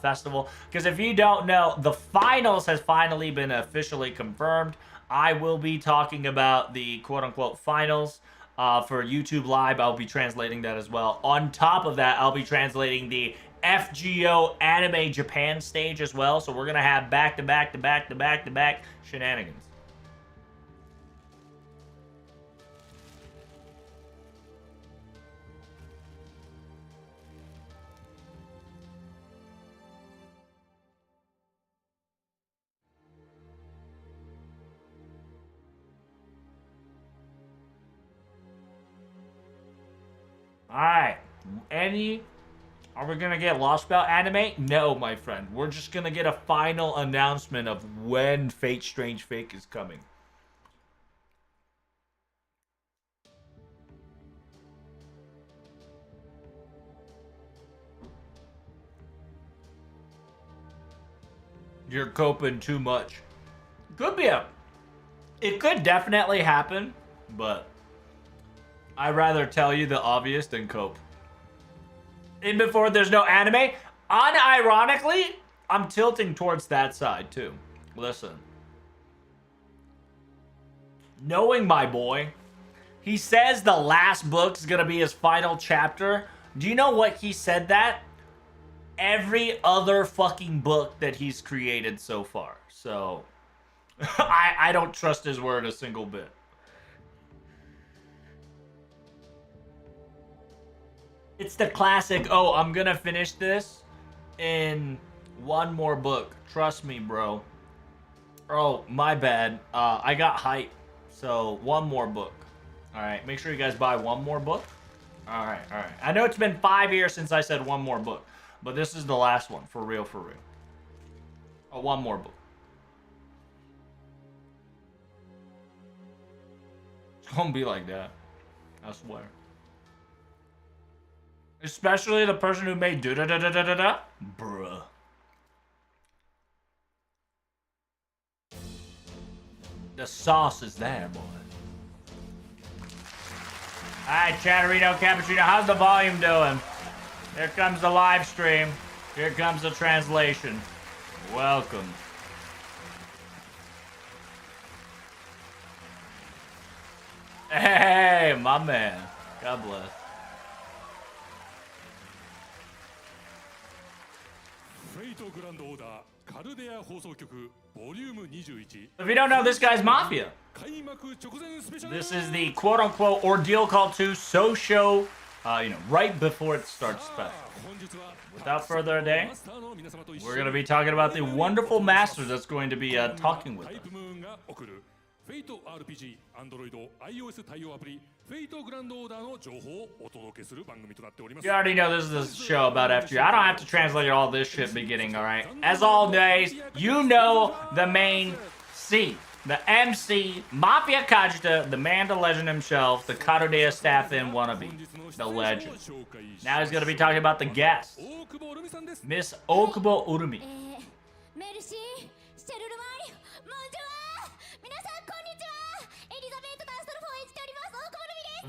Festival. Because if you don't know, the finals has finally been officially confirmed. I will be talking about the quote-unquote finals for YouTube Live. I'll be translating that as well. On top of that, I'll be translating the FGO Anime Japan stage as well. So we're going to have back-to-back shenanigans. Alright. Are we gonna get Lost Belt anime? No, my friend. We're just gonna get a final announcement of when Fate Strange Fake is coming. You're coping too much. It could definitely happen, but I'd rather tell you the obvious than cope. In before there's no anime, unironically, I'm tilting towards that side too. Listen. Knowing my boy, he says the last book's gonna be his final chapter. Do you know what he said that? Every other fucking book that he's created so far. So, I don't trust his word a single bit. It's the classic, oh, I'm gonna finish this in one more book. Trust me, bro. Oh, my bad. I got hype. So, one more book. Alright, make sure you guys buy one more book. Alright. I know it's been 5 years since I said one more book. But this is the last one. For real. Oh, one more book. It's gonna be like that. I swear. Especially the person who made da-da-da-da-da-da. Bruh. The sauce is there, boy. Alright, Chatterino Cappuccino, how's the volume doing? Here comes the live stream. Here comes the translation. Welcome. Hey, my man. God bless. If you don't know, this guy's Mafia. This is the quote-unquote Ordeal Call 2 Sousho, right before it starts special. Without further ado, we're going to be talking about the wonderful master that's going to be talking with us. You already know this is a show about FGO. I don't have to translate all this shit beginning, alright? As always, you know the main C. The MC, Mafia Kajita, the man, the legend himself, the Karudia staff-in wannabe, the legend. Now he's going to be talking about the guest, Miss Okubo Urumi.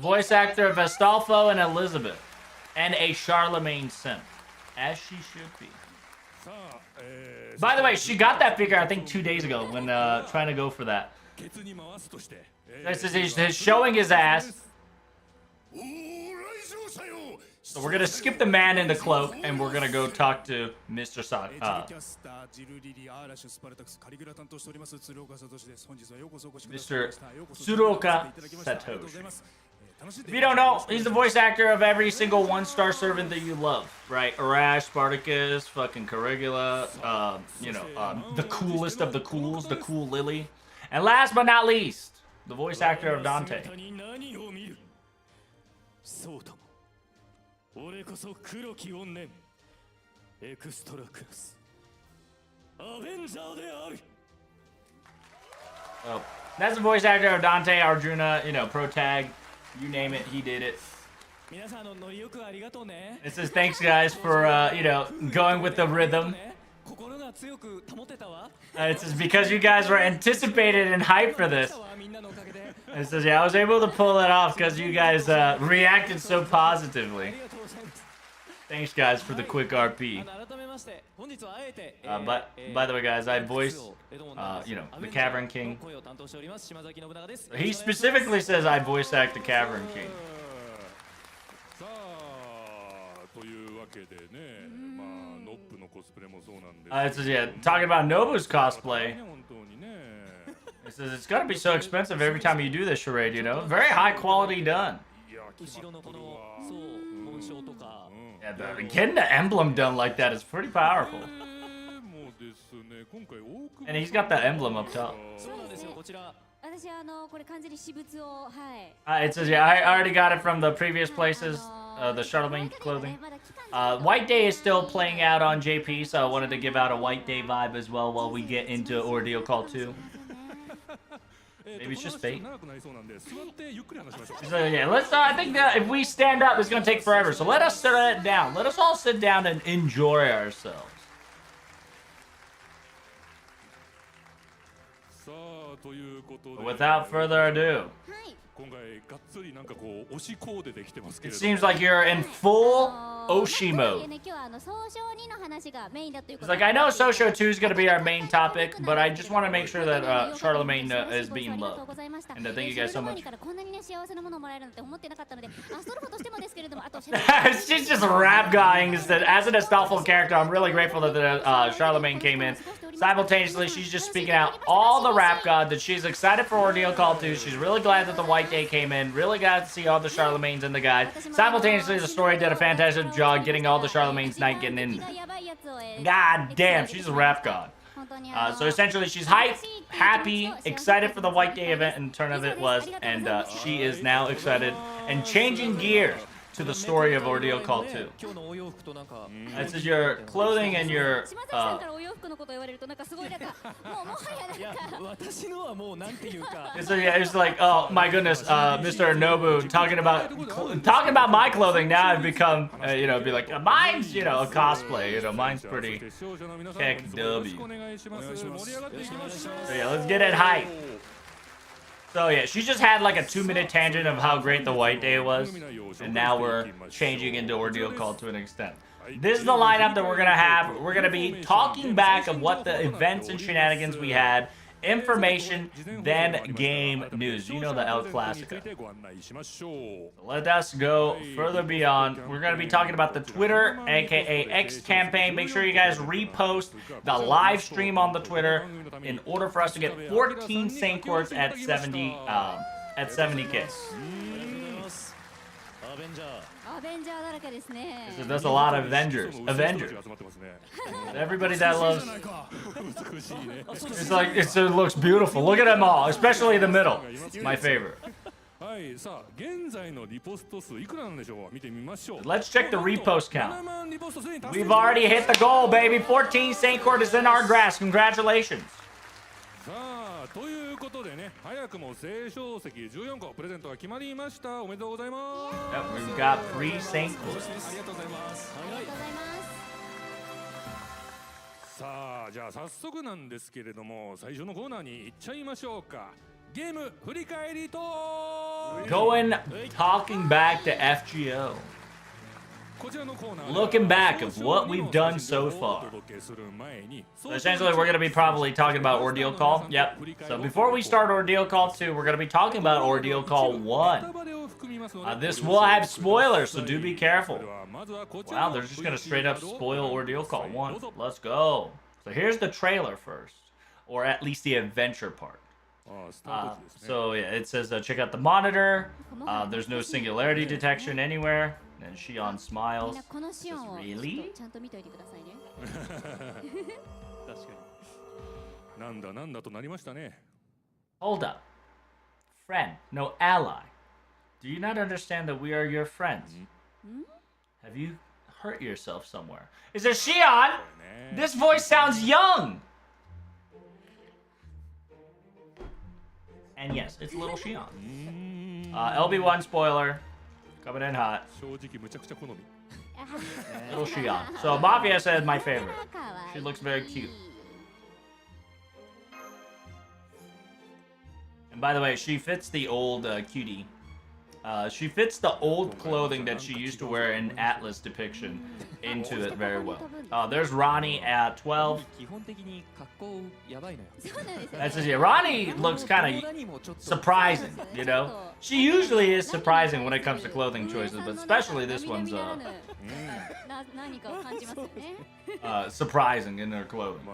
Voice actor of Astolfo and Elizabeth. And a Charlemagne simp. As she should be. By the way, she got that figure, I think, 2 days ago when trying to go for that. This is he's showing his ass. So we're gonna skip the man in the cloak and we're gonna go talk to Mr. Mr. Tsuruoka Satoshi. If you don't know, he's the voice actor of every single one-star servant that you love, right? Arash, Spartacus, fucking Caligula, the coolest of the cools, the cool Lily. And last but not least, the voice actor of Dante. Oh, that's the voice actor of Dante, Arjuna, pro tag. You name it, he did it. It says, thanks guys for, going with the rhythm. It says, because you guys were anticipated and hyped for this. It says, yeah, I was able to pull it off because you guys reacted so positively. Thanks guys for the quick RP. But by the way, guys, I voiced, the Cavern King. He specifically says I voice act the Cavern King. It says, yeah, talking about Nobu's cosplay. It says it's gonna be so expensive every time you do this charade, Very high quality done. Yeah, getting the emblem done like that is pretty powerful. And he's got the emblem up top. It says, yeah, I already got it from the previous places, the Charlemagne clothing. White Day is still playing out on JP, so I wanted to give out a White Day vibe as well while we get into Ordeal Call 2. Maybe it's just fate. So yeah, I think that if we stand up, it's gonna take forever. So let us sit down. Let us all sit down and enjoy ourselves. Without further ado, it seems like you're in full Oshi mode. It's like, I know Sosho 2 is going to be our main topic, but I just want to make sure that Charlemagne is being loved. And thank you guys so much. She's just rap guying. As an Astolfo character, I'm really grateful that Charlemagne came in. Simultaneously, she's just speaking out all the rap god that she's excited for Ordeal Call 2. She's really glad that the White Day came in. Really glad to see all the Charlemagnes in the guide. Simultaneously, the story did a fantastic job getting all the Charlemagne's night getting in. God damn, she's a rap god. So essentially, she's hyped, happy, excited for the White Day event, and turn of it was, and she is now excited and changing gears to the story of Ordeal Call 2. This is your clothing and your it's like, oh my goodness, Mr. Nobu talking about my clothing. Now I've become be like, mine's a cosplay, mine's pretty heck W. So yeah, let's get it hype. So yeah, she just had like a 2-minute tangent of how great the White Day was, and now we're changing into Ordeal Call to an extent. This is the lineup that we're gonna have. We're gonna be talking back of what the events and shenanigans we had, information, then game news. You know the El Clasico. So let us go further beyond. We're going to be talking about the Twitter, aka X campaign. Make sure you guys repost the live stream on the Twitter in order for us to get 14 Saint Courts at 70k. That's a lot of Avengers. Everybody that loves... It's like, it looks beautiful. Look at them all, especially the middle. My favorite. Let's check the repost count. We've already hit the goal, baby. 14 Saint Court is in our grasp. Congratulations. Yep, we've got 3 Saint Courts. さあ、じゃあ早速なんですけれども、最初のコーナーに行っちゃいましょうか。Going, talking back to FGO. Looking back of what we've done so far. So essentially, we're going to be probably talking about Ordeal Call. Yep. So before we start Ordeal Call 2, we're going to be talking about Ordeal Call 1. This will have spoilers, so do be careful. Wow, they're just going to straight up spoil Ordeal Call 1. Let's go. So here's the trailer first. Or at least the adventure part. So yeah, it says check out the monitor. There's no singularity detection anywhere. And Shion smiles. Says, really? Hold up. Friend, no ally. Do you not understand that we are your friends? Have you hurt yourself somewhere? Is it Shion? This voice sounds young. And yes, it's little Shion. LB1 spoiler. Coming in hot. Little Shion. So Mafia said my favorite. She looks very cute. And by the way, she fits the old cutie. She fits the old clothing that she used to wear in Atlas depiction into it very well. There's Ronnie at 12. That's just, yeah, Ronnie looks kind of surprising, you know? She usually is surprising when it comes to clothing choices, but especially this one's surprising in her clothing.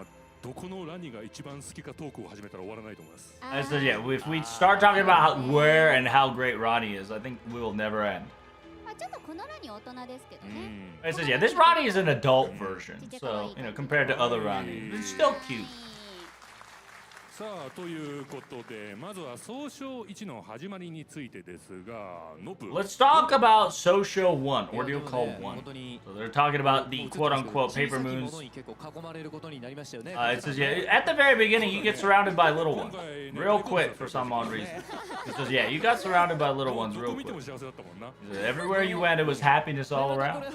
I said, yeah, if we start talking about where and how great Ronnie is, I think we will never end. I said, yeah, this Ronnie is an adult version, so, you know, compared to other Ronnie, it's still cute. Let's talk about Social 1, Ordeal Call 1. So they're talking about the quote-unquote paper moons. It says, yeah, at the very beginning, you get surrounded by little ones. Real quick, for some odd reason. It says, yeah, you got surrounded by little ones real quick. Everywhere you went, it was happiness all around. It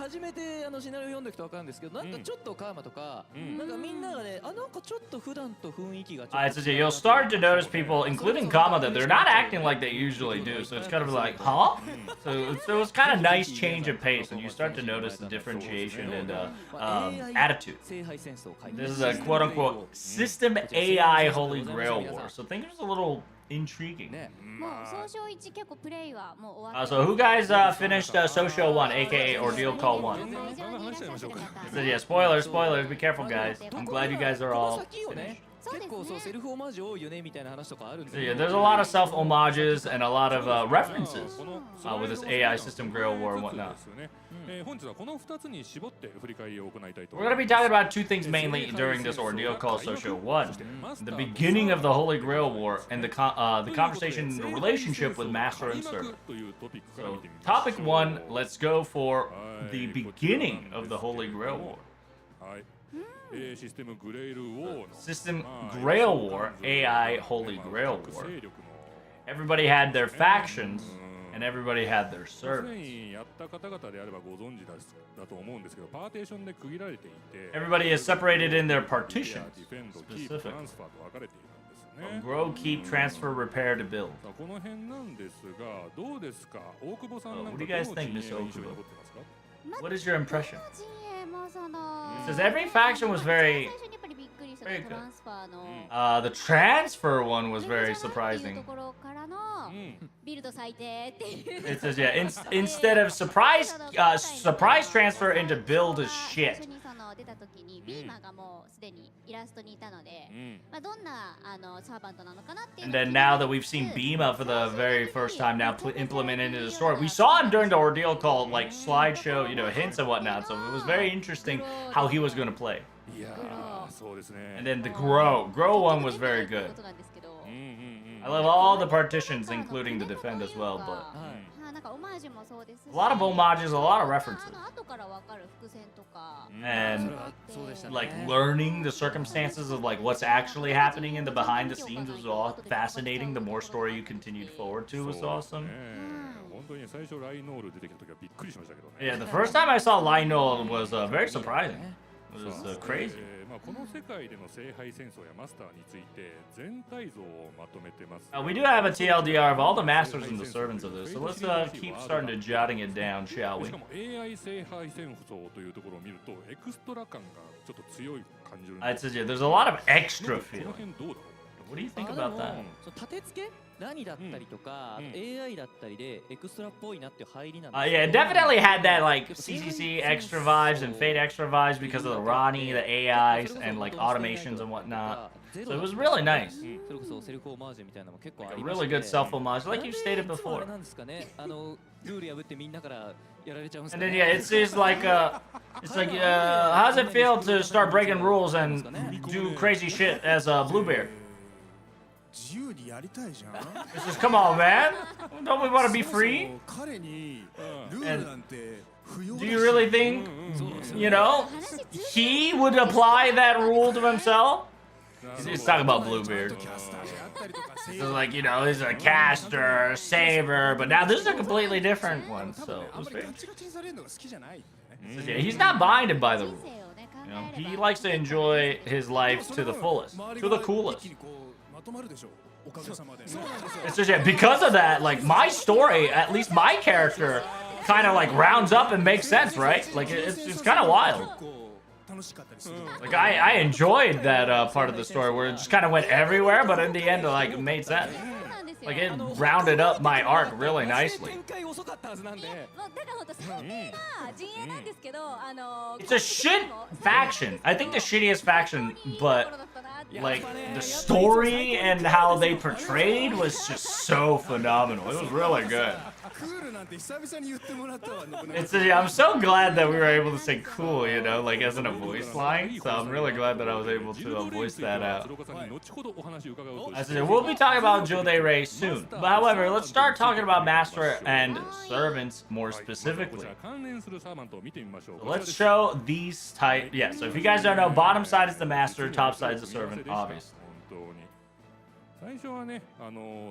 says, yeah, you'll start to notice people, including Kama, that they're not acting like they usually do. So it's kind of like, huh? So it's kind of nice change of pace, and you start to notice the differentiation and attitude. This is a quote-unquote system AI Holy Grail War. So things are a little intriguing. So who guys finished Social 1, aka Ordeal Call 1? So yeah, spoilers, be careful guys. I'm glad you guys are all finished. So yeah, there's a lot of self-homages and a lot of references with this AI system Grail War and whatnot. We're going to be talking about two things mainly during this ordeal called Social 1. The beginning of the Holy Grail War and the conversation and the relationship with Master and Servant. So, topic 1, let's go for the beginning of the Holy Grail War. System Grail War, AI Holy Grail War. Everybody had their factions, and everybody had their servants. Everybody is separated in their partitions, specific. Grow, keep, transfer, repair, to build. What do you guys think, Miss Okubo? What is your impression? It says every faction was very good. The transfer one was very surprising. It says, yeah, instead of surprise transfer into build is shit. And then now that we've seen Bima for the very first time now implemented into the story, we saw him during the ordeal call, like slideshow, you know, hints and whatnot. So it was very interesting how he was going to play. And then the Grow one was very good. I love all the partitions, including the defend as well, but a lot of homages, a lot of references. And like learning the circumstances of like what's actually happening in the behind the scenes was all fascinating. The more story you continued forward to was awesome. Yeah, the first time I saw Lionel was very surprising. It was crazy. この世界での聖杯戦争やマスターについて全体像をまとめてます。We do have a TLDR of all the masters and the servants of this, so let's keep starting to jotting it down, shall we? しかも AI 聖杯戦争というところを見るとエクストラ感がちょっと強い感じるんで It says, yeah, there's a lot of extra この feeling. 辺どうだろう。 What do you think about that? 立て付け何だったりとか、AI だったりでエクストラっぽいなっていう入りなんで Yeah, it definitely had that like CCC extra vibes and Fate extra vibes because of the Ronnie, the AIs, and like automations and whatnot. So it was really nice. それこそセルフオマージュみたいなのも結構あ A りまし really て good self homage, like you stated 実はあ before. れなんですかねルール破ってみんなからやられちゃうんです And か then ね yeah, it's just like it's like how does it feel to start breaking rules and do crazy shit as a Bluebeard? 自由にやりたいじゃん。 It's just come on, man. Don't we want to be free? 彼にルールなんて不要だ Do し you really think, you know, he would apply that rule to himself? He's talking about Bluebeard. キャスターであったりとか So like, you know, he's a caster, saver, but now this is a completely different one. 多 So 分ね it あん was まり very, ガチガチにされるのが好きじゃないんだよね。 yeah, he's not binded by the rule. You know, he likes to enjoy his life to the fullest, to the 一 coolest. 気にこうまとまるでしょ。おかげさまで。 It's just, yeah, because of that, like my story, at least my character, kind of like rounds up and makes sense, right? Like it's kind of wild. 結構楽しかったりする。 Like I enjoyed that part of the story where it just kind of went everywhere, but in the end, like it made sense. Like it rounded up my arc really nicely. 展開遅かったはずなんでだから本当最低な陣営なんですけど、It's a shit faction. I think the shittiest faction, but like the story and how they portrayed was just so phenomenal. It was really good. クールなんて久々に言ってもらったわ。 It's yeah, I'm so glad that we were able to say cool, you know, like as in a voice line. So I'm really glad that I was able to voice that out. 鶴岡さんに後ほどお話を伺うと I said we'll be talking about Jode Ray soon. But however, let's start talking about master and servants more こ specifically. ちら関連するサーバントを見てみましょう。 Let's show these type. Yeah, so if you guys don't know, bottom side is the master, top side is the servant, obviously. 本当に最初はね、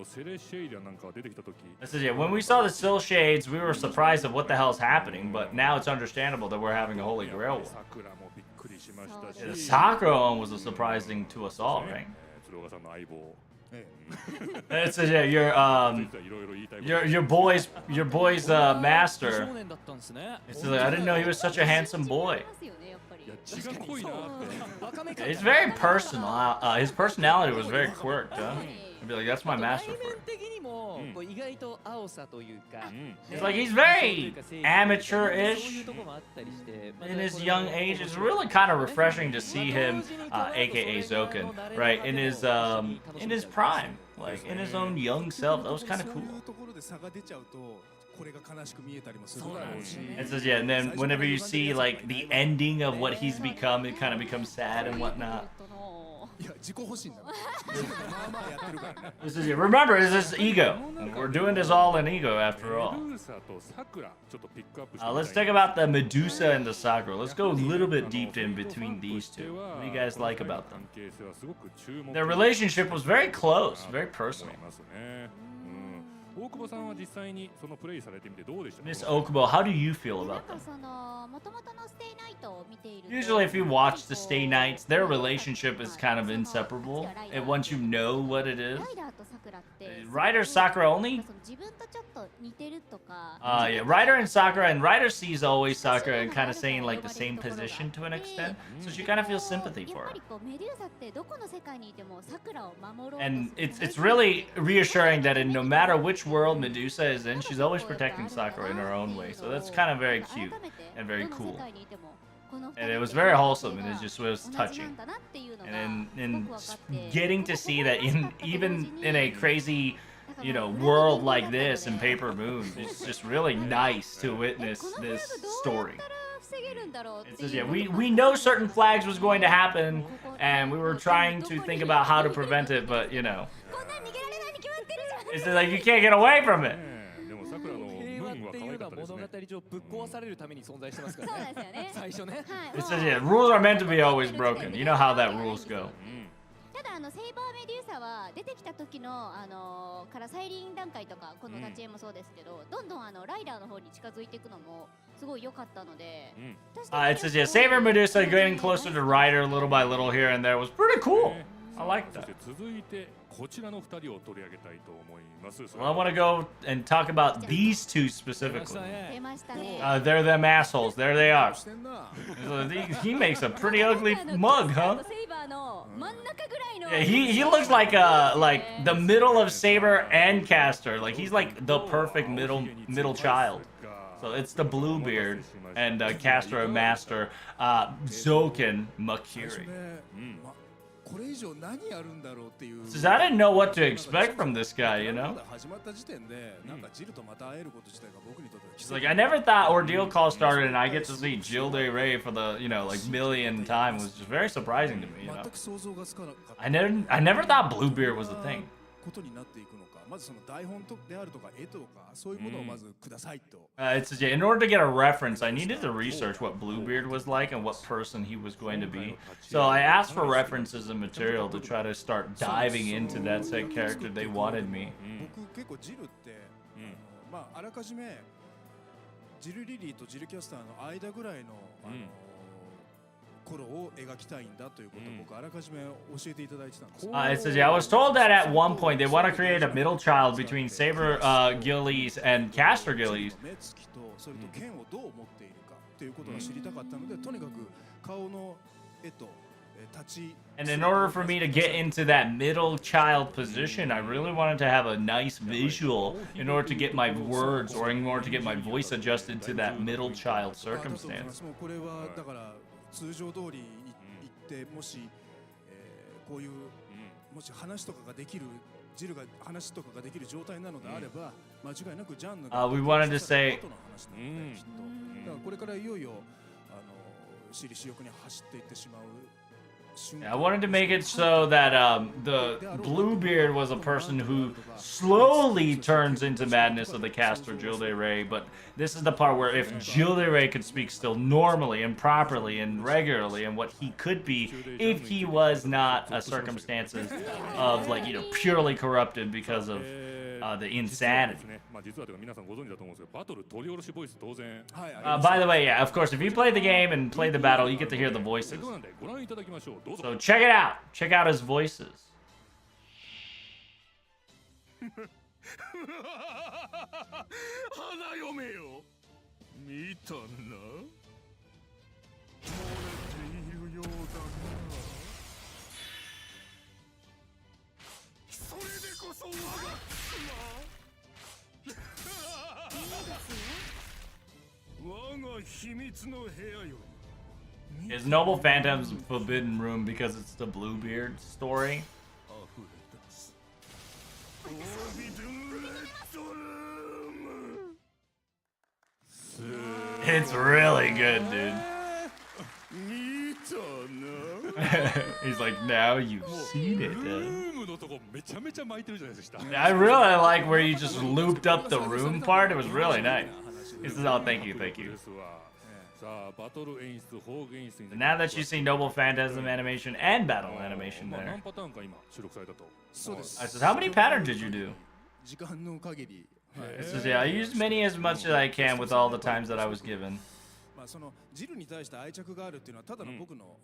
セレシェイリアなんかが出てきた時 I said, yeah, when we saw the Sill Shades, we were surprised of what the hell's happening, but now it's understandable that we're having a Holy Grail war. 桜もびっくりしましたし Yeah, the Sakura one was a surprising to us all, right? 鶴岡さんの相棒 It says, yeah, いろいろ言いたいこと your boy's 少 master. 年だったんですね It says, like, I didn't know he was such a handsome boy. ますよねやっぱり。いや血が濃いなって 若めか It's very personal. His personality was very quirked, huh? I'd be like, that's my 内 master 面 for it. 的にもこう意外と青さというか It's like he's very amateur-ish そういうとこもあったりして in his young age. It's really kind of refreshing to see him, aka Zoken, right, in his prime, like in his own young self. That was kind of そう cool. いうところで差が出ちゃうとこれが悲しく見えたりもするだろうし。 It says, yeah, and then whenever you see like the ending of what he's become, it kind of becomes sad and whatnot. いや自己保身だもん。まあまあやってるからね。 This is it. Remember, this is ego. We're doing this all in ego after メ all. ルーサと桜ちょっとピックアップして Let's talk about the Medusa and the Sakura. Let's go a little bit deep in between these two. What do you guys like about them? 関係性はすごく注目 Their relationship was very close, very personal. 思いますね大久保さんは実際にそのプレイされてみてどうでしたか Miss Okubo, how do you feel なん about か them? その元々のステイナイトを見ていると Usually, if you watch the Stay Nights, their relationship is kind of inseparable. And once you know what it is, ライダーとサクラって Ryder Sakura なん only. かその自分とちょっと似てるとか Yeah, Ryder and Sakura, and Ryder sees always Sakura and kind of saying like the same position to an extent, so she kind of feels sympathy や for っぱ her. りこうメデューサってどこの世界にいてもサクラを守ろうと And する it's really reassuring that in no matter which world Medusa is in, she's always protecting Sakura in her own way. So that's kind of very cute and very cool. And it was very wholesome, and it just was touching. And in getting to see that even in a crazy, you know, world like this in Paper Moon, it's just really nice to witness this story. It says, yeah, we know certain flags was going to happen, and we were trying to think about how to prevent it, but you know, こんなん逃げられないに決まってるじゃん it's just like you can't get away from it. でも桜の平和ムーンは可っていうか愛かったですね物語上ぶっ壊されるために存在してますからそうねですよね最初ねはい It says, yeah, rules are meant to be always broken. You know how that rules go. ただセイバーメデューサは出てきた時のからサイリン段階とかこの立ち絵もそうですけど、どんどんライダーの方に近づいていくのもすごい良かったので。It says yeah, Saber Medusa getting closer to Ryder little by little here and there was pretty cool. I like そし that. て続いてこちらの2人を取り上げたいと思います。 Well, I want to go and talk about these two specifically. 出ましたね。 They're them assholes. There they are. してんな He makes a pretty ugly mug, huh? セイバーの真ん中ぐらいの。 Yeah, he looks like the middle of Saber and Caster. Like he's like the perfect middle child. So it's the Bluebeard and Caster and Master Zoken 最初 Makiri. ね、これ以上何やるんだろうっていう Says I didn't know what to expect from this guy, you know? まだ始まった時点でなんかジルとまた会えること自体が僕にとっては奇 She's 跡 like, I never thought Ordeal Call started and I get to see Jill de Rey for the, you know, like millionth time was just very surprising to me, you know? 全く想像がつかなかった I never thought Bluebeard was a thing. ことになっていくのか、まずその台本であるとか絵とかそういうものをまずくださいと。It says, yeah, in order to get a reference, I needed to research what Bluebeard was like and what person he was going to be. So I asked for references and material to try to start diving into that said character they wanted me. 僕結構ジルって、まああらかじめジルリリーとジルキャスターの間ぐらいの頃を描きたいんだということを僕あらかじめ教えていただいてたんです。 It says, yeah, I was told that at one point they want to create a middle child between Saber Gillies and Caster Gillies. 目つきとそれと剣をどう持っているかということが知りたかったので、とにかく顔の絵と立ち。 And in order for me to get into that middle child position, I really wanted to have a nice visual in order to get my words or in order to get my voice adjusted to that middle child circumstance. もうこれはだから通常通り言ってもし、こういうもし話とかができるジルが話とかができる状態なのであれば、間違いなくジャンヌが We wanted to say 後の話なのできっとだからこれからいよいよ私利私欲に走っていってしまう。 I wanted to make it so that the Bluebeard was a person who slowly turns into madness of the caster Jill de Rey, but this is the part where if Jill de Rey could speak still normally and properly and regularly and what he could be if he was not circumstances of like, you know, purely corrupted because of the insanity. まあ実は皆さんご存知だと思うんですけど、バトル取り下ろしボイス当然。 By the way, yeah, of course, if you play the game and play the battle, you get to hear the voices. どうなんでご覧いただきましょう。どうぞ。 So check it out. Check out his voices. 花嫁よ。見たな。漏れているようだな。それでこそ我が妻。我が秘密の部屋よ。 Is Noble Phantom's Forbidden Room because it's the Bluebeard story? It's really good, dude. He's like, now you've seen it. ルームのとこめちゃめちゃ巻いてるじゃないですか。 I really like where you just looped up the room part. It was really nice. He says, oh, thank you, thank you. ですわ。さあバトル演出、方言演出に Now that you see Noble Phantasm animation and battle animation まあ there. 何パターンか今収録されたと。そうです。 I says, how many patterns did you do? 時間の限り。 It says, yeah, I used many as much as I can with all the times that I was given. まあそのジルに対して愛着があるっていうのはただの僕の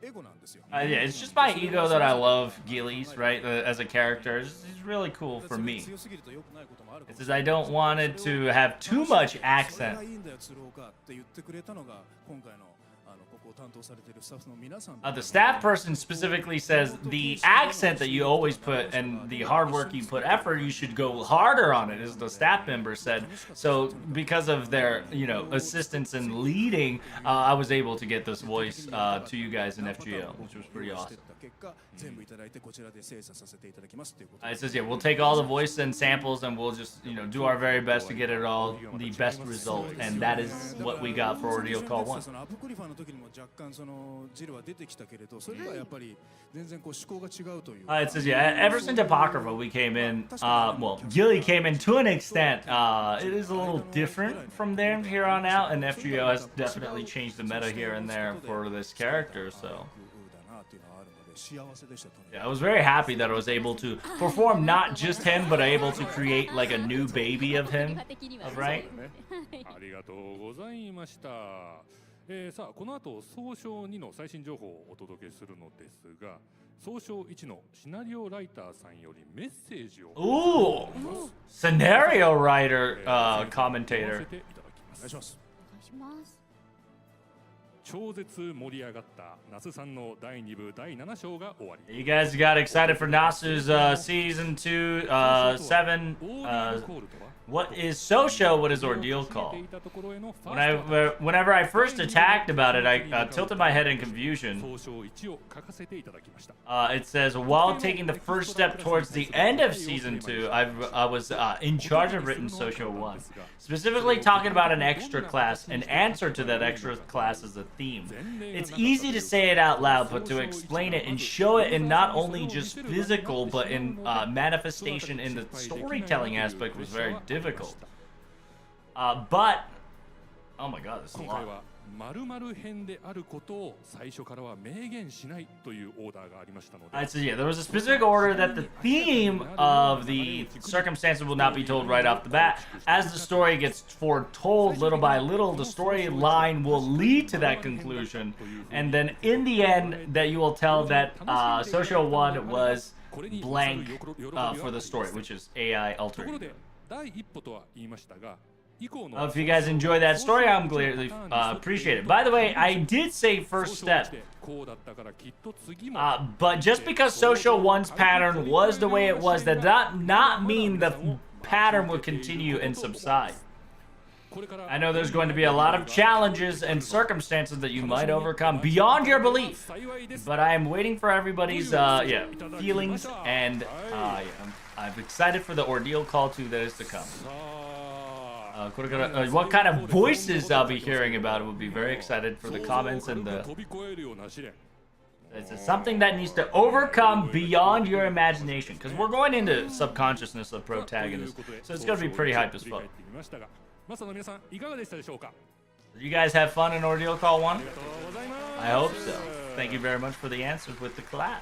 エゴなんですよ。 Yeah, it's just my ego that I love Gillies, right? As a character. He's really cool for me. 強すぎると良くないこともあるか It もし says れない I don't want it to have too much それが accent. いいんだよ鶴岡って言ってくれたのが今回のここを担当されているスタッフの皆さん The staff person specifically says the accent that you always put and the hard work you put effort, you should go harder on it, as the staff member said. So because of their, you know, assistance and leading, I was able to get this voice to you guys in FGO, which was pretty awesome. 結果全部いただいてこちらで精査させていただきますっていうこと It says, yeah, we'll take all the voice and samples and we'll just, you know, do our very best to get it all the best result. And that is what we got for Ordeal Call 1. そのアポクリファの時にも若干そのジルは出てきたけれどそれとはやっぱり全然こう思考が違うという It says, yeah, ever since Apocrypha we came in, well, Gilly came in to an extent. It is a little different from there here on out, and FGO has definitely changed the meta here and there for this character, so. 幸せでしたとに Yeah, I was very happy that I was able to perform not just him, but able to create like a new baby of him. Right? ありがとうございました。さあこの後総称2の最新情報をお届けするのですが、総称1のシナリオライターさんよりメッセージを Ooh, scenario writer, commentator. 読ませていただきます。お願いします。お願いします。超絶盛り上がった那須さんの第2部第7章が終わり。 You guys got excited for Nasu's season 2, 7. オーディオコールとは What is Sosho? What is Ordeal called? Whenever I first attacked about it, I tilted my head in confusion. 総称1を書かせていただきました。 It says, while taking the first step towards the end of season 2, I was in charge of written Sosho 1. Specifically talking about an extra class. An answer to that extra class is a theme. It's easy to say it out loud, but to explain it and show it in not only just physical, but in manifestation in the storytelling aspect was very difficult. But, oh my god, this is a 今回 lot. は〇〇編であることを最初からは明言しないというオーダーがありましたので。 So yeah, there was a specific order that the theme of the circumstances will not be told right off the bat. As the story gets foretold little by little, the storyline will lead to that conclusion. And then in the end, that you will tell that Social 1 was blank for the story, which is AI とこ altered. ろで第一歩とは言いましたが、以降の If you guys enjoy that story, I'm greatly appreciate it. By the way, I did say first step. こうだったからきっと次も But just because Social 1's pattern was the way it was, that does not mean the pattern will continue and subside. これから I know there's going to be a lot of challenges and circumstances that you might overcome beyond your belief. 幸いです But I am waiting for everybody's feelings, and I'm excited for the ordeal call too that is to come. さあ What kind of voices I'll be hearing about it will be very excited for the comments and the... 飛び越えるような試練 It's something that needs to overcome beyond your imagination. Because we're going into subconsciousness of protagonists. So it's going to be pretty hype as fuck. マスターの皆さんいかがでしたでしょうか。 Did you guys have fun in Ordeal Call 1? ありがとうございます。 I hope so. Thank you very much for the answers with the collapse.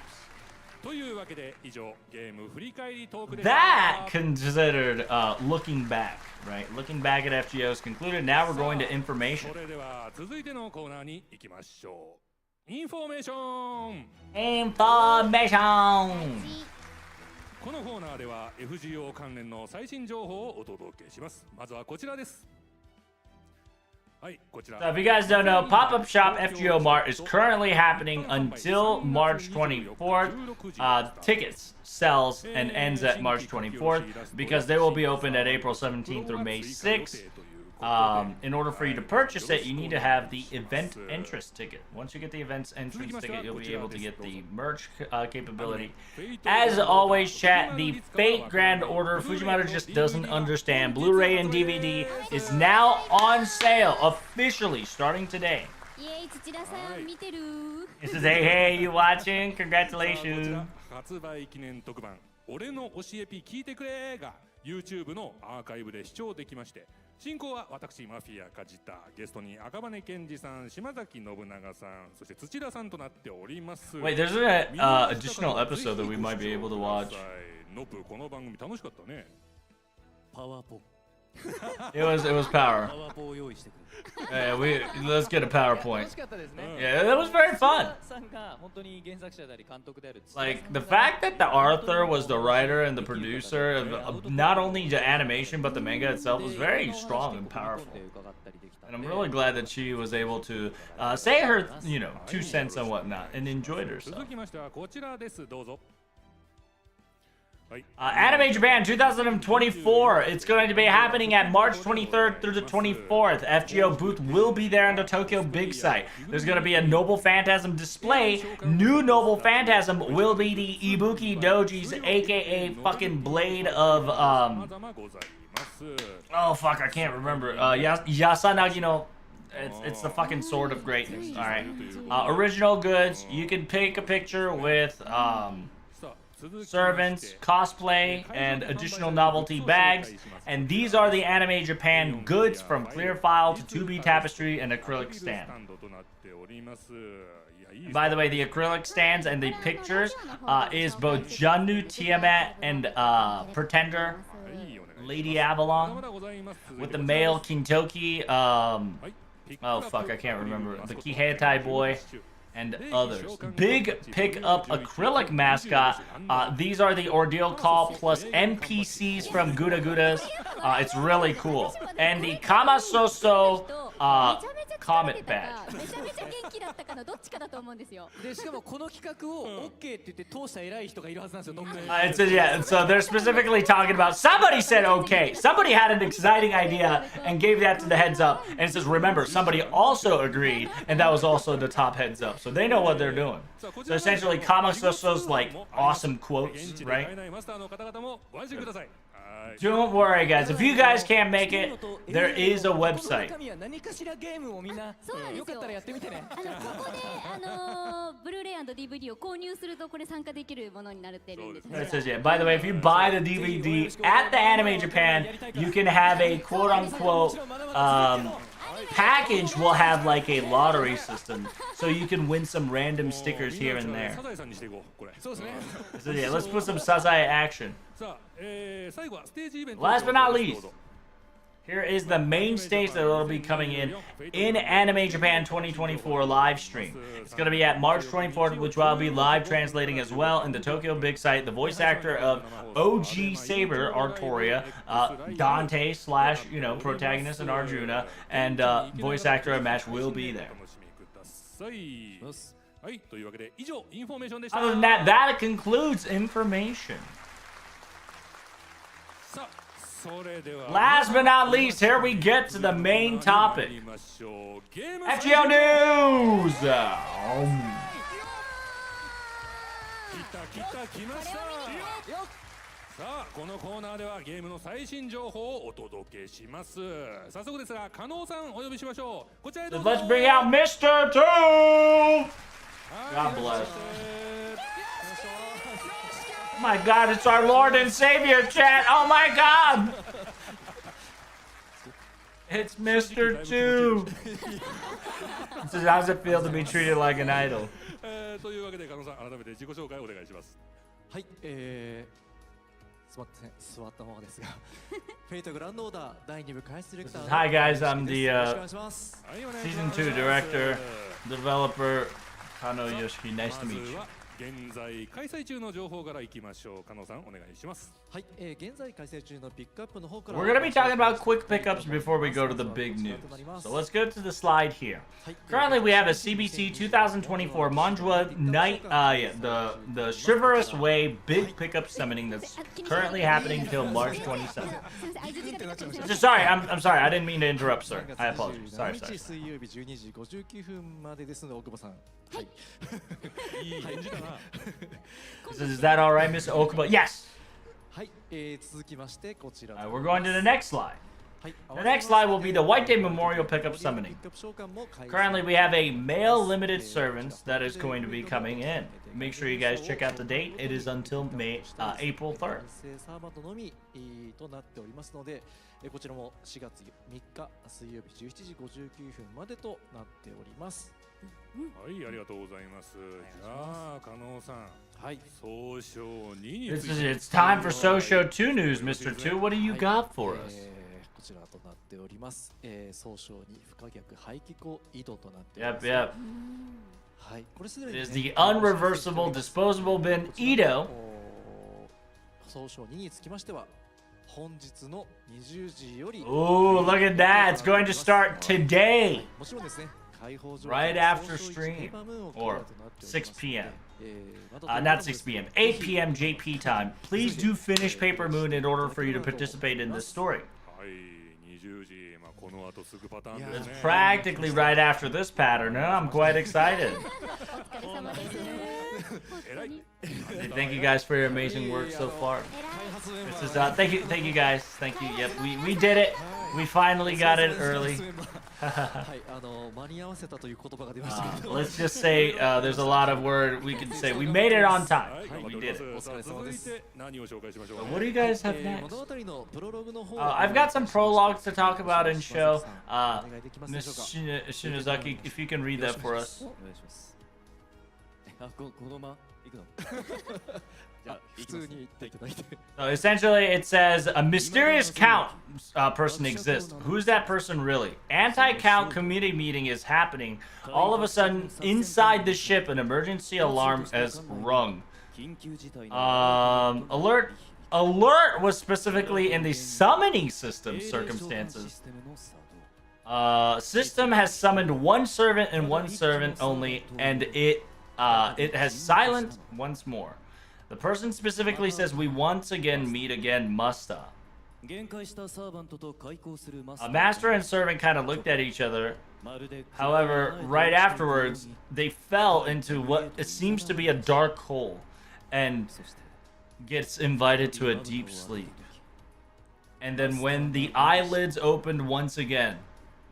というわけで以上ゲーム振り返りトークでした。 That considered looking back, right? Looking back at FGO is concluded. Now we're going to information. それでは続いてのコーナーに行きましょう。インフォメーション。 Information! このコーナーでは FGO 関連の最新情報をお届けします。まずはこちらです。はい、こちら。 So if you guys don't know, Pop-Up Shop FGO Mart is currently happening until March 24th. Tickets sells and ends at March 24th because they will be open at April 17th through May 6th. In order for you to purchase it, you need to have the event entrance ticket. Once you get the event entrance ticket, you'll be able to get the merch capability. As always, chat, the Fate Grand Order, Fujimoto just doesn't understand. Blu-ray and DVD is now on sale officially starting today. イエーイ、土田さん見てる。 It says, hey, hey, you watching? こち Congratulations. ら発売記念特番「俺の推しエピ聞いてくれ!」が YouTube のアーカイブで視聴できまして、進行は私マフィア梶田、ゲストに赤羽健二さん、島崎信長さん、そして土田さんとなっております。 Wait, there's an additional episode that we might be able to watch. ノプこの番組楽しかったね。パワーポ It was power. パワーポを用意してくる Let's get a 楽 PowerPoint. しかったですね Yeah, that was very fun. さんが本当に原作者であり監督である Like the fact that the Arthur was the writer and the producer of not only the animation but the manga itself was very strong and powerful. And I'm really glad that she was able to say her, 2 cents and whatnot and enjoyed herself. 続きましてはこちらです。どうぞ。はい。 Anime Japan 2024. It's going to be happening at March 23rd through the 24th. FGO booth will be there on the Tokyo Big Site. There's going to be a Noble Phantasm display. New Noble Phantasm will be the Ibuki Doji's, aka fucking blade of 様々ございます。 oh fuck, I can't remember. Yasanagi no. It's the fucking sword of greatness. All right. Original goods. You can pick a picture with さあ続きまして servants, cosplay, and additional novelty bags. And these are the Anime Japan goods from clear file to 2B tapestry and acrylic ス stand. タンドとなっており By the way, the acrylic stands and the pictures is both Janu, Tiamat, and Pretender, Lady Avalon, with the male Kintoki, oh fuck, I can't remember, the Kihetai boy, and others. Big pickup acrylic mascot. These are the Ordeal Call plus NPCs from Guda Gudas. It's really cool. And the Kamasoso Comet badge. めちゃめちゃ元気だったかのどっちかだと思うんですよ。でしかもこの企画を OK って言って通した偉い人がいるはずなんですよどっかに。It says, yeah, so they're specifically talking about somebody said okay. Somebody had an exciting idea and gave that to the heads up. And it says, remember, somebody also agreed, and that was also the top heads up. So they know what they're doing. So essentially, Kamasoso's like awesome quotes, right? Don't worry, guys. If you guys can't make it, there is a website. 何かしらゲームをみんなそうなんですよ。よかったらやってみてね。ここでブルーレイ&DVD を購入するとこれ参加できるものになってるんです。 It says, yeah. By the way, if you buy the DVD at the Anime Japan, you can have a quote-unquote package. Will have like a lottery system, so you can win some random stickers here and there. So yeah, let's put some Sazai action. Last but not least, here is the main stage that will be coming in Anime Japan 2024 live stream. It's going to be at March 24th, which I'll be live translating as well in the Tokyo Big Site. The voice actor of OG Saber, Artoria, Dante slash, protagonist and Arjuna, and voice actor of Match will be there. Other than that, that concludes information. Last but not least, here we get to the main topic. FGO News! さあこのコーナーではゲームの最新情報をお届けします。早速ですが加納さんお呼びしましょう。こちらへどうぞ。 Let's bring out Mr. 2! God bless. Oh my God, it's our Lord and Savior, chat! Oh my God! It's Mr. 2! It says, how does it feel to be treated like an idol? というわけで加納さん改めて自己紹介をお願いします。はい、座ったままですが、フェイトグランドオーダー第2部開始ディレクター。 Hi guys, I'm the よろしくお願いします。 Season 2 director, developer, Kano Yoshiki. Nice to meet you. 現在開催中の情報からいきましょう。加納さんお願いします。はい、現在開催中のピックアップの方から。 We're gonna be talking about quick pickups before we go to the big news. So let's go to the slide here. Currently, we have a CBC 2024 Manjwa Night, the Chivalrous Way big pickup summoning that's currently happening till March 27th. Sorry, I'm sorry. I didn't mean to interrupt, sir. I apologize. Sorry. 水曜日12時59分までですので、大久保さん。はい。いい返事だな。Is that all right, Miss Okuba? Yes. はい、続きましてこちら。 We're going to the next slide. The next slide will be the White Day Memorial Pickup Summoning. Currently, we have a male limited servants that is going to be coming in. Make sure you guys check out the date. It is until April 3rd. サーバーのみとなっておりますので、こちらも4月3日水曜日17時59分までとなっております。はい、ありがとうございます。じゃあ加納さん。はい、総称2に It's time for Social 2 news, Mr. 2. What do you got for us? こちらとなっております。総称に不可逆排気口井戸となっております。Yep. はい、これすでに It is the unreversible disposable bin Edo. 総称2につきましては本日の20時より Ooh, look at that. It's going to start today. もちろんですね。Right after stream, or 6 p.m. Not 6 p.m., 8 p.m. JP time. Please do finish Paper Moon in order for you to participate in this story. It's practically right after this pattern. I'm quite excited. Thank you guys for your amazing work so far. This is thank you guys. Thank you. Yep, we did it. We finally got it early. はい、間に合わせたという言葉が出ましたけど。 Let's just say there's a lot of word we can say. We made it on time. はい、頑張 We っており did ま it. す。さあ続いて何を紹介しましょうか What do ね。 you guys have 物 next? 語のプロローグの方 I've got some prologues to talk about in show. お願いできますでしょうか。 Miss Shinozaki, if you can read that for us. お願いしますこのまま行くのじゃあ普通に言っていただいて。 So essentially, it says a mysterious count person exists. Who's that person really? Anti-count committee meeting is happening. All of a sudden, inside the ship, an emergency alarm is rung. 緊急事態の Alert was specifically in the summoning system circumstances. System has summoned one servant and one servant only, and it has silent once more. The person specifically says we once again meet again, Musta. 限界したサーバントと開口するマス A master and servant kind of looked at each other. まるで However, right afterwards, they fell into what it seems to be a dark hole and そして gets invited to a deep sleep. And then when the eyelids opened once again,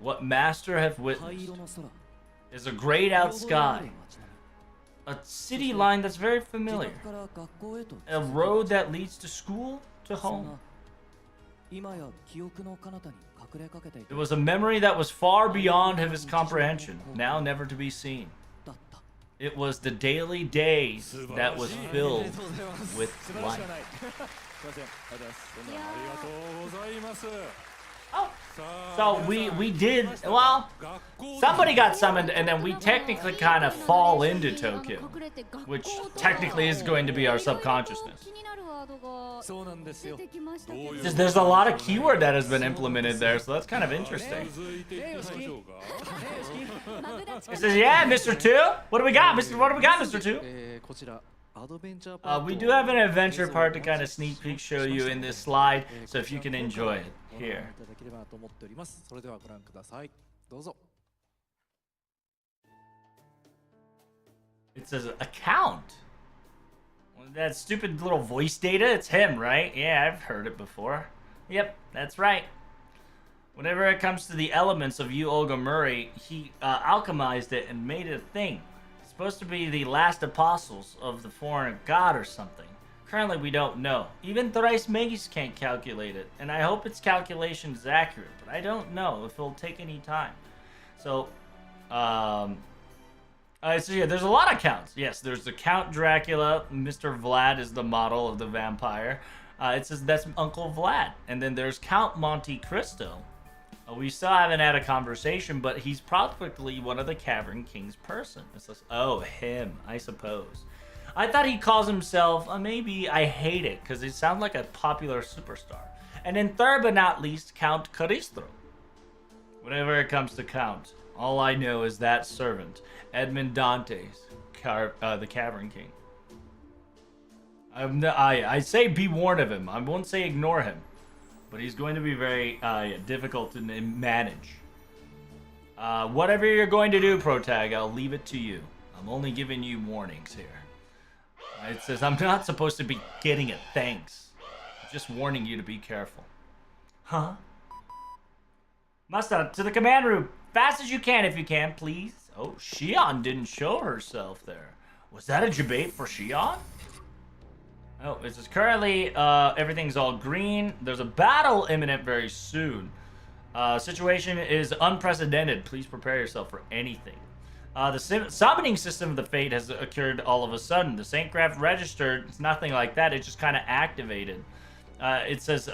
what Master have 灰 witnessed 色の空 is a grayed out sky, 街並み a city line that's very 自 familiar, 宅から学校へと a road that leads to school to そん home. な今や記憶の彼方に隠れかけてい It was a memory that was far beyond his comprehension, now never to be seen. だった It was the daily days that was あり filled がとうございます with 素晴らし life. くはない。すいません。ありがとうございます。ありがとうございます。 Oh, さあ so we did, well, somebody got summoned, and then we technically kind of fall into Tokyo, which technically is going to be our subconsciousness. 気になるワードがそうなんですよ。出てきましたけど Just there's a lot of keyword that has been implemented there, so that's kind of interesting. 続いていきましょうか。マブダチ It says, "Yeah, Mr. Two, what do we got, Mr. What do we got, Mr. Two?" こちらアドベンチャーパート We do have an adventure part to kind of sneak peek show you in this slide, so if you can enjoy it ご覧 here. いただければと思っております。それではご覧ください。どうぞ。 It says account. That stupid little voice data, it's him, right? Yeah, I've heard it before. Yep, that's right. Whenever it comes to the elements of Yu Olga Murray, he alchemized it and made it a thing. It's supposed to be the last apostles of the foreign god or something. Currently, we don't know. Even Thrice Megis can't calculate it, and I hope its calculation is accurate, but I don't know if it'll take any time. So, so yeah, there's a lot of counts. Yes, there's the Count Dracula. Mr. Vlad is the model of the vampire. It says that's Uncle Vlad. And then there's Count Monte Cristo. We still haven't had a conversation, but he's probably one of the Cavern King's person. It says, oh, him, I suppose. I thought he calls himself, maybe I hate it, because he sounds like a popular superstar. And then third but not least, Count Caristro. Whenever it comes to Count, all I know is that servant, Edmond Dantes, the Cavern King. I say be warned of him. I won't say ignore him. But he's going to be very difficult to manage. Whatever you're going to do, Protag, I'll leave it to you. I'm only giving you warnings here. It says I'm not supposed to be getting it, thanks. I'm just warning you to be careful. Huh? Musta, to the command room. Fast as you can if you can, please. Oh, Shion didn't show herself there. Was that a debate for Shion? Oh, it says currently everything's all green. There's a battle imminent very soon. Situation is unprecedented. Please prepare yourself for anything. The summoning system of the Fate has occurred all of a sudden. The Saint Graph registered. It's nothing like that. It just kind of activated. It says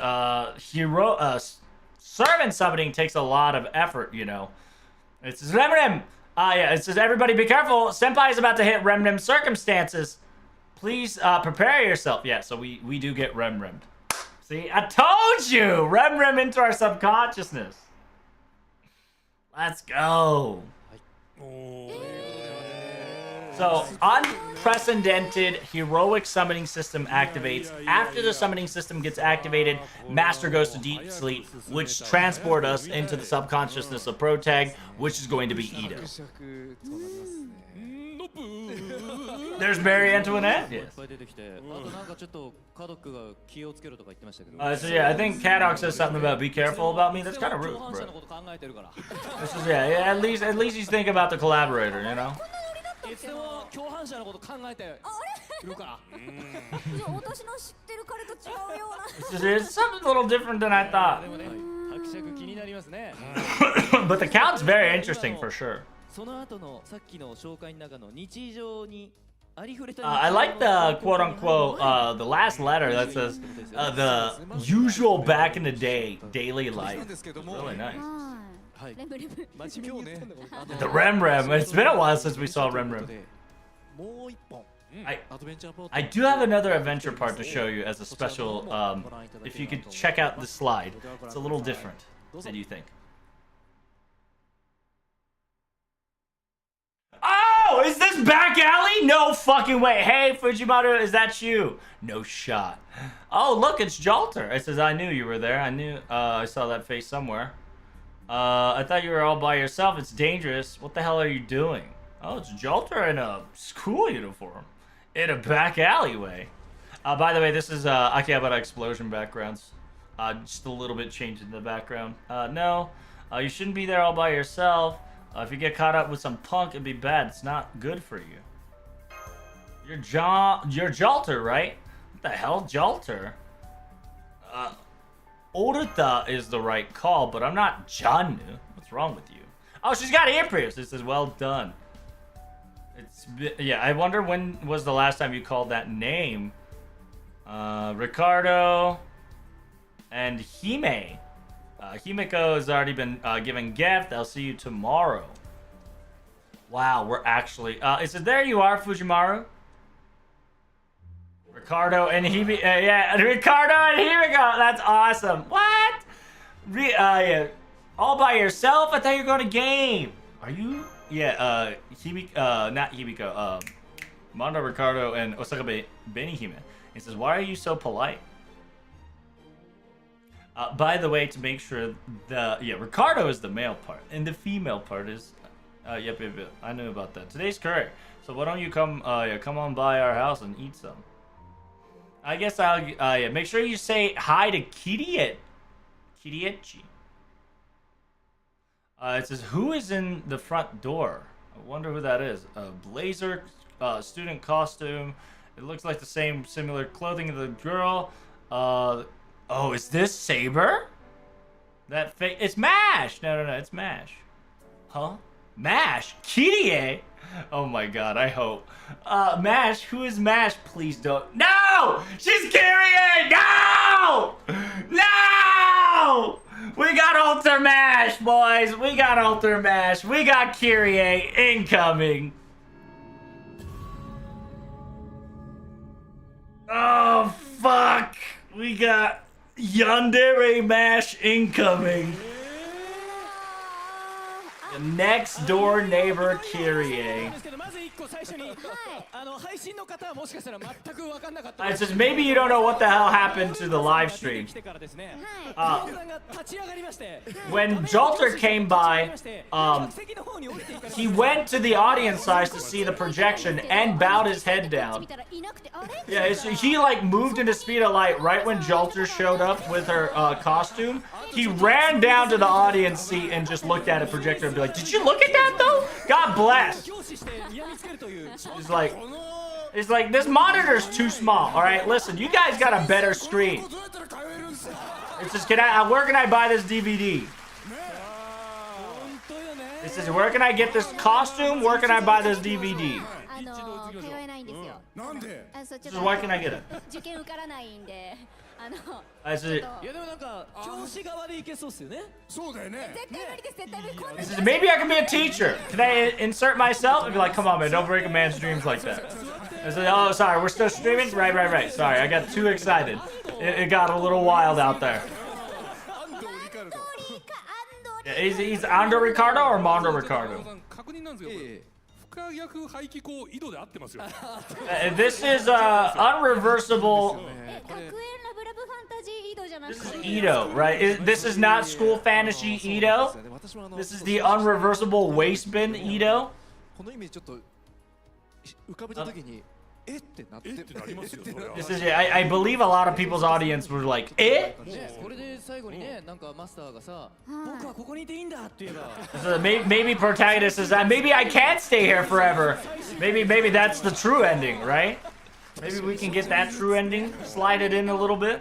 servant summoning takes a lot of effort, you know. It says Remrim. Yeah, it says everybody be careful. Senpai is about to hit Remrim circumstances. Please prepare yourself. Yeah, so we do get Remrimmed. See, I told you! Remrim into our subconsciousness. Let's go. So, unprecedented heroic summoning system activates. After the summoning system gets activated, Master goes to deep sleep, which transport us into the subconsciousness of Protag, which is going to be Ito. そうなりますね。There's Mary Antoinette. いっ Yes. ぱい出てきて、あとなんかちょっとカドックが気をつけろとか言ってましたけど。 So yeah, I think Kadok says something about be careful about me. That's kind of rude, 共犯者 bro. のこと考えてるから。 This is yeah. At least he's thinking about the collaborator, you know. いつでも共犯者のこと考えてるから。私の知ってる彼と違うような。 It's something a little different than I thought. でもね、伯爵気になりますね。 But the count's very interesting for sure. その後のさっきの紹介の中の日常にありふれた。 I like the quote unquote the last letter that says the usual back in the day daily life. Really nice. はい。レムレム。今日ね、The Rem Rem. It's been a while since we saw Rem Rem. もう一本 I アドベンチャーポート I do have another adventure part to show you as a special. If you could check out the slide, it's a little different than you think. Oh, is this back alley? No fucking way. Hey, Fujimaru, is that you? No shot. Oh, look, it's Jalter. It says, I knew you were there. I knew, I saw that face somewhere. I thought you were all by yourself. It's dangerous. What the hell are you doing? Oh, it's Jalter in a school uniform. In a back alleyway. By the way, this is Akihabara Explosion backgrounds. Just a little bit changing the background. No, you shouldn't be there all by yourself. If you get caught up with some punk, it'd be bad. It's not good for you. You're Jalter, right? What the hell, Jalter? Oruta is the right call, but I'm not Jannu. What's wrong with you? Oh, she's got ear pierced. It says, well done. Yeah, I wonder when was the last time you called that name? Ricardo and Hime. Himeko has already been given gift. I'll see you tomorrow. Wow, we're actually... it says, there you are, Fujimaru. Ricardo and Hime... yeah, Ricardo and Himeko. That's awesome. What? Yeah. All by yourself? I thought you were going to game. Are you... Yeah, not Himiko, Mondo, Ricardo, and Osaka Benihime. He says, why are you so polite? By the way, to make sure Ricardo is the male part, and the female part is, yep, I knew about that. Today's correct. So why don't you come on by our house and eat some? I guess I'll, make sure you say hi to Kiriechi. It says, who is in the front door? I wonder who that is. A blazer, student costume. It looks like the same similar clothing of the girl. Oh, is this Saber? That fake? It's Mash! No, it's Mash. Huh? Mash? Kirie? Oh my god, I hope. Mash, who is Mash? Please don't. No! She's Kirie! No! No! We got Alter Mash, boys! We got Alter Mash. We got Kirie incoming. Oh, fuck! We got Yandere Mash incoming. The next door neighbor Kirie. It says maybe you don't know what the hell happened to the live stream. When Jalter came by, he went to the audience size to see the projection and bowed his head down. Yeah, he like moved into speed of light right when Jalter showed up with her costume. He ran down to the audience seat and just looked at a projector and be like, did you look at that though? God bless. It's like, this monitor's too small. All right, listen, you guys got a better screen. It's just, where can I buy this DVD? It says, where can I get this costume? Where can I buy this DVD? This is why can I get it? I said, maybe I can be a teacher. Can I insert myself? And be like, come on, man, don't break a man's dreams like that. I said, oh, sorry, we're still streaming? Right. Sorry, I got too excited. It got a little wild out there. Yeah, he's Ando Ricardo or Mondo Ricardo? This is unreversible. This is Ito, right? This is not school fantasy Ito. This is the unreversible waste bin Ito. 浮かべた時にえってなってなりますよそれは This is I believe a lot of people's audience were like, eh? ねこれで最後にねなんかマスターがさ僕はここにいていいんだって言えば So maybe protagonist is that maybe I can't stay here forever. Maybe that's the true ending, right? Maybe we can get that true ending, slide it in a little bit.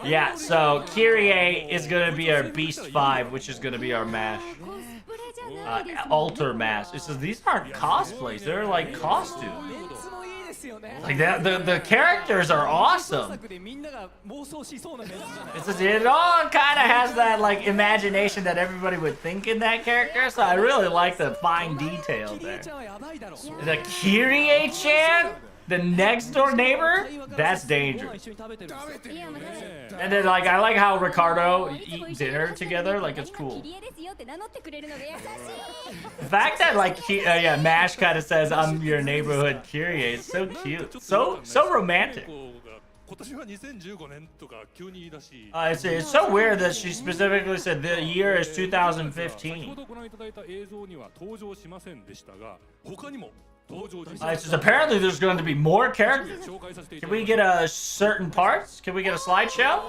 Yeah, so Kyrie is gonna be our Beast 5, which is gonna be our mash. コスプレじゃないですね Alter mask. It says these aren't cosplays, they're like costumes. メンツもいいですよね Like that, the characters are awesome. 作でみんなが妄想しそうなメンツじゃない It says it all kind of has that like imagination that everybody would think in that character, so I really like the fine detail キリエ there. ちゃんはやばいだろ The Kyrie-chan, the next door neighbor, that's ご dangerous. 飯一緒に食べてるんですよいやまた And then like I like how Ricardo eat dinner together, like it's キ cool. リエですよって名乗ってくれるのが優しい The fact that like yeah, Mash kind of says I'm your neighborhood Kyrie, it's so cute, so romantic. 今年は2015年とか急に言い出し It's so weird that she specifically said the year is 先ほ 2015. どご覧いただいた映像には登場しませんでしたが他にも登場人 It's just apparently there's going to be more characters. 紹介させていた Can だ we きま get す certain parts? Can we get a slideshow?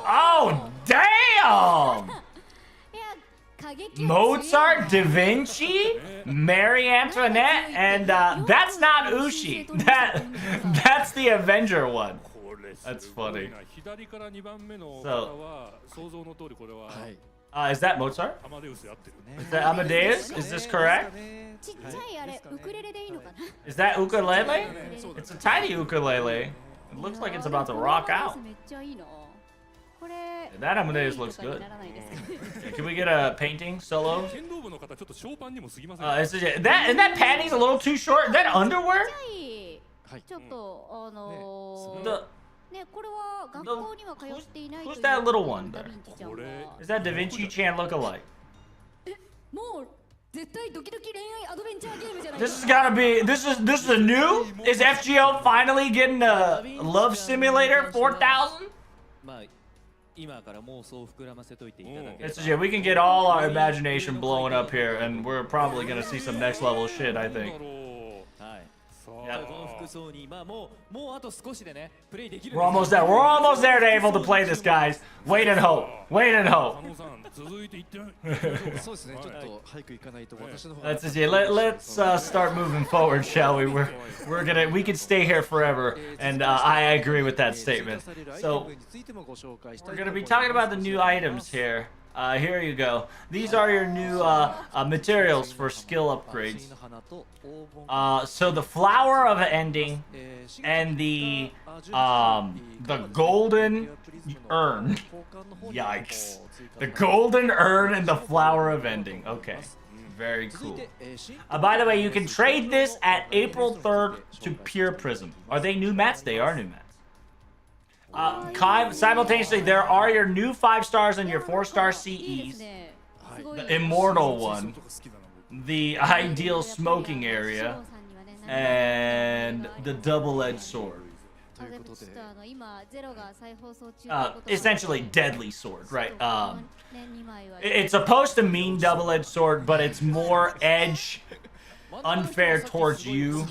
Oh, damn! いや過激は強い Mozart, Da Vinci, Marie Antoinette, and that's not Ushi. That's the Avenger one. これすごい That's funny. な左から2番目の方 So- は想像の通りこれははい Is that Mozart? アマデウスやってる Is that Amadeus? Is this correct? ちっちゃいあれウクレレでいいのかな Is that ukulele? It's a tiny ukulele. It looks like it's about to rock out. めっちゃいいなこれ That Amadeus looks とかに good. ならないですか Yeah, can we get a painting solo? 剣道部の方ちょっとショーパンにも過ぎません Isn't that panties a little too short? Is that underwear? はいちょっとThe, ねこれは学校には通っていない Who's という that little one ダ there? ヴィンチちゃんは Is that Da Vinci Chan lookalike? もう絶対ドキドキ恋愛アドベンチャーゲームじゃない This has gotta be. This is a new. Is FGO finally getting a love simulator 4000? まあ今から妄想を膨らませといていただけれ It's ば yeah. We can get all our imagination blowing up here, and we're probably gonna see some next level shit. I なんだ think. ろうはいさあ Yeah. この服装にまあもうあと少しでねプレイできる We're almost there. We're almost there to able to play this, guys. Wait and hope. Wait and 佐 hope. 野さん続いていってみそうですねちょっと早く行かないと私の方 Let's yeah. Let's start moving forward, shall we? We could stay here forever, and I agree with that statement. So we're gonna be talking about the new items here. Here you go. These are your new materials for skill upgrades. So the flower of ending and the golden urn. Yikes. The golden urn and the flower of ending. Okay. Very cool. By the way, you can trade this at April 3rd to Pure Prism. Are they new mats? They are new mats. Simultaneously, there are your new 5 stars and your 4-star いいです CEs. ねすごい The immortal そう one. とか好きだな僕 The ideal smoking area. And the double-edged sword. あでもちょっと今ゼロが再放送中ということで Essentially deadly sword, right? ね2枚は It's supposed to mean double-edged sword, but it's more edge unfair towards you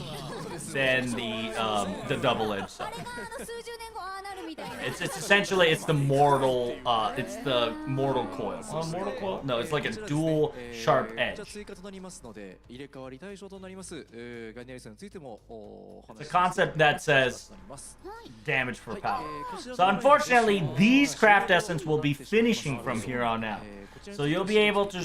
than the double-edged あ side. れが数十年後ああなるみたいな It's essentially it's the mortal coil. Mortal coil? No, it's like a dual sharp じゃあ edge. 追加となりますので入れ替わり対象となりますガイナリスについてもお話 It's a concept that says となります damage for はい power. こちら So の方に unfortunately, these craft essence will be finishing from here on out. So you'll be able to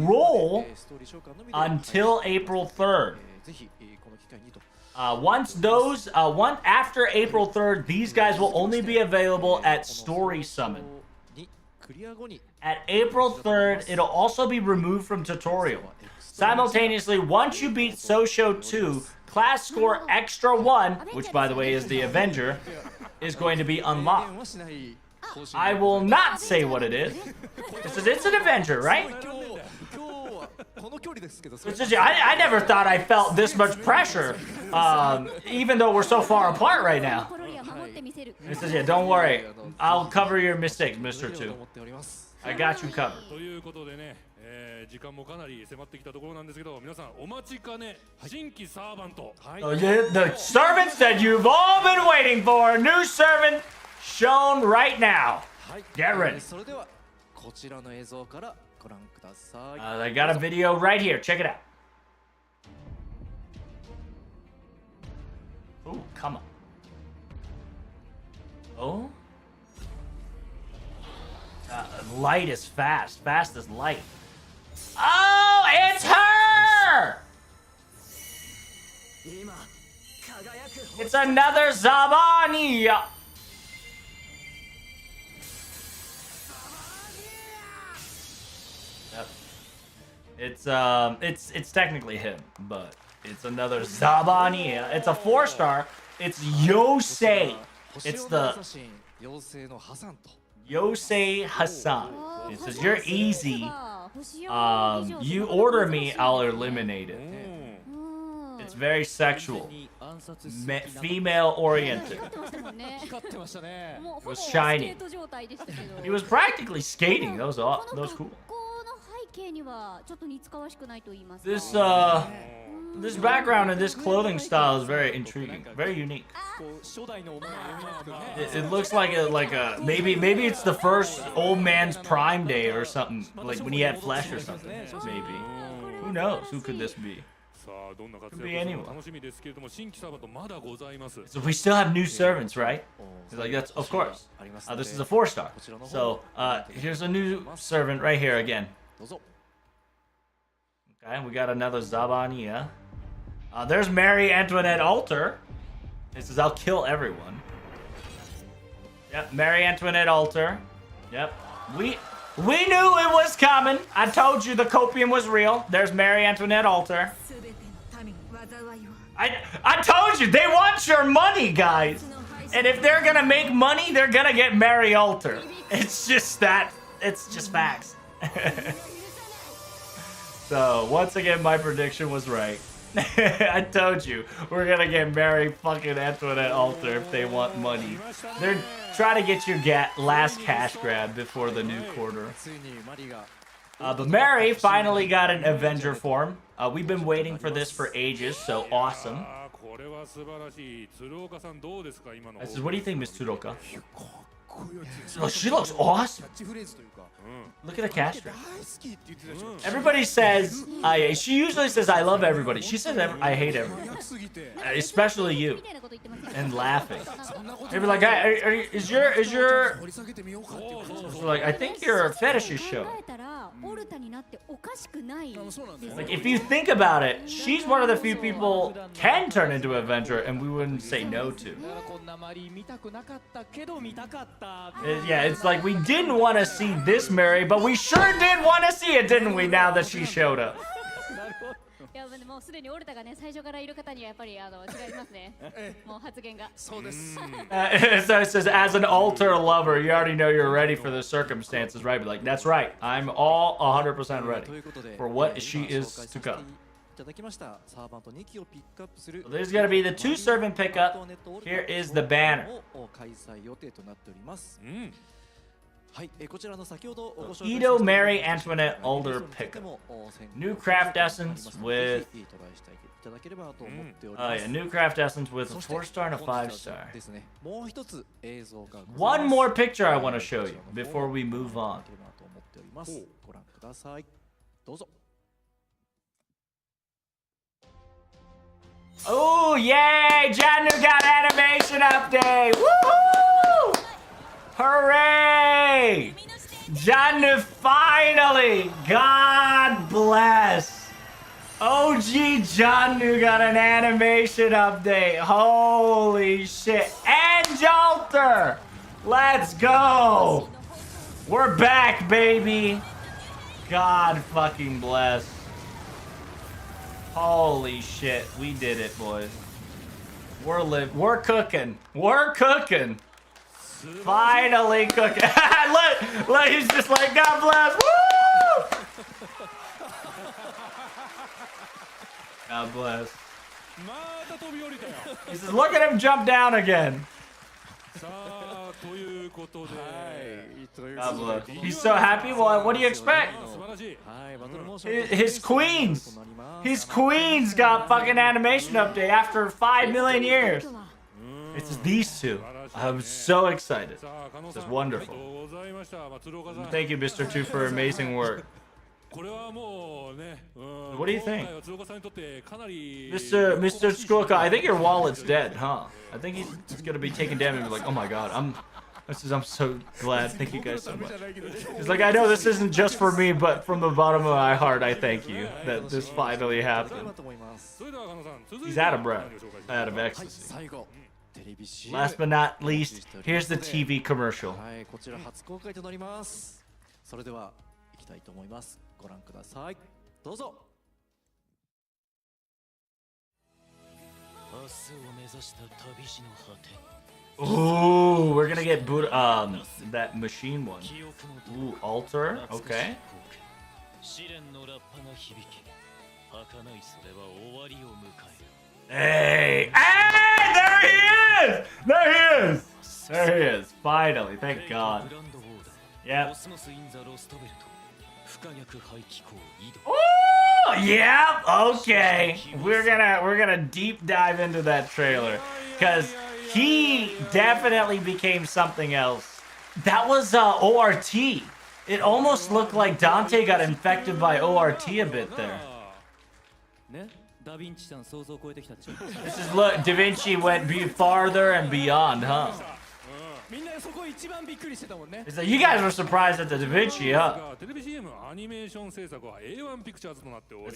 roll ストーリー召喚のみで until April 3rd. ぜひこの機会にと Once those, after April 3rd, these guys will only be available at Story Summon. にクリア後に At April 3rd, it'll also be removed from tutorial. Simultaneously, once you beat Sosho 2, class score extra 1, which by the way is the Avenger, is going to be 電 unlocked. 話しない方針 I will not say what it is. It's an Avenger, right? 今日はこの距離ですけど It's just, I never thought I felt this much pressure, even though we're so far apart right now. コロリは守ってみせる It says, yeah, don't worry. I'll cover your mistakes, Mr. 2. 思っております I got you covered. ということでね、時間もかなり迫ってきたところなんですけど、皆さんお待ちかね、新規サーバント。はい。 Oh, the servants that you've all been waiting for. New servant shown right now. はい。 Get ready. それではこちらの映像からご覧ください。 I got a video right here. Check it out. Oh, come on. Oh. Light is fast. Fast as light. Oh, it's her! It's another Zabania. Yep. It's technically him, but it's another Zabania. It's a 4-star. It's Yosei. It's the 妖精のハサンと。 Yosei Hassan. あー It says you're easy. 星4以上 You order me, I'll eliminate it. うん It's very sexual, 暗殺 female oriented. 光ってましたもんね光ってましたね。もうほぼ was ス shiny. ケート状態でしたけど He was practically skating. That was こ that の was 格 cool. 好の背景にはちょっと似つかわしくないと言いますか This background and this clothing style is very intriguing, very unique. こう初代のお前の It looks like a maybe it's the first old man's prime day or something, like when he had flesh or something. Maybe. Who knows? Who could this be? さあどんな活 Could be 躍 anyone. か楽しみですけれども、新規サーバントまだございます。 So we still have new servants, right? He's like, that's of course. This is a 4-star. So here's a new servant right here again. どうぞ。 Okay, we got another Zabania. There's Mary Antoinette Altar. It says, I'll kill everyone. Yep, Mary Antoinette Altar. Yep. We knew it was coming. I told you the copium was real. There's Mary Antoinette Altar. I told you, they want your money, guys. And if they're gonna make money, they're gonna get Mary Altar. It's just that. It's just facts. So, once again, my prediction was right. I told you, we're gonna get Mary fucking Antoinette Altar if they want money. They're trying to get your last cash grab before the new quarter. ついにマリが But Mary finally got an Avenger form. We've been waiting for this for ages, so awesome. あーこれは素晴らしい。鶴岡さんどうですか今の。 I says, what do you think, Miss Tsuruoka? こういうやつ Oh, she looks awesome. キャッチフレーズというか Look at the cash 大 grab. 好きって言ってたでしょ Everybody says, she usually says, I love everybody. She says, I hate everybody. 早すぎて Especially you. みたいなこと言ってます And laughing. そんなこと They'd be like, hey, is your 掘り下げてみようかっていう話 So like, I think your fetish is 考 show. えたらオルタになっておかしくないそうなんですよ Like, if you think about it, she's one of the few people can turn into an Avenger, and we wouldn't say no to. だからこんなマリー見たくなかったけど見たかった Yeah, it's like we didn't want to see this Mary, but we sure did want to see it, didn't we? Now that she showed up. いやもうすでにオルタがね最初からいる方にはやっぱり違いますねもう発言がそうです So it says, as an altar lover, you already know you're ready for the circumstances, right? But like, that's right. I'm all 100% と ready いうことで for what 今 she 紹 is 介 to させて come. いただきましたサーバント2機をピックアップする So there's going to be the 2 servant pickup. Here is the banner. を開催予定となっておりますうん。はい、こちらの先ほどご紹介し Edo ました Mary Antoinette Alder とて pickup. も先行 New craft essence ありますので with ぜひトライしていただければと思っており Oh ま yeah, す new craft essence with a そして 4-star and a 本日は 5-star. ですねもう一つ映像が One ござい more ます picture I want to show you before we move ご覧 on. いただければと思っておりますご覧くださいどうぞ Oh yay! Janu got animation update! Woohoo! Hooray! Janu finally! God bless! OG Janu got an animation update. Holy shit. And Jalter! Let's go! We're back, baby! God fucking bless. Holy shit, we did it, boys. We're cooking. We're cooking. Finally cooking. look, he's just like, God bless. Woo! God bless. また飛び降りたよ。 He says, look at him jump down again. God bless. He's so happy. Well, what do you expect? His queens. His queens got fucking animation update after 5 million years. It's these two. I'm so excited. It's wonderful. Thank you, Mr. 2, for amazing work. What do you think? Mr. Tsukuoka, I think your wallet's dead, huh? I think he's gonna be taken down and be like, oh my god, I'm so glad. Thank you guys so much. He's like, I know this isn't just for me, but from the bottom of my heart, I thank you that this finally happened. He's out of breath, out of ecstasy. Last but not least, here's the TV commercial. こちら初公開となります。それでは行きたいと思います。ご覧ください。どうぞ。明日を目指した旅路の果て。 Ooh, we're gonna get that machine one. Ooh, altar, okay. Hey, hey, there he is! There he is! There he is, finally, thank God. Yep. Oh, yeah, okay. We're gonna deep dive into that trailer, because he definitely became something else. That was ORT. It almost looked like Dante got infected by ORT a bit there. This is look, Da Vinci went farther and beyond, huh? It's like, you guys were surprised at the Da Vinci, huh? It's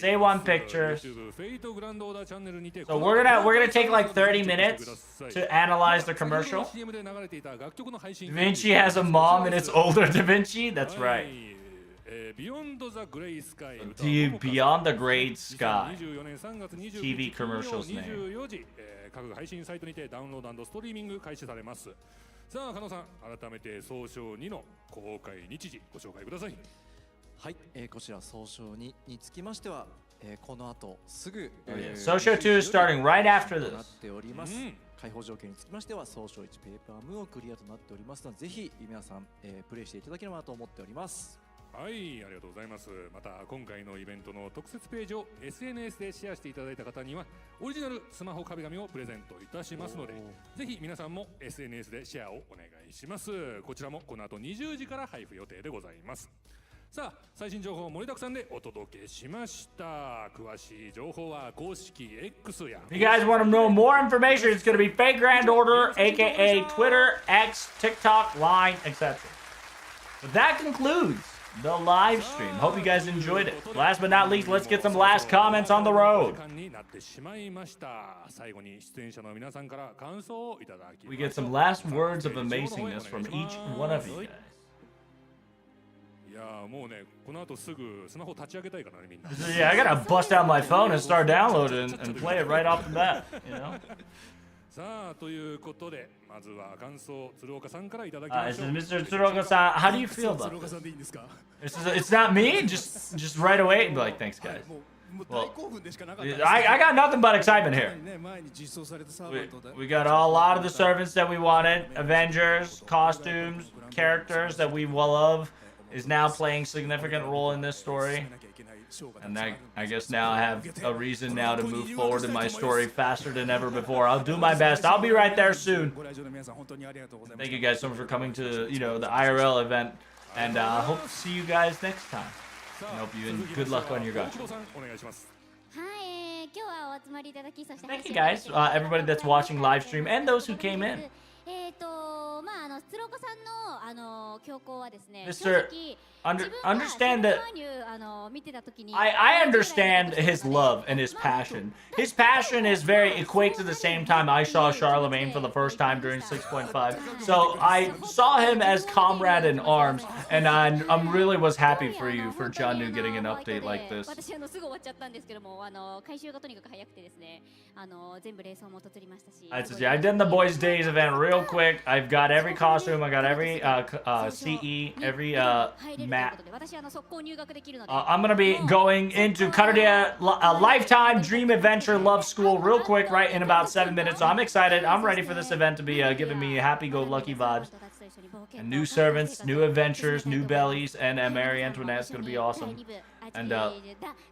A1 Pictures. So we're gonna take like 30 minutes to analyze the commercial. Da Vinci has a mom and it's older Da Vinci? That's right. Beyond the Gray Sky TV commercial's name. さあ、加納さん、改めて総称2の公開日時ご紹介ください。はい、こちら総称2につきましては、この後すぐ、総称2 is starting right after this. なっております。開放条件につきましては総称1ペーパームーンクリアとなっておりますので、ぜひ皆さん、プレイしていただければと思っております。はい、ありがとうございます。また今回のイベントの特設ページを SNS でシェアしていただいた方にはオリジナルスマホ壁紙をプレゼントいたしますので、ぜひ皆さんも SNS でシェアをお願いします。こちらもこの後20時から配布予定でございます。さあ、最新情報盛りだくさんでお届けしました。詳しい情報は公式 X や If you guys want to know more information, it's going to be Fake Grand Order, aka Twitter, X, TikTok, Line, etc. But that concludes the live stream. Hope you guys enjoyed it. Last but not least, let's get some last comments on the road. We get some last words of amazingness from each one of you guys. Yeah, I gotta bust out my phone and start downloading and play it right off the bat, you know? さあ、ということで、まずは感想、鶴岡さんからいただきましょう。Mr. Tsuruoka-san, how do you feel about this? It's not me? Just right away? Be like, thanks, guys. Well, I got nothing but excitement here. We got a lot of the servants that we wanted, Avengers, costumes, characters that we love is now playing a significant role in this story. And I guess now I have a reason now to move forward in my story faster than ever before. I'll do my best. I'll be right there soon. Thank you guys so much for coming to, the IRL event. And I hope to see you guys next time. I hope you and good luck on your gacha. Thank you guys, everybody that's watching live stream and those who came in. Mr. Understand that I understand his love and his passion. His passion is very equate to the same time I saw Charlemagne for the first time during 6.5. So I saw him as comrade in arms, and I'm really was happy for you for John New getting an update like this. I've done the Boys Days event real quick. I've got got every costume. I got every CE, every map. 私速攻入学できるので I'm gonna be going into Karudia Lifetime Dream Adventure Love School real quick, right in about 7 minutes. So I'm excited. I'm ready for this event to be giving me happy-go-lucky vibes. And new servants, new adventures, new bellies, and Marie Antoinette's gonna be awesome. And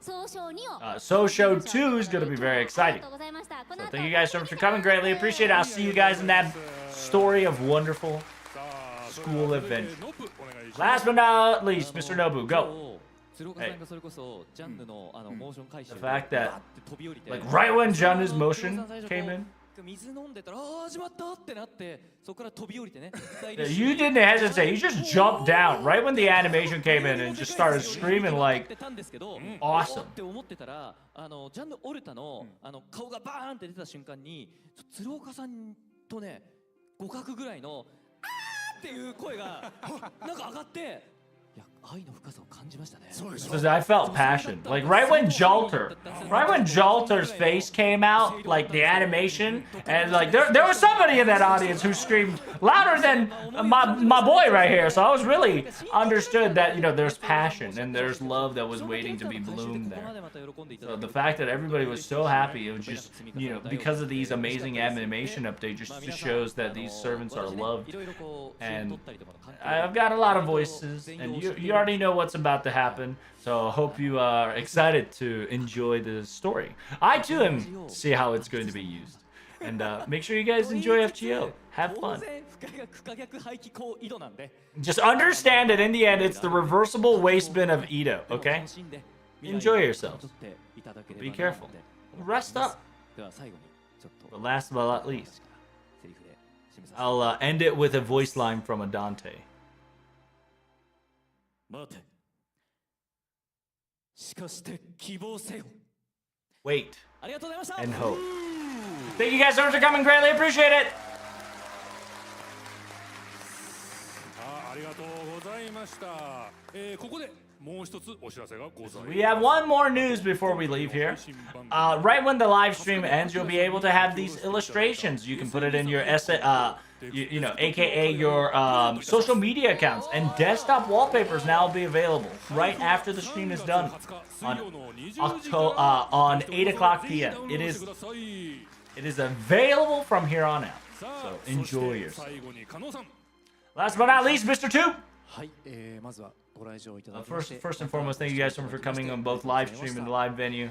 Show 2 is gonna be very exciting. So thank you guys so much for coming. Greatly appreciate it. I'll see you guys in that story of wonderful school adventure. Last but not least, Mr. Nobu, go. Hey. The fact that, like, right when Jan's motion came in, you didn't hesitate. You just jumped down right when the animation came in and just started screaming like, awesome. ジャンヌ・オルタの顔がバーンって出た瞬間に鶴岡さんとね互角ぐらいのあーっていう声がなんか上がっていや愛の深さを感じましたね。Because I felt passion. Like right when Jalter's face came out, like the animation, and like there was somebody in that audience who screamed louder than my boy right here. So I was really understood that, you know, there's passion and there's love that was waiting to be bloomed there. So the fact that everybody was so happy, it was just, you know, because of these amazing animation updates, just shows that these servants are loved. And I've got a lot of voices, and you already know what's about to happen, so I hope you are excited to enjoy the story. I too am see how it's going to be used, and make sure you guys enjoy FGO. Have fun. Just understand that in the end, it's the reversible waste bin of Ito. Okay? Enjoy yourselves. Be careful. Rest up. But last but not least, I'll end it with a voice line from a Dante. 待て。しかして希望せよ。 Wait ありがとうございました。 and hope. Thank you guys so much for coming. Greatly appreciate it. ありがとうございました。ここでもう一つお知らせがございます。 We have one more news before we leave here. Right when the live stream ends, you'll be able to have these illustrations. You can put it in your you know, aka your social media accounts, and desktop wallpapers now will be available right after the stream is done on 8 o'clock p.m. It is available from here on out, so enjoy yourself. Last but not least, Mr. 2. はい、まずはご来場いただき First and foremost, thank you guys so much for coming on both live stream and live venue.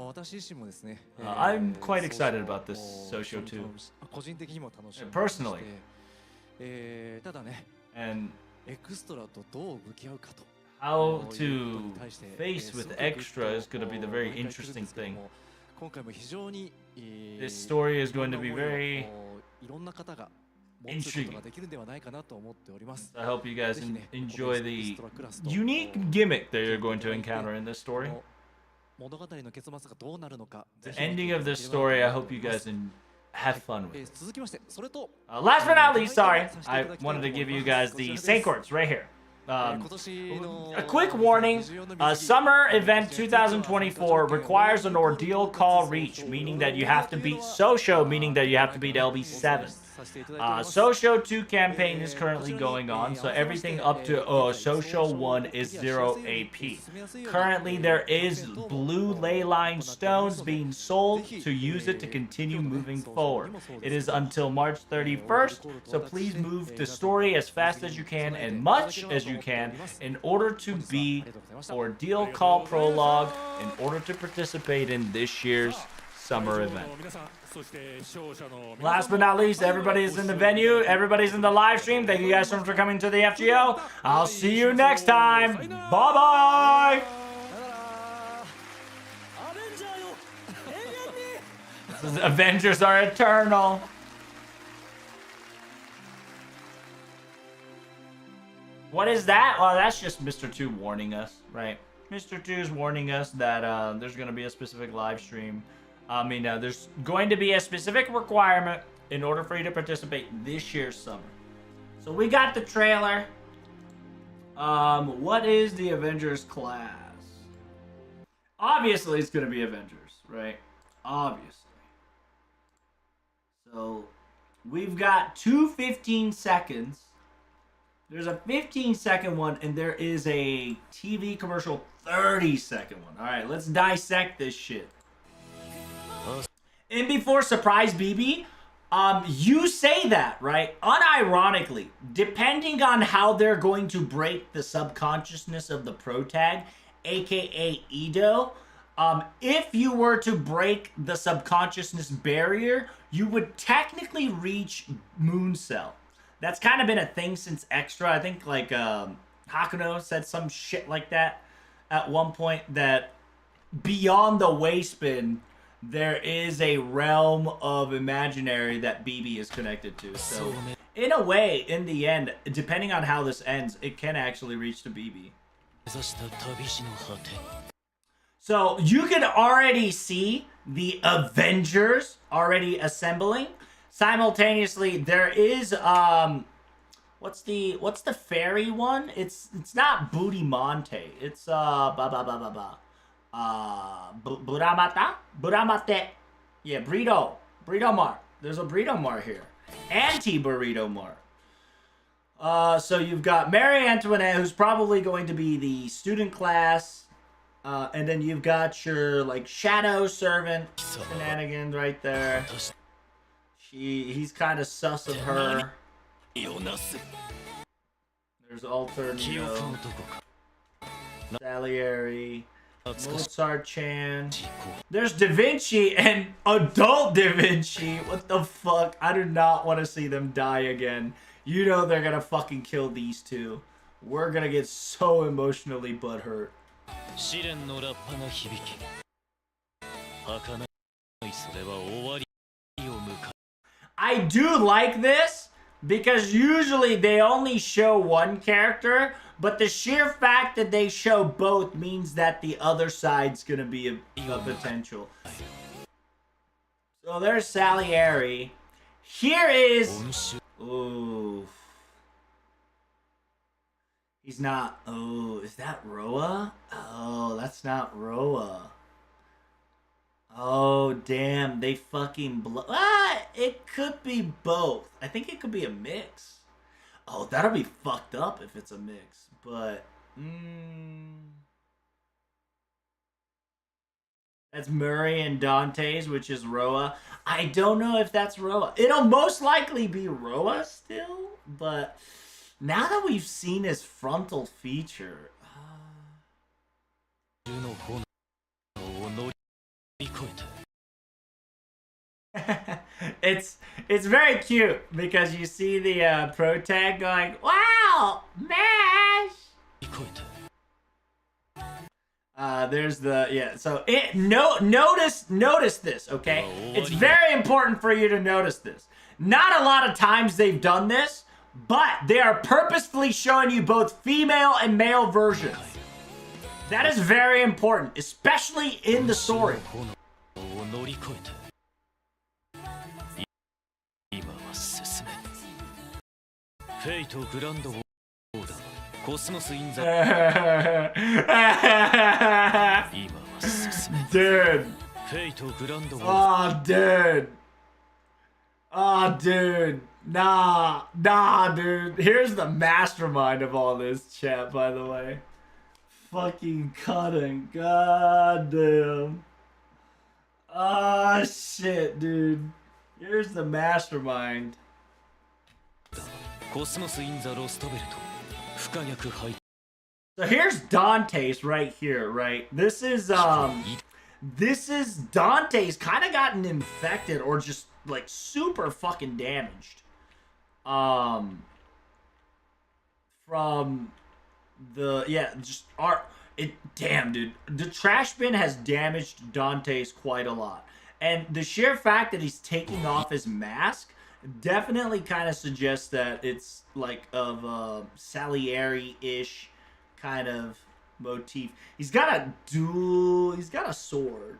私自身もですね、I'm quite excited about this Socio 2. 個人的にも楽しみに Personally. ただね、 And エクストラとどう向き合うかと how to face with extra is going to be the very interesting thing. 今回も非常に This story is going to be very いろんな方が持つことができるんではないかなと思っております。 I hope you guys enjoy the unique gimmick that you're going to encounter in this story. 物語の結末がどうなるのか。 The ending of this story, I hope you guys have fun with it. 続きまして、それと Last but not least, sorry, I wanted to give you guys the Saints right here. A quick warning, Summer Event 2024 requires an ordeal call reach, meaning that you have to beat Socio, meaning that you have to beat LB7. Socio 2 campaign is currently going on, so everything up to Socio 1 is 0 AP. Currently, there is blue ley line stones being sold to use it to continue moving forward. It is until March 31st, so please move the story as fast as you can and much as you can in order to be Ordeal Call Prologue, in order to participate in this year's summer event. Last but not least, everybody is in the venue, everybody's in the live stream. Thank you guys so much for coming to the FGO. I'll see you next time. Bye-bye. Avengers are eternal. What is that? Well, that's just Mr. 2 warning us, right? Mr. 2 is warning us that there's going to be a specific live stream. I mean, there's going to be a specific requirement in order for you to participate this year's summer. So we got the trailer. What is the Avengers class? Obviously, it's going to be Avengers, right? Obviously. So, We've got two 15 seconds. There's a 15-second one, and there is a TV commercial 30-second one. All right, let's dissect this shit. And before Surprise BB, you say that, right? Unironically, depending on how they're going to break the subconsciousness of the protag, aka Ido, if you were to break the subconsciousness barrier, you would technically reach Moon Cell. That's kind of been a thing since Extra. I think like Hakuno said some shit like that at one point, that beyond the Waspin, there is a realm of imaginary that BB is connected to. So in a way, in the end, depending on how this ends, it can actually reach to BB. So you can already see the Avengers already assembling. Simultaneously, there is what's the fairy one? It's not Booty Monte. It's Buramata? Buramate. Yeah, Burrito. Burrito Mart. There's a Burrito Mart here. Anti-Burrito Mart. So you've got Marie Antoinette, who's probably going to be the student class. And then you've got your like shadow servant shenanigans right there. He's kind of sus of her. There's Alter Neo, Salieri, Mozart-chan. There's Da Vinci and Adult Da Vinci. What the fuck? I do not want to see them die again. You know they're gonna fucking kill these two. We're gonna get so emotionally butthurt. I do like this because usually they only show one character, but the sheer fact that they show both means that the other side's gonna be a potential. So there's Salieri. Here is... Ooh. He's not... Oh, is that Roa? Oh, that's not Roa. Oh, damn. They fucking blow... Ah! It could be both. I think it could be a mix. Oh, that'll be fucked up if it's a mix. But... That's Murray and Dante's, which is Roa. I don't know if that's Roa. It'll most likely be Roa still, but... Now that we've seen his frontal feature... it's very cute because you see the pro tag going, wow, Mash! There's the, yeah, so notice this, okay? It's very important for you to notice this. Not a lot of times they've done this, but they are purposefully showing you both female and male versions. That is very important, especially in the story. Dude. Oh, dude. Oh, dude. Nah, dude. Here's the mastermind of all this, chat, by the way. Fucking cutting. God damn. Ah, shit, dude. Here's the mastermind. So here's Dante's right here, right? This is Dante's kind of gotten infected or just like super fucking damaged. From the, yeah, just art. Damn, dude. The trash bin has damaged Dante's quite a lot. And the sheer fact that he's taking off his mask definitely kind of suggests that it's like of a Salieri-ish kind of motif. He's got a sword.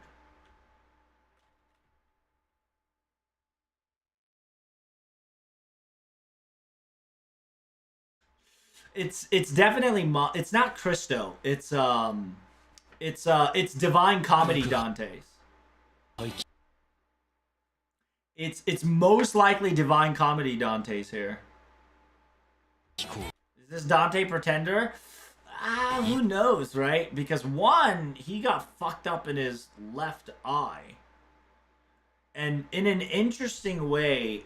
It's definitely it's not Christo. It's Divine Comedy Dante's. It's most likely Divine Comedy Dante's here. Is this Dante Pretender? Who knows, right? Because one, he got fucked up in his left eye. And in an interesting way,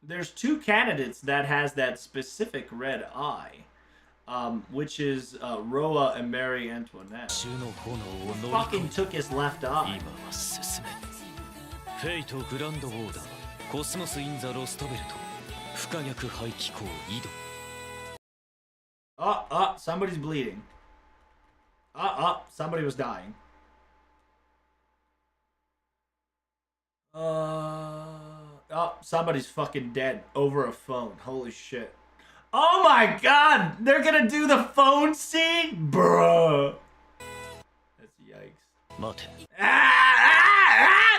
there's two candidates that has that specific red eye, which is Roa and Marie Antoinette. Who fucking took his left eye? Somebody's bleeding. Somebody was dying. Somebody's fucking dead over a phone. Holy shit. Oh my god! They're gonna do the phone scene? Bruh. That's yikes.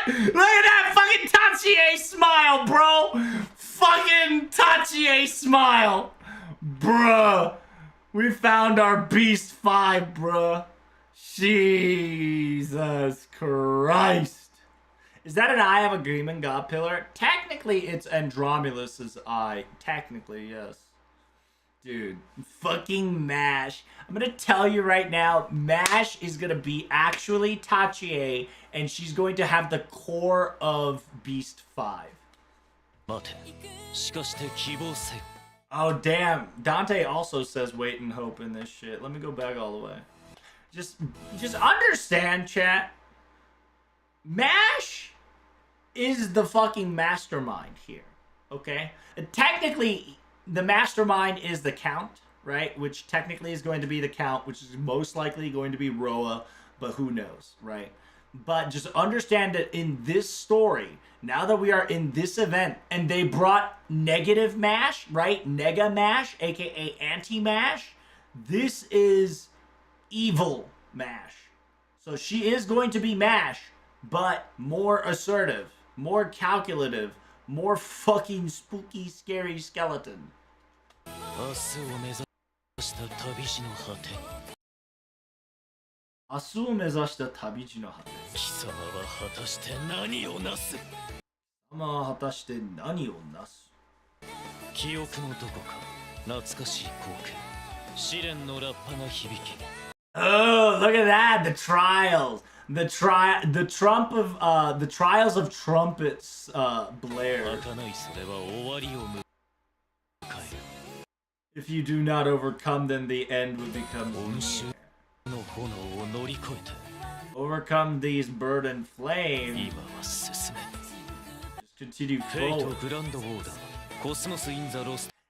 Look at that fucking Tachier smile, bro! Fucking Tachier smile! Bruh. We found our Beast 5, bruh. Jesus Christ. Is that an Eye of Agreement God Pillar? Technically, it's Andromelus's eye. Technically, yes. Dude, fucking MASH. I'm gonna tell you right now, MASH is gonna be actually Tachier, and she's going to have the core of Beast 5. Oh, damn. Dante also says wait and hope in this shit. Let me go back all the way. Just understand, chat. MASH is the fucking mastermind here, okay? Technically, the mastermind is the Count, right? Which technically is going to be the Count, which is most likely going to be Roa, but who knows, right? But just understand that in this story, now that we are in this event, and they brought negative MASH, right? Nega MASH, aka anti-MASH. This is evil MASH. So she is going to be MASH, but more assertive, more calculative, more fucking spooky, scary skeleton. Oh, look at that! The trials, the trials of trumpets blare. If you do not overcome, then the end will become near. Overcome these burdened flames. Just continue forward.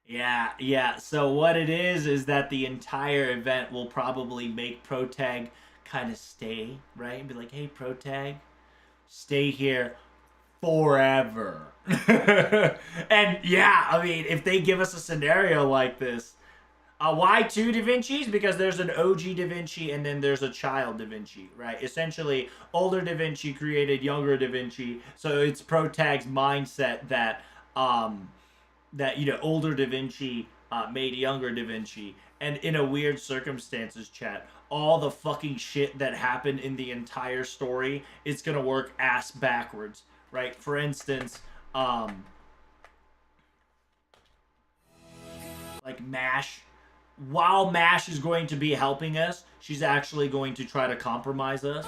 Yeah. So what it is that the entire event will probably make Protag kind of stay, right? And be like, hey, Protag, stay here forever. And yeah, I mean, if they give us a scenario like this, why two Da Vinci's? Because there's an OG Da Vinci and then there's a child Da Vinci, right? Essentially, older Da Vinci created younger Da Vinci, so it's Protag's mindset that older Da Vinci made younger Da Vinci, and in a weird circumstances, chat, all the fucking shit that happened in the entire story, it's gonna work ass backwards, right? For instance, like MASH. While MASH is going to be helping us, she's actually going to try to compromise us.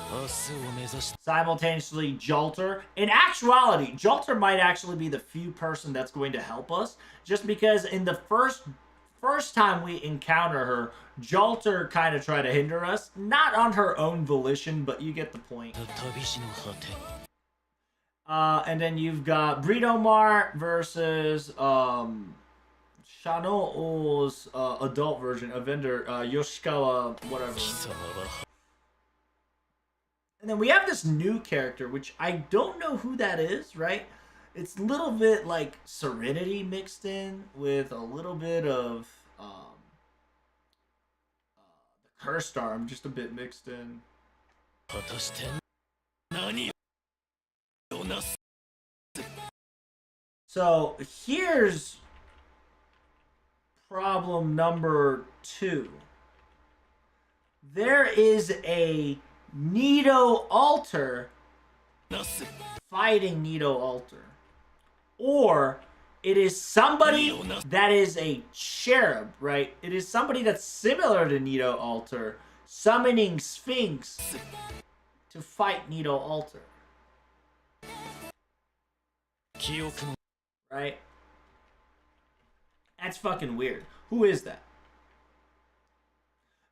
Simultaneously, Jolter. In actuality, Jolter might actually be the few person that's going to help us, just because in the first time we encounter her, Jolter kind of tried to hinder us. Not on her own volition, but you get the point. And then you've got Britomar versus Shano's adult version, Avender, Yoshikawa, whatever. And then we have this new character, which I don't know who that is, right? It's a little bit like Serenity mixed in with a little bit of the Curse Star. I'm just a bit mixed in. So here's problem number 2. There is a Nido altar fighting Nito Alter. Or it is somebody that is a cherub, right? It is somebody that's similar to Nito Alter, summoning Sphinx to fight Nito Alter. Right? That's fucking weird. Who is that?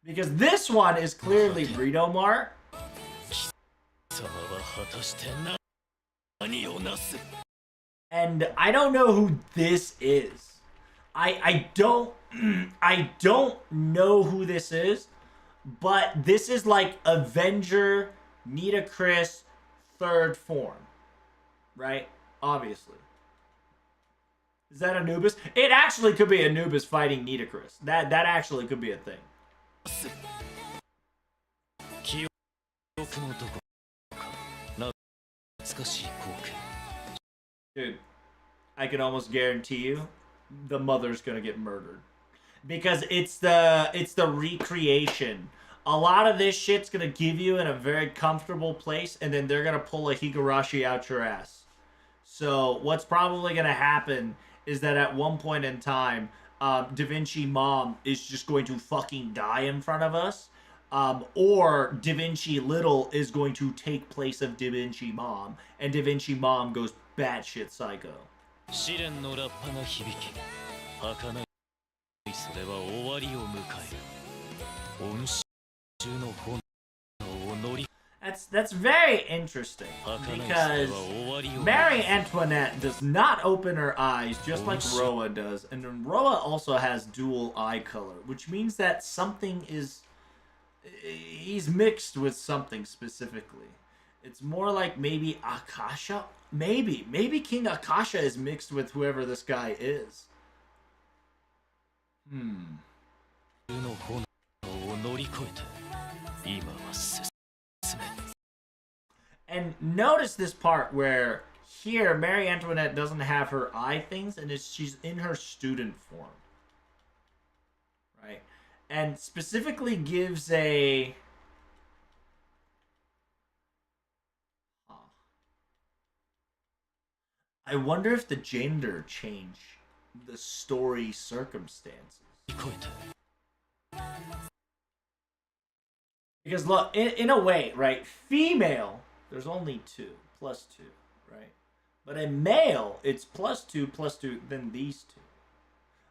Because this one is clearly Britomar. And I don't know who this is. I don't I don't know who this is, but this is like Avenger Nitocris third form. Right? Obviously. Is that Anubis? It actually could be Anubis fighting Nitocris. That actually could be a thing. Dude, I can almost guarantee you the mother's gonna get murdered. Because it's the recreation. A lot of this shit's gonna give you in a very comfortable place, and then they're gonna pull a Higurashi out your ass. So what's probably gonna happen is that at one point in time, Da Vinci Mom is just going to fucking die in front of us. Or Da Vinci Little is going to take place of Da Vinci Mom, and Da Vinci Mom goes batshit psycho. That's very interesting, because Marie Antoinette does not open her eyes just like Roa does, and then Roa also has dual eye color, which means that something is... he's mixed with something specifically. It's more like maybe Akasha? Maybe King Akasha is mixed with whoever this guy is. And notice this part where here Marie Antoinette doesn't have her eye things, and she's in her student form. Right? And specifically gives a... I wonder if the gender change the story circumstances. Because look, in a way, right? Female, there's only 2, plus 2, right? But a male, it's plus 2, then these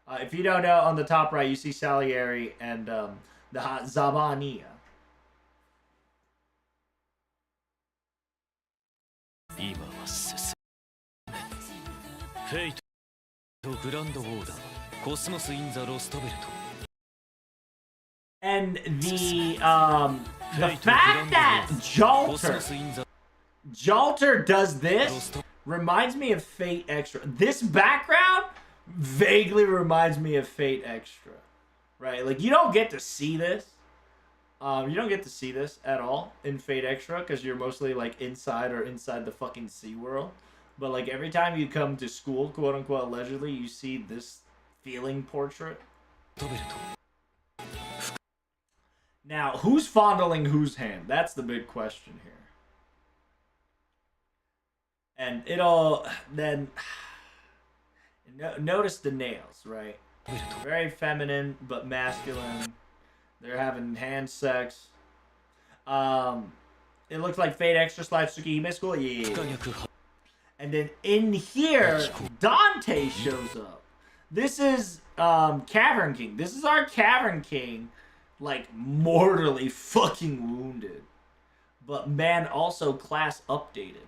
2. If you don't know, on the top right, you see Salieri and the Zabania. And the fact that Jalter does this reminds me of Fate Extra. This background vaguely reminds me of Fate Extra, right? Like, you don't get to see this. You don't get to see this at all in Fate Extra because you're mostly like inside the fucking SeaWorld. But like every time you come to school, quote unquote, allegedly, you see this feeling portrait. Now, who's fondling whose hand? That's the big question here. And it'll then notice the nails, right? Very feminine but masculine. They're having hand sex. It looks like Fate Extra Slide Tsukihime School. Yeah. And then in here, Dante shows up. This is Cavern King. This is our Cavern King, like mortally fucking wounded. But man, also class updated.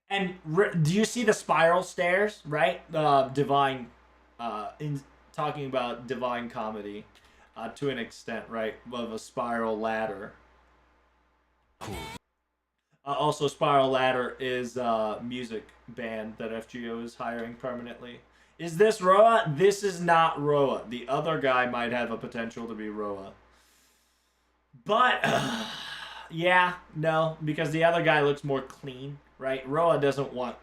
And do you see the spiral stairs, right? Divine, in talking about Divine Comedy, to an extent, right? Of a spiral ladder. Also, Spiral Ladder is a music band that FGO is hiring permanently. Is this Roa? This is not Roa. The other guy might have a potential to be Roa. But, yeah, no, because the other guy looks more clean, right? Roa doesn't want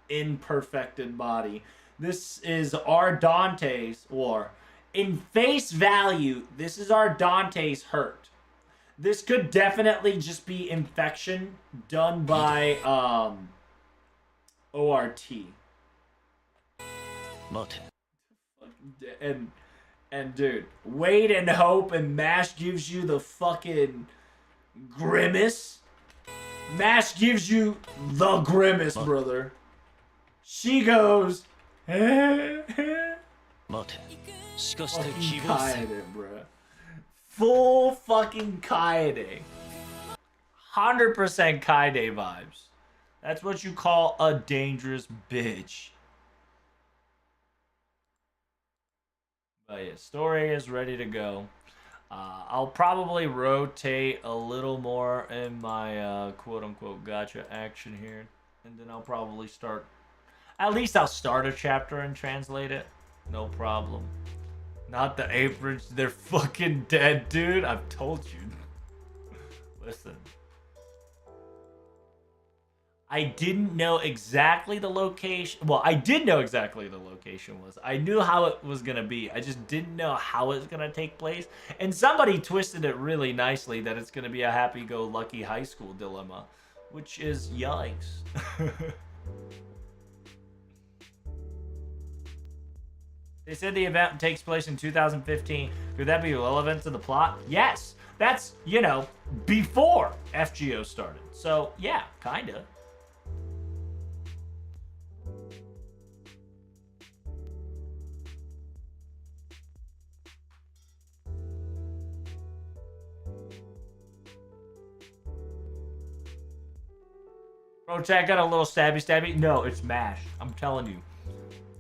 imperfected body. This is our Dante's, or in face value, this is our Dante's hurt. This could definitely just be infection done by ORT. And dude, wait and hope and MASH gives you the fucking grimace. MASH gives you the grimace, brother. She goes fucking Kaede, bruh. Full fucking Kaede. 100% Kaede vibes. That's what you call a dangerous bitch. But yeah, story is ready to go. I'll probably rotate a little more in my quote-unquote gotcha action here. And then I'll probably start... At least I'll start a chapter and translate it. No problem. Not the aprons. They're fucking dead, dude. I've told you. Listen. I didn't know exactly the location. Well, I did know exactly the location was. I knew how it was going to be. I just didn't know how it's going to take place. And somebody twisted it really nicely that it's going to be a happy-go-lucky high school dilemma. Which is yikes. They said the event takes place in 2015. Could that be relevant to the plot? Yes. That's, you know, before FGO started. So, yeah, kinda. Bro, Chad got a little stabby. No, it's MASH. I'm telling you.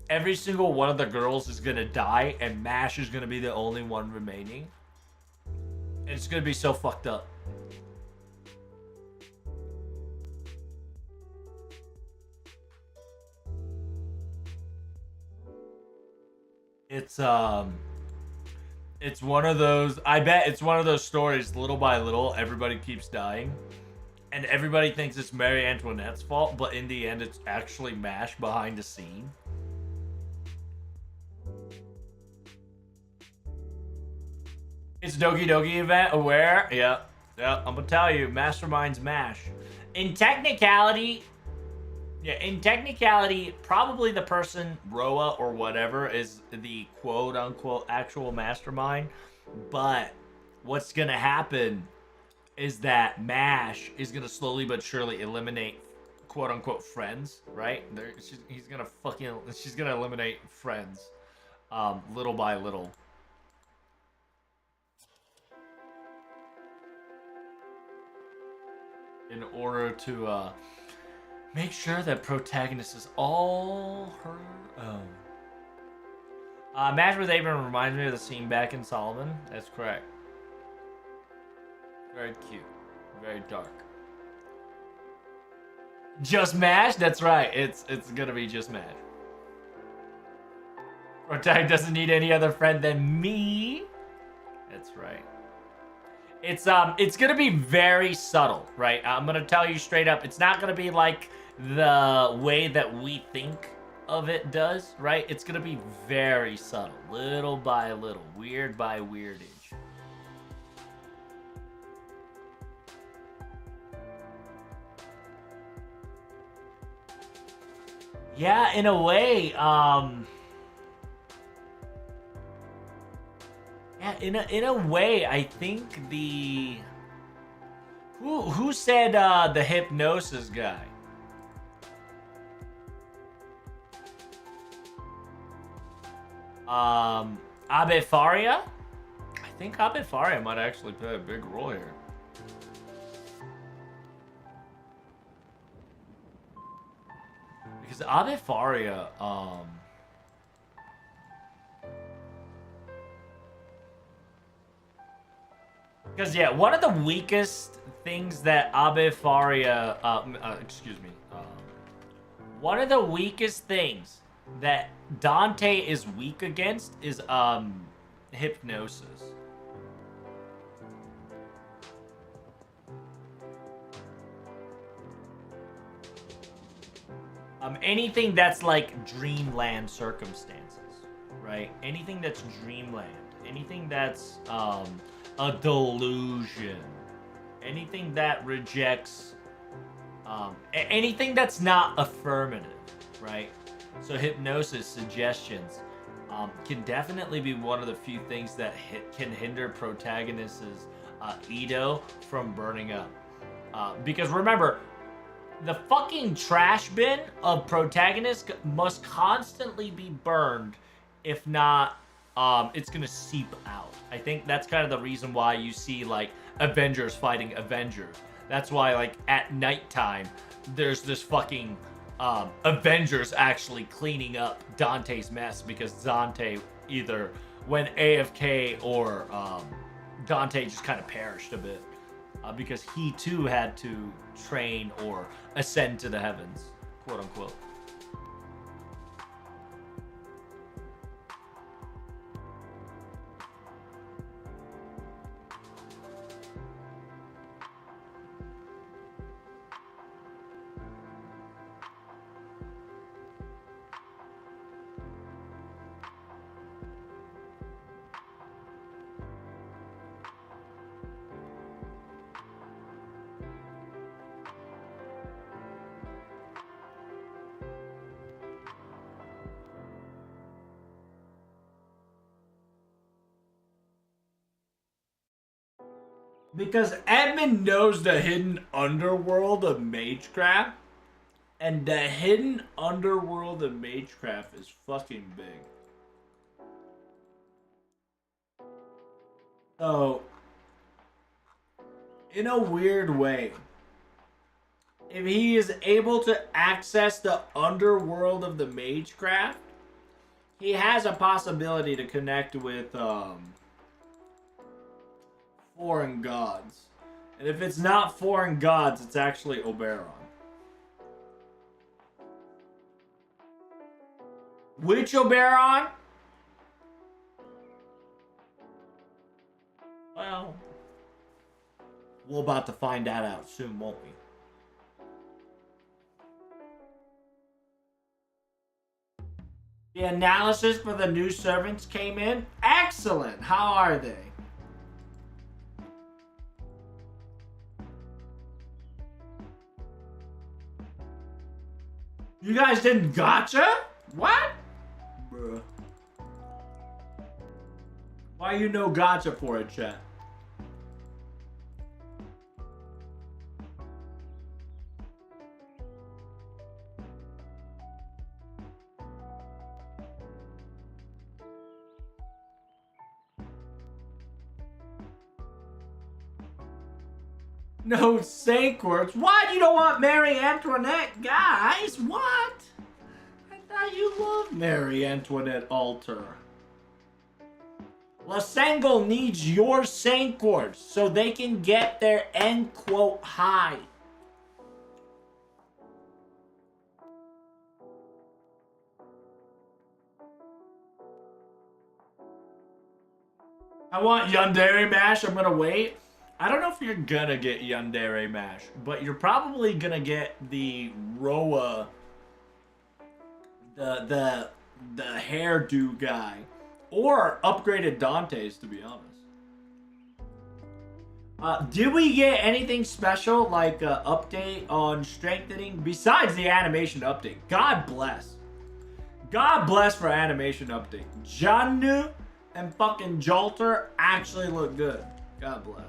Every single one of the girls is gonna die, and MASH is gonna be the only one remaining. And it's gonna be so fucked up. It's one of those, I bet it's one of those stories, little by little, everybody keeps dying. And everybody thinks it's Marie Antoinette's fault, but in the end, it's actually MASH behind the scene. It's Doki Doki event, aware? Yep. I'm gonna tell you, Mastermind's MASH. In technicality, probably the person, Roa or whatever, is the quote-unquote actual mastermind. But what's gonna happen is that MASH is gonna slowly but surely eliminate quote-unquote friends, right? She's gonna eliminate friends, little by little. In order to make sure that protagonist is all her own. Match with Abram reminds me of the scene back in Solomon. That's correct. Very cute. Very dark. Just MASH? That's right. It's gonna be just MASH. Protag doesn't need any other friend than me. That's right. It's gonna be very subtle, right? I'm gonna tell you straight up, it's not gonna be like the way that we think of it does, right? It's gonna be very subtle, little by little, weird by weirdage. Yeah, in a way, yeah, in a way, I think the who said the hypnosis guy? Abe Faria? I think Abe Faria might actually play a big role here. Because Abe Faria, because yeah, one of the weakest things that Abe Faria, one of the weakest things that Dante is weak against is hypnosis. Anything that's like dreamland circumstances, right? Anything that's dreamland, anything that's a delusion, anything that rejects, anything that's not affirmative, right? So hypnosis, suggestions, can definitely be one of the few things that can hinder protagonist's ego from burning up. Because remember, the fucking trash bin of protagonist must constantly be burned. If not, it's gonna seep out. I think that's kind of the reason why you see like Avengers fighting Avengers. That's why like at nighttime there's this fucking Avengers actually cleaning up Dante's mess, because Dante either went AFK or Dante just kind of perished a bit because he too had to train or ascend to the heavens, quote unquote. Because Edmund knows the hidden underworld of Magecraft, and the hidden underworld of Magecraft is fucking big. So, in a weird way, if he is able to access the underworld of the Magecraft, he has a possibility to connect with foreign gods. And if it's not foreign gods, it's actually Oberon. Which Oberon? Well, we're about to find that out soon, won't we? The analysis for the new servants came in. Excellent. How are they? You guys didn't gotcha? What? Bruh. Why you no gotcha for it, chat? No Saints. What? You don't want Marie Antoinette, guys? What? I thought you loved Marie Antoinette altar. Lasangle needs your Saints so they can get their end quote high. I want Yandere Mash. I'm gonna wait. I don't know if you're gonna get Yandere Mash, but you're probably gonna get the Roa, the hairdo guy, or upgraded Dante's, to be honest. Did we get anything special like an update on strengthening besides the animation update? God bless. God bless for animation update. Jannu and fucking Jolter actually look good. God bless.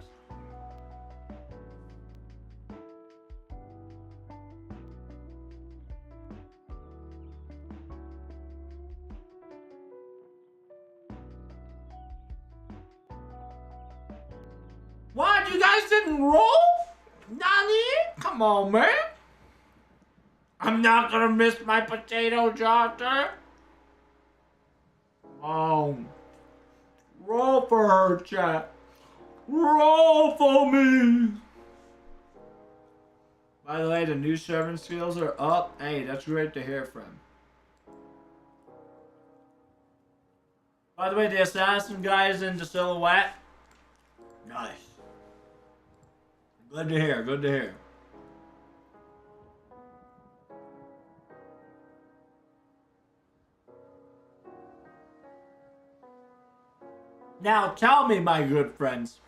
What? You guys didn't roll? Nani? Come on, man. I'm not gonna miss my potato Jolter. Oh. Roll for her, chat. Roll for me. By the way, the new servant skills are up. Hey, that's great to hear from. By the way, the assassin guy is into silhouette. Nice. Good to hear, good to hear. Now tell me, my good friends,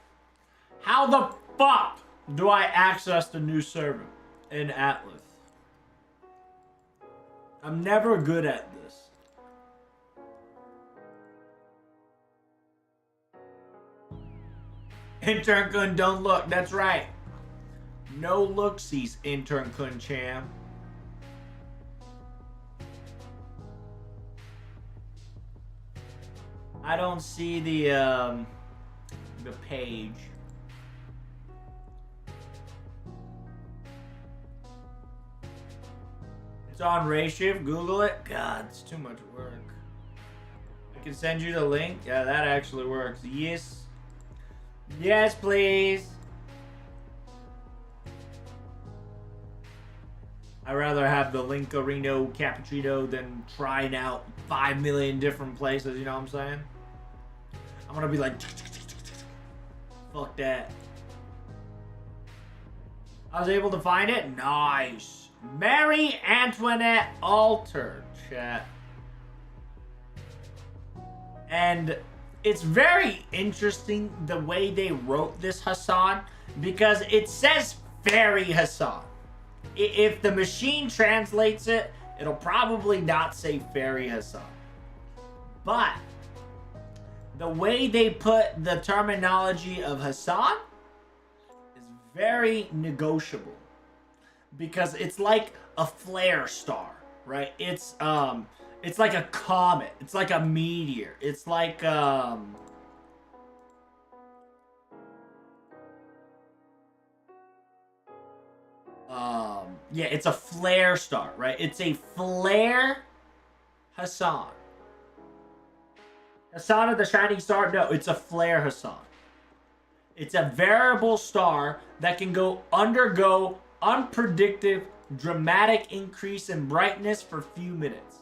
how the fuck do I access the new server in Atlas? I'm never good at this. Intern Kun, don't look. That's right. No looksies, Intern Kun Cham. I don't see the page. It's on Rayshift. Google it. God, it's too much work. I can send you the link. Yeah, that actually works. Yes. Yes, please. I'd rather have the Linkarino cappuccino than trying out 5 million different places, you know what I'm saying? I'm gonna be like, fuck that. I was able to find it? Nice. Mary Antoinette altar, chat. And it's very interesting the way they wrote this Hassan, because it says Fairy Hassan. If the machine translates it, it'll probably not say Fairy Hassan. But the way they put the terminology of Hassan is very negotiable, because it's like a flare star, right? It's like a comet. It's like a meteor. It's like yeah, it's a flare star, right? It's a flare Hassan. Hassan of the shining star? No, it's a flare Hassan. It's a variable star that can undergo unpredictable, dramatic increase in brightness for a few minutes.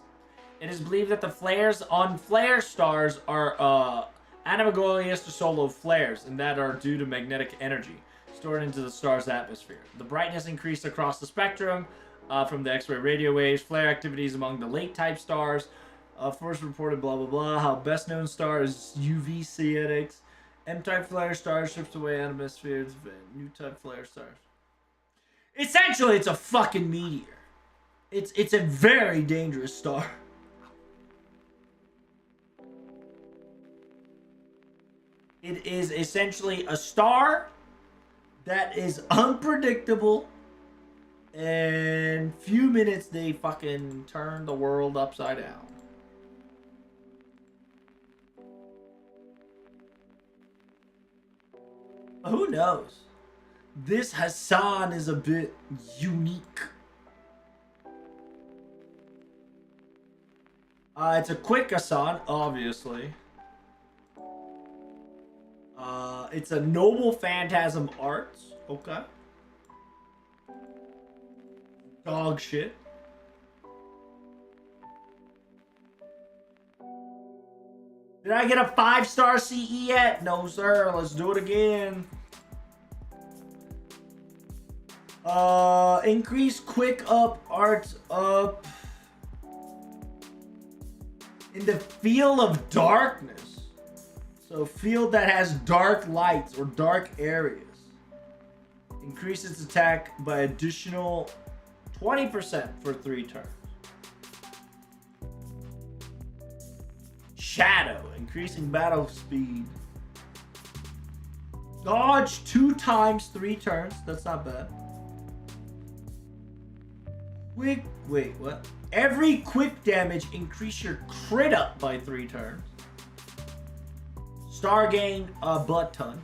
It is believed that the flares on flare stars are anomagolious to solar flares, and that are due to magnetic energy stored into the star's atmosphere. The brightness increased across the spectrum from the X-ray radio waves. Flare activities among the lake-type stars. First reported blah blah blah. How best known star is UV Cetics. M-type flare stars shifts away atmospheres. New type flare stars. Essentially, it's a fucking meteor. It's a very dangerous star. It is essentially a star that is unpredictable. And few minutes they fucking turn the world upside down. Who knows? This Hassan is a bit unique. It's a quick Hassan, obviously. It's a Noble Phantasm Arts. Okay. Dog shit. Did I get a 5-star CE yet? No, sir. Let's do it again. Increase quick up arts up in the field of darkness. So field that has dark lights or dark areas. Increase its attack by additional 20% for 3 turns. Shadow, increasing battle speed. Dodge 2 times 3 turns. That's not bad. Wait, what? Every quick damage, increase your crit up by 3 turns. Star gain a butt ton.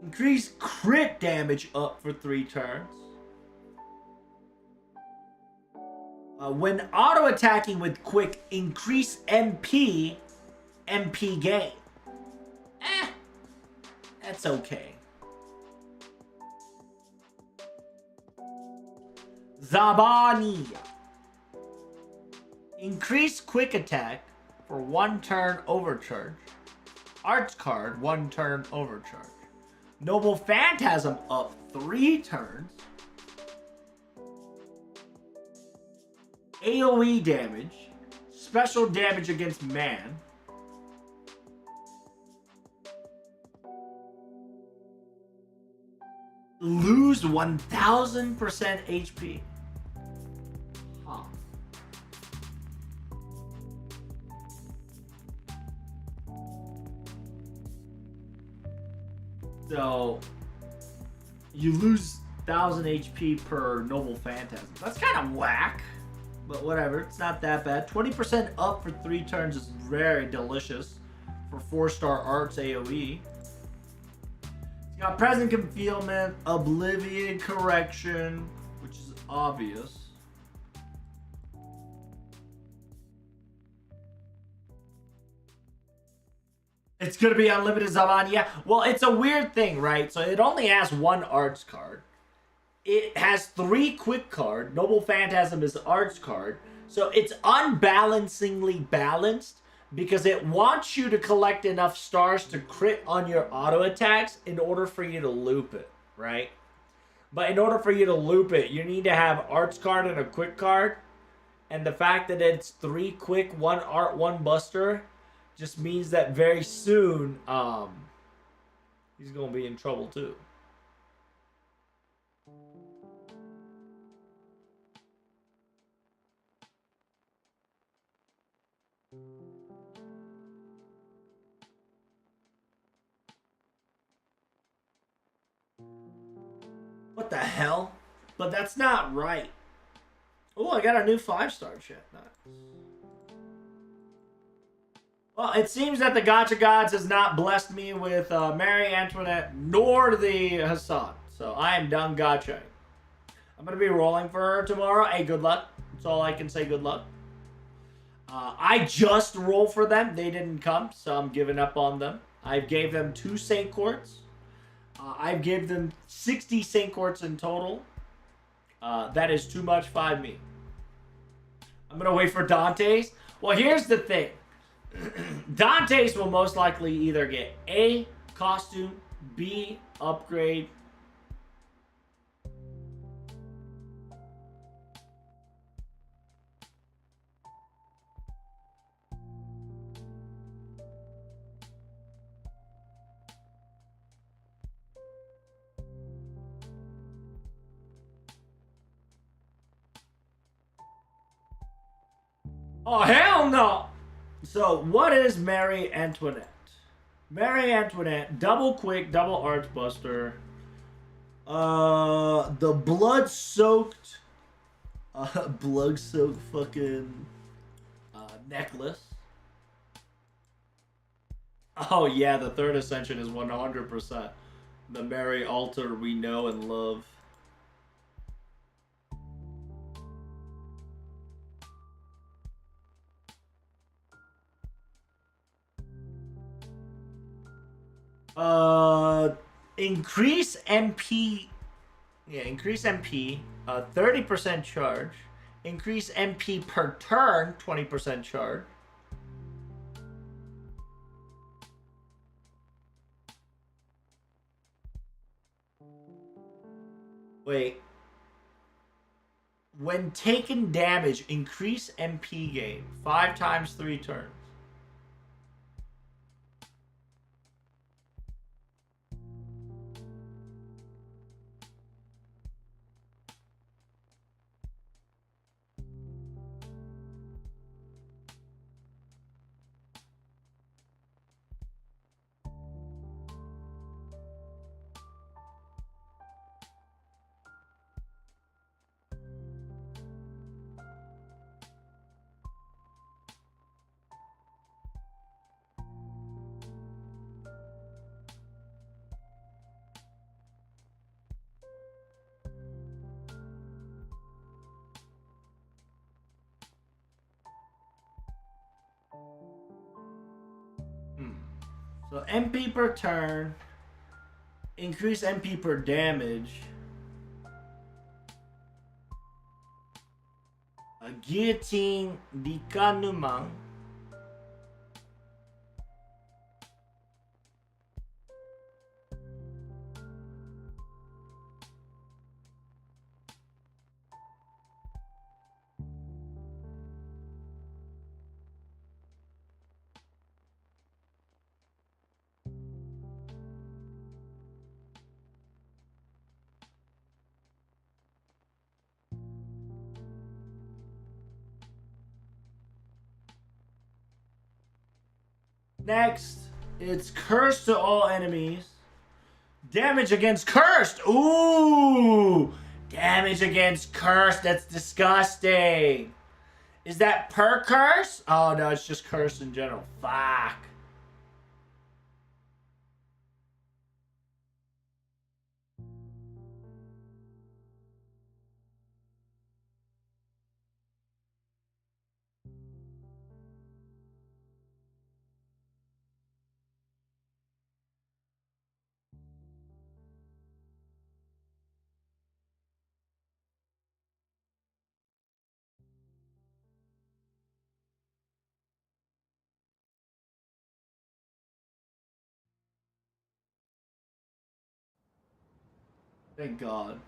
Increase crit damage up for 3 turns. When auto-attacking with quick, increase MP gain. That's okay. Zabani. Increase quick attack for 1 turn overcharge. Arts card, 1 turn overcharge. Noble Phantasm up 3 turns. AoE damage. special damage against man. Lose 1000% HP. Huh. So you lose 1000 HP per Noble Phantasm. That's kind of whack, but whatever. It's not that bad. 20% up for 3 turns is very delicious for 4-star arts AoE. It's got Present Concealment, Oblivion Correction, which is obvious. It's gonna be unlimited Zaman, yeah. Well, it's a weird thing, right? So it only has 1 arts card. It has 3 quick card. Noble Phantasm is the arts card. So it's unbalancingly balanced because it wants you to collect enough stars to crit on your auto attacks in order for you to loop it, right? But in order for you to loop it, you need to have arts card and a quick card. And the fact that it's 3 quick, 1 art, 1 buster just means that very soon, he's gonna be in trouble too. What the hell? But that's not right. Oh, I got a new 5-star chat. Nice. Well, it seems that the Gacha Gods has not blessed me with Mary Antoinette nor the Hassan. So I am done gachaing. I'm going to be rolling for her tomorrow. Hey, good luck. That's all I can say, good luck. I just rolled for them. They didn't come, so I'm giving up on them. I gave them 2 Saint Courts. I gave them 60 Saint Courts in total. That is too much, 5 me. I'm going to wait for Dante's. Well, here's the thing. Dante's will most likely either get A, costume, B, upgrade. Oh, hell no! So, what is Mary Antoinette? Mary Antoinette, double quick, double arch buster. The blood-soaked fucking necklace. Oh yeah, the 3rd ascension is 100% the Mary altar we know and love. Increase MP. Yeah, increase MP. 30% charge. Increase MP per turn. 20% charge. Wait. When taken damage, increase MP gain 5 times 3 turns. So MP per turn, increase MP per damage. A guillotine di Kanumang. Next, it's cursed to all enemies. Damage against cursed. Ooh, damage against cursed. That's disgusting. Is that per curse? Oh no, it's just curse in general. Fuck. Thank God.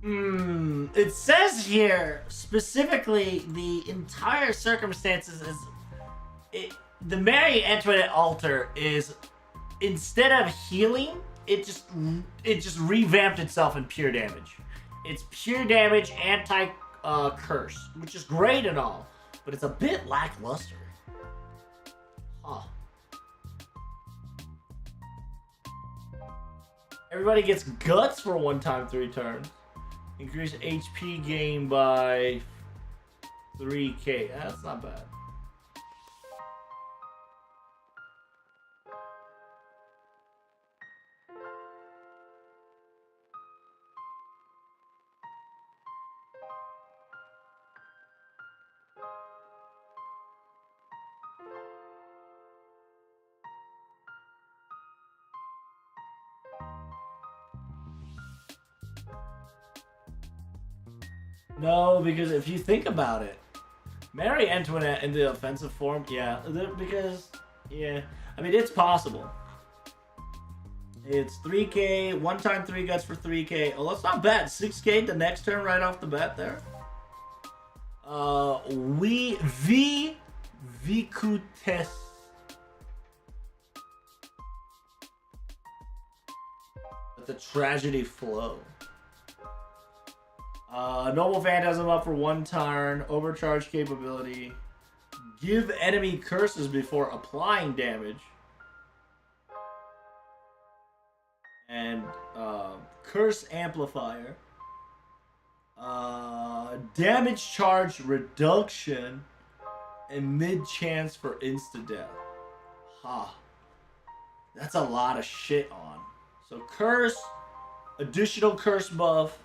It says here specifically the entire circumstances is the Mary Antoinette altar is, instead of healing, it just revamped itself in pure damage. It's pure damage, anti curse, which is great and all, but it's a bit lackluster. Huh. Everybody gets guts for 1 time 3 turns. Increase HP gain by 3k. That's not bad. No, because if you think about it, Mary Antoinette in the offensive form, yeah, because, yeah, I mean, it's possible. It's 3k, 1 time 3 guts for 3k. Oh, that's not bad. 6k the next turn right off the bat there. Vicutes. Let the tragedy flow. Noble Phantasm up for 1 turn. Overcharge capability. Give enemy curses before applying damage. And curse amplifier. Damage charge reduction. And mid chance for insta death. Ha. That's a lot of shit on. So curse. Additional curse buff.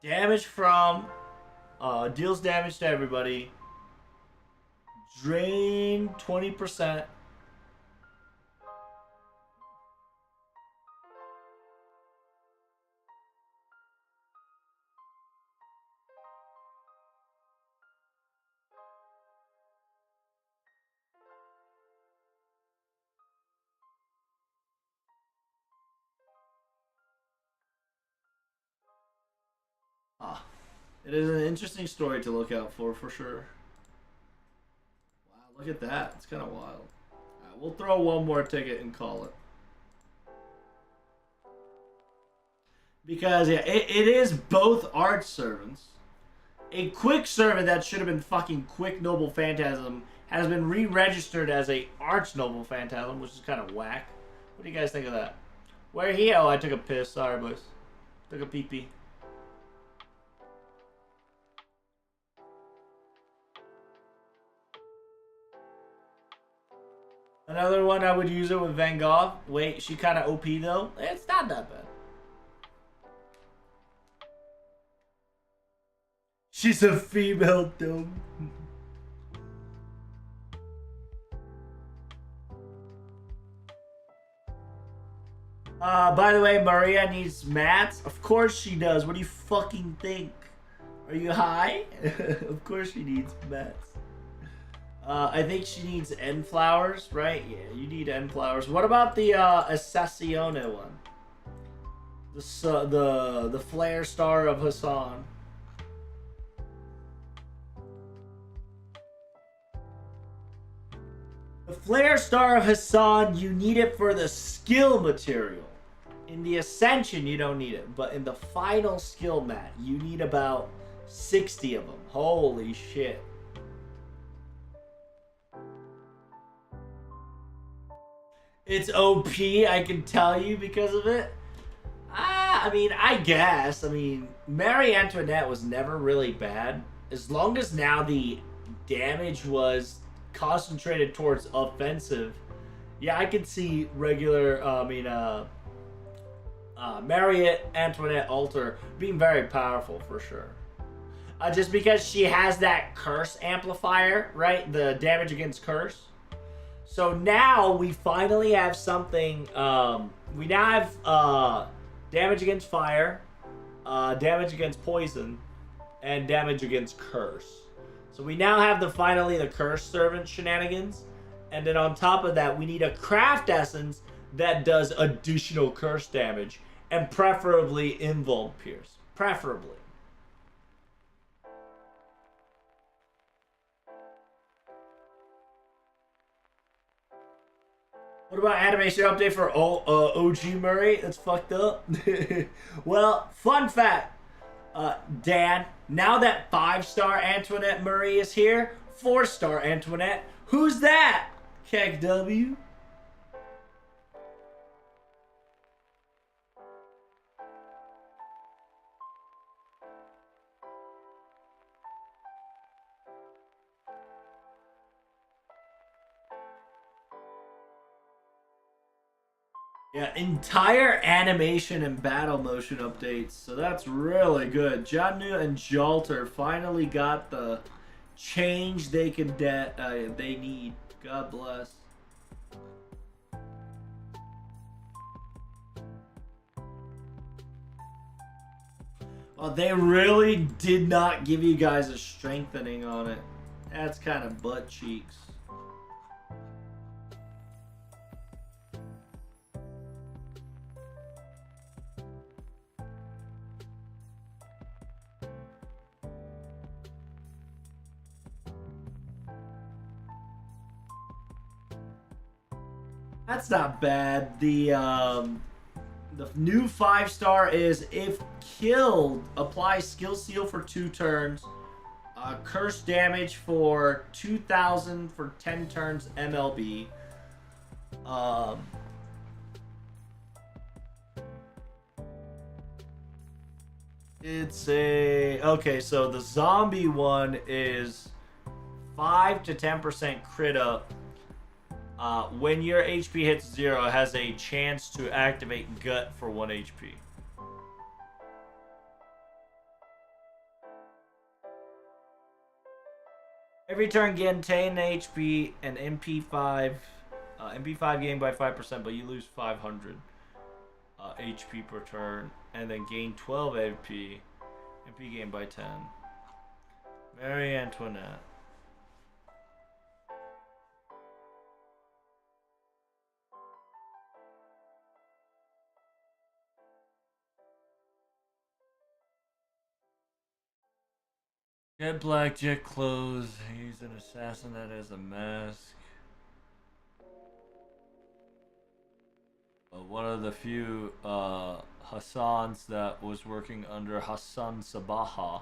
Damage from, deals damage to everybody. Drain 20%. It is an interesting story to look out for sure. Wow, look at that. It's kind of wild. Alright, we'll throw 1 more ticket and call it. Because, yeah, it is both Arch Servants. A Quick Servant that should have been fucking Quick Noble Phantasm has been re-registered as a Arch Noble Phantasm, which is kind of whack. What do you guys think of that? Where he? Oh, I took a piss. Sorry, boys. Took a pee-pee. Another one I would use it with Van Gogh. Wait, she kind of OP though. It's not that bad. She's a female dome. By the way, Maria needs mats. Of course she does. What do you fucking think? Are you high? Of course she needs mats. I think she needs end flowers, right? Yeah, you need end flowers. What about the Assassione one? The flare star of Hassan. The flare star of Hassan, you need it for the skill material. In the Ascension, you don't need it, but in the final skill mat, you need about 60 of them. Holy shit. It's OP, I can tell you, because of it. I mean, I guess. I mean, Marie Antoinette was never really bad. As long as now the damage was concentrated towards offensive. Yeah, I could see regular, Marie Antoinette altar being very powerful for sure. Just because she has that curse amplifier, right? The damage against curse. So now we finally have something. We now have damage against fire, damage against poison, and damage against curse. So we now have finally the curse servant shenanigans, and then on top of that, we need a craft essence that does additional curse damage, and preferably Invuln Pierce. Preferably. What about animation update for OG Murray? That's fucked up. Well, fun fact, Dan, now that 5-star Antoinette Murray is here, 4-star Antoinette, who's that? Keg W. Yeah, entire animation and battle motion updates, so that's really good. Janu and Jalter finally got the change they need. God bless. Well, they really did not give you guys a strengthening on it. That's kind of butt cheeks. That's not bad. The new 5-star is if killed, apply skill seal for 2 turns. Curse damage for 2,000 for 10 turns MLB. It's a... Okay, so the zombie one is 5 to 10% crit up. When your HP hits 0, it has a chance to activate Gut for 1 HP. Every turn gain 10 HP and MP5. MP5 gained by 5%, but you lose 500 HP per turn. And then gain 12 MP. MP gained by 10. Marie Antoinette. Jet black, jet clothes. He's an assassin that has a mask. One of the few Hassans that was working under Hassan Sabaha.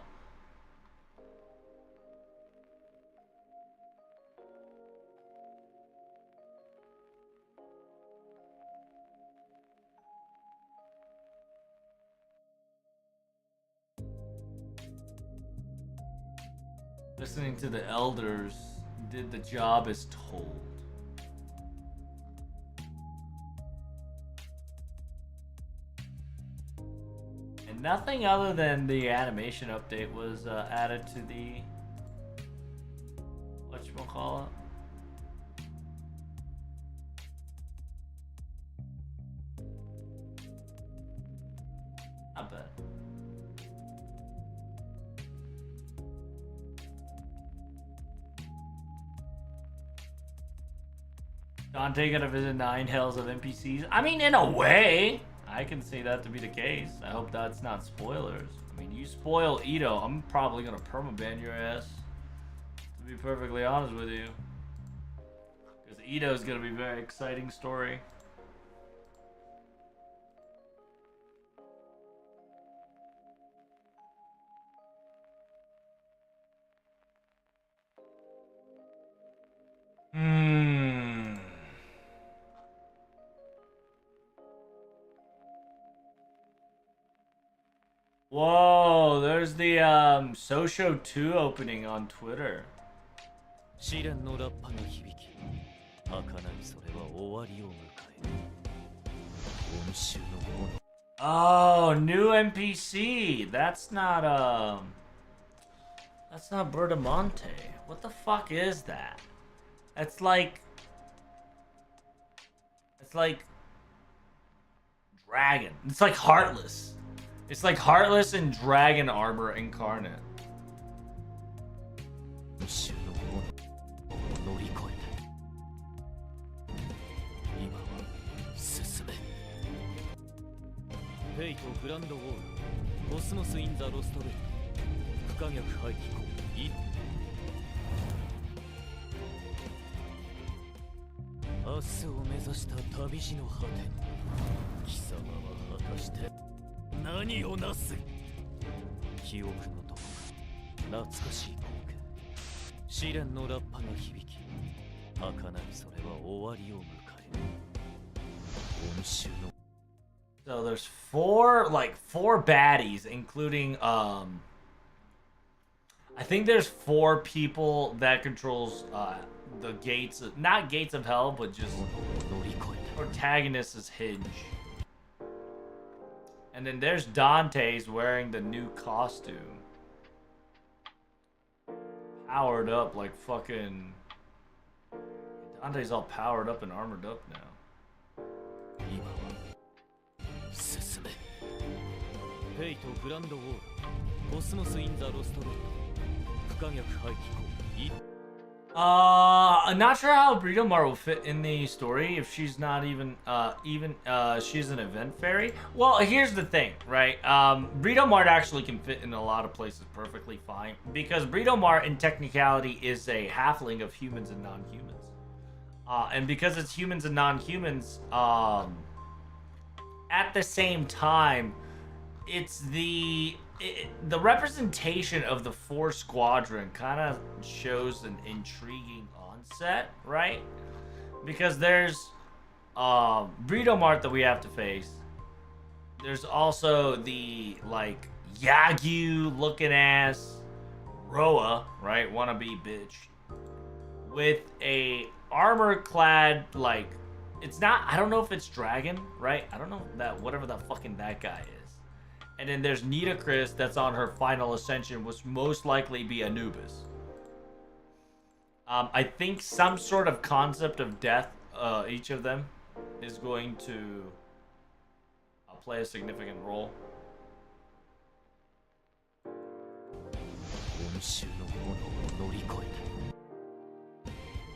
Listening to the elders, did the job as told. And nothing other than the animation update was added to the whatchamacallit. Not bad. Dante gonna visit 9 hells of NPCs? I mean, in a way, I can see that to be the case. I hope that's not spoilers. I mean, you spoil Ito, I'm probably gonna permaban your ass. To be perfectly honest with you. Because Ito's gonna be a very exciting story. Whoa, there's the Sosho 2 opening on Twitter. 試練のラッパが響き、儚いそれは終わりを迎える。今週の炎。Oh, new NPC. That's not Bertamonte. What the fuck is that? It's like dragon. It's like Heartless. It's like Heartless and Dragon Armor incarnate. 今週の炎を乗り越えた。今は進め。フェイトグランドウォールコスモス・イン・ザ・ロストレイ不可逆排気口い明日を目指した旅路の果て貴様は果たして何をなす記憶のどこか懐かしい光景試練のラッパが響き儚いそれは終わりを迎える今週の So there's four baddies, including I think there's 4 people that controls the gates, not gates of hell, but just protagonist's hinge. And then there's Dante's wearing the new costume, powered up like fucking. Dante's all powered up and armored up now. 進めフェイトグランドウォールコスモス・イン・ザ・ロストレイ不可逆排気口 I'm not sure how Breedomar will fit in the story if she's not even she's an event fairy. Well, here's the thing, right? Breedomar actually can fit in a lot of places perfectly fine because Breedomar in technicality is a halfling of humans and non-humans. And because it's humans and non-humans, at the same time, it's the representation of the 4 squadron kind of shows an intriguing onset, right? Because there's Breedomart that we have to face. There's also the like Yagyu looking ass Roa, right? Wannabe bitch with a armor clad like it's not I don't know if it's dragon, right? I don't know that whatever the fucking that guy is. And then there's Nita Chris that's on her final ascension, which most likely be Anubis. I think some sort of concept of death, each of them, is going to play a significant role.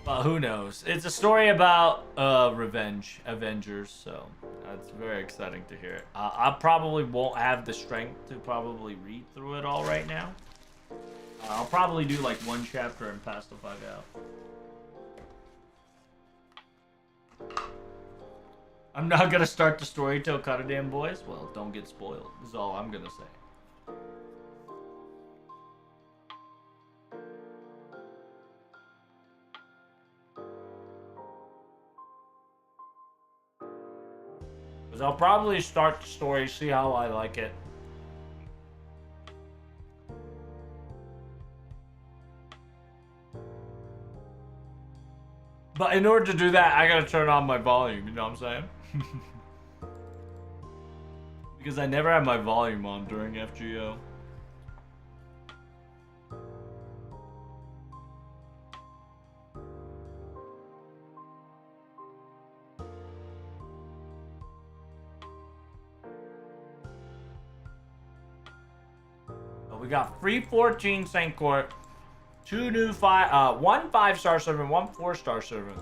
But who knows? It's a story about revenge, Avengers, so it's very exciting to hear it. I probably won't have the strength to probably read through it all right now. I'll probably do like 1 chapter and pass the fuck out. I'm not gonna start the story till Damn Boys. Well, don't get spoiled, is all I'm gonna say. Because I'll probably start the story, see how I like it. But in order to do that, I gotta turn on my volume, you know what I'm saying? Because I never have my volume on during FGO. We got free 14 Saint Court, 2 new 1 5-star servant, 1 4-star servant.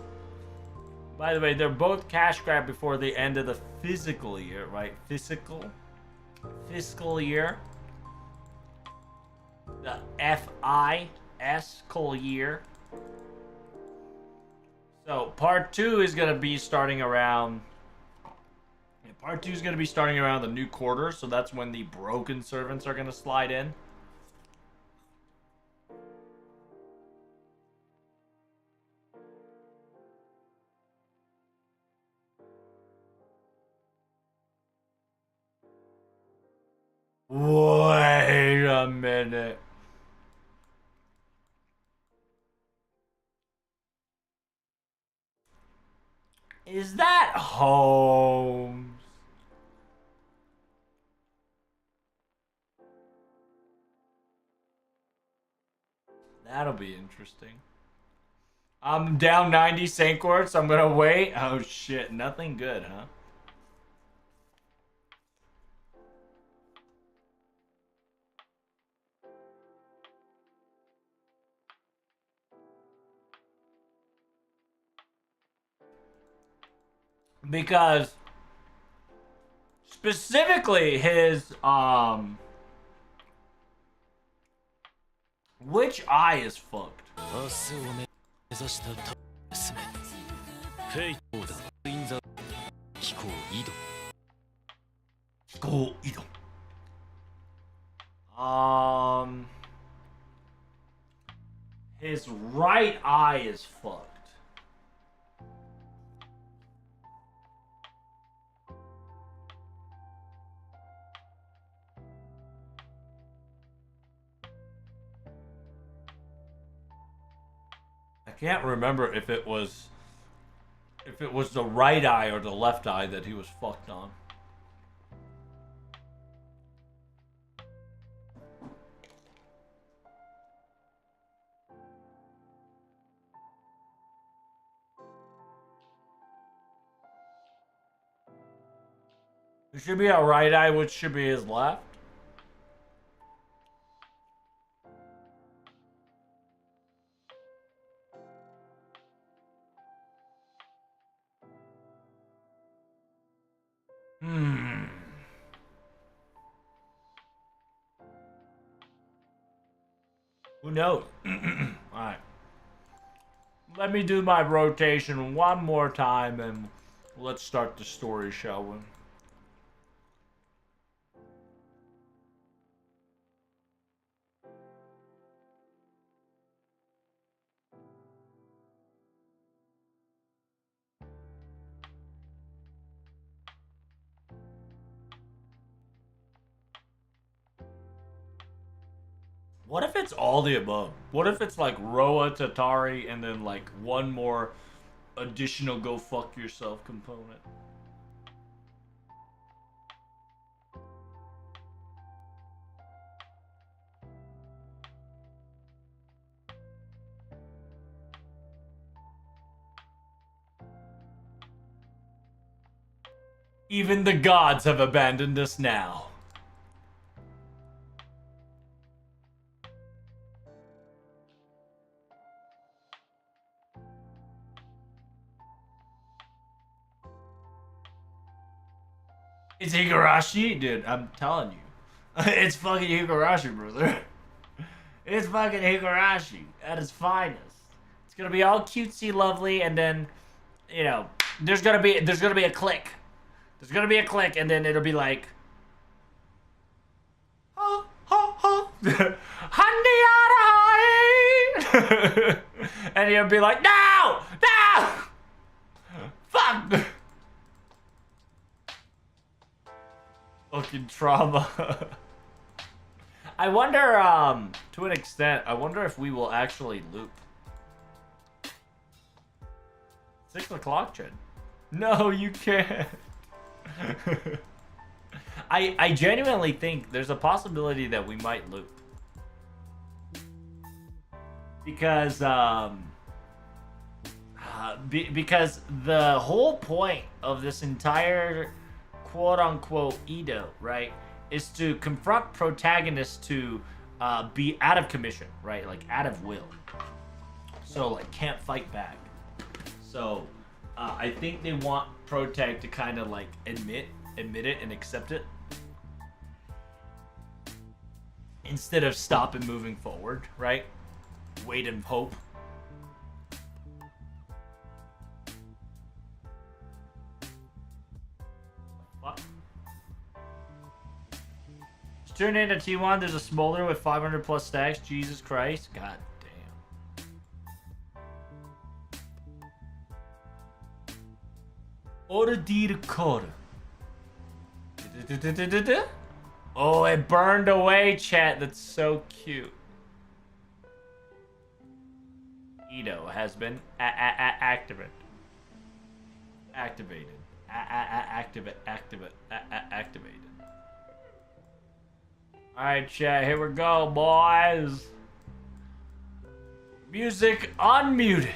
By the way, they're both cash grab before the end of the physical year, right? Fiscal year. The FIS year. So part 2 is gonna be starting around. Part 2 is gonna be starting around the new quarter, so that's when the broken servants are gonna slide in. Wait a minute. Is that Holmes? That'll be interesting. I'm down 90 Saint Courts. I'm gonna wait. Oh shit, nothing good, huh? Because Specifically, his which eye is fucked? 明日を目指した娘フェイトだインザ飛行移動 Go eat 'em. His right eye is fucked. I can't remember if it was the right eye or the left eye that he was fucked on. It should be a right eye, which should be his left. Who knows? Alright. Let me do my rotation one more time and let's start the story, shall we? What if it's all the above? What if it's like Roa, Tatari, and then like one more additional go fuck yourself component? Even the gods have abandoned us now. It's Higurashi? Dude, I'm telling you. It's fucking Higurashi, brother. It's fucking Higurashi at its finest. It's gonna be all cutesy lovely, and then, you know, there's gonna be a click. There's gonna be a click, and then it'll be like, ha ha ha, honey, and you'll be like, no, fuck. Fucking trauma. I wonder, to an extent, I wonder if we will actually loop. 6 o'clock, Jen. No, you can't. I genuinely think there's a possibility that we might loop. Because, because the whole point of this entire quote-unquote Edo, right, is to confront protagonists to be out of commission, right, like out of will, so like can't fight back. So I think they want Protag to kind of like admit it and accept it instead of stop and moving forward, right? Wait and hope. Turn into T1, there's a smolder with 500 plus stacks. Jesus Christ. God damn. Order D to Coda. Oh, it burned away, chat. That's so cute. Edo has been activated. Activated. Activated. Alright, chat, here we go, boys. Music unmuted.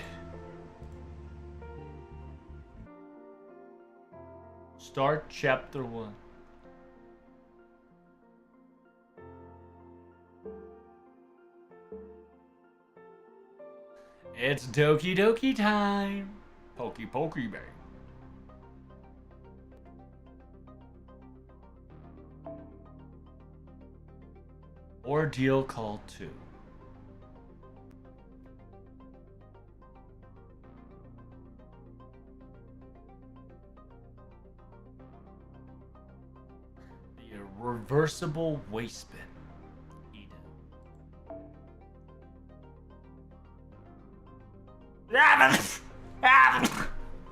Start chapter 1. It's Doki Doki time. Pokey Pokey Bang. Ordeal Call 2. The reversible waist spin.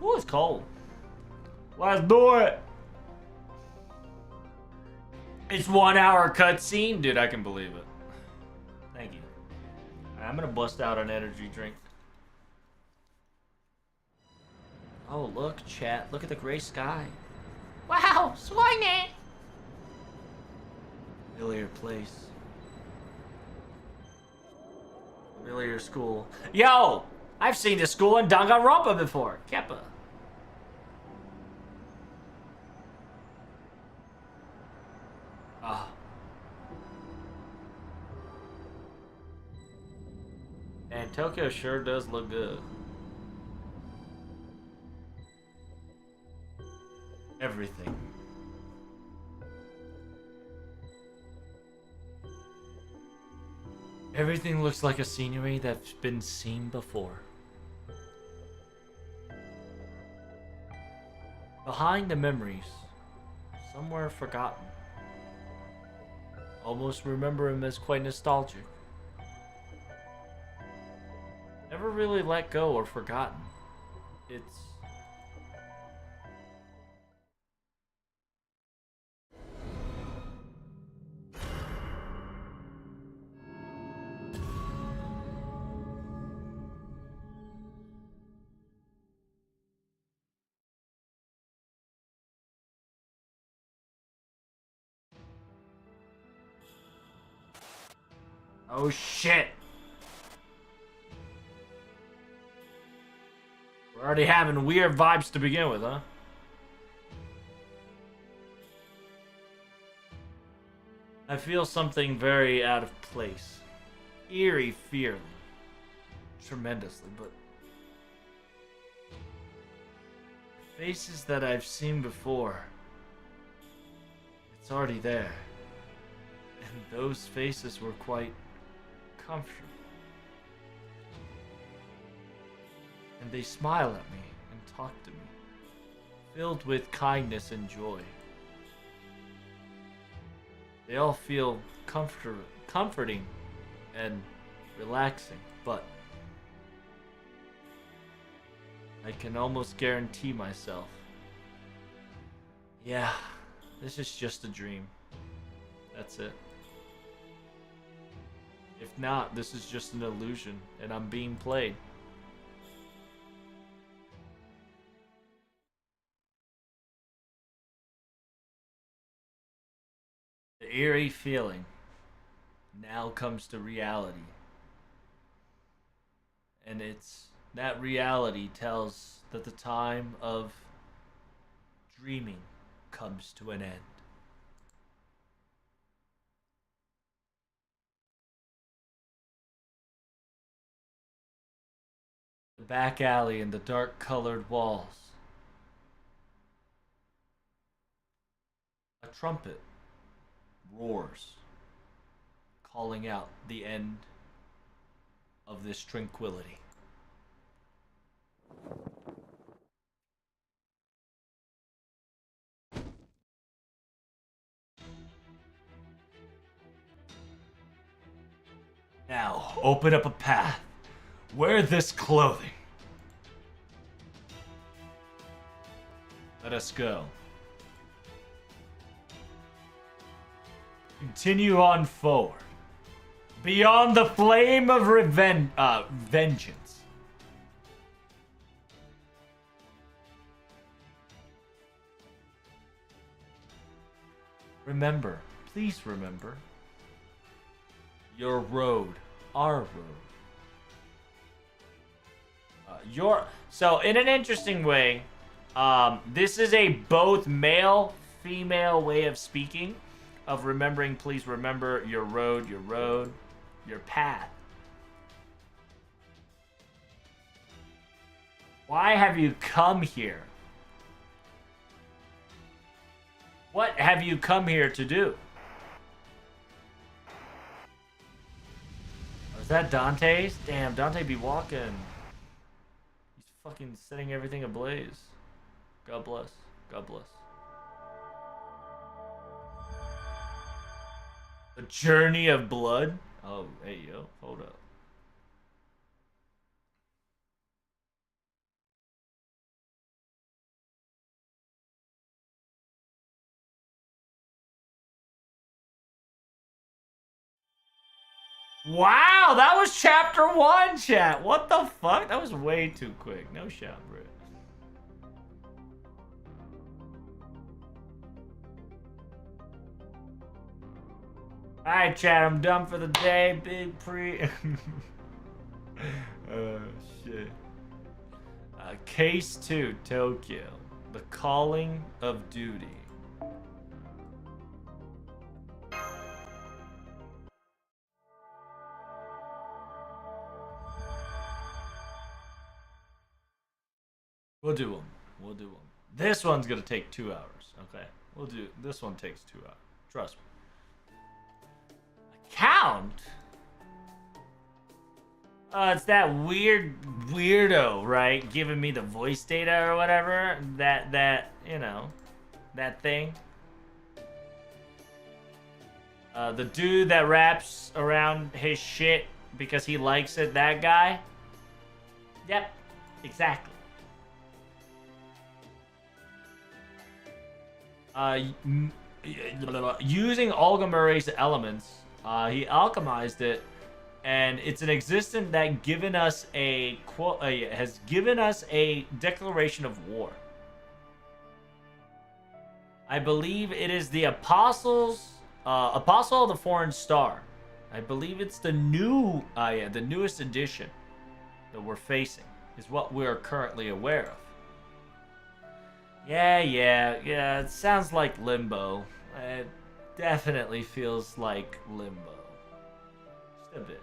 Ooh, it's cold. Let's do it. It's 1 hour cutscene, dude. I can believe it. Thank you. I'm gonna bust out an energy drink. Oh, look, chat. Look at the gray sky. Wow, swine! Familiar place. Familiar school. Yo! I've seen this school in Danganronpa before. Keppa. Ah. And Tokyo sure does look good. Everything. Everything looks like a scenery that's been seen before. Behind the memories, somewhere forgotten. Almost remember him as quite nostalgic. Never really let go or forgotten. It's... Oh shit! We're already having weird vibes to begin with, huh? I feel something very out of place. Eerie feeling. Tremendously, but... faces that I've seen before. It's already there. And those faces were quite comfortable. And they smile at me and talk to me, filled with kindness and joy. They all feel comforting and relaxing, but I can almost guarantee myself, yeah, this is just a dream. That's it. If not, this is just an illusion, and I'm being played. The eerie feeling now comes to reality. And that reality tells that the time of dreaming comes to an end. The back alley and the dark colored walls. A trumpet roars, calling out the end of this tranquility. Now, open up a path. Wear this clothing. Let us go. Continue on forward. Beyond the flame of vengeance. Remember, please remember, your road, our road. So in an interesting way, this is a both male, female way of speaking, of remembering, please remember your road, your path. Why have you come here? What have you come here to do? Is that Dante's? Damn, Dante be walking. He's fucking setting everything ablaze. God bless. God bless. The Journey of Blood? Oh, hey, yo. Hold up. Wow, that was chapter 1, chat. What the fuck? That was way too quick. No shot, bro. Alright, chat, I'm done for the day. Big pre. Oh, shit. Case 2, Tokyo. The Calling of Duty. We'll do one. We'll do one. This one's gonna take 2 hours. Okay. We'll do. This one takes 2 hours. Trust me. Account? It's that weird weirdo, right? Giving me the voice data or whatever. That you know, that thing. The dude that wraps around his shit because he likes it. That guy. Yep. Exactly. Using Olga Murray's elements, he alchemized it, and it's an existence that given us a has given us a declaration of war. I believe it is the Apostle of the Foreign Star. I believe it's the the newest edition that we're facing is what we're currently aware of. Yeah, it sounds like Limbo. It definitely feels like Limbo. Just a bit.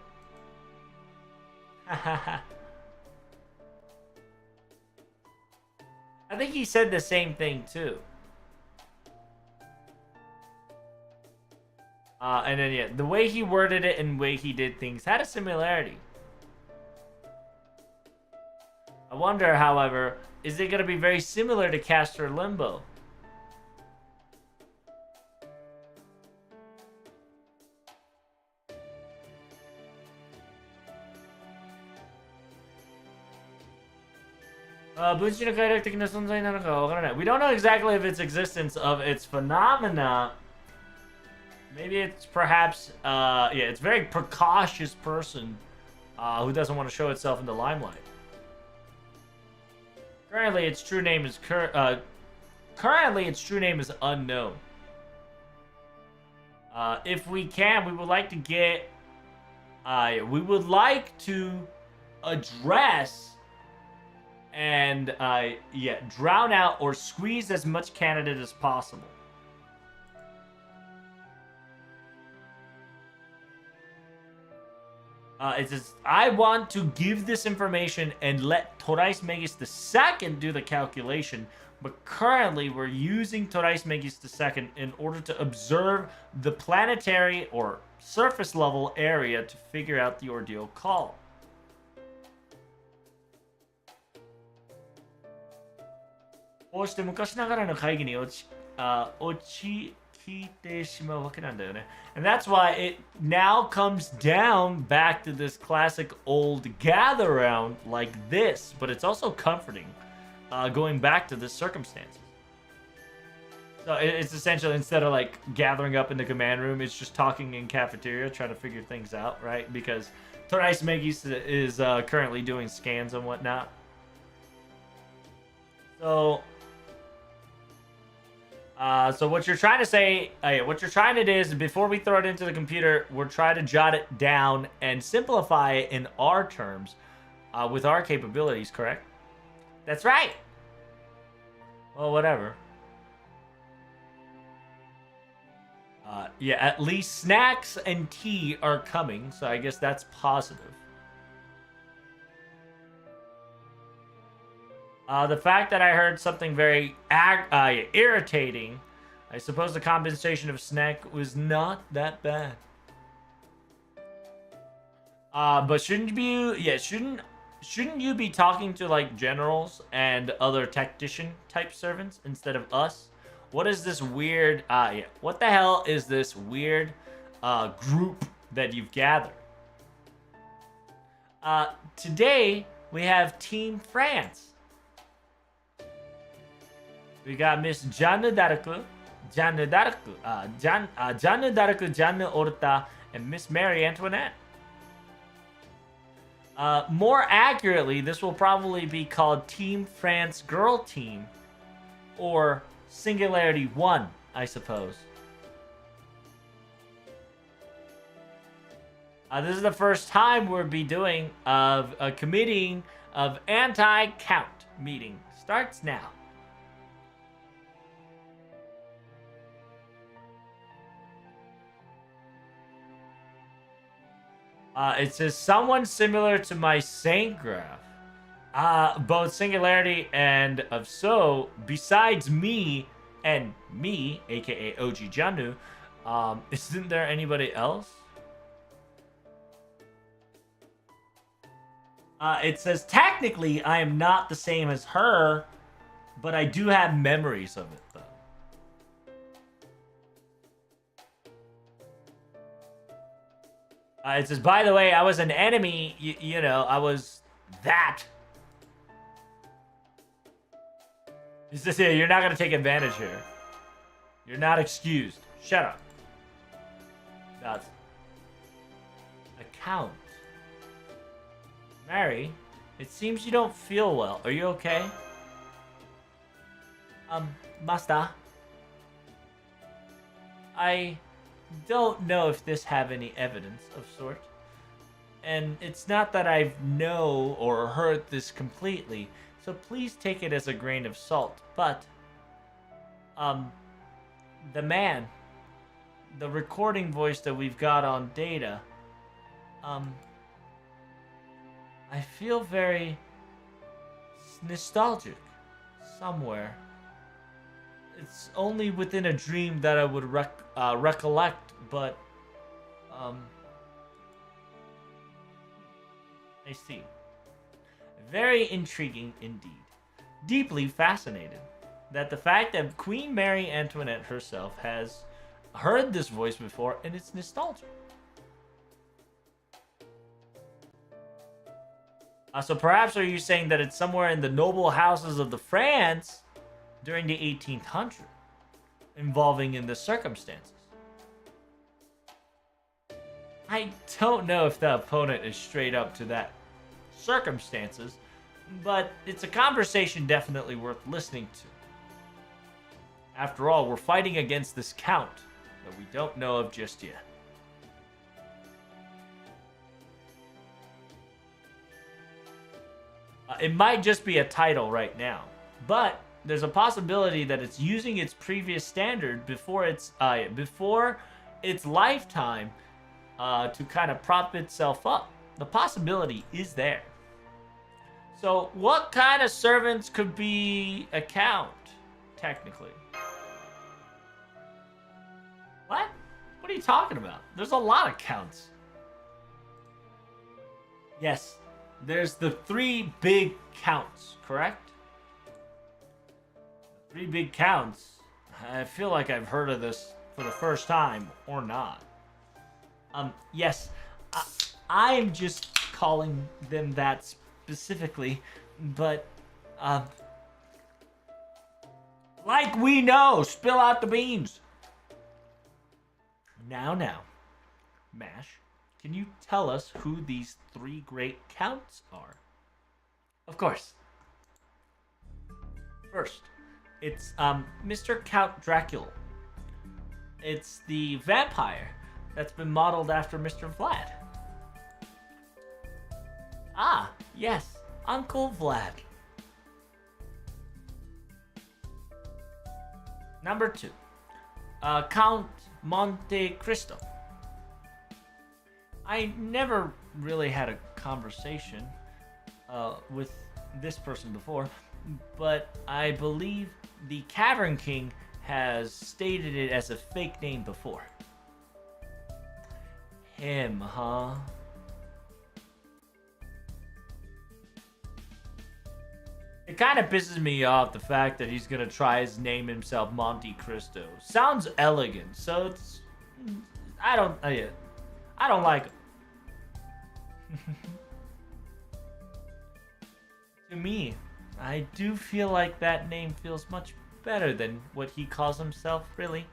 I think he said the same thing too. And then yeah, the way he worded it and the way he did things had a similarity. I wonder, however, is it going to be very similar to Caster Limbo? We don't know exactly if its existence of its phenomena. Maybe it's perhaps, it's a very precautious person who doesn't want to show itself in the limelight. Currently, its true name is unknown. If we can, we would like to get. We would like to address and drown out or squeeze as much candidate as possible. It says, I want to give this information and let Torais Megis II do the calculation, but currently we're using Torais Megis II in order to observe the planetary or surface level area to figure out the ordeal call. And that's why it now comes down back to this classic old gather round like this, but it's also comforting going back to this circumstances. So it's essentially, instead of like gathering up in the command room, it's just talking in cafeteria, trying to figure things out, right? Because Torais Megis is currently doing scans and whatnot. So what you're trying to say, what you're trying to do is, before we throw it into the computer, we're trying to jot it down and simplify it in our terms, with our capabilities, correct? That's right. Well, whatever. At least snacks and tea are coming, so I guess that's positive. The fact that I heard something very irritating, I suppose the compensation of snack was not that bad. But shouldn't you? Yeah, shouldn't you be talking to like generals and other tactician type servants instead of us? What is this weird? Yeah. What the hell is this weird group that you've gathered? Today we have Team France. We got Miss Jeanne d'Arc, Jeanne Orta, and Miss Marie Antoinette. More accurately, this will probably be called Team France Girl Team, or Singularity 1, I suppose. This is the first time we'll be doing a committing of anti-count meeting. Starts now. It says someone similar to my Saint Graph. Both Singularity and of so, besides me and me, aka OG Janu, isn't there anybody else? It says technically I am not the same as her, but I do have memories of it though. It says, by the way, I was an enemy. You know, I was that. It says here, you're not going to take advantage here. You're not excused. Shut up. That's account. Mary, it seems you don't feel well. Are you okay? Master. I don't know if this have any evidence of sort. And it's not that I know or heard this completely, so please take it as a grain of salt. But, the man, the recording voice that we've got on data, I feel very nostalgic somewhere. It's only within a dream that I would recollect, but I see. Very intriguing indeed. Deeply fascinated that the fact that Queen Mary Antoinette herself has heard this voice before, and it's nostalgic. So perhaps are you saying that it's somewhere in the noble houses of the France during the 1800s, involving in the circumstances? I don't know if the opponent is straight up to that circumstances, but it's a conversation definitely worth listening to. After all, we're fighting against this count that we don't know of just yet. It might just be a title right now, but there's a possibility that it's using its previous standard before its lifetime to kind of prop itself up. The possibility is there. So what kind of servants could be a count, technically? What? What are you talking about? There's a lot of counts. Yes, there's the 3 big counts, correct? 3 big counts. I feel like I've heard of this for the first time, or not. Yes, I'm just calling them that specifically, but, like we know, spill out the beans. Now, Mash, can you tell us who these 3 great counts are? Of course. First, it's Mr. Count Dracula. It's the vampire that's been modeled after Mr. Vlad. Ah, yes, Uncle Vlad. Number 2, Count Monte Cristo. I never really had a conversation with this person before, but I believe the Cavern King has stated it as a fake name before. Him, huh? It kind of pisses me off the fact that he's gonna try his name himself Monte Cristo. Sounds elegant, so it's I don't like it. To me, I do feel like that name feels much better than what he calls himself, really.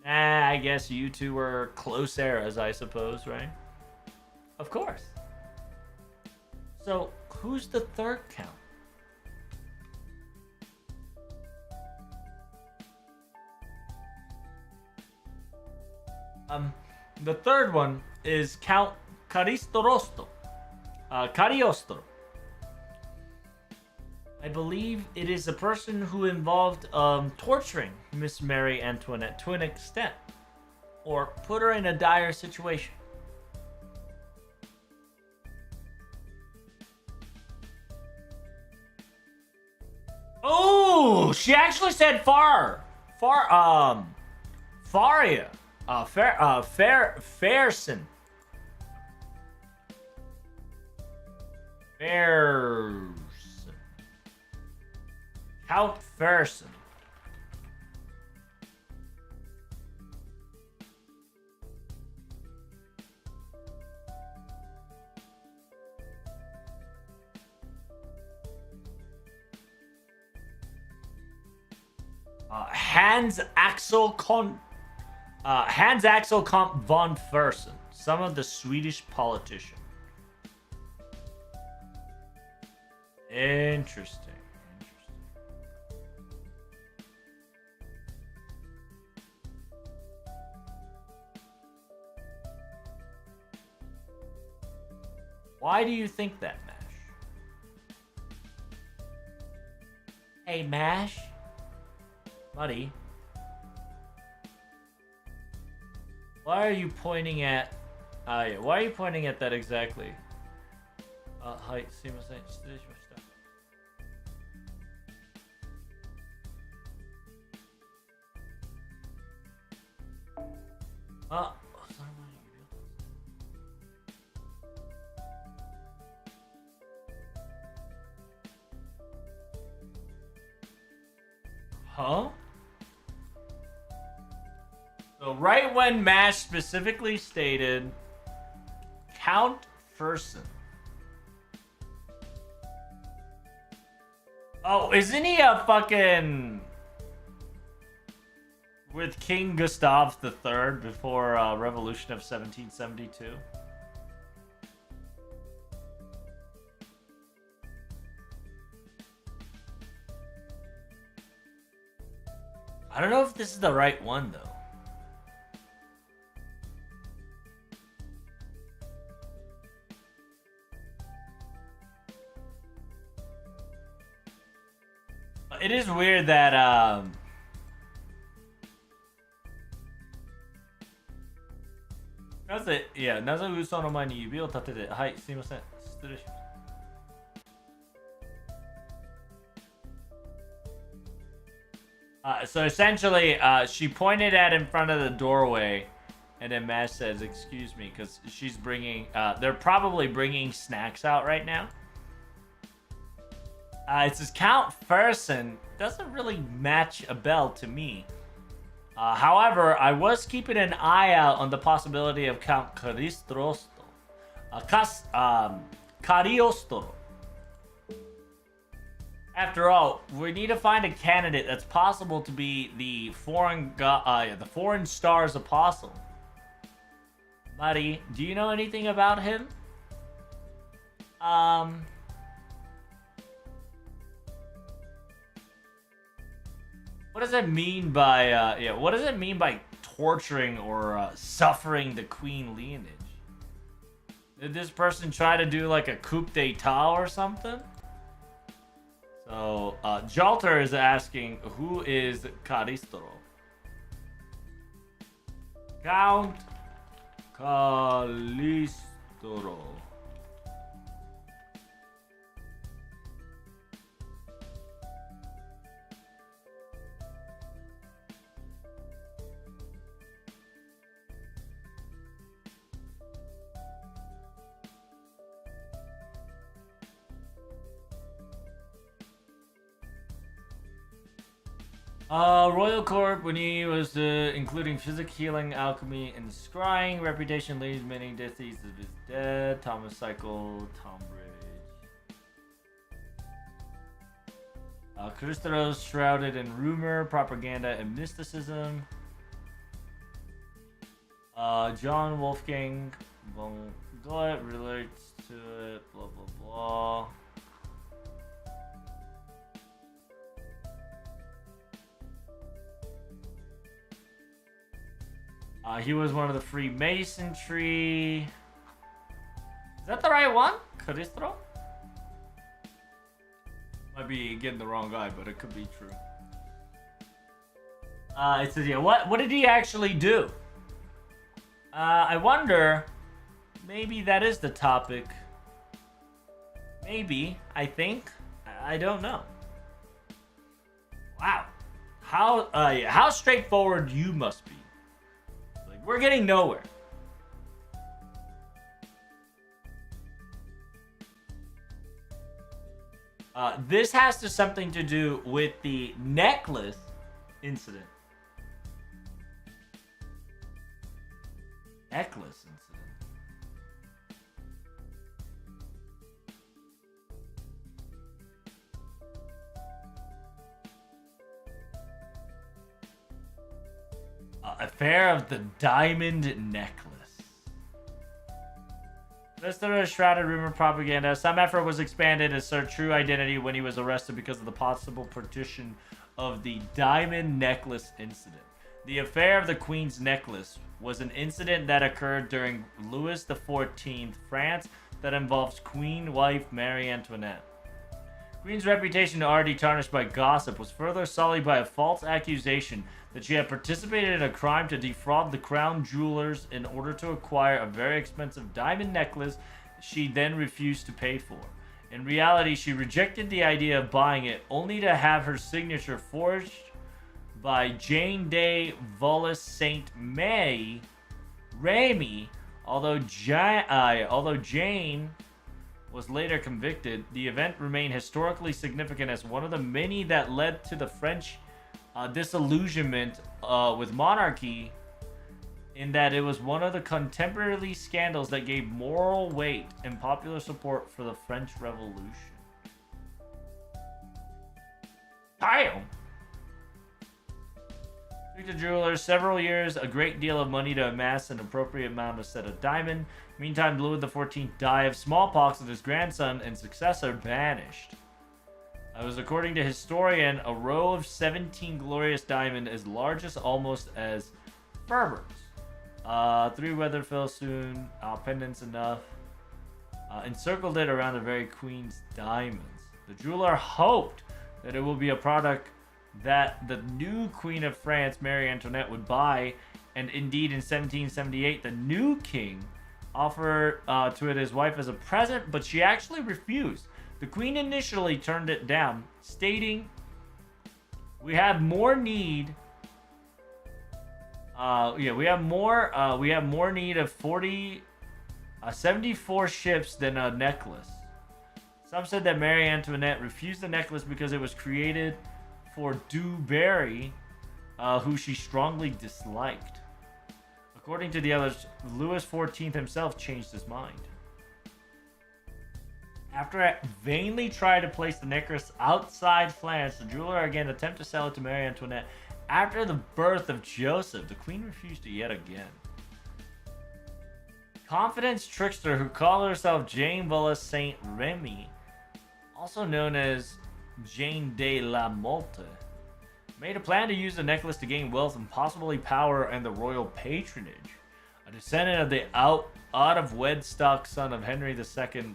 I guess you two were close eras, I suppose, right? Of course. So, who's the third count? The third one is Count Cagliostro. Cagliostro. I believe it is a person who involved torturing Miss Marie Antoinette to an extent, or put her in a dire situation. Oh, she actually said Faria. Fairson. Count Fairson. Hans Axel Comp von Fersen, son of the Swedish politician. Interesting. Why do you think that, Mash? Hey, Mash? Buddy? Why are you pointing at... yeah, why are you pointing at that exactly? Hi, すいません。失礼しました。Huh? So right when Mash specifically stated Count Fersen. Oh, isn't he a fucking with King Gustav III before Revolution of 1772? I don't know if this is the right one, though. It is weird that,なぜ嘘の前に指を立てて、はい、すいません。失礼します。So essentially, she pointed at in front of the doorway, and then Mash says, "Excuse me," because she's bringing. They're probably bringing snacks out right now. It says Count Fersen doesn't really match a bell to me. However, I was keeping an eye out on the possibility of Count Cagliostro. Cagliostro. After all, we need to find a candidate that's possible to be the foreign star's apostle. Buddy, do you know anything about him? What does it mean by what does it mean by torturing or suffering the Queen lineage? Did this person try to do like a coup d'etat or something? So, Jalter is asking, who is Cagliostro? Count Cagliostro. Royal Court when he was including physic healing, alchemy, and scrying. Reputation leads many deaths of his dead. Thomas Cycle, Tom Bridge. Caristeros shrouded in rumor, propaganda, and mysticism. John Wolfgang von Goethe relates to it. Blah blah blah. He was one of the Freemasonry. Is that the right one? Caristro? Might be getting the wrong guy, but it could be true. It says, yeah, what did he actually do? I wonder, maybe that is the topic. Maybe, I think. I don't know. Wow. How straightforward you must be. We're getting nowhere. This has something to do with the necklace incident. Necklace incident. Affair of the diamond necklace. Listener shrouded rumor propaganda. Some effort was expanded to search true identity when he was arrested because of the possible partition of the diamond necklace incident. The affair of the Queen's necklace was an incident that occurred during Louis XIV France that involves Queen wife Marie Antoinette. Queen's reputation, already tarnished by gossip, was further sullied by a false accusation that she had participated in a crime to defraud the crown jewelers in order to acquire a very expensive diamond necklace she then refused to pay for. In reality, she rejected the idea of buying it, only to have her signature forged by Jane de Volus Saint Remy. Although Jane was later convicted, the event remained historically significant as one of the many that led to the French disillusionment with monarchy, in that it was one of the contemporary scandals that gave moral weight and popular support for the French Revolution. Damn! Took the jewelers several years, a great deal of money to amass an appropriate amount of set of diamond. Meantime, Louis XIV died of smallpox and his grandson and successor vanished. It was, according to historian, a row of 17 glorious diamond as large as almost as Ferber's. 3 weatherfell soon, pendants enough, encircled it around the very Queen's diamonds. The jeweler hoped that it will be a product that the new Queen of France, Marie Antoinette, would buy, and indeed in 1778, the new king offered to it his wife as a present, but she actually refused. The Queen initially turned it down, stating, "We have more need. We have more need of 74 ships than a necklace." Some said that Marie Antoinette refused the necklace because it was created for Du Barry, who she strongly disliked. According to the others, Louis XIV himself changed his mind. After I vainly tried to place the necklace outside France, the jeweler again attempted to sell it to Marie Antoinette. After the birth of Joseph, the Queen refused it yet again. Confidence trickster who called herself Jane Volus Saint Remy, also known as Jane de la Motte, made a plan to use the necklace to gain wealth and possibly power and the royal patronage. A descendant of the out of wedstock son of Henry II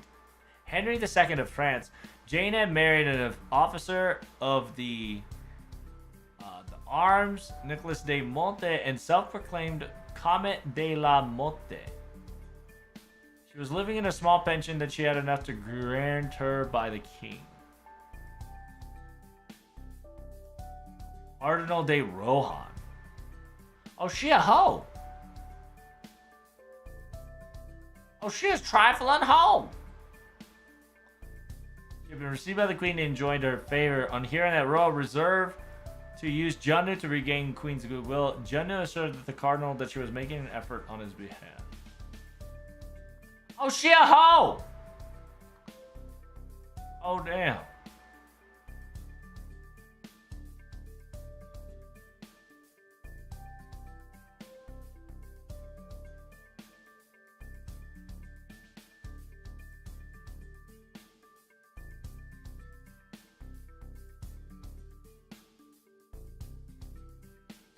of France, Jane had married an officer of the arms, Nicolas de Monte, and self-proclaimed Comet de la Motte. She was living in a small pension that she had enough to grant her by the king. Cardinal de Rohan. Oh, she a hoe. Oh, she is trifling hoe. She had been received by the queen and enjoyed her favor. On hearing that royal reserve to use Janu to regain Queen's goodwill. Janu assured the Cardinal that she was making an effort on his behalf. Oh, she a hoe! Oh, damn.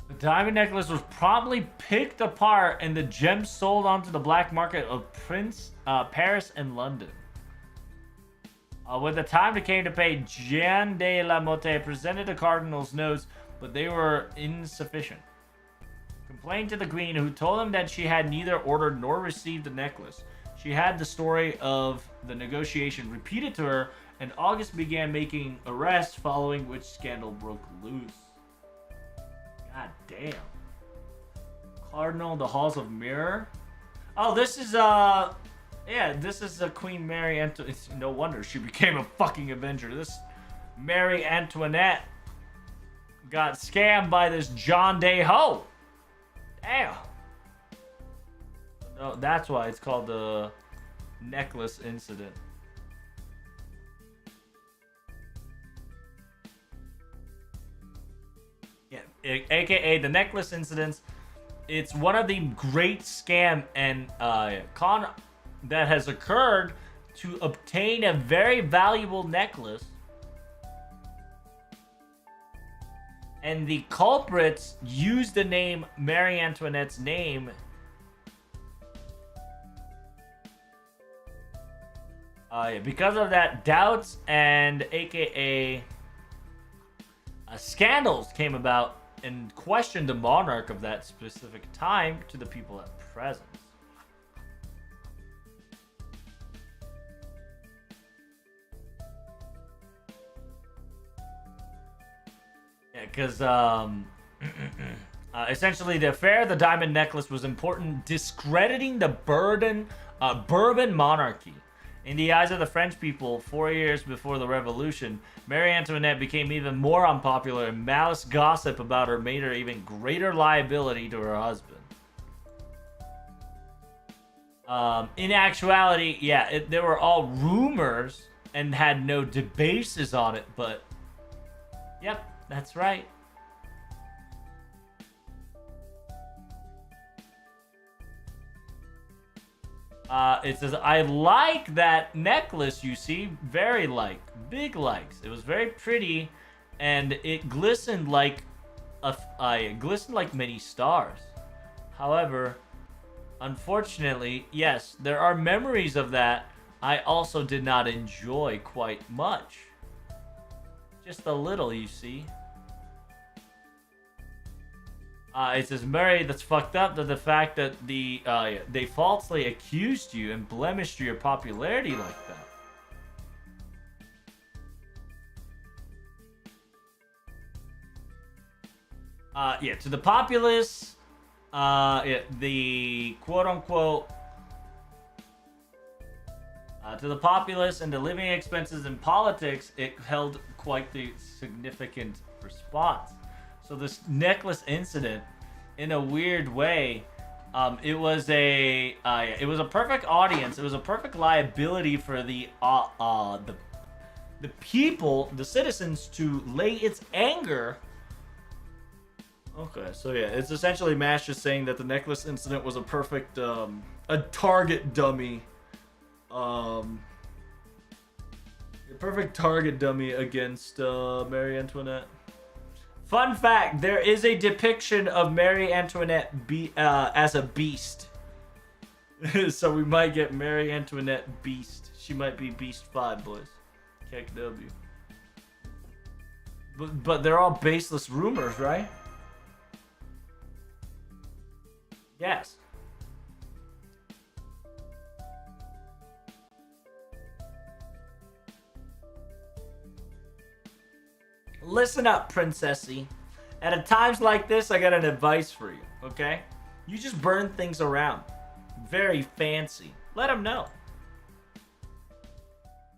The diamond necklace was promptly picked apart and the gems sold onto the black market of Paris and London. When the time came to pay, Jean de la Motte presented the cardinal's notes, but they were insufficient. Complained to the queen, who told him that she had neither ordered nor received the necklace. She had the story of the negotiation repeated to her, and August began making arrests, following which scandal broke loose. God damn. Cardinal, the Halls of Mirror. Oh, this is, yeah, this is Queen Mary Antoinette. No wonder she became a fucking Avenger. This Mary Antoinette got scammed by this John Day Ho. Damn. No, that's why it's called the necklace incident. Yeah, aka the necklace incidents. It's one of the great scam and con that has occurred to obtain a very valuable necklace. And the culprits used the name Marie Antoinette's name because of that, doubts and aka scandals came about and questioned the monarch of that specific time to the people at present. Yeah, because essentially the affair of the diamond necklace was important, discrediting the Bourbon monarchy. In the eyes of the French people, 4 years before the revolution, Marie Antoinette became even more unpopular, and malice gossip about her made her even greater liability to her husband. In actuality, yeah, they were all rumors and had no basis on it, but yep, that's right. It says, I like that necklace, you see. Very like. Big likes. It was very pretty, and it glistened like many stars. However, unfortunately, yes, there are memories of that I also did not enjoy quite much. Just a little, you see. It says, Mary, that's fucked up, that the fact that they falsely accused you and blemished your popularity like that. Yeah, to the populace, the quote-unquote, to the populace and the living expenses in politics, it held quite the significant response. So this necklace incident, in a weird way, it was a perfect audience. It was a perfect liability for the people, the citizens, to lay its anger. Okay, so yeah, it's essentially Mash just saying that the necklace incident was a perfect a target dummy, a perfect target dummy against Marie Antoinette. Fun fact, there is a depiction of Marie Antoinette as a beast. So we might get Marie Antoinette Beast. She might be Beast 5, boys. KW. But they're all baseless rumors, right? Yes. Listen up, princessy. At times like this, I got an advice for you, okay? You just burn things around. Very fancy. Let them know.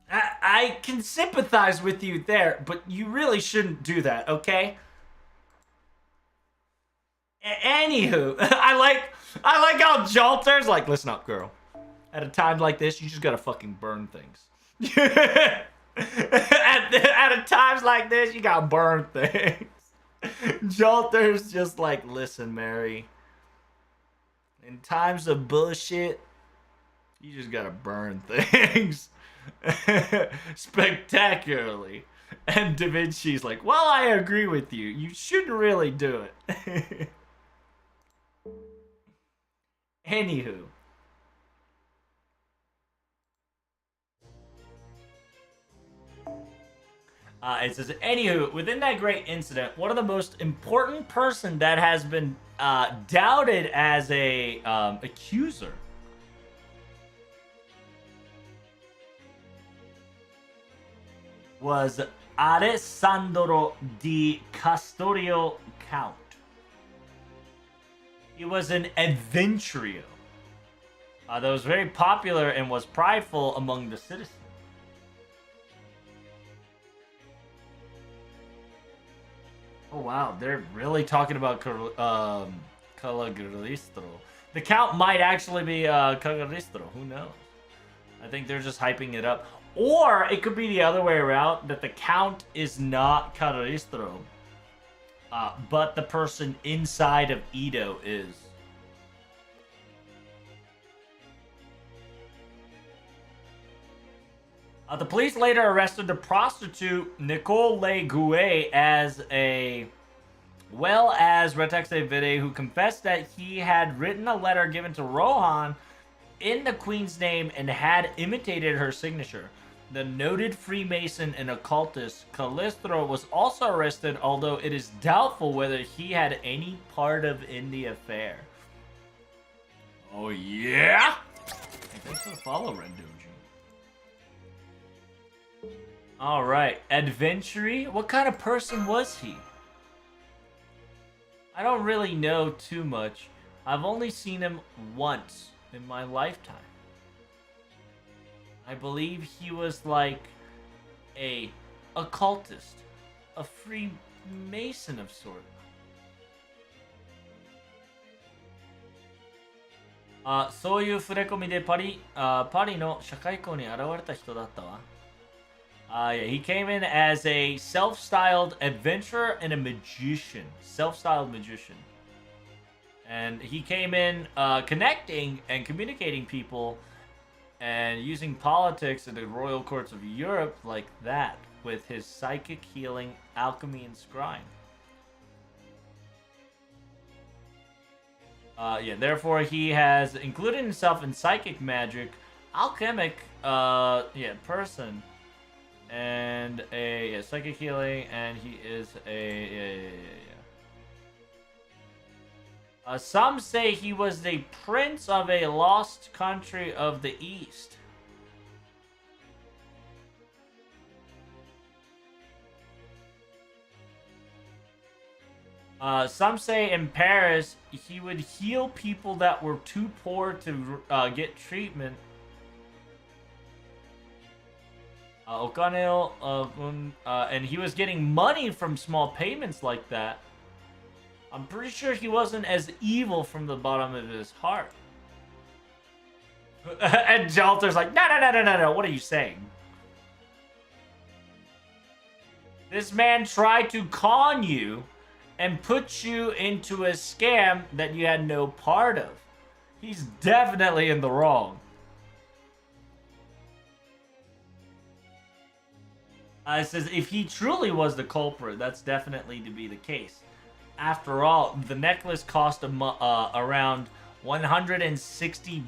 I can sympathize with you there, but you really shouldn't do that, okay? Anywho, I like how Jalter's like, listen up, girl. At a time like this, you just gotta fucking burn things. at times like this, you gotta burn things. Jalter's just like, listen, Mary. In times of bullshit, you just gotta burn things. Spectacularly. And Da Vinci's like, well, I agree with you. You shouldn't really do it. Anywho. It says, anywho, within that great incident, one of the most important person that has been doubted as a accuser was Alessandro di Castorio Count. He was an adventurio that was very popular and was prideful among the citizens. Oh wow, they're really talking about Cagliostro. The Count might actually be Cagliostro, who knows? I think they're just hyping it up. Or it could be the other way around, that the Count is not Cagliostro, but the person inside of Ito is. The police later arrested the prostitute Nicole Leguet as Retexe Vide, who confessed that he had written a letter given to Rohan in the Queen's name and had imitated her signature. The noted Freemason and occultist Cagliostro was also arrested, although it is doubtful whether he had any part in the affair. Oh yeah? Hey, thanks for the follow, Rendoji. Alright, adventure. What kind of person was he? I don't really know too much. I've only seen him once in my lifetime. I believe he was like a occultist, a Freemason of sort. そういう触れ込みでパリの社会校に現れた人だったわ。Yeah, he came in as a self-styled adventurer and a magician. Self-styled magician. And he came in connecting and communicating people and using politics in the royal courts of Europe like that with his psychic healing, alchemy, and scrying. Yeah, therefore he has included himself in psychic magic, alchemic, person, and a psychic healing, and he is some say he was the prince of a lost country of the East. Some say in Paris he would heal people that were too poor to get treatment. And he was getting money from small payments like that. I'm pretty sure he wasn't as evil from the bottom of his heart. And Jalter's like, no, what are you saying? This man tried to con you and put you into a scam that you had no part of. He's definitely in the wrong. It says, if he truly was the culprit, that's definitely to be the case. After all, the necklace cost around 160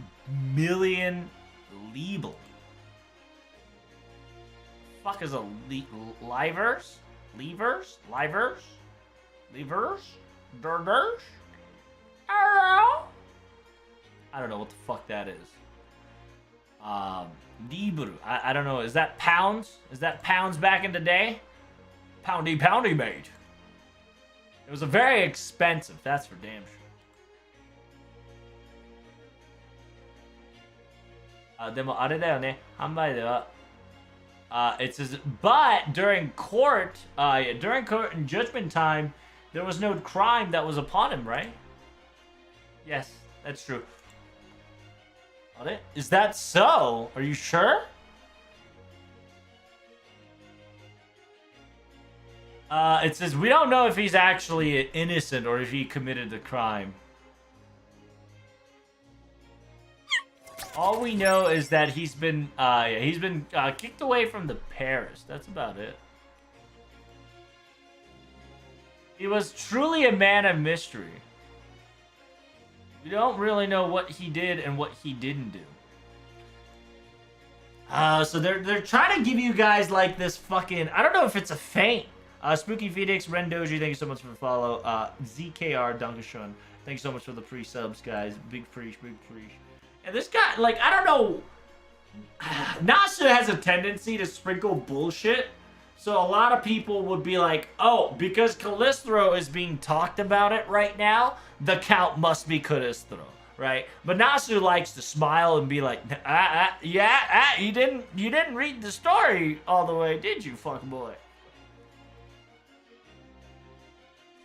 million libel. Fuck is a livers? Levers? Livers? Levers? Durders? I don't know what the fuck that is. Libru. I don't know. Is that pounds? Is that pounds back in the day? Poundy, mate. It was a very expensive. That's for damn sure. でもあれだよね。販売では it says, but during court and judgment time, there was no crime that was upon him, right? Yes, that's true. Is that so? Are you sure? It says we don't know if he's actually innocent or if he committed the crime. All we know is that he's been kicked away from the Paris. That's about it. He was truly a man of mystery. We don't really know what he did and what he didn't do. So they're trying to give you guys like this fucking, I don't know if it's a feint. Spooky Phoenix, Rendoji, thank you so much for the follow. ZKR, Dankeschön. Thank you so much for the pre-subs, guys. Big preach, big preach. And this guy, like, I don't know. Nasu has a tendency to sprinkle bullshit. So a lot of people would be like, oh, because Callistro is being talked about it right now, the count must be Callistro, right? But Nasu likes to smile and be like, you didn't read the story all the way, did you, fuck boy?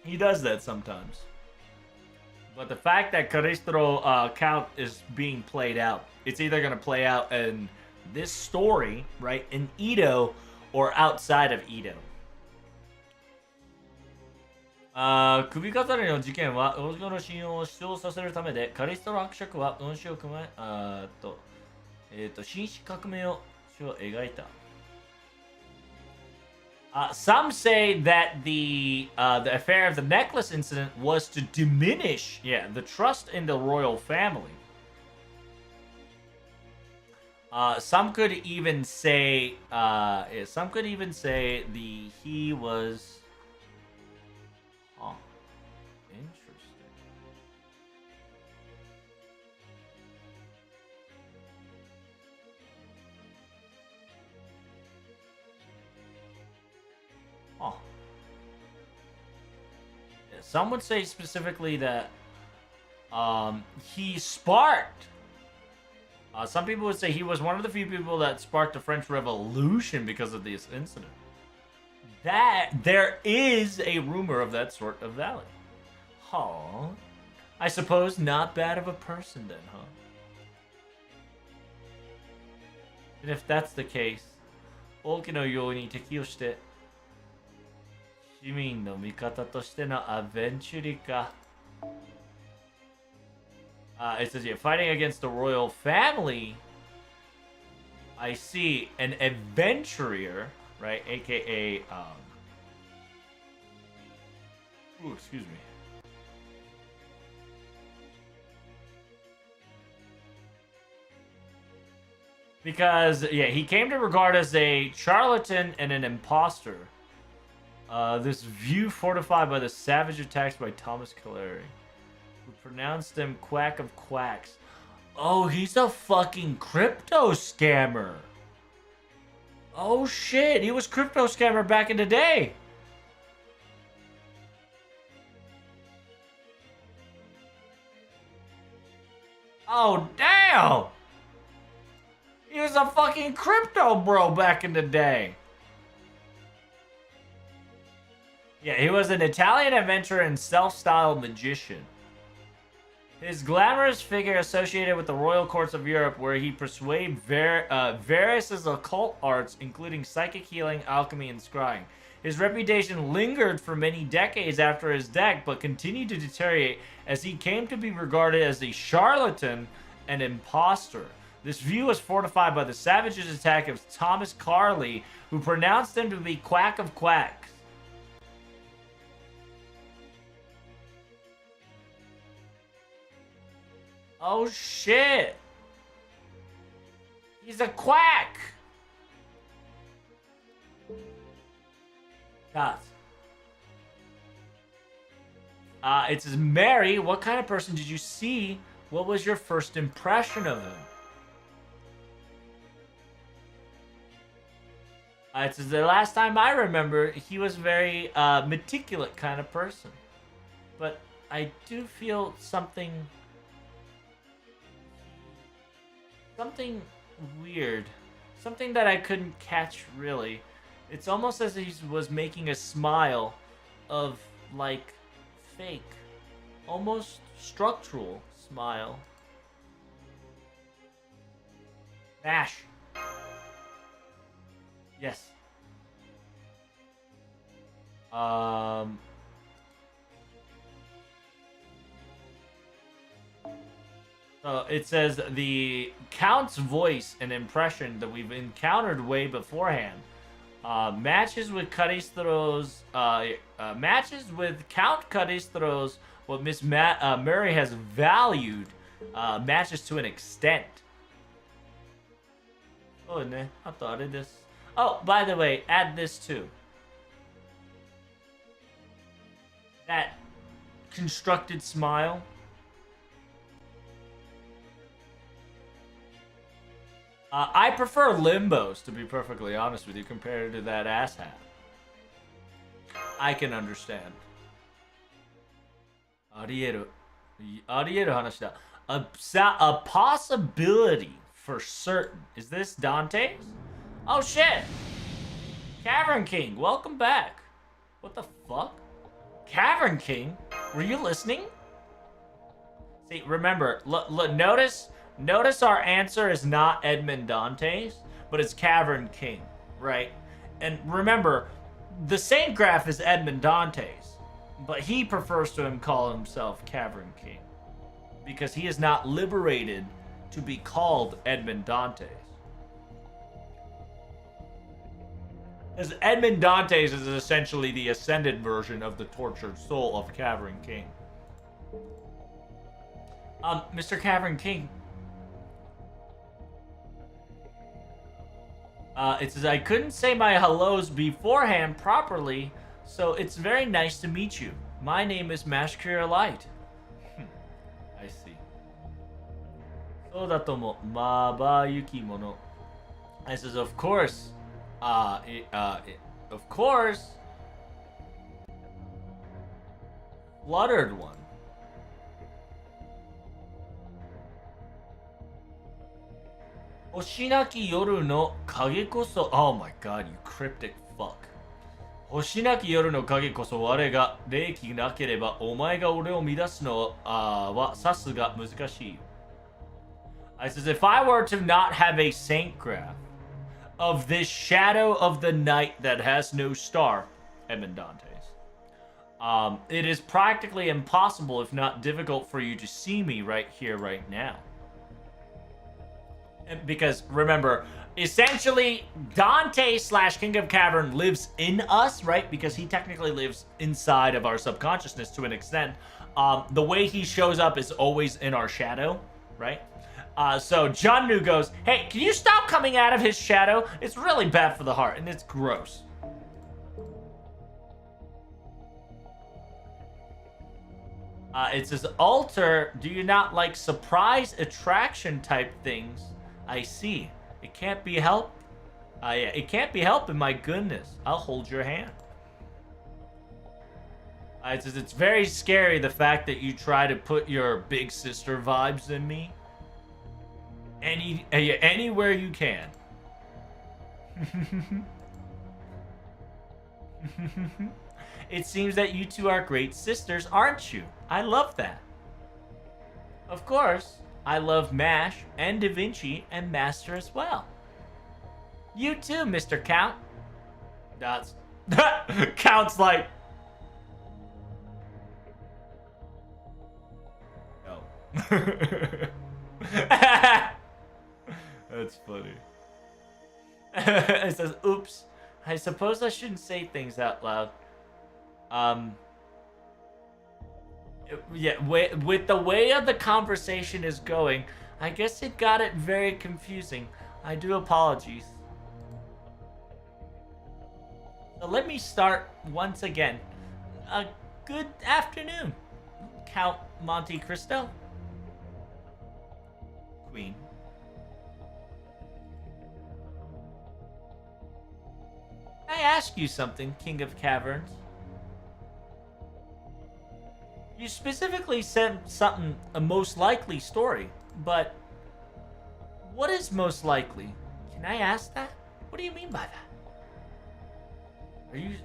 He does that sometimes. But the fact that Callistro count is being played out, it's either going to play out in this story, right, in Edo, or outside of Edo. 首飾りの事件は王女の信用を主張させるためで、カリストの伯爵は運指を組め、紳士革命を描いた。Some say that the affair of the necklace incident was to diminish, the trust in the royal family. Some could even say, he was. Oh, interesting. Oh. Yeah, some would say specifically that he sparked. Some people would say he was one of the few people that sparked the French Revolution because of this incident. That there is a rumor of that sort of Valley. Huh. I suppose not bad of a person then, huh? And if that's the case, 王家のように敵をして市民の味方としてのアベンチュリか。It says here, fighting against the royal family. I see an adventurer, right? AKA, excuse me. Because, he came to regard as a charlatan and an imposter. This view fortified by the savage attacks by Thomas Caleri, who pronounced him quack of quacks. Oh, he's a fucking crypto scammer. Oh shit, he was crypto scammer back in the day. Oh damn. He was a fucking crypto bro back in the day. Yeah, he was an Italian adventurer and self-styled magician. His glamorous figure associated with the royal courts of Europe, where he persuaded various occult arts, including psychic healing, alchemy, and scrying. His reputation lingered for many decades after his death, but continued to deteriorate as he came to be regarded as a charlatan and imposter. This view was fortified by the savage's attack of Thomas Carley, who pronounced him to be quack of quacks. Oh shit! He's a quack! God. It says, Mary, what kind of person did you see? What was your first impression of him? It says, the last time I remember, he was a very meticulous kind of person. But I do feel something weird. Something that I couldn't catch, really. It's almost as if he was making a smile of, like, fake. Almost structural smile. Mash. Yes. So it says the Count's voice and impression that we've encountered way beforehand matches with matches with Count Caristro's what Miss Murray has valued matches to an extent. Oh, ne, I thought of this. Oh, by the way, add this too. That constructed smile. I prefer Limbos, to be perfectly honest with you, compared to that asshat. I can understand. Arieru話だ. A possibility for certain. Is this Dante's? Oh shit! Cavern King, welcome back. What the fuck? Cavern King? Were you listening? See, remember, notice our answer is not Edmond Dante's, but it's Cavern King, right? And remember, the Saint Graph is Edmond Dante's, but he prefers to call himself Cavern King because he is not liberated to be called Edmond Dante's. As Edmond Dante's is essentially the ascended version of the tortured soul of Cavern King. Mr. Cavern King. It says, I couldn't say my hellos beforehand properly, so it's very nice to meet you. My name is Mashkira Light. I see. Sodatomo Mabayuki Mono. I says, of course. Of course. Fluttered one. Hoshinaki yoru no kage koso. Oh my god, you cryptic fuck. Hoshinaki yoru no kage koso ware ga reiki nakereba omae ga ore o midasu no wa sasu ga muzukashii. I says, if I were to not have a saint graph of this shadow of the night that has no star, Edmond Dante's, it is practically impossible, if not difficult, for you to see me right here, right now. Because remember, essentially, Dante / King of Cavern lives in us, right? Because he technically lives inside of our subconsciousness to an extent. The way he shows up is always in our shadow, right? So Jannu goes, hey, can you stop coming out of his shadow? It's really bad for the heart, and it's gross. It says, Alter, do you not like surprise attraction type things? I see. It can't be helped. Yeah, it can't be helped, and my goodness. I'll hold your hand. It says, it's very scary, the fact that you try to put your big sister vibes in me. Anywhere you can. It seems that you two are great sisters, aren't you? I love that. Of course, I love MASH and Da Vinci and Master as well. You too, Mr. Count. That's Count's like, no. That's funny. It says, oops, I suppose I shouldn't say things out loud. Yeah, with the way of the conversation is going, I guess it got it very confusing. I do apologize. So let me start once again. Good afternoon, Count Monte Cristo. Queen. Can I ask you something, King of Caverns? You specifically said something, a most likely story, but what is most likely? Can I ask that? What do you mean by that? Are you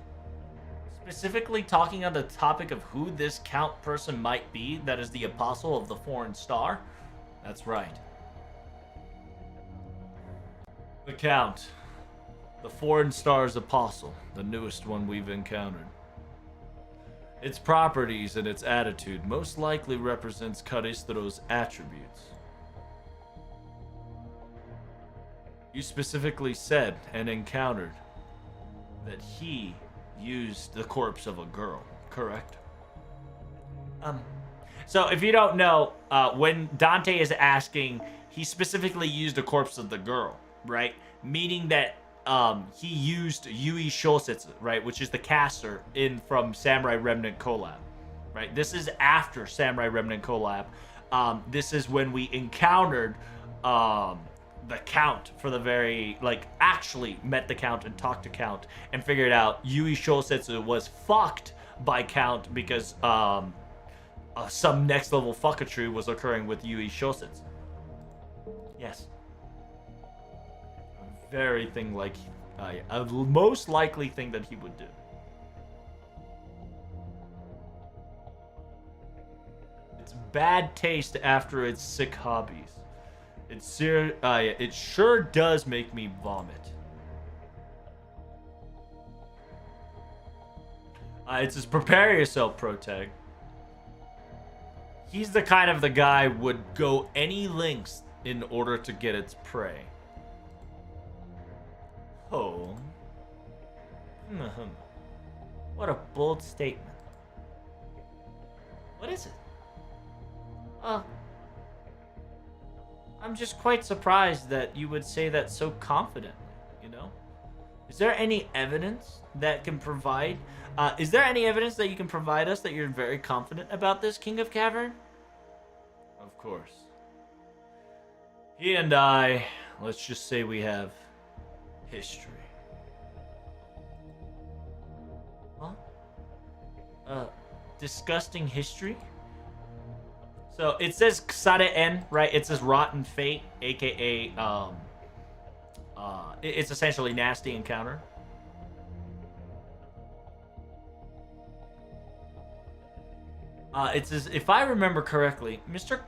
specifically talking on the topic of who this Count person might be that is the apostle of the foreign star? That's right. The Count. The foreign star's apostle. The newest one we've encountered. Its properties and its attitude most likely represents Caristro's attributes. You specifically said and encountered that he used the corpse of a girl, correct? So if you don't know, when Dante is asking, he specifically used the corpse of the girl, right? Meaning that he used Yui Shosetsu, right? Which is the caster from Samurai Remnant Collab, right? This is after Samurai Remnant Collab. This is when we encountered the Count for the actually met the Count and talked to Count and figured out Yui Shosetsu was fucked by Count because some next level fuckatry was occurring with Yui Shosetsu. Yes. Very thing like a most likely thing that he would do. It's bad taste after its sick hobbies. It sure does make me vomit. It says prepare yourself, Protag. He's the kind of the guy would go any lengths in order to get its prey. Oh. What a bold statement. What is it? I'm just quite surprised that you would say that so confidently, you know? Is there any evidence that can provide... is there any evidence that you can provide us that you're very confident about this, King of Cavern? Of course. He and I, let's just say we have history. Huh? Disgusting history? So it says Ksare-en, right? It says rotten fate, aka it's essentially nasty encounter. It says, if I remember correctly, Mr.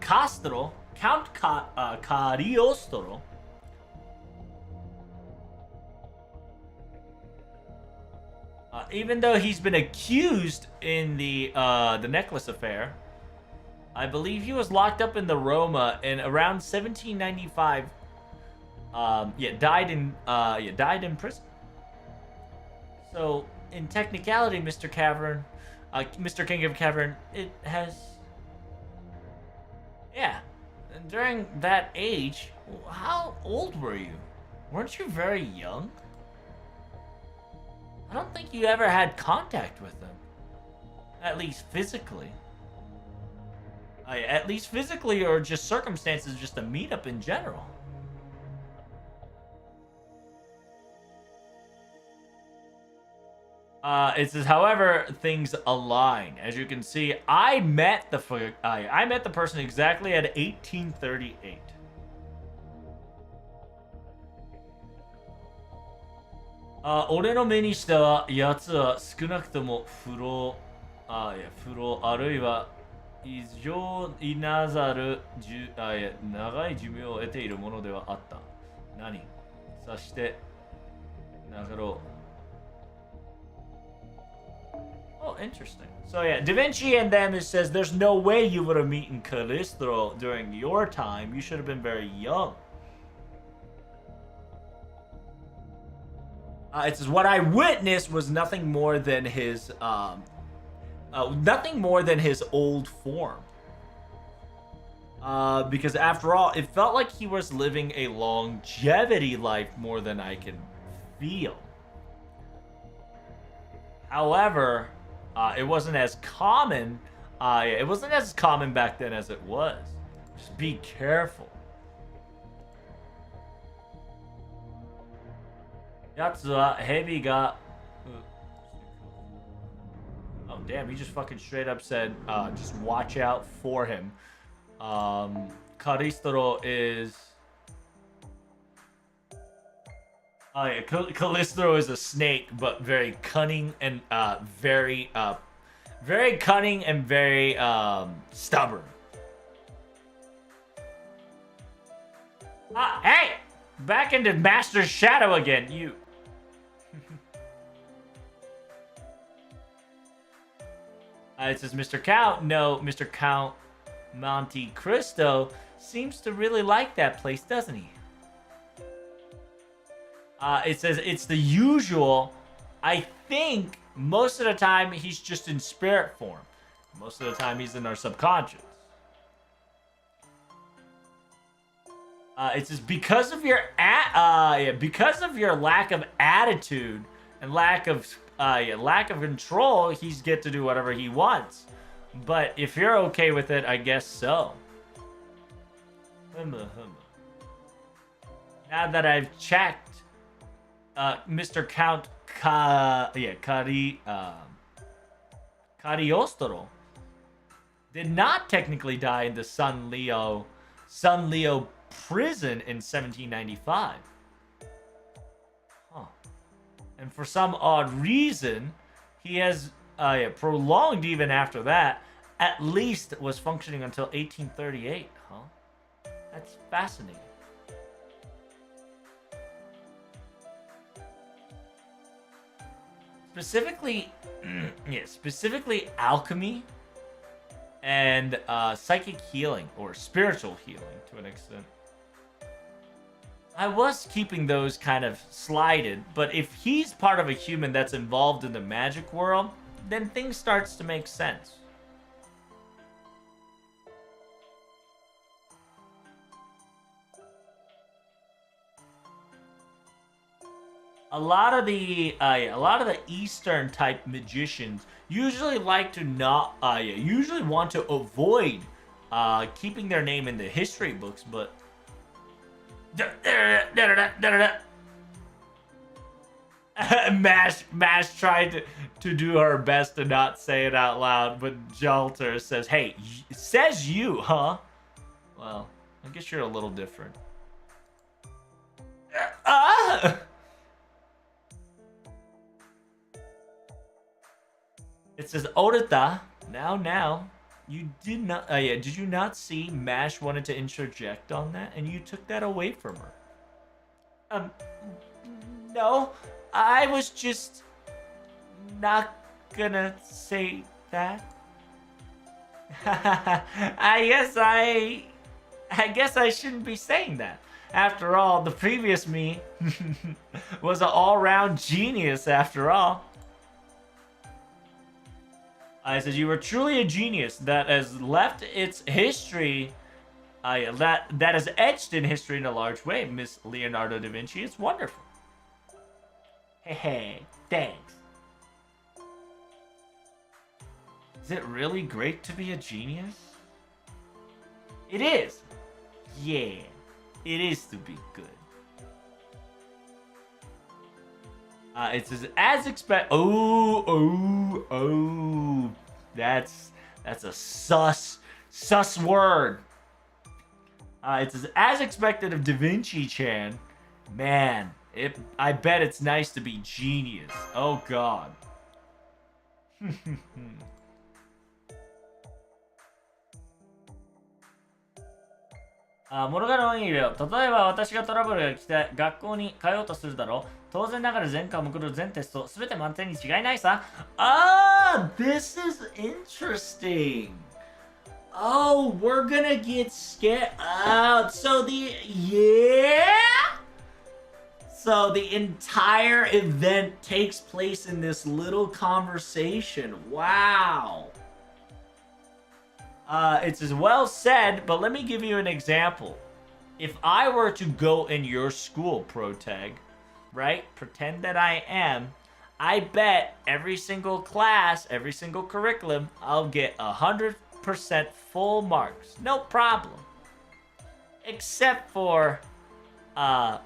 Castro, Count Cagliostro, even though he's been accused in the necklace affair, I believe he was locked up in the Roma in around 1795. Died in prison. So, in technicality, Mr. Cavern, Mr. King of Cavern, it has... Yeah. And during that age, how old were you? Weren't you very young? I don't think you ever had contact with them. At least physically. At least physically, or just circumstances, just a meetup in general. It says, however, things align. As you can see, I met the person exactly at 1838. Ore no me ni shite wa, yatsu wa sukunakutomo furo,あるいは異常なざる長い寿命を得ているものではあった。何？そしてなかろう。Oh, interesting. So yeah, Da Vinci and them, it says there's no way you would have met Cagliostro during your time. You should have been very young. It says what I witnessed was nothing more than his old form. Because after all, it felt like he was living a longevity life more than I can feel. However, it wasn't as common. It wasn't as common back then as it was. Just be careful. Yatsu wa hebi ga. Oh damn! He just fucking straight up said, just watch out for him. Cagliostro is Oh yeah, Callisto is a snake, but very cunning and very cunning and very stubborn. Hey! Back into Master's Shadow again, you. It says Mr. Count. No, Mr. Count Monte Cristo seems to really like that place, doesn't he? It says it's the usual. I think most of the time he's just in spirit form. Most of the time he's in our subconscious. It says because of your because of your lack of attitude and lack of control, he's get to do whatever he wants. But if you're okay with it, I guess so. Now that I've checked, Mr. Count Cagliostro did not technically die in the Sun Leo prison in 1795. Huh. And for some odd reason, he has prolonged even after that. At least was functioning until 1838. Huh? That's fascinating. Specifically alchemy and psychic healing or spiritual healing to an extent. I was keeping those kind of slided, but if he's part of a human that's involved in the magic world, then things starts to make sense. A lot of the Eastern type magicians usually like to usually want to avoid keeping their name in the history books, but Mash tried to do her best to not say it out loud, but Jalter says, "Hey, it says you, huh?" Well, I guess you're a little different. It says Odata. Now. You did not. Did you not see Mash wanted to interject on that, and you took that away from her? No. I was just not gonna say that. I guess I shouldn't be saying that. After all, the previous me was an all-round genius. After all. I said you were truly a genius that has left its history, that has etched in history in a large way, Miss Leonardo da Vinci. It's wonderful. Hey, thanks. Is it really great to be a genius? It is. Yeah, it is to be good. It says as expect. Oh. That's a sus word. It says as expected of Da Vinci-chan. Man, I bet it's nice to be genius. Oh God. 物語の意味を例えば私がトラブルが来て学校に通おうとするだろう。当然ながら全科目の全テストすべて満点に違いないさ。This is interesting. Oh, we're gonna get scared. So the entire event takes place in this little conversation. Wow. It's as well said, but let me give you an example. If I were to go in your school, Protag, right? Pretend that I am. I bet every single class, every single curriculum, I'll get 100% full marks. No problem. Except for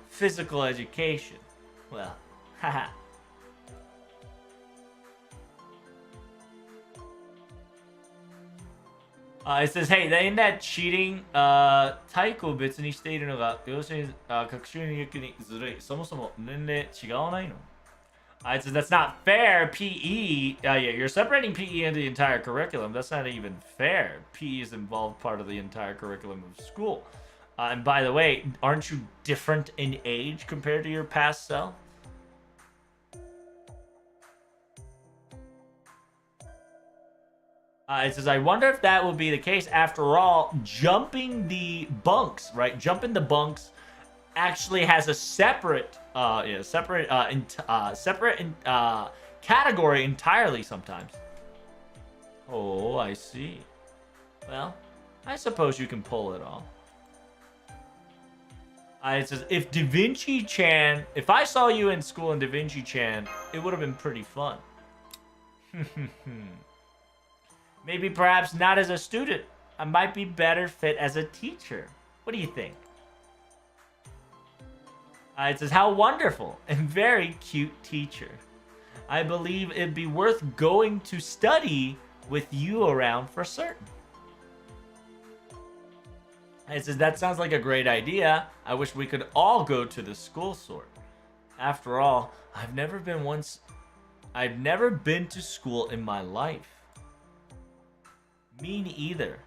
physical education. Well, haha. It says, hey, in that cheating, 体育を別にしているのが、要するに、学習に行くにずるい。そもそも年齢違わないの? It says, that's not fair. PE, yeah, you're separating PE into the entire curriculum. That's not even fair. PE is involved part of the entire curriculum of school. And by the way, aren't you different in age compared to your past self? It says, I wonder if that would be the case. After all, jumping the bunks, right? Jumping the bunks actually has a separate, category entirely sometimes. Oh, I see. Well, I suppose you can pull it off. It says, if Da Vinci Chan, if I saw you in school in Da Vinci Chan, it would have been pretty fun. Maybe perhaps not as a student. I might be better fit as a teacher. What do you think? It says, how wonderful and very cute teacher. I believe it'd be worth going to study with you around for certain. It says, that sounds like a great idea. I wish we could all go to the school sort. After all, I've never been to school in my life. Me neither.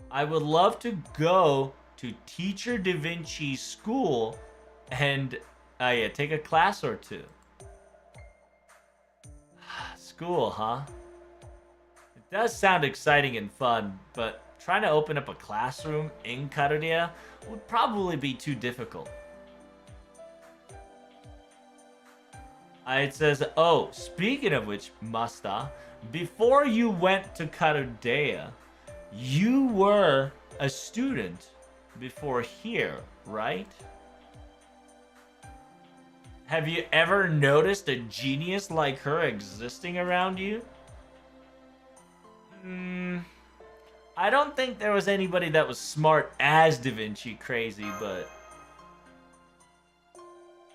I would love to go to Teacher Da Vinci's school and take a class or two. School, huh? It does sound exciting and fun, but trying to open up a classroom in Karunia would probably be too difficult. It says, oh, speaking of which, Masta, before you went to Karunia, you were a student before here, right? Have you ever noticed a genius like her existing around you? I don't think there was anybody that was smart as Da Vinci crazy, but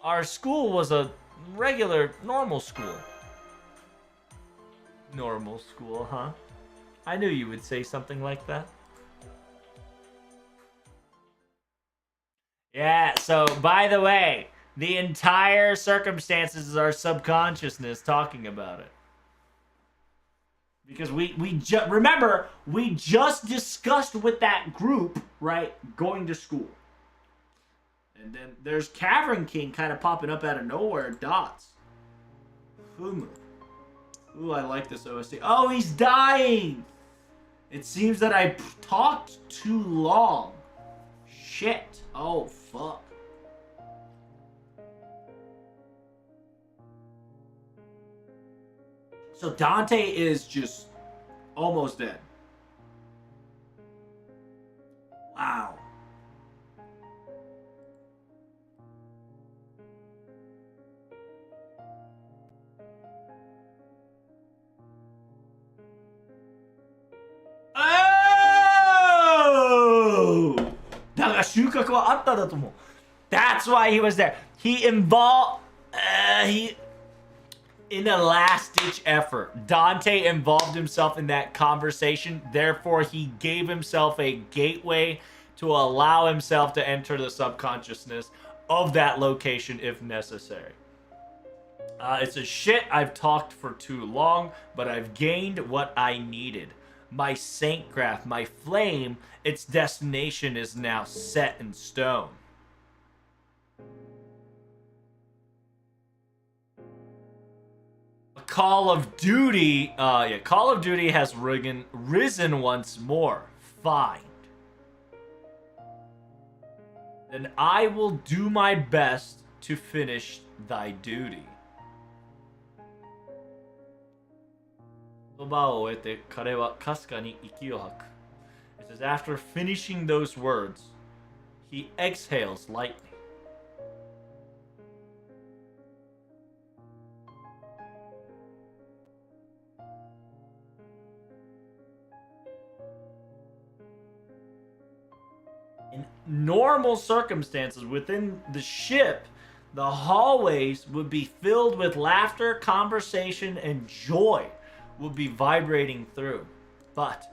our school was a regular, normal school. Normal school, huh? I knew you would say something like that. Yeah, so by the way, the entire circumstances is our subconsciousness talking about it. Because remember, we just discussed with that group, right, going to school. And then there's Cavern King kind of popping up out of nowhere, dots. Ooh, I like this OST. Oh, he's dying! It seems that I talked too long. Shit. Oh, fuck. So Dante is just almost dead. Wow. Oh! だが収穫はあっただと思う. That's why he was there. He involved... In a last-ditch effort, Dante involved himself in that conversation. Therefore, he gave himself a gateway to allow himself to enter the subconsciousness of that location if necessary. It's a shit. I've talked for too long, but I've gained what I needed. My Saint Graph, my flame, its destination is now set in stone. Call of Duty, Call of Duty has risen once more. Fine. Then I will do my best to finish thy duty. It says, after finishing those words, he exhales lightly. In normal circumstances within the ship, the hallways would be filled with laughter, conversation, and joy would be vibrating through. But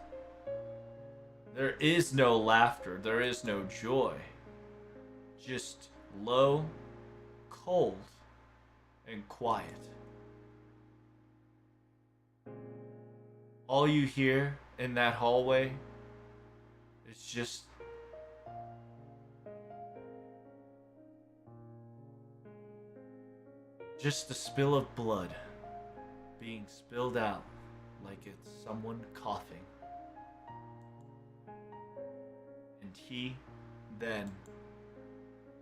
There is no laughter. There is no joy. Just low, cold, and quiet. All you hear in that hallway is just the spill of blood being spilled out like it's someone coughing. And he then...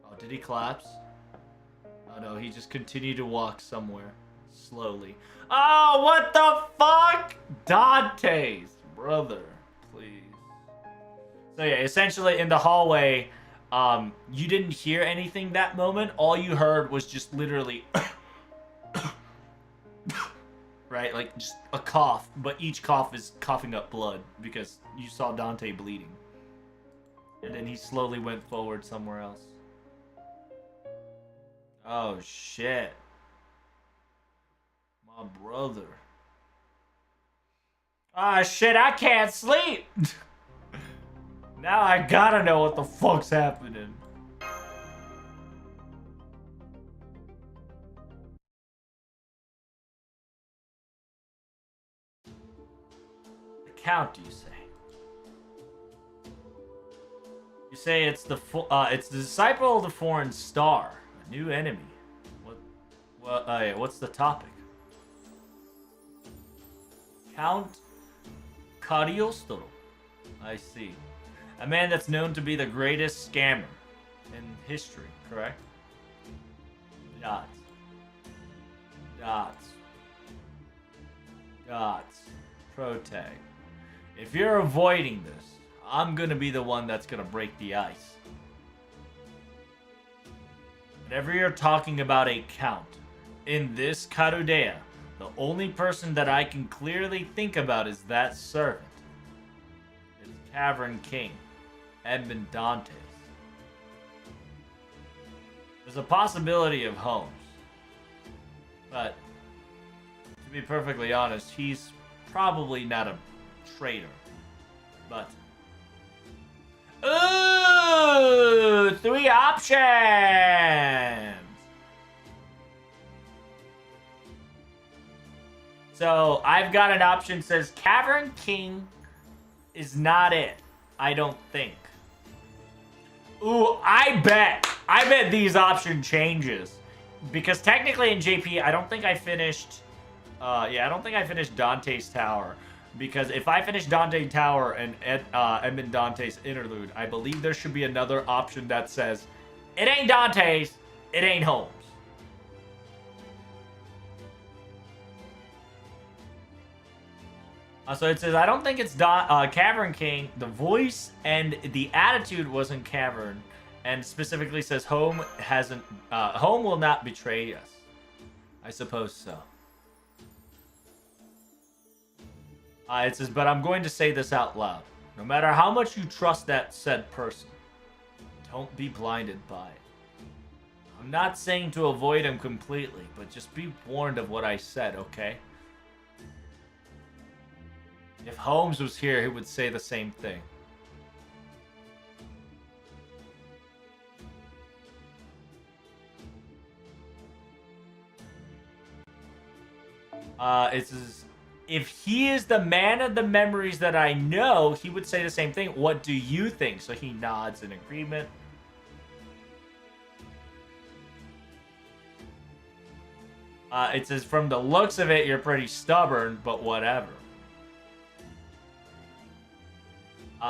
Oh, did he collapse? Oh no, he just continued to walk somewhere. Slowly. Oh, what the fuck? Dante's brother, please. So yeah, essentially in the hallway, you didn't hear anything that moment. All you heard was just literally... right? Like, just a cough. But each cough is coughing up blood because you saw Dante bleeding. And then he slowly went forward somewhere else. Oh, shit. My brother. Ah, shit, I can't sleep! Now I gotta know what the fuck's happening. The Count, you say? You say it's the disciple of the foreign star, a new enemy. Yeah, what's the topic? Count Cagliostro. I see. A man that's known to be the greatest scammer in history, correct? Dots. Pro tag. If you're avoiding this, I'm gonna be the one that's gonna break the ice. Whenever you're talking about a count, in this Carudea, the only person that I can clearly think about is that servant. It's Cavern King, Edmund Dantes. There's a possibility of Holmes. But, to be perfectly honest, he's probably not a traitor. But... Ooh! 3 options! So, I've got an option that says Cavern King is not it. I don't think. Ooh, I bet these option changes. Because technically in JP, I don't think I finished... I don't think I finished Dante's Tower. Because if I finish Dante Tower and Edmund Dante's interlude, I believe there should be another option that says, it ain't Dante's, it ain't Holmes. So it says, I don't think it's Cavern King. The voice and the attitude wasn't Cavern. And specifically says Home will not betray us. I suppose so. It says, but I'm going to say this out loud. No matter how much you trust that said person, don't be blinded by it. I'm not saying to avoid him completely, but just be warned of what I said, okay? If Holmes was here, he would say the same thing. It says, if he is the man of the memories that I know, he would say the same thing. What do you think? So he nods in agreement. It says, from the looks of it, you're pretty stubborn, but whatever.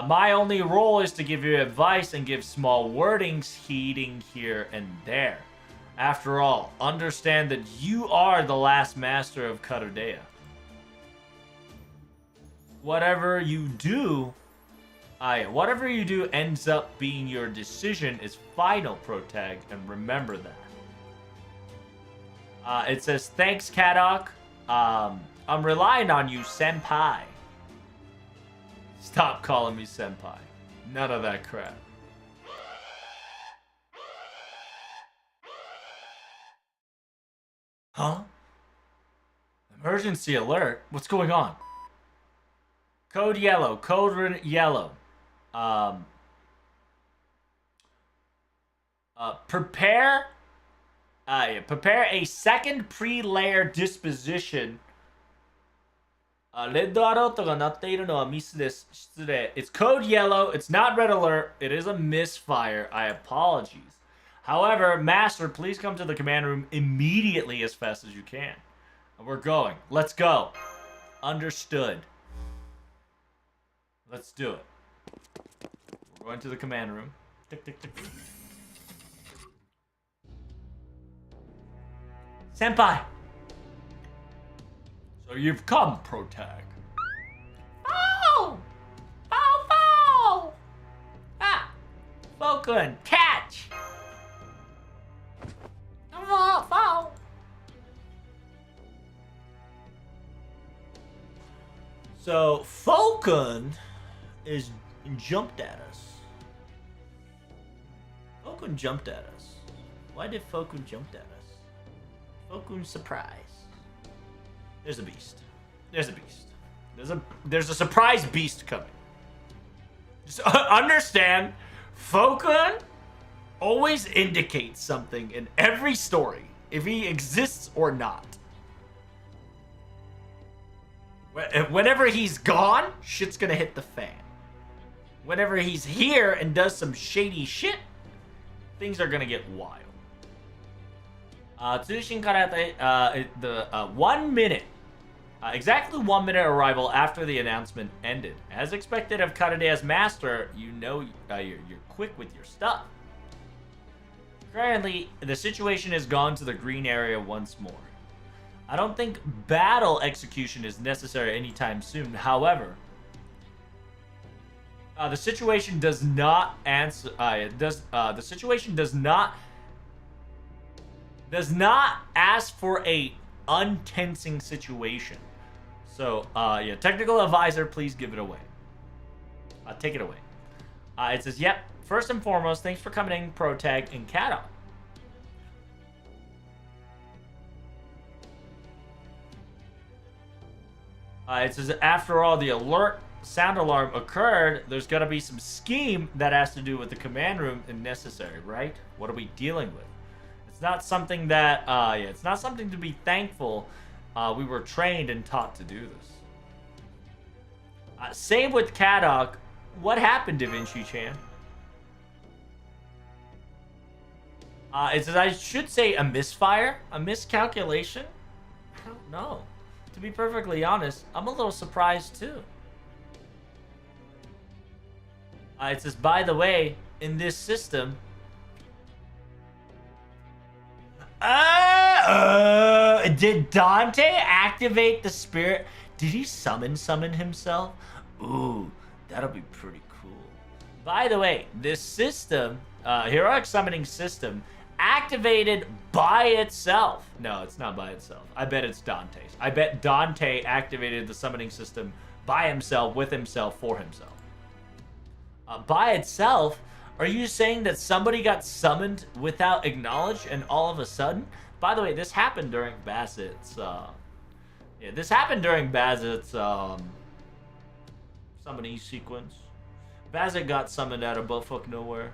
My only role is to give you advice and give small wordings heeding here and there. After all, understand that you are the last master of Carudea. Whatever you do ends up being your decision is final, Protag, and remember that. It says, thanks, Kadok. I'm relying on you, senpai. Stop calling me senpai. None of that crap. Huh? Emergency alert? What's going on? Code yellow. prepare a second pre-layer disposition. レッドアラートが鳴っているのはミスです。失礼。It's code yellow. It's not red alert. It is a misfire. I apologies. However, Master, please come to the command room immediately as fast as you can. We're going. Let's go. Understood. Let's do it. We're going to the command room. Tick, tick, tick. Senpai! So you've come, Protag. Oh! Foul, foul! Ah! Falcon, catch! Foul, foul! So Falcon is jumped at us. Falcon jumped at us. Why did Falcon jump at us? Falcon's surprise. There's a beast. There's a beast. There's a surprise beast coming. Just understand, Falcon always indicates something in every story, if he exists or not. Whenever he's gone, shit's gonna hit the fan. Whenever he's here and does some shady shit, things are gonna get wild. 通信からthe 1 minute, exactly 1 minute arrival after the announcement ended. As expected of Karadea's master, you know you're quick with your stuff. Currently, the situation has gone to the green area once more. I don't think battle execution is necessary anytime soon. However, the situation does not answer. The situation does not ask for a untensing situation. So, yeah, technical advisor, please give it away. Take it away. It says, yep. First and foremost, thanks for coming in, Protag and Kato. It says, after all, the alert sound alarm occurred. There's got to be some scheme that has to do with the command room and necessary, right? What are we dealing with? It's not something that, yeah, it's not something to be thankful. We were trained and taught to do this. Same with Kadok. What happened, Da Vinci-chan? It says, I should say a misfire? A miscalculation? I don't know. To be perfectly honest, I'm a little surprised too. It says, by the way, in this system... did Dante activate the spirit? Did he summon himself? Ooh, that'll be pretty cool. By the way, this system, heroic summoning system, activated by itself. No, it's not by itself. I bet it's Dante's. I bet Dante activated the summoning system by himself, with himself, for himself. By itself? Are you saying that somebody got summoned without acknowledge and all of a sudden? By the way, this happened during Bassett's, yeah, this happened during Bassett's, summoning sequence. Bassett got summoned out of buttfuck nowhere.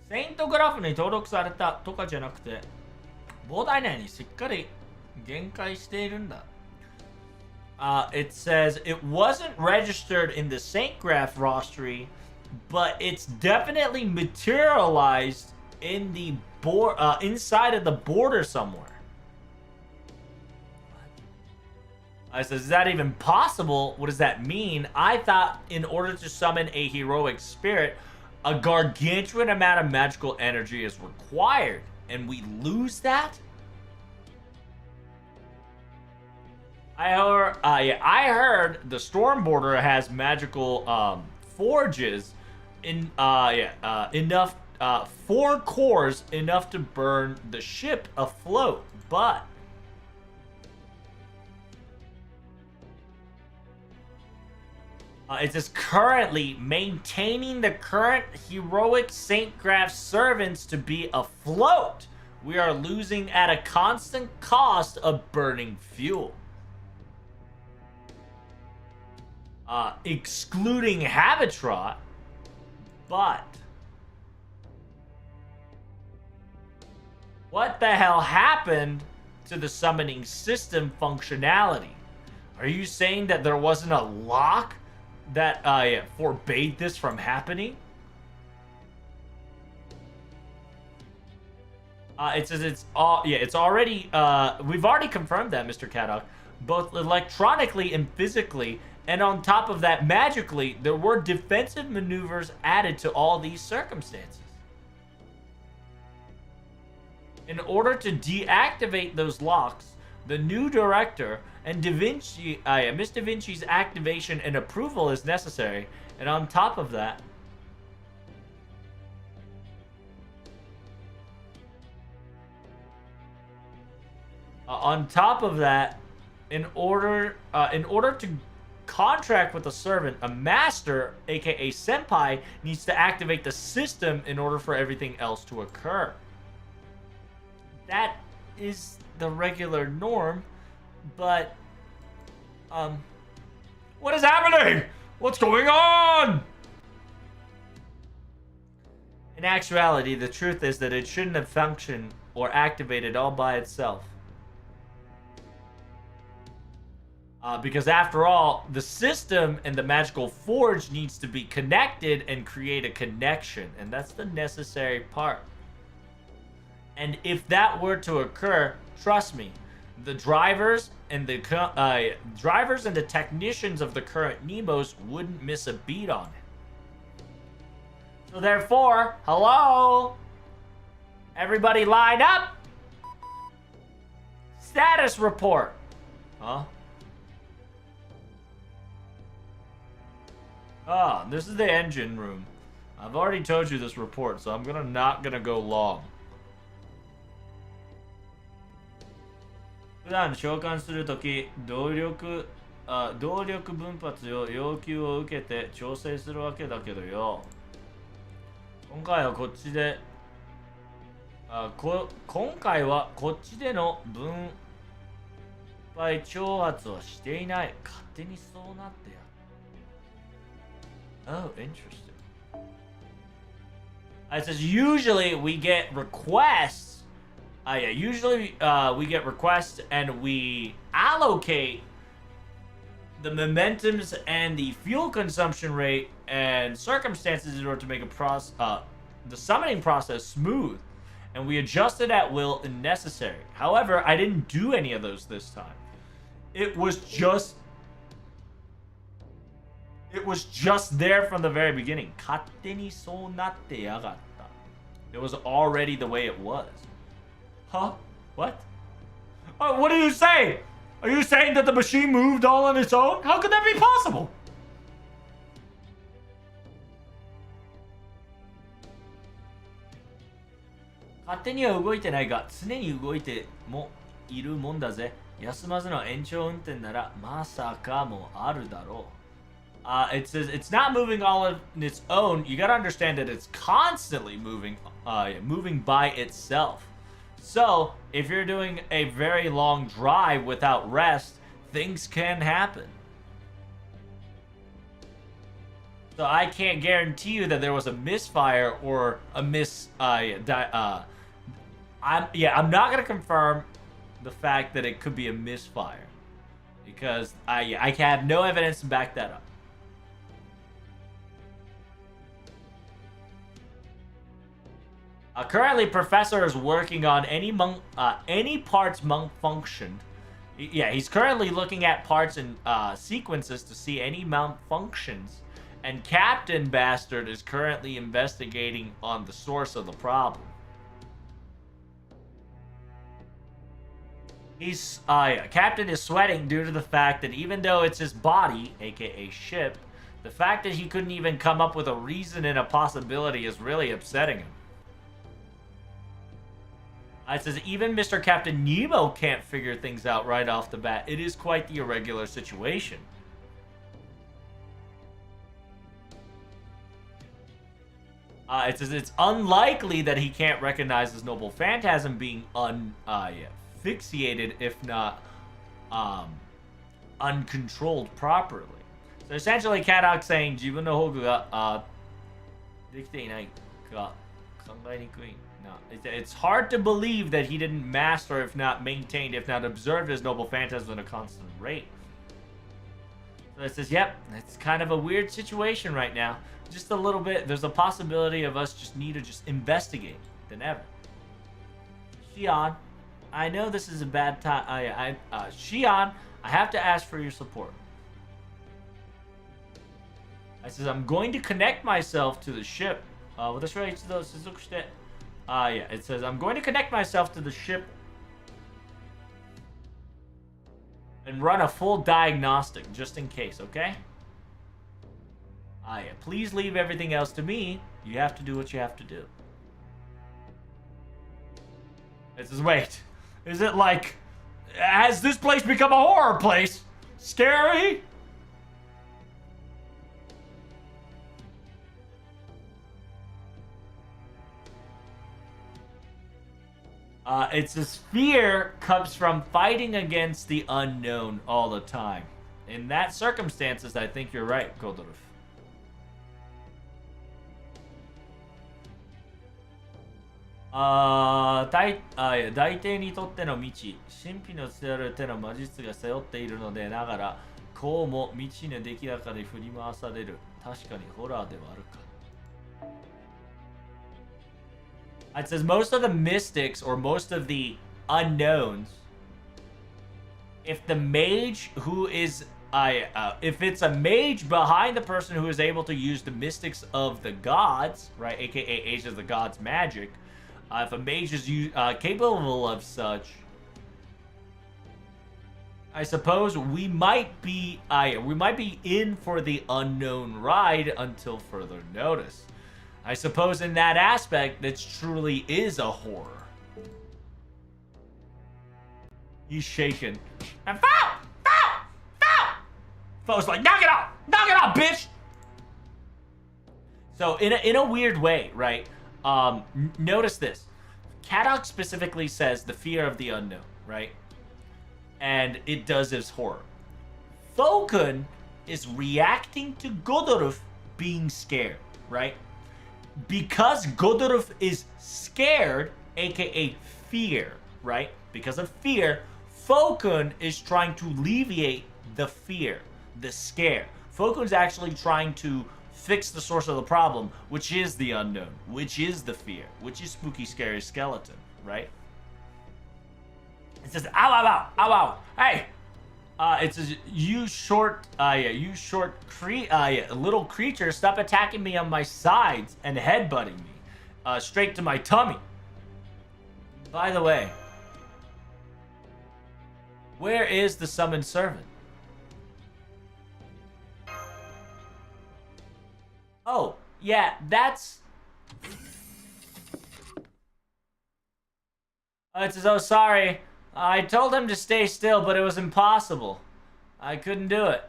Saint Graph に登録されたとかじゃなくて、膨大内にしっかり限界しているんだ。It says it wasn't registered in the Saint Graph rostery, but it's definitely materialized in the inside of the border somewhere. It says, is that even possible? What does that mean? I thought in order to summon a heroic spirit, a gargantuan amount of magical energy is required, and we lose that? I heard the Storm Border has magical forges in enough 4 cores, enough to burn the ship afloat, but it says currently maintaining the current heroic Saint Graph servants to be afloat we are losing at a constant cost of burning fuel. Excluding Habitrot, but what the hell happened to the summoning system functionality? Are you saying that there wasn't a lock that forbade this from happening? It says it's already we've already confirmed that, Mr. Caddock, both electronically and physically, and on top of that, magically, there were defensive maneuvers added to all these circumstances. In order to deactivate those locks, the new director and Miss Da Vinci's activation and approval is necessary, and on top of that, in order to contract with a servant, a master, aka senpai, needs to activate the system in order for everything else to occur. That is the regular norm, but what is happening? What's going on? In actuality, the truth is that it shouldn't have functioned or activated all by itself. Because after all, the system and the magical forge needs to be connected and create a connection, and that's the necessary part. And if that were to occur, trust me, the drivers and the technicians of the current Nemos wouldn't miss a beat on it. So therefore, hello, everybody line up. Status report. Huh? Ah, this is the engine room. I've already told you this report, so I'm not gonna go long. 普段召喚するとき、動力分発を要求を受けて調整するわけだけどよ。今回はこっちでの分配挑発はしていない。勝手にそうなってや。Oh, interesting. It says usually we get requests. Usually we get requests and we allocate the momentums and the fuel consumption rate and circumstances in order to make the summoning process smooth. And we adjust it at will if necessary. However, I didn't do any of those this time. It was just there from the very beginning. 勝手にそうなってやがった. It was already the way it was. Huh? What? Oh, what are you saying? Are you saying that the machine moved all on its own? How could that be possible? "勝手には動いてないが、常に動いてもいるもんだぜ。休まずの延長運転ならまさかもあるだろう。It says it's not moving all on its own. You gotta understand that it's constantly moving by itself. So, if you're doing a very long drive without rest, things can happen. So I can't guarantee you that there was a misfire or a I'm not gonna confirm the fact that it could be a misfire because I have no evidence to back that up. Currently, Professor is working on any parts malfunctioned. Yeah, he's currently looking at parts and sequences to see any malfunctions. And Captain Bastard is currently investigating on the source of the problem. Captain is sweating due to the fact that even though it's his body, aka ship, the fact that he couldn't even come up with a reason and a possibility is really upsetting him. It says even Mr. Captain Nemo can't figure things out right off the bat. It is quite the irregular situation. It says it's unlikely that he can't recognize his noble phantasm being fixated, if not uncontrolled properly. So essentially, Kadok's saying, 自分のホグができていないか考えにくい. No, it's hard to believe that he didn't master, if not maintained, if not observed his noble phantasm at a constant rate. So it says, yep, it's kind of a weird situation right now. Just a little bit. There's a possibility of us just need to just investigate than ever. Shion, I know this is a bad time. Shion, I have to ask for your support. I says, I'm going to connect myself to the ship. It says, I'm going to connect myself to the ship and run a full diagnostic, just in case, okay? Please leave everything else to me. You have to do what you have to do. It says, wait, is it like, has this place become a horror place? Scary? It says fear comes from fighting against the unknown all the time. In that circumstances, I think you're right, Godorov. Uh, 大帝にとっての道、神秘の伝わる手の魔術が背負っているのでながら、こうも未知の出来高で振り回される。確かにホラーではあるか。It says most of the mystics or most of the unknowns, if the mage who is if it's a mage behind the person who is able to use the mystics of the gods, right, aka Age of the Gods magic, if a mage is capable of such, I suppose we might be in for the unknown ride until further notice. I suppose in that aspect, that truly is a horror. He's shaking. And foul! Foul! Foul! Foe's like, knock it off! Knock it off, bitch! So in a weird way, right? Notice this. Kadok specifically says the fear of the unknown, right? And it does his horror. Thokun is reacting to Godorov being scared, right? Because Godorov is scared, aka fear, right? Because of fear, Thokun is trying to alleviate the fear, the scare. Thokun's actually trying to fix the source of the problem, which is the unknown, which is the fear, which is spooky, scary skeleton, right? It says, ow, ow, ow, ow, ow, hey! It says, you little creature, stop attacking me on my sides and headbutting me, straight to my tummy. By the way, where is the summoned servant? Oh, yeah, that's... It says, oh, sorry. I told him to stay still, but it was impossible. I couldn't do it.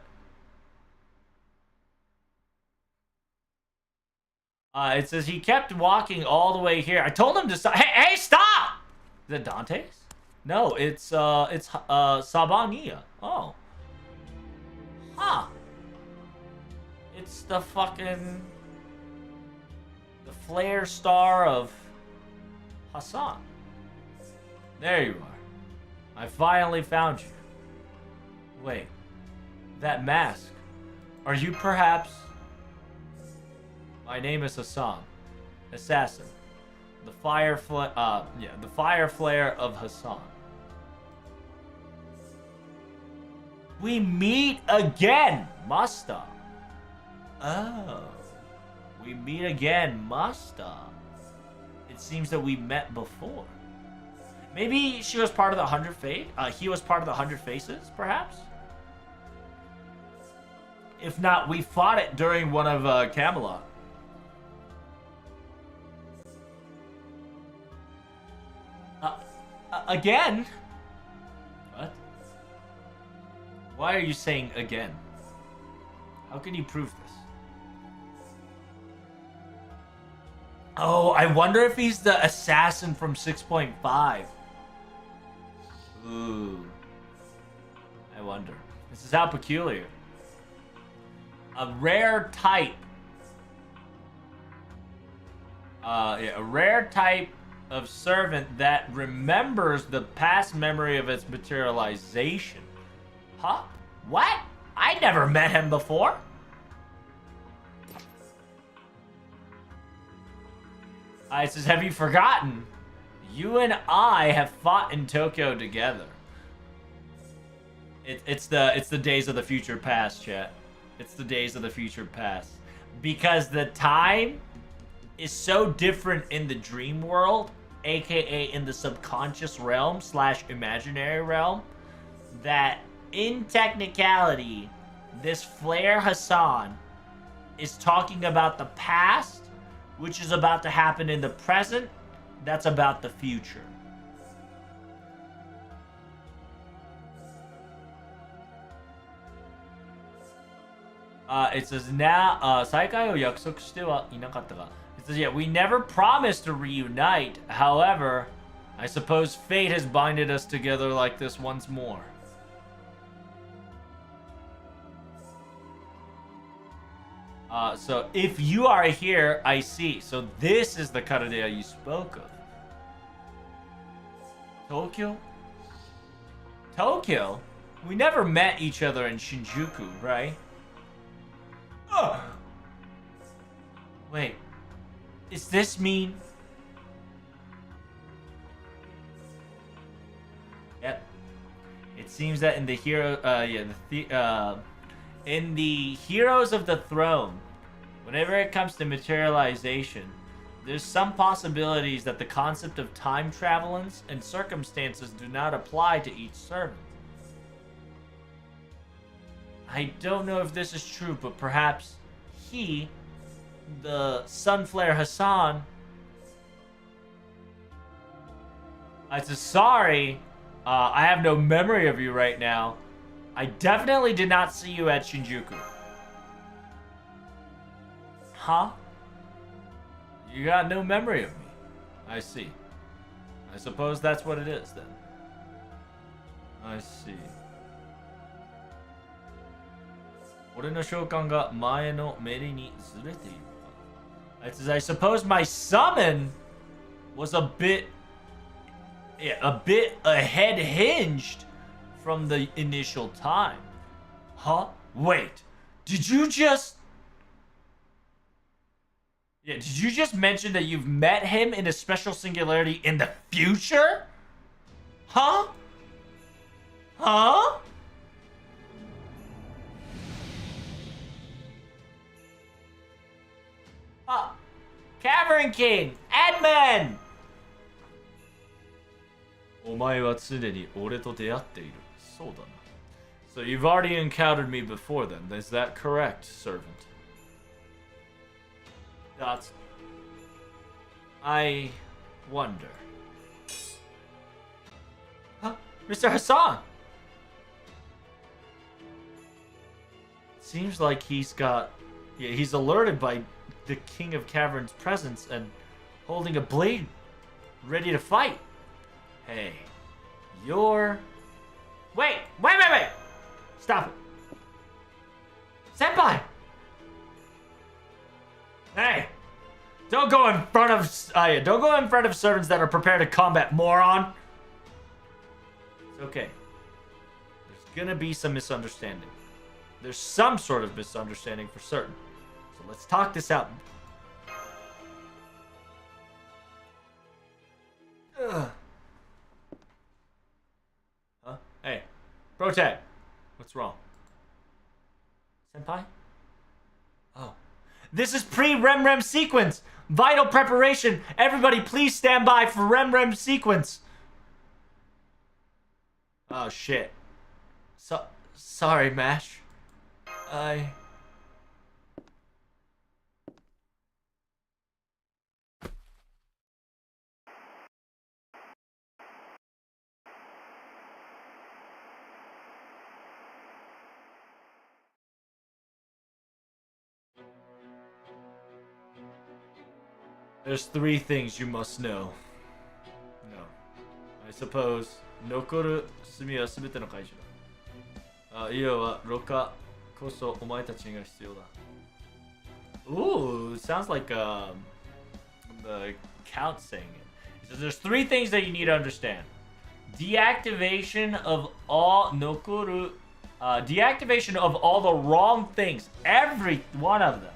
It says he kept walking all the way here. I told him to stop. Hey, stop! Is it Dante's? No, it's Sabania. Oh. Huh. It's the fucking... the flare star of Hassan. There you are. I finally found you. Wait. That mask. Are you perhaps... My name is Hassan. Assassin. The fire flare of Hassan. We meet again, Masta. Oh. We meet again, Masta. It seems that we met before. Maybe she was part of the 100 Faces? He was part of the 100 Faces, perhaps? If not, we fought it during one of Camelot. Again? What? Why are you saying again? How can you prove this? Oh, I wonder if he's the assassin from 6.5. Ooh. I wonder. This is how peculiar. A rare type. A rare type of servant that remembers the past memory of its materialization. Huh? What? I never met him before. It says, have you forgotten? You and I have fought in Tokyo together. It's the days of the future past, chat. It's the days of the future past. Because the time is so different in the dream world, aka in the subconscious realm / imaginary realm, that in technicality, this Flair Hassan is talking about the past, which is about to happen in the present, that's about the future. It says, now, 再会を約束してはいなかったが. It says, yeah, we never promised to reunite. However, I suppose fate has binded us together like this once more. So if you are here, I see. So this is the Karadea you spoke of. Tokyo? Tokyo? We never met each other in Shinjuku, right? Ugh. Wait. Does this mean... Yep. It seems that in the in the Heroes of the Throne, whenever it comes to materialization, there's some possibilities that the concept of time travelings and circumstances do not apply to each servant. I don't know if this is true, but perhaps he, the Sunflare Hassan, I said, sorry, I have no memory of you right now. I definitely did not see you at Shinjuku. Huh? You got no memory of me. I see. I suppose that's what it is, then. I see. 俺の召喚が前の命令にずれているか. It says, I suppose my summon was a bit ahead hinged from the initial time. Huh? Wait. Did you just mention that you've met him in a special singularity in the future? Huh? Huh? Cavern King! Admin! お前は常に俺と出会っている。そうだな。So you've already encountered me before then. Is that correct, servant? That's... I wonder. Huh? Mr. Hassan! Seems like he's got... Yeah, he's alerted by the King of Caverns' presence and holding a blade ready to fight. Hey, you're... Wait! Stop it. Senpai! Hey! Don't go in front of servants that are prepared to combat, moron! It's okay. There's gonna be some misunderstanding. There's some sort of misunderstanding for certain. So let's talk this out. Ugh. Huh? Hey. Protag. What's wrong? Senpai? Oh. This is pre-Rem sequence! Vital preparation! Everybody please stand by for Rem sequence! Oh shit. Sorry, Mash. There's 3 things you must know. No. I suppose, 残る墨は全ての回収だ。要は、ろ過こそお前たちが必要だ。Ooh, sounds like the Count saying it. So there's 3 things that you need to understand. Deactivation of all 残る deactivation of all the wrong things. Every one of them.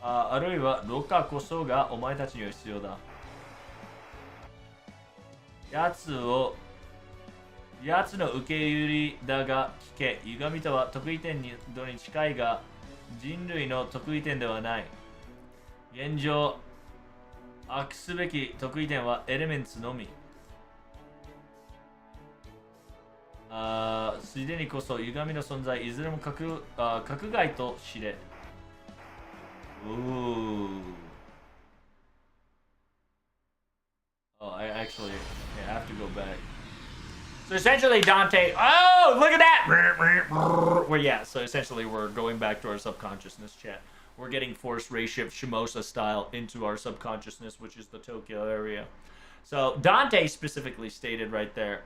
あるいは、ろ過こそがお前たちには必要だ。奴の受け売りだが聞け。歪みとは得意点に近いが、人類の得意点ではない。現状、悪すべき得意点はエレメンツのみ。すでにこそ歪みの存在、いずれも閣外と知れ。Ooh. Oh, I actually have to go back. So essentially, Dante. Oh, look at that! Well, yeah. So essentially, we're going back to our subconsciousness chat. We're getting forced ray shift Shimosa style into our subconsciousness, which is the Tokyo area. So Dante specifically stated right there.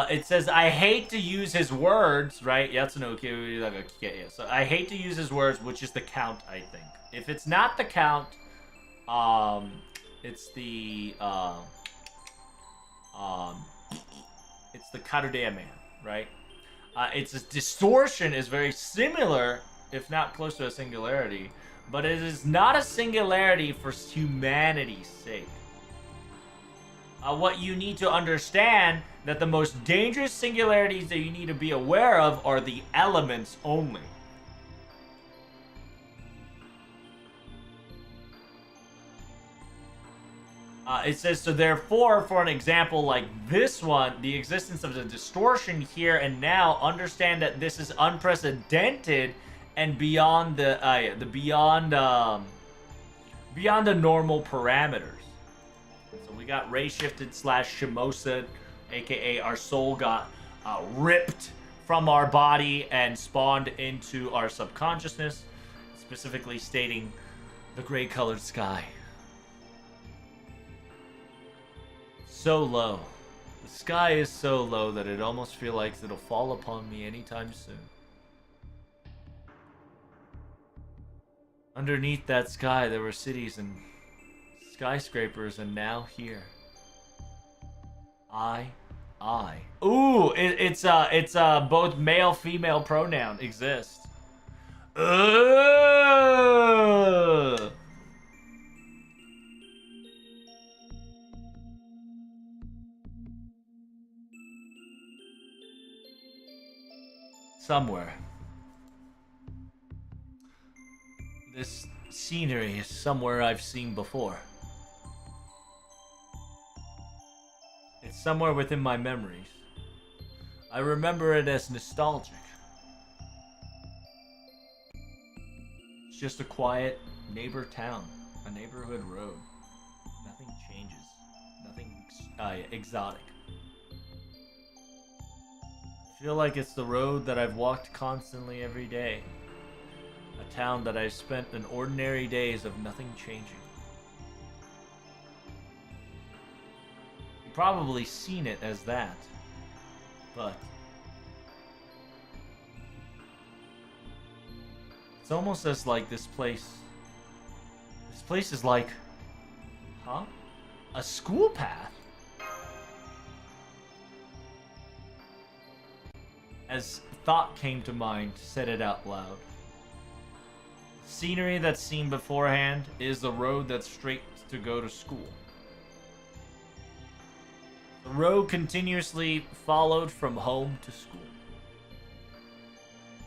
It says, I hate to use his words, right? So I hate to use his words, which is the count, I think. If it's not the count, it's the Karudea man, right? Its distortion is very similar, if not close to a singularity, but it is not a singularity for humanity's sake. What you need to understand that the most dangerous singularities that you need to be aware of are the elements only. It says, so therefore, for an example like this one, the existence of the distortion here and now, understand that this is unprecedented and beyond the beyond the normal parameters. So we got ray shifted / Shimosa, aka our soul got ripped from our body and spawned into our subconsciousness, specifically stating the gray colored sky. So low. The sky is so low that it almost feels like it'll fall upon me anytime soon. Underneath that sky, there were cities and skyscrapers, and now here. Ooh, it's both male female pronoun exist. Somewhere. This scenery is somewhere I've seen before. It's somewhere within my memories. I remember it as nostalgic. It's just a quiet neighbor town, a neighborhood road. Nothing changes. Nothing exotic. I feel like it's the road that I've walked constantly every day. A town that I've spent in ordinary days of nothing changing. You've probably seen it as that, but it's almost as like this place is like, huh? A school path? As thought came to mind, said it out loud. Scenery that's seen beforehand is the road that's straight to go to school. The road continuously followed from home to school.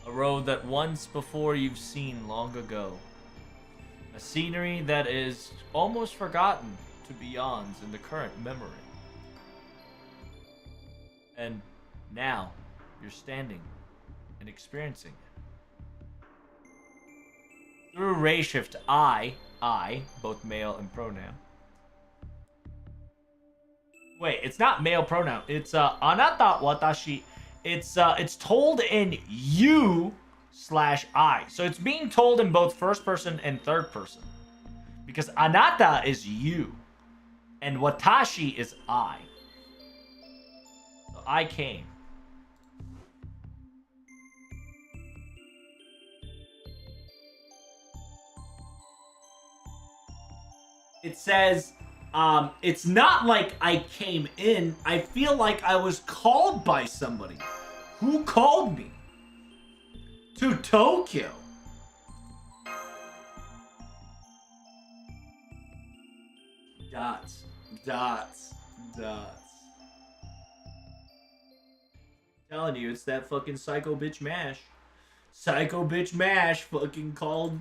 A road that once before you've seen long ago. A scenery that is almost forgotten to beyonds in the current memory. And now, you're standing and experiencing it. Through ray shift I, both male and pronoun, Wait, it's not male pronoun. It's anata watashi. It's told in you/I. So it's being told in both first person and third person. Because anata is you. And watashi is I. So I came. It says, it's not like I came in. I feel like I was called by somebody. Who called me? To Tokyo. Dots. Telling you, it's that fucking psycho bitch mash. Psycho bitch mash fucking called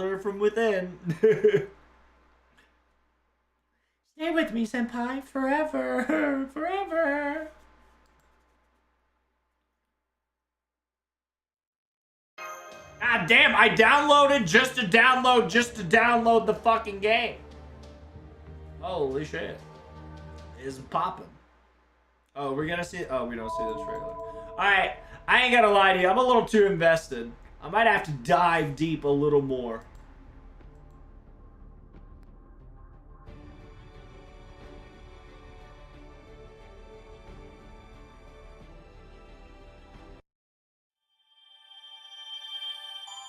her from within. Stay with me, senpai, forever, forever. God damn, I downloaded just to download the fucking game. Holy shit. It's popping. Oh, we're gonna see. Oh, we don't see the trailer. Alright, I ain't gonna lie to you. I'm a little too invested. I might have to dive deep a little more.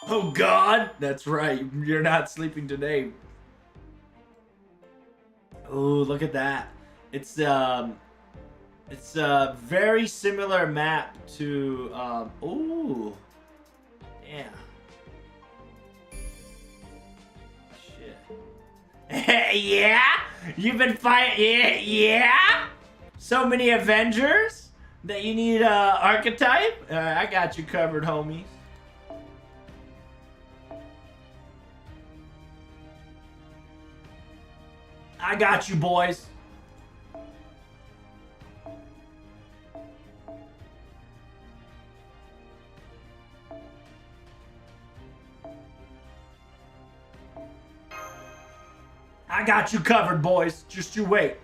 Oh God, that's right. You're not sleeping today. Oh, look at that. It's a very similar map to ooh. Yeah. Shit. Yeah? You've been fighting yeah? So many Avengers that you need archetype? I got you covered, homies. I got you, boys. I got you covered, boys. Just you wait.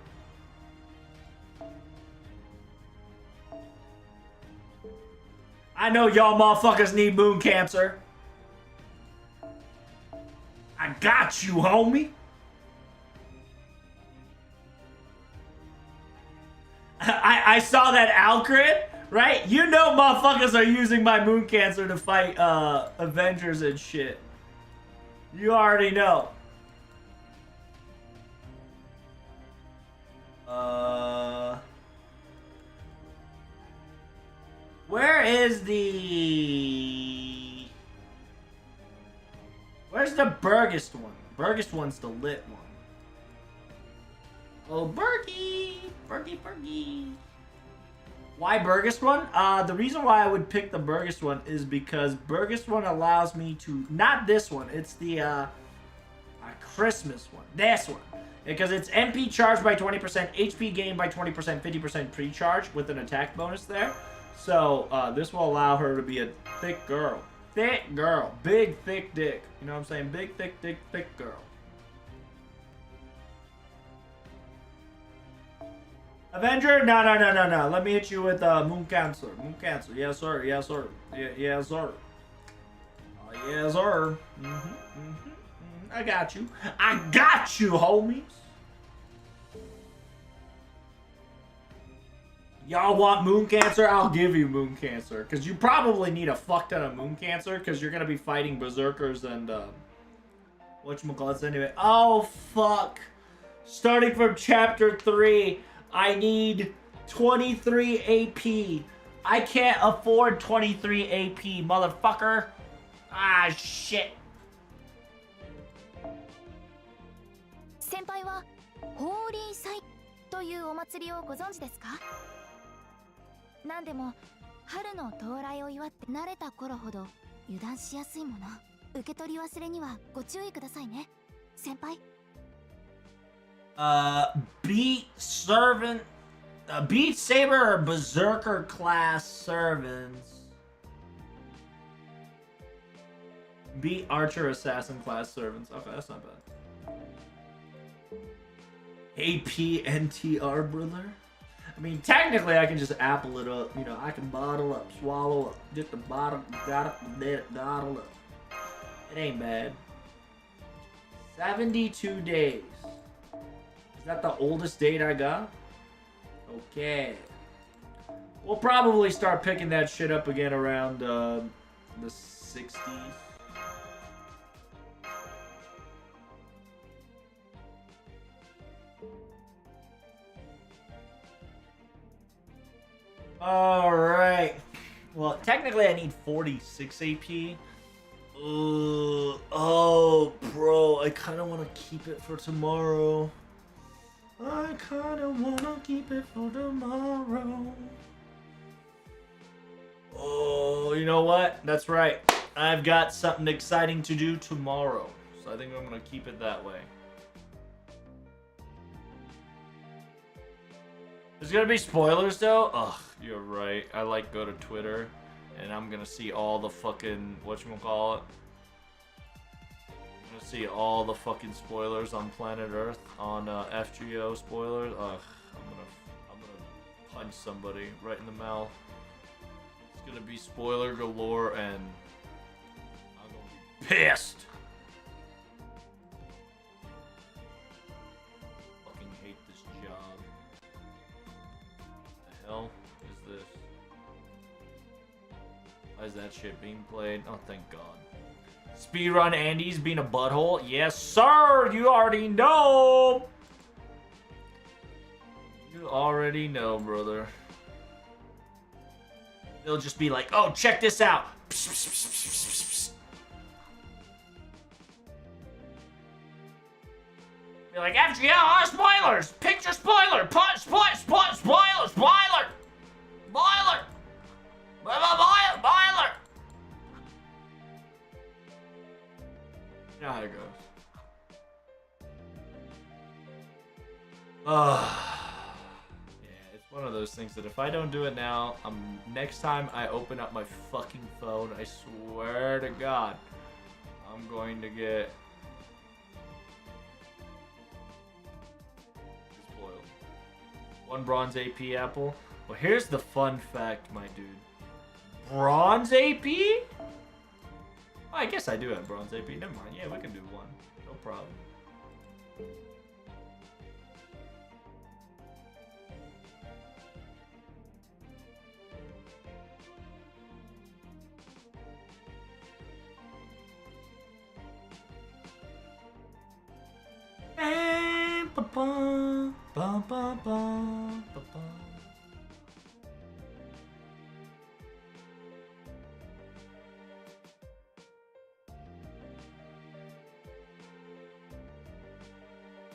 I know y'all motherfuckers need moon cancer. I got you, homie. I saw that Alcrid, right? You know motherfuckers are using my moon cancer to fight Avengers and shit. You already know. Where is the... Where's the Burgist one? Burgist one's the lit one. Oh, Bergie! Bergie. Why Burgist one? The reason why I would pick the Burgist one is because Burgist one allows me to... Not this one. It's the Christmas one. This one. Because it's MP charged by 20%, HP gained by 20%, 50% pre-charge with an attack bonus there. So, this will allow her to be a thick girl. Thick girl. Big, thick dick. You know what I'm saying? Big, thick, thick girl. Avenger? No. Let me hit you with Moon Cancer. Moon Cancer. Yes, sir. Yes, sir. Yes, sir. Yes, sir. I got you. I got you, homies. Y'all want Moon Cancer? I'll give you Moon Cancer. Because you probably need a fuck ton of Moon Cancer. Because you're going to be fighting Berserkers and... whatchamacallits anyway. Oh, fuck. Starting from Chapter 3... I need 23 AP. I can't afford 23 AP, motherfucker. Ah, shit. 先輩はホーリー祭というお祭りをご存知ですか？何でも春の到来を祝って慣れた頃ほど油断しやすいもの。受け取り忘れにはご注意くださいね、先輩。Beat servant, Beat Saber or Berserker class servants. Beat Archer Assassin class servants. Okay, that's not bad. AP NTR, brother. I mean, technically, I can just apple it up. You know, I can bottle up, swallow up, get the bottle, bottle up. It ain't bad. 72 days. Is that the oldest date I got? Okay. We'll probably start picking that shit up again around the 60s. Alright. Well, technically I need 46 AP. Oh, bro. I kind of want to keep it for tomorrow. I kind of want to keep it for tomorrow. Oh, you know what? That's right. I've got something exciting to do tomorrow. So I think I'm going to keep it that way. There's going to be spoilers, though? Ugh, you're right. I like go to Twitter, and I'm going to see all the fucking, whatchamacallit? I'm going to see all the fucking spoilers on Planet Earth, on FGO spoilers. Ugh, I'm gonna punch somebody right in the mouth. It's gonna be spoiler galore, and I'm gonna be pissed. Fucking hate this job. What the hell is this? Why is that shit being played? Oh, thank God. Speedrun Andy's being a butthole? Yes, sir! You already know! You already know, brother. They'll just be like, oh, check this out! Psst, psst, psst, psst, psst, psst. Be like, FGL, spoilers! Picture spoiler! Spoiler! Spoiler! Spoiler! Spoiler! You know how it goes. Yeah, it's one of those things that if I don't do it now, next time I open up my fucking phone, I swear to God, I'm going to get spoiled. 1 bronze AP apple. Well, here's the fun fact, my dude. Bronze AP? Oh, I guess I do have bronze AP. Never mind. Yeah, we can do 1. No problem.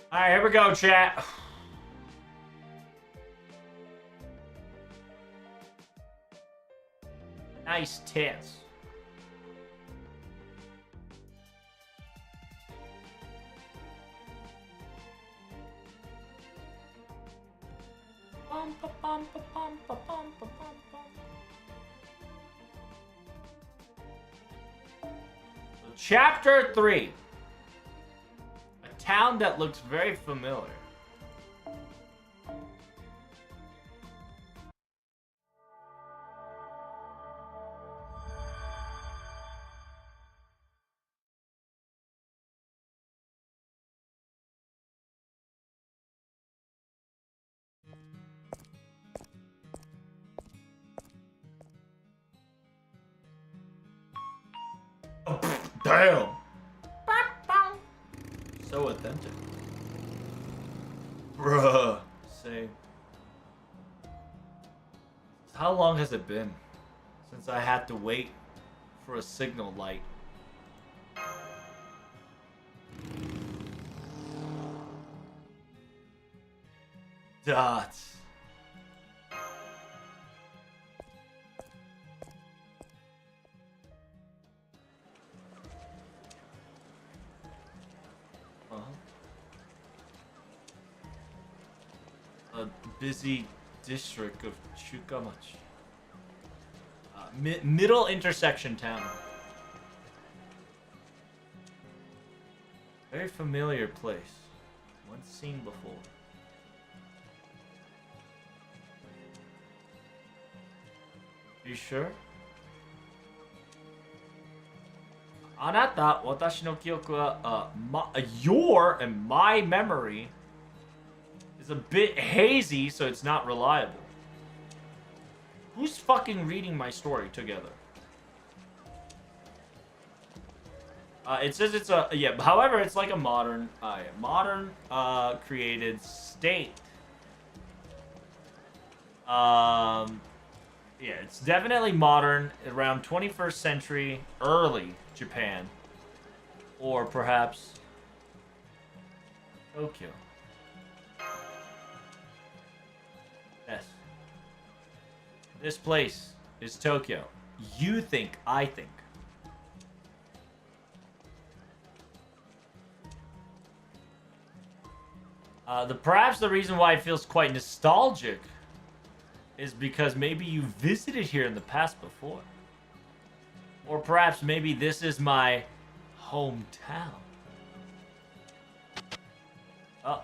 Alright, here we go, chat. Nice tits. Chapter 3. A town that looks very familiar. Damn. So authentic. Bruh. Same. How long has it been since I had to wait for a signal light? Dots. A busy district of Chukamachi. Middle intersection town. Very familiar place. Once seen before. sure? あなた、私の記憶は、your and my memory is a bit hazy, so it's not reliable. Who's fucking reading my story together? It says it's a however, it's like a modern created state. Yeah, it's definitely modern, around 21st century, early Japan, or perhaps Tokyo. Yes. This place is Tokyo. You think, I think. Perhaps the reason why it feels quite nostalgic is because maybe you visited here in the past before. Or perhaps maybe this is my hometown. Oh,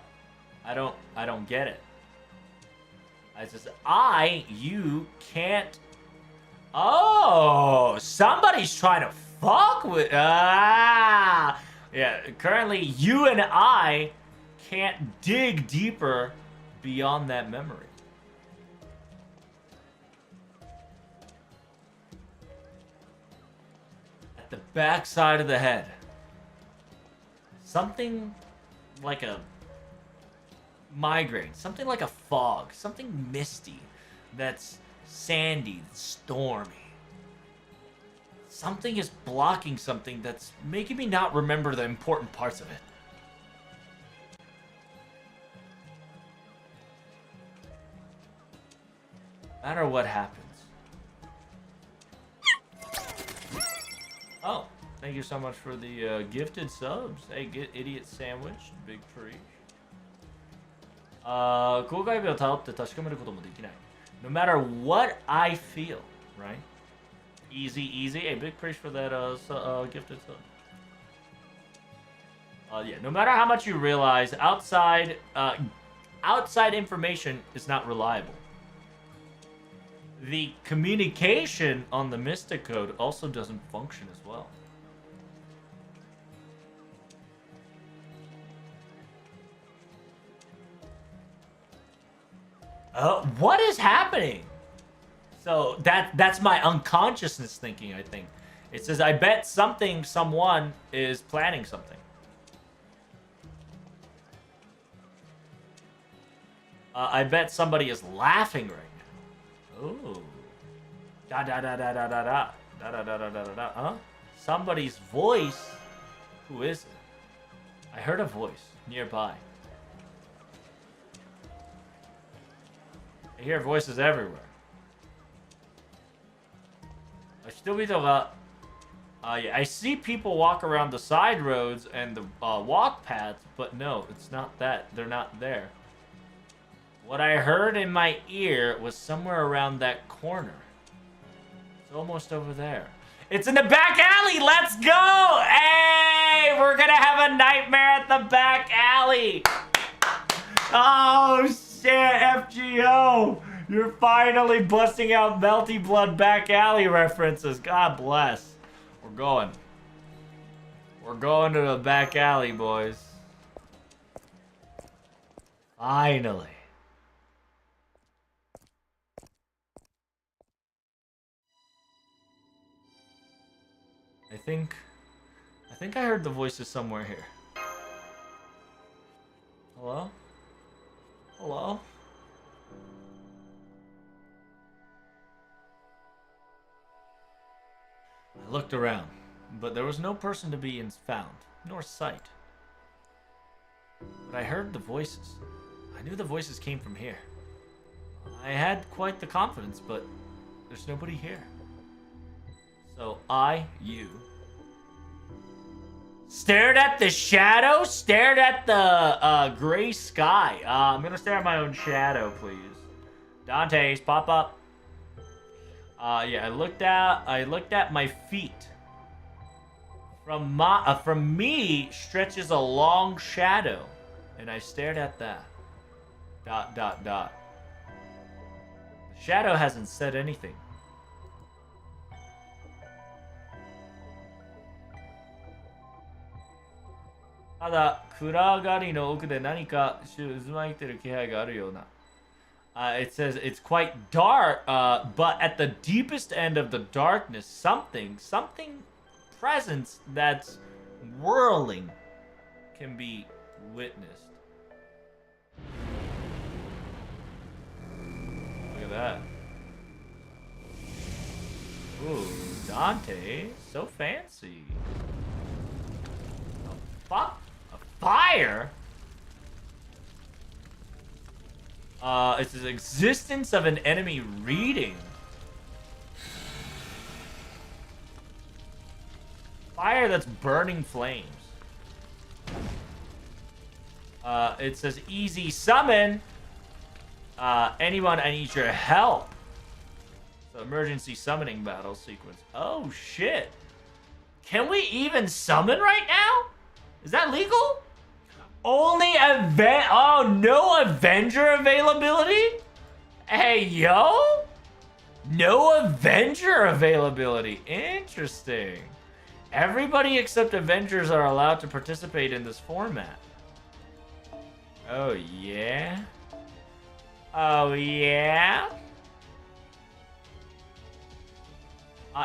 I don't get it. I says, you can't. Oh, somebody's trying to fuck with. Yeah, currently you and I can't dig deeper beyond that memory. At the back side of the head, something like a migraine, something like a fog, something misty that's sandy, stormy. Something is blocking something that's making me not remember the important parts of it. No matter what happens. Oh, thank you so much for the gifted subs. Hey, get idiot sandwich, big preach. 公開日をたどって確かめることもできない. No matter what I feel, right? Easy, easy. Hey, big preach for that gifted sub. Yeah, no matter how much you realize, outside information is not reliable. The communication on the Mystic Code also doesn't function as well. What is happening? So that's my unconsciousness thinking, I think. It says, I bet someone is planning something. I bet somebody is laughing right now. Ooh. Da da da da da da da. Da da da da da da da. Huh? Somebody's voice? Who is it? I heard a voice nearby. I hear voices everywhere. Yeah, I see people walk around the side roads and the walk paths, but no, it's not that. They're not there. What I heard in my ear was somewhere around that corner. It's almost over there. It's in the back alley! Let's go! Hey! We're gonna have a nightmare at the back alley! Oh, shit, FGO! You're finally busting out Melty Blood back alley references. God bless. We're going. We're going to the back alley, boys. Finally. I think I heard the voices somewhere here. Hello? Hello? I looked around, but there was no person to be found, nor sight. But I heard the voices. I knew the voices came from here. I had quite the confidence, but there's nobody here. So you stared at the shadow, stared at the gray sky. I'm gonna stare at my own shadow, please. Dante's, pop up. Yeah, I looked at my feet. From me stretches a long shadow, and I stared at that. ... The shadow hasn't said anything. ただ暗がりの奥で何か渦巻いてる気配があるような。It says it's quite dark, but at the deepest end of the darkness, something presence that's whirling can be witnessed. Look at that. Ooh, Dante, so fancy. A fire? It's the existence of an enemy reading. Fire that's burning flames. It says easy summon. Anyone, I need your help. So emergency summoning battle sequence. Oh shit. Can we even summon right now? Is that legal? Only oh, no Avenger availability? Hey, yo? No Avenger availability. Interesting. Everybody except Avengers are allowed to participate in this format. Oh, yeah? Oh, yeah?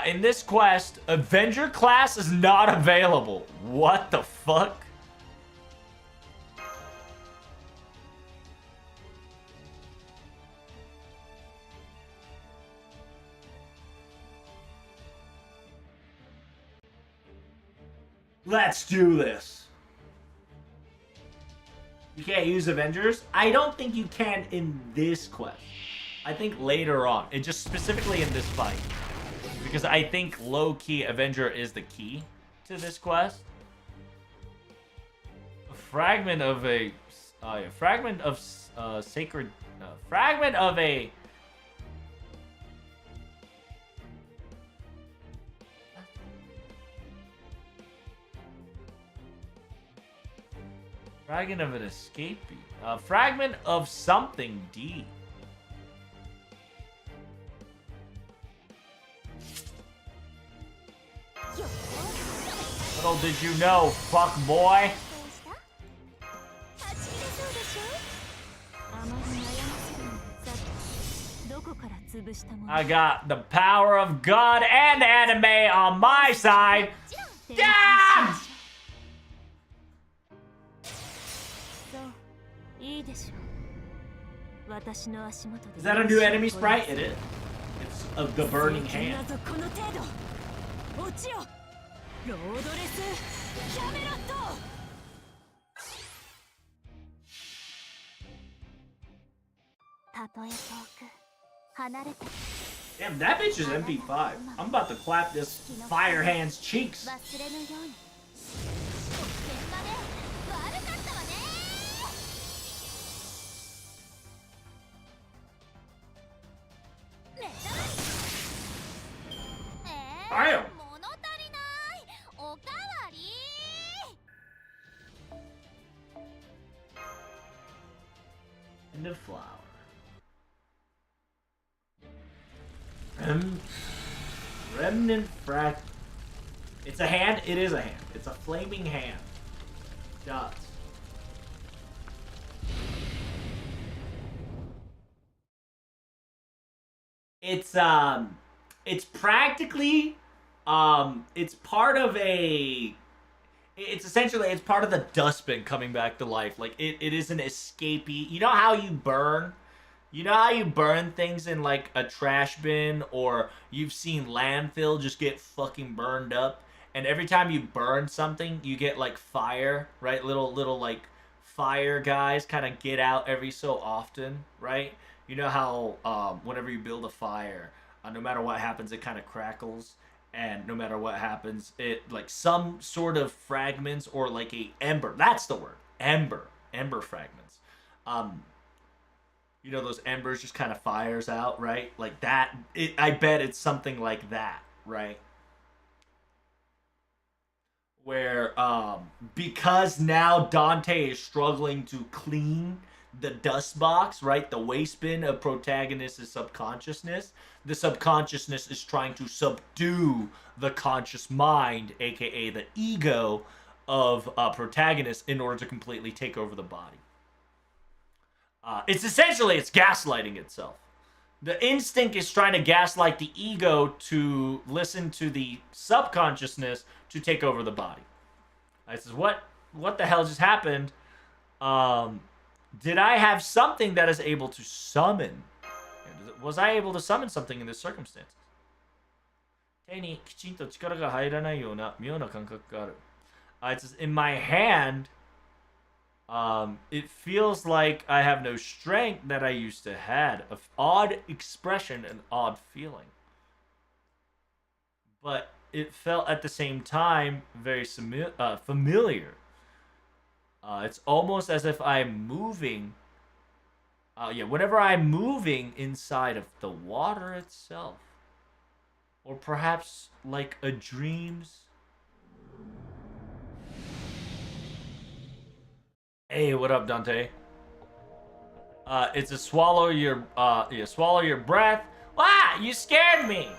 In this quest, Avenger class is not available. What the fuck? Let's do this. You can't use Avengers? I don't think you can in this quest. I think later on. It just specifically in this fight. Because I think low-key Avenger is the key to this quest. A fragment of a... fragment of sacred... fragment of a... Fragment of an escapee. Fragment of something D. Little did you know, fuck boy. I got the power of God and anime on my side. Yeah! Is that a new enemy sprite? It is. It's of the burning hand. Damn, that bitch is MP5. I'm about to clap this fire hand's cheeks. Damn. And a flower. Remnant frac. It's a hand. It is a hand. It's a flaming hand. Dots. It's practically, it's part of a. It's essentially, it's part of the dustbin coming back to life. Like, it is an escapee. You know how you burn? You know how you burn things in, like, a trash bin? Or you've seen landfill just get fucking burned up? And every time you burn something, you get, like, fire, right? Little like, fire guys kind of get out every so often, right? You know how, whenever you build a fire, no matter what happens, it kind of crackles. And no matter what happens, it, like, some sort of fragments or, like, a ember. That's the word. Ember fragments. You know, those embers just kind of fires out, right? Like that. I bet it's something like that, right? Where, because now Dante is struggling to clean the dust box, right? The waste bin of protagonist's subconsciousness. The subconsciousness is trying to subdue the conscious mind, aka the ego, of protagonists in order to completely take over the body. It's gaslighting itself. The instinct is trying to gaslight the ego to listen to the subconsciousness to take over the body. It says, what the hell just happened? Did I have something that is able to summon? Was I able to summon something in this circumstance? 手にきちんと力が入らないような妙な感覚がある。It says, in my hand, it feels like I have no strength that I used to have. An odd expression, an odd feeling. But it felt at the same time very familiar. It's almost as if I'm moving. Whenever I'm moving inside of the water itself. Or perhaps like a dream's. Hey, what up, Dante? It's a swallow your breath. Ah, you scared me.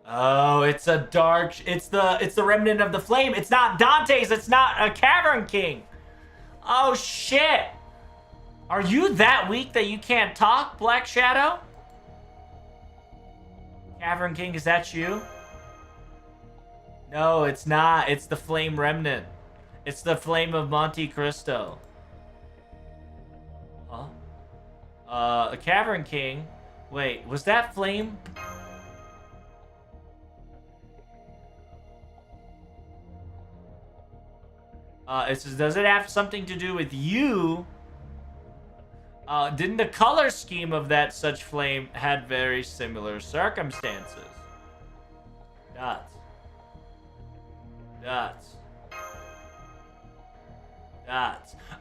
Oh, it's a dark. It's the remnant of the flame. It's not Dante's. It's not a Cavern King. Oh shit. Are you that weak that you can't talk, Black Shadow? Cavern King, is that you? No, it's not. It's the Flame Remnant. It's the Flame of Monte Cristo. Huh? A Cavern King. Wait, was that Flame? It says, does it have something to do with you? Didn't the color scheme of that such flame had very similar circumstances? Dots.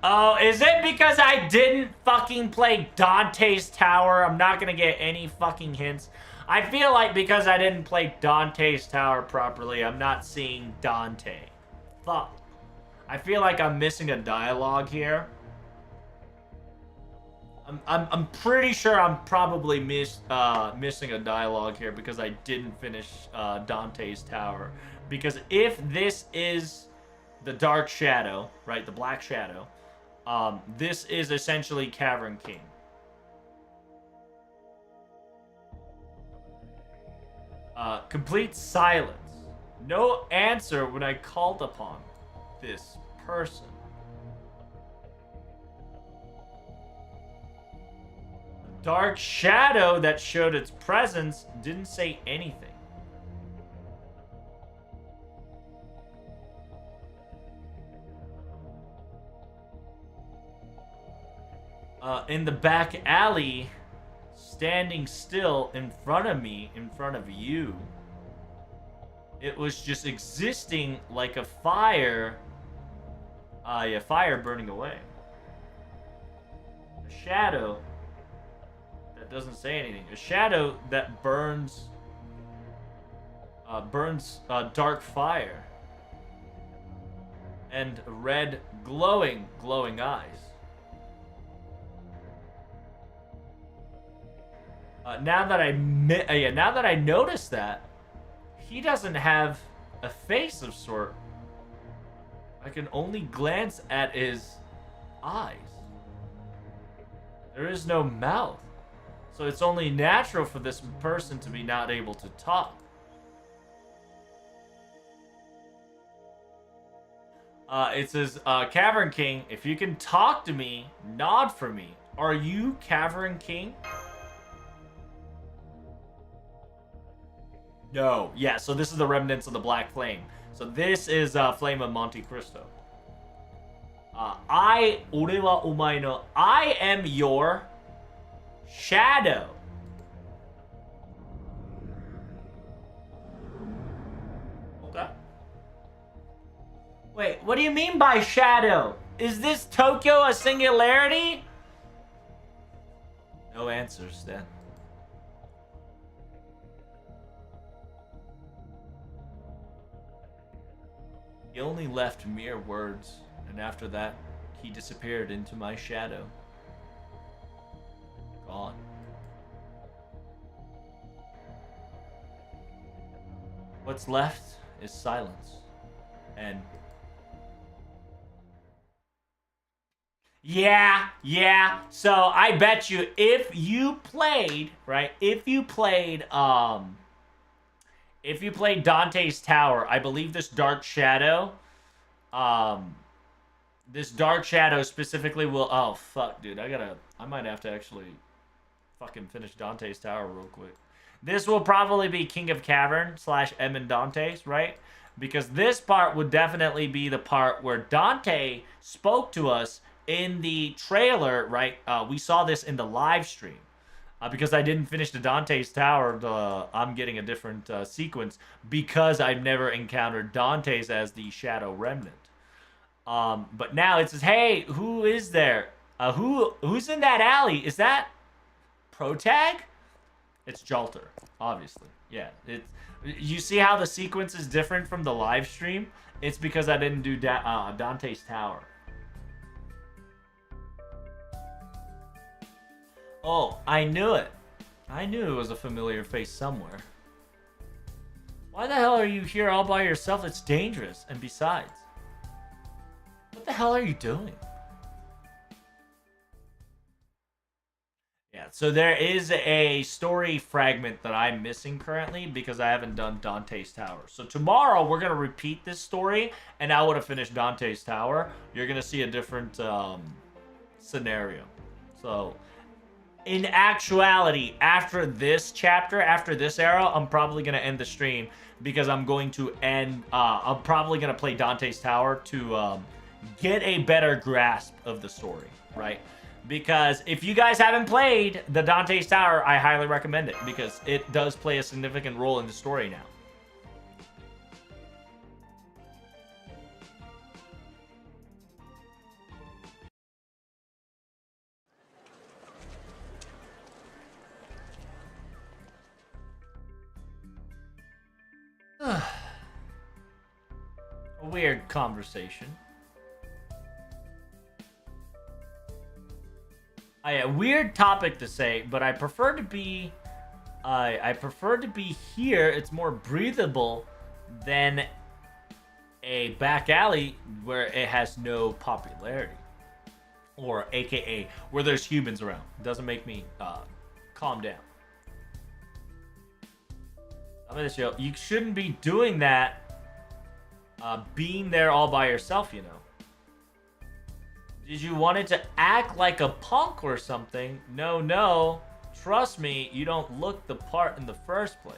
Oh, is it because I didn't fucking play Dante's Tower? I'm not gonna get any fucking hints. I feel like because I didn't play Dante's Tower properly, I'm not seeing Dante. Fuck. I feel like I'm missing a dialogue here. I'm pretty sure I'm probably missing a dialogue here because I didn't finish Dante's Tower. Because if this is the Dark Shadow, right, the Black Shadow, this is essentially Cavern King. Complete silence. No answer when I called upon this person. Dark shadow that showed its presence didn't say anything. In the back alley, standing still in front of me, in front of you, it was just existing like a fire. Fire burning away. A shadow that doesn't say anything. A shadow that burns dark fire and red glowing eyes. Now that I notice that, he doesn't have a face of sort. I can only glance at his eyes. There is no mouth. So it's only natural for this person to be not able to talk. It says, Cavern King, if you can talk to me, nod for me. Are you Cavern King? No. Yeah, so this is the remnants of the Black Flame. So this is Flame of Monte Cristo. I am your shadow. Okay. Wait, what do you mean by shadow? Is this Tokyo a singularity? No answers then. He only left mere words, and after that, he disappeared into my shadow. Gone. What's left is silence. And yeah. So I bet you if you played, right? If you played Dante's Tower, I believe this dark shadow specifically will. Oh fuck, dude! I might have to actually fucking finish Dante's Tower real quick. This will probably be King of Cavern / M and Dante's, right? Because this part would definitely be the part where Dante spoke to us in the trailer, right? We saw this in the live stream. Because I didn't finish the Dante's Tower, I'm getting a different sequence because I've never encountered Dante's as the Shadow Remnant. But now it says, hey, who is there? Who's in that alley? Is that Protag? It's Jalter, obviously. Yeah, you see how the sequence is different from the live stream? It's because I didn't do Dante's Tower. Oh, I knew it. I knew it was a familiar face somewhere. Why the hell are you here all by yourself? It's dangerous. And besides, what the hell are you doing? Yeah, so there is a story fragment that I'm missing currently because I haven't done Dante's Tower. So tomorrow we're going to repeat this story, and I would have finished Dante's Tower. You're going to see a different scenario. So in actuality, after this chapter, after this era, I'm probably going to end the stream because I'm going to I'm probably going to play Dante's Tower to get a better grasp of the story, right? Because if you guys haven't played the Dante's Tower, I highly recommend it because it does play a significant role in the story now. A weird conversation. A weird topic to say, but I prefer to be here. It's more breathable than a back alley where it has no popularity, or AKA where there's humans around. It doesn't make me calm down. I'm gonna show you shouldn't be doing that. Being there all by yourself, you know. Did you want it to act like a punk or something? No. Trust me, you don't look the part in the first place.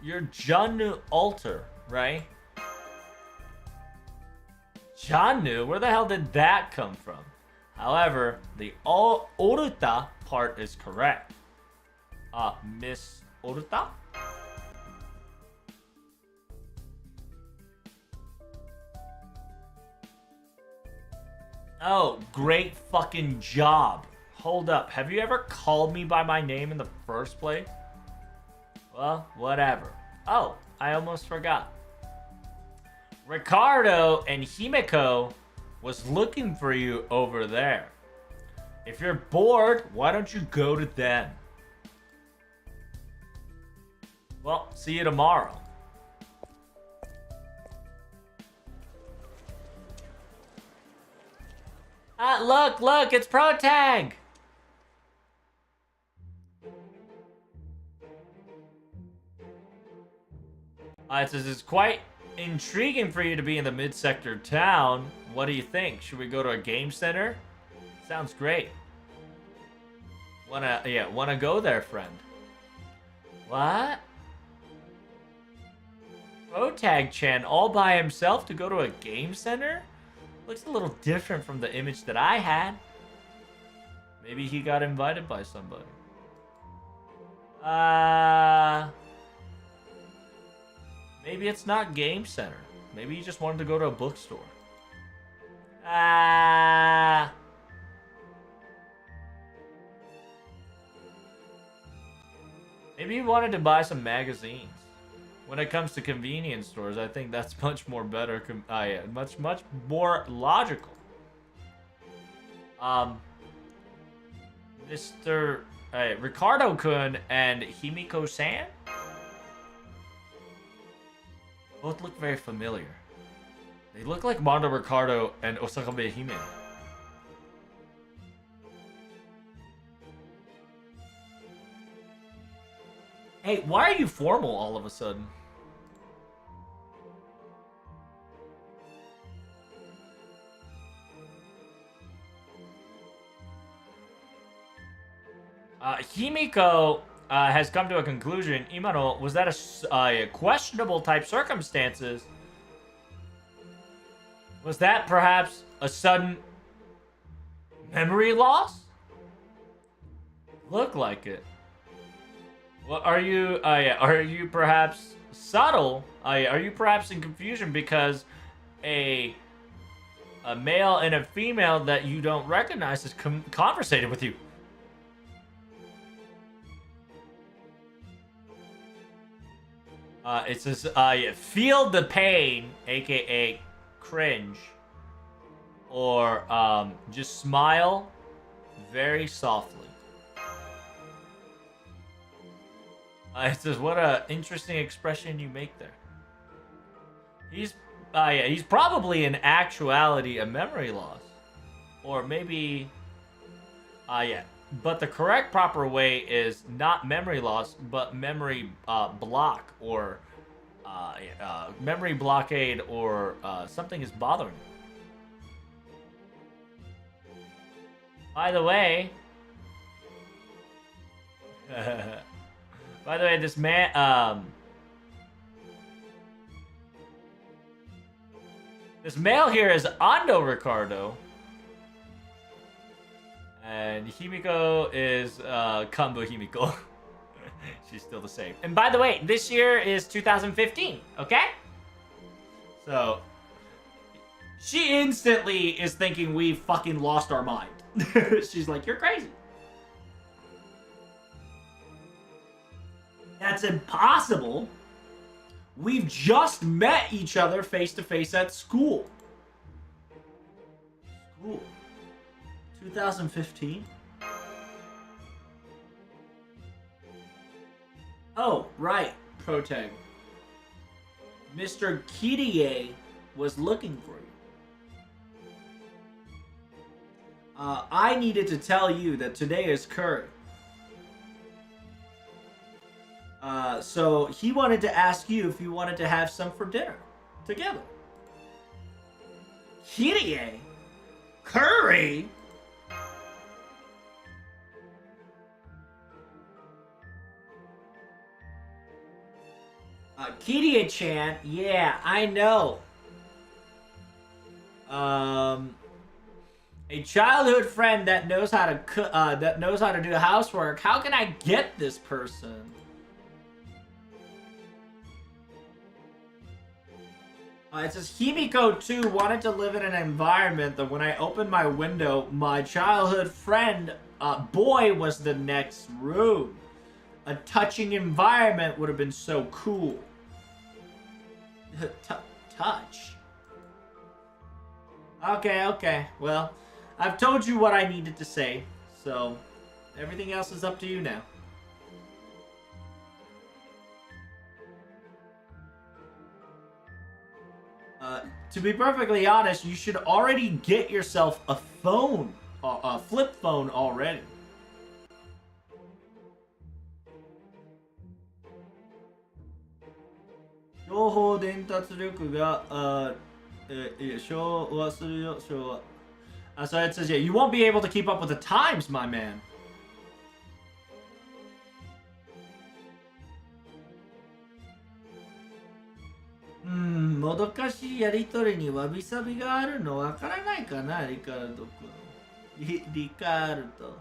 You're Janu Alter, right? Janu? Where the hell did that come from? However, the Oruta part is correct. Miss Oruta? Oh, great fucking job. Hold up. Have you ever called me by my name in the first place? Well, whatever. Oh, I almost forgot. Ricardo and Himeko was looking for you over there. If you're bored, why don't you go to them? Well, see you tomorrow. Look, it's Protag! It says it's quite intriguing for you to be in the mid-sector town. What do you think? Should we go to a game center? Sounds great. Wanna go there, friend? What? Protag-chan all by himself to go to a game center? Looks a little different from the image that I had. Maybe he got invited by somebody. Maybe it's not Game Center. Maybe he just wanted to go to a bookstore. Maybe he wanted to buy some magazines. When it comes to convenience stores, I think that's much more better. Much more logical. Mr. Ricardo-kun and Himiko-san? Both look very familiar. They look like Mondo Ricardo and Osakabe Hime. Hey, why are you formal all of a sudden? Himiko has come to a conclusion. Imano, was that a questionable type circumstances? Was that perhaps a sudden memory loss? Look like it. Well, are you? Are you perhaps subtle? Are you perhaps in confusion because a male and a female that you don't recognize has conversated with you? It says, feel the pain, aka cringe, or just smile very softly. It says, what a interesting expression you make there. He's probably in actuality a memory loss, or maybe, but the correct proper way is not memory loss, but memory block, or memory blockade, or something is bothering you. By the way, this man, this male here is Ando Ricardo. And Himiko is Kanbo Himiko. She's still the same. And by the way, this year is 2015, okay? So, she instantly is thinking we fucking lost our mind. She's like, you're crazy. That's impossible. We've just met each other face to face at school. 2015? Oh, right, Protag. Mr. Kirie was looking for you. I needed to tell you that today is curry. So he wanted to ask you if you wanted to have some for dinner together. Kirie? Curry? Kirie-chan, yeah, I know. A childhood friend that knows how to do housework. How can I get this person? It says Himiko too wanted to live in an environment that when I opened my window, my childhood friend boy was the next room. A touching environment would have been so cool. Touch. Okay. Well, I've told you what I needed to say, so everything else is up to you now. To be perfectly honest, you should already get yourself a phone, a flip phone already. So it says, yeah, you won't be able to keep up with the times, my man. Ricardo.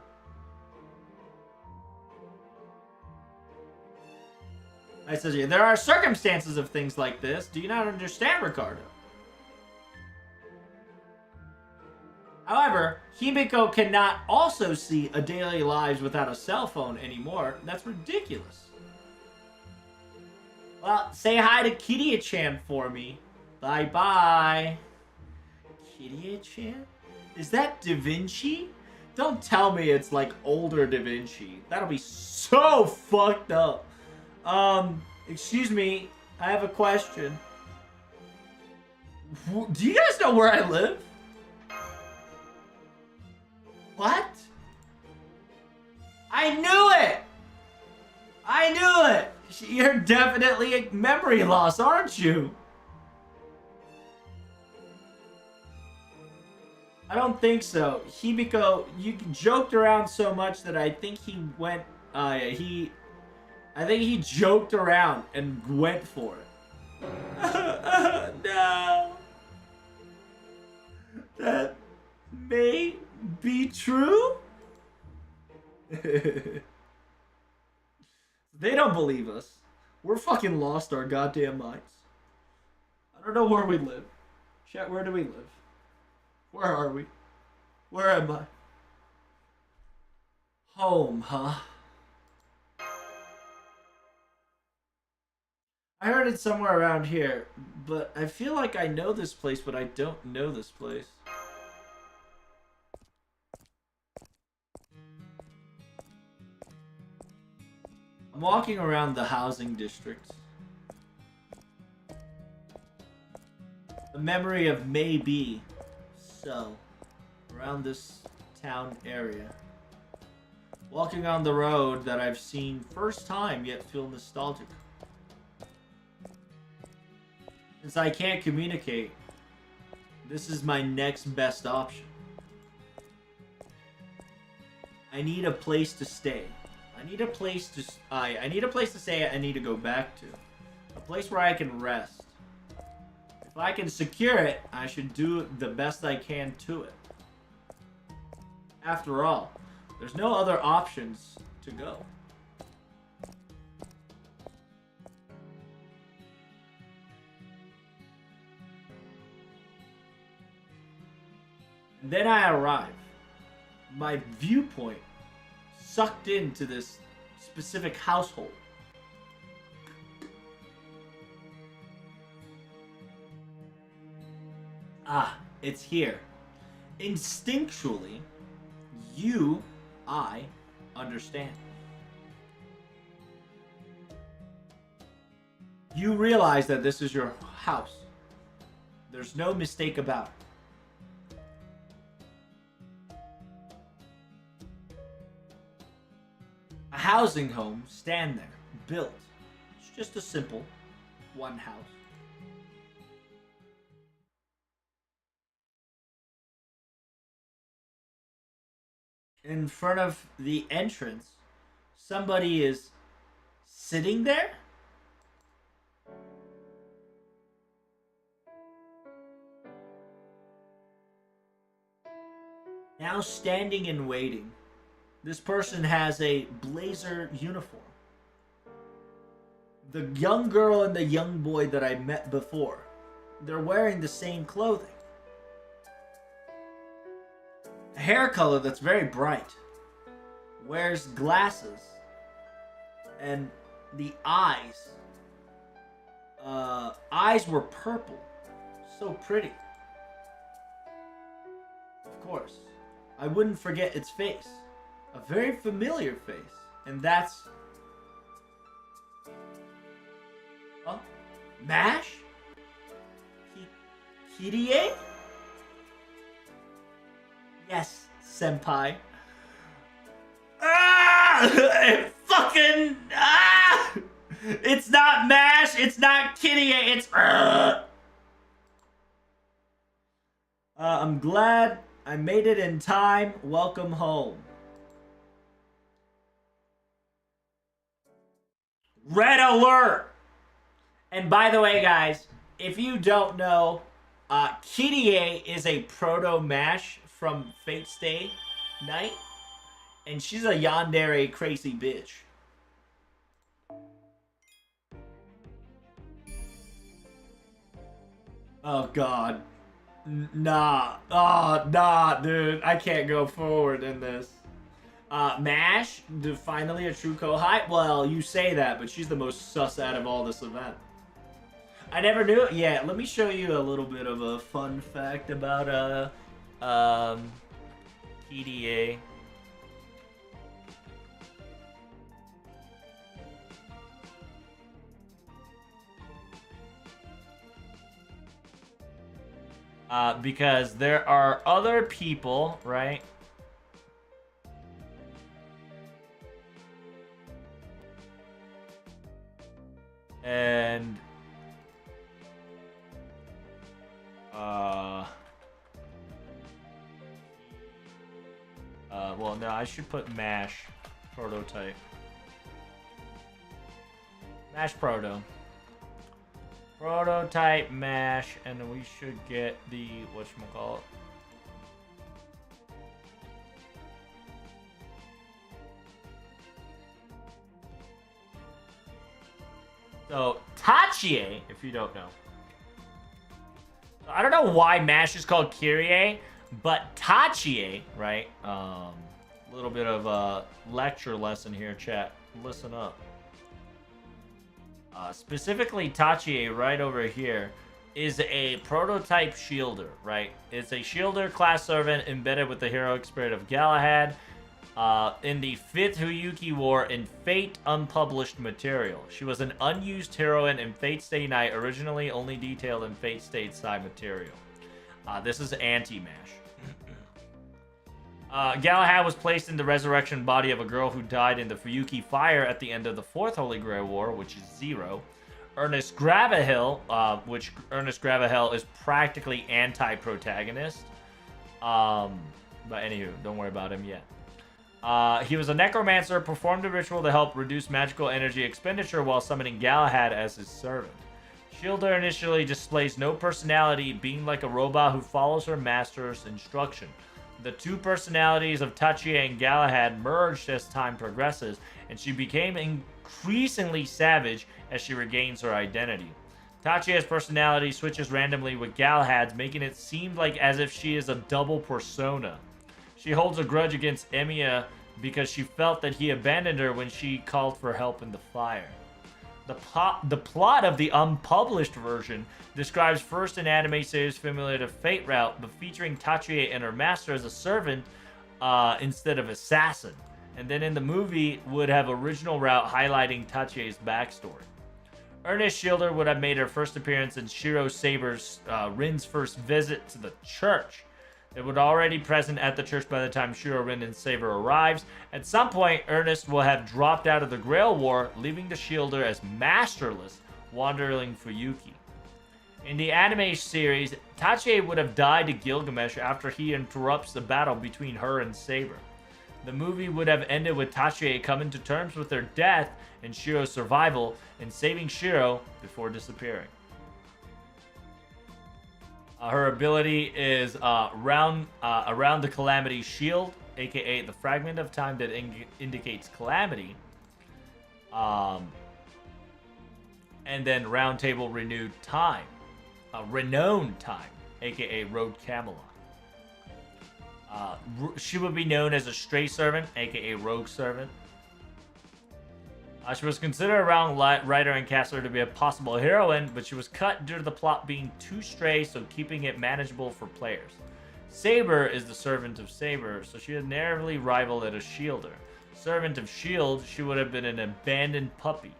I says, yeah, there are circumstances of things like this. Do you not understand, Ricardo? However, Himiko cannot also see a daily lives without a cell phone anymore. That's ridiculous. Well, say hi to Kirie-chan for me. Bye-bye. Kirie-chan? Is that Da Vinci? Don't tell me it's like older Da Vinci. That'll be so fucked up. Excuse me. I have a question. Do you guys know where I live? What? I knew it! I knew it! You're definitely a memory loss, aren't you? I don't think so. Hibiko, you joked around so much that I think he went, I think he joked around and went for it. No. That may be true? They don't believe us. We're fucking lost our goddamn minds. I don't know where we live. Chat, where do we live? Where are we? Where am I? Home, huh? I heard it somewhere around here, but I feel like I know this place, but I don't know this place. I'm walking around the housing district. A memory of maybe so around this town area. Walking on the road that I've seen first time yet feel nostalgic. Since I can't communicate, this is my next best option. I need a place to stay. I need a place to stay. I need to go back to. A place where I can rest. If I can secure it, I should do the best I can to it. After all, there's no other options to go. And then I arrive. My viewpoint sucked into this specific household. Ah, it's here. Instinctually, I understand. You realize that this is your house. There's no mistake about it. A housing home stand there, built. It's just a simple one house. In front of the entrance, somebody is sitting there? Now standing and waiting. This person has a blazer uniform. The young girl and the young boy that I met before, they're wearing the same clothing. A hair color that's very bright. Wears glasses. And the eyes. Eyes were purple. So pretty. Of course. I wouldn't forget its face. A very familiar face. And that's... Huh? MASH? Kirie? Yes, senpai. Ah! Fucking... Ah! It's not MASH, it's not Kirie, it's... I'm glad I made it in time. Welcome home. Red alert! And by the way, guys, if you don't know, Kirie is a proto-MASH from Fate Stay Night. And she's a yandere crazy bitch. Oh, God. Nah. Oh, nah, dude. I can't go forward in this. MASH, finally a true Kohai? Well, you say that, but she's the most sus out of all this event. I never knew it. Yeah, let me show you a little bit of a fun fact about, PDA. because there are other people, right? And well, no, I should put MASH prototype. MASH prototype MASH, and we should get the whatchamacallit. So Tachie, if you don't know. I don't know why MASH is called Kyrie, but Tachie, right? Little bit of a lecture lesson here, chat. Listen up. Specifically, Tachie, right over here, is a prototype shielder, right? It's a shielder class servant embedded with the heroic spirit of Galahad in the 5th Huyuki War in Fate unpublished material. She was an unused heroine in Fate Stay Night, originally only detailed in Fate Stay side material. This is anti-MASH. Galahad was placed in the resurrection body of a girl who died in the Fuyuki fire at the end of the 4th Holy Grail War, which is 0. Ernest Gravahil, which Ernest Gravahil is practically anti-protagonist. But anywho, don't worry about him yet. He was a necromancer, performed a ritual to help reduce magical energy expenditure while summoning Galahad as his servant. Shielder initially displays no personality, being like a robot who follows her master's instruction. The two personalities of Tachie and Galahad merged as time progresses, and she became increasingly savage as she regains her identity. Tachie's personality switches randomly with Galahad's, making it seem like as if she is a double persona. She holds a grudge against Emiya because she felt that he abandoned her when she called for help in the fire. The plot of the unpublished version describes first an anime series familiar to Fate route, but featuring Tachie and her master as a servant instead of assassin. And then in the movie would have original route highlighting Tachie's backstory. Ernest Shielder would have made her first appearance in Shiro Saber's Rin's first visit to the church. It would already present at the church by the time Shiro, Rin, and Saber arrives. At some point, Ernest will have dropped out of the Grail War, leaving the Shielder as masterless, wandering Fuyuki. In the anime series, Tachie would have died to Gilgamesh after he interrupts the battle between her and Saber. The movie would have ended with Tachie coming to terms with her death and Shiro's survival, and saving Shiro before disappearing. Her ability is around the Calamity Shield, aka the fragment of time that indicates Calamity. And then Round Table Renewed Time. Renowned Time, aka Road Camelot. She would be known as a Stray Servant, aka Rogue Servant. She was considered around writer and caster to be a possible heroine, but she was cut due to the plot being too stray, so keeping it manageable for players. Saber is the servant of Saber, so she had narrowly rivaled at a shielder. Servant of Shield, she would have been an abandoned puppy,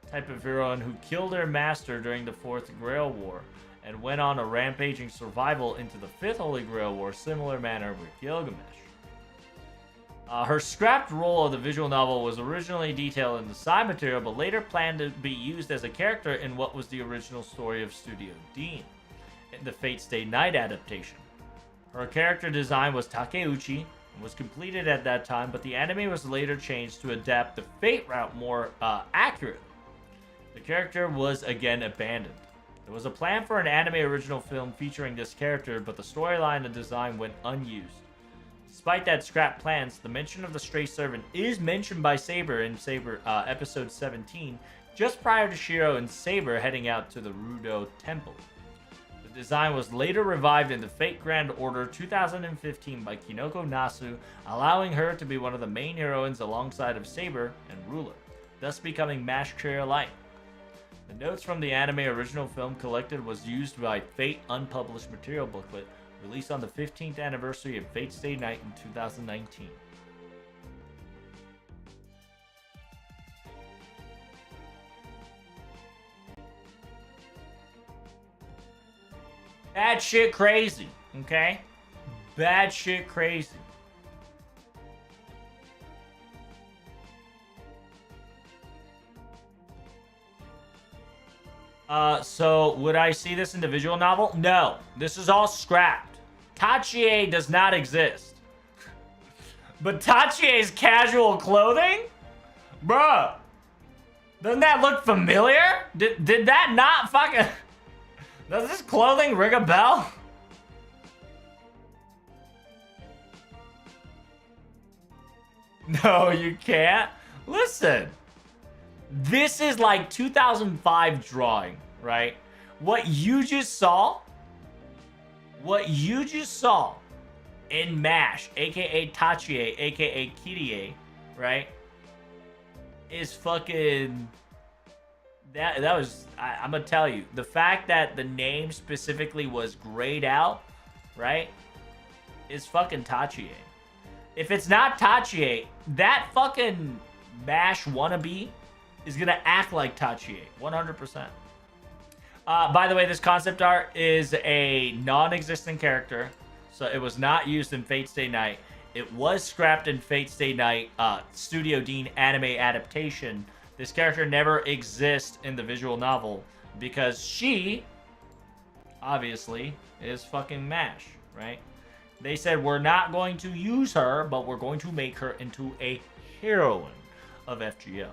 type of heroine who killed her master during the 4th Grail War, and went on a rampaging survival into the 5th Holy Grail War, similar manner with Gilgamesh. Her scrapped role of the visual novel was originally detailed in the side material, but later planned to be used as a character in what was the original story of Studio Dean, in the Fate Stay Night adaptation. Her character design was Takeuchi, and was completed at that time, but the anime was later changed to adapt the Fate route more accurately. The character was again abandoned. There was a plan for an anime original film featuring this character, but the storyline and design went unused. Despite that scrapped plans, the mention of the Stray Servant is mentioned by Saber in episode 17, just prior to Shiro and Saber heading out to the Rudo Temple. The design was later revived in the Fate Grand Order 2015 by Kinoko Nasu, allowing her to be one of the main heroines alongside of Saber and Ruler, thus becoming MASH Career-like. The notes from the anime original film collected was used by Fate Unpublished Material booklet, released on the 15th anniversary of Fate Stay Night in 2019. Bad shit crazy, okay? Bad shit crazy. So would I see this in the visual novel? No, this is all scrapped. Tachie does not exist. But Tachie's casual clothing? Bruh. Doesn't that look familiar? Did that not fucking... Does this clothing ring a bell? No, you can't. Listen. This is like 2005 drawing, right? What you just saw in MASH, aka Tachie, aka Kirie, right? Is fucking... That was... I'm gonna tell you. The fact that the name specifically was grayed out, right? Is fucking Tachie. If it's not Tachie, that fucking MASH wannabe is gonna act like Tachie. 100%. By the way, this concept art is a non-existent character. So it was not used in Fate Stay Night. It was scrapped in Fate Stay Night Studio Dean anime adaptation. This character never exists in the visual novel because she, obviously, is fucking MASH, right? They said, we're not going to use her, but we're going to make her into a heroine of FGO. So,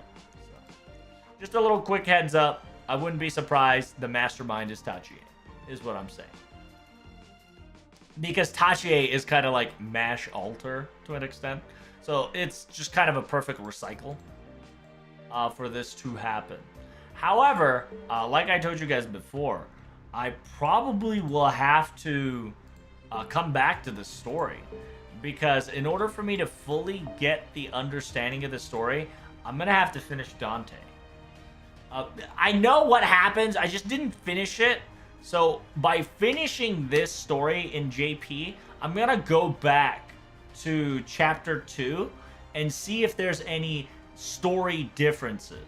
just a little quick heads up. I wouldn't be surprised the mastermind is Tachie, is what I'm saying. Because Tachie is kind of like MASH Alter to an extent. So it's just kind of a perfect recycle for this to happen. However, like I told you guys before, I probably will have to come back to the story. Because in order for me to fully get the understanding of the story, I'm going to have to finish Dante. I know what happens, I just didn't finish it. So by finishing this story in JP, I'm going to go back to chapter 2 and see if there's any story differences.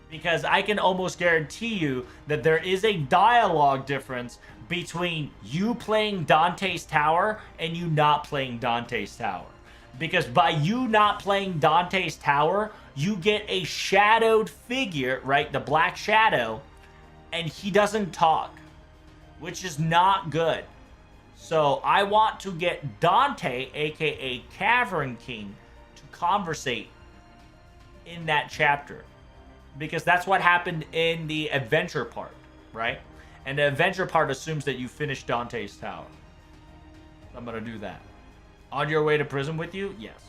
Because I can almost guarantee you that there is a dialogue difference between you playing Dante's Tower and you not playing Dante's Tower. Because by you not playing Dante's Tower, you get a shadowed figure, right? The Black Shadow, and he doesn't talk, which is not good. So I want to get Dante, aka Cavern King, to conversate in that chapter. Because that's what happened in the adventure part, right? And the adventure part assumes that you finished Dante's Tower. So I'm going to do that. On your way to prison with you? Yes.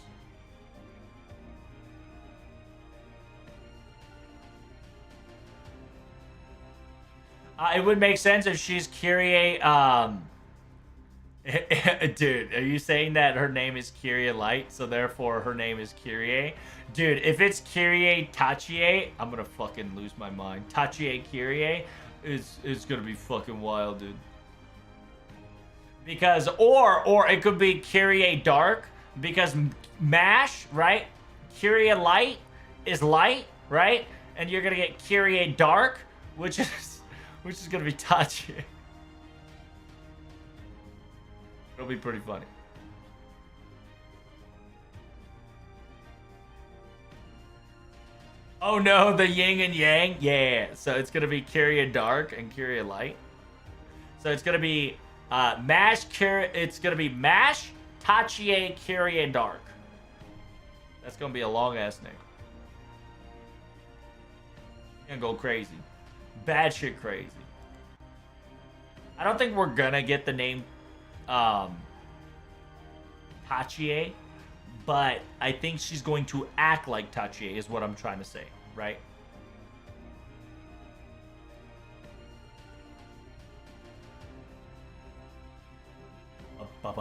It would make sense if she's Kyrie, dude, are you saying that her name is Kyrie Light, so therefore her name is Kyrie? Dude, if it's Kyrie Tachie, I'm gonna fucking lose my mind. Tachie Kyrie is gonna be fucking wild, dude. Because, or it could be Kyrie Dark, because MASH, right? Kyrie Light is light, right? And you're gonna get Kyrie Dark, which is gonna be Tachie. It'll be pretty funny. Oh no, the yin and yang? Yeah, so it's gonna be Kyrie Dark and Kyrie Light. So it's gonna be MASH, it's gonna be MASH, Tachie, Kyrie Dark. That's gonna be a long ass name. Gonna go crazy. Bad shit crazy. I don't think we're gonna get the name Tachie, but I think she's going to act like Tachie is what I'm trying to say, right? But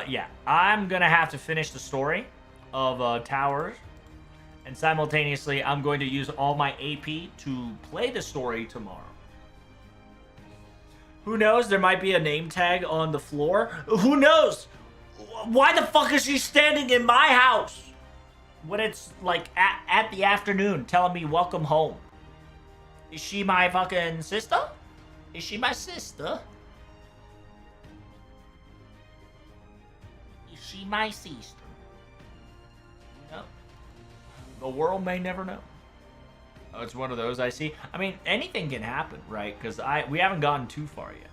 yeah, I'm gonna have to finish the story of Towers, and simultaneously I'm going to use all my AP to play the story tomorrow. Who knows? There might be a name tag on the floor. Who knows? Why the fuck is she standing in my house? when it's like at the afternoon telling me welcome home. Is she my fucking sister? Is she my sister? Is she my sister? No. The world may never know. Oh, it's one of those I see. I mean, anything can happen, right? Because we haven't gotten too far yet.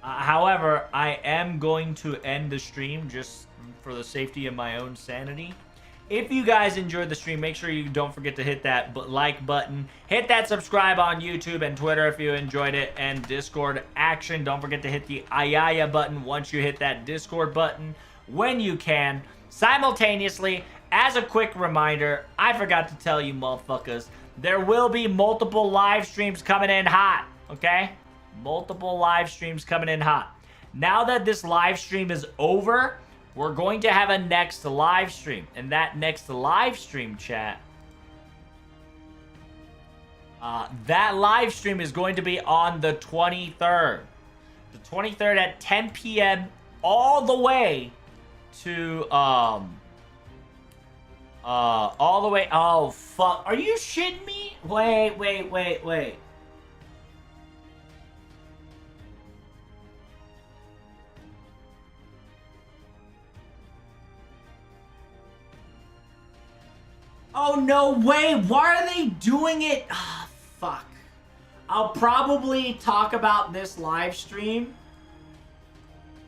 However, I am going to end the stream just for the safety of my own sanity. If you guys enjoyed the stream, make sure you don't forget to hit that like button. Hit that subscribe on YouTube and Twitter if you enjoyed it. And Discord action. Don't forget to hit the Ayaya button once you hit that Discord button when you can. Simultaneously, as a quick reminder, I forgot to tell you motherfuckers, there will be multiple live streams coming in hot, okay? Multiple live streams coming in hot. Now that this live stream is over, we're going to have a next live stream. And that next live stream, chat, that live stream is going to be on the 23rd. The 23rd at 10 p.m. all the way to, all the way, oh, fuck. Are you shitting me? Wait. Oh, no way. Why are they doing it? Ah, fuck. I'll probably talk about this live stream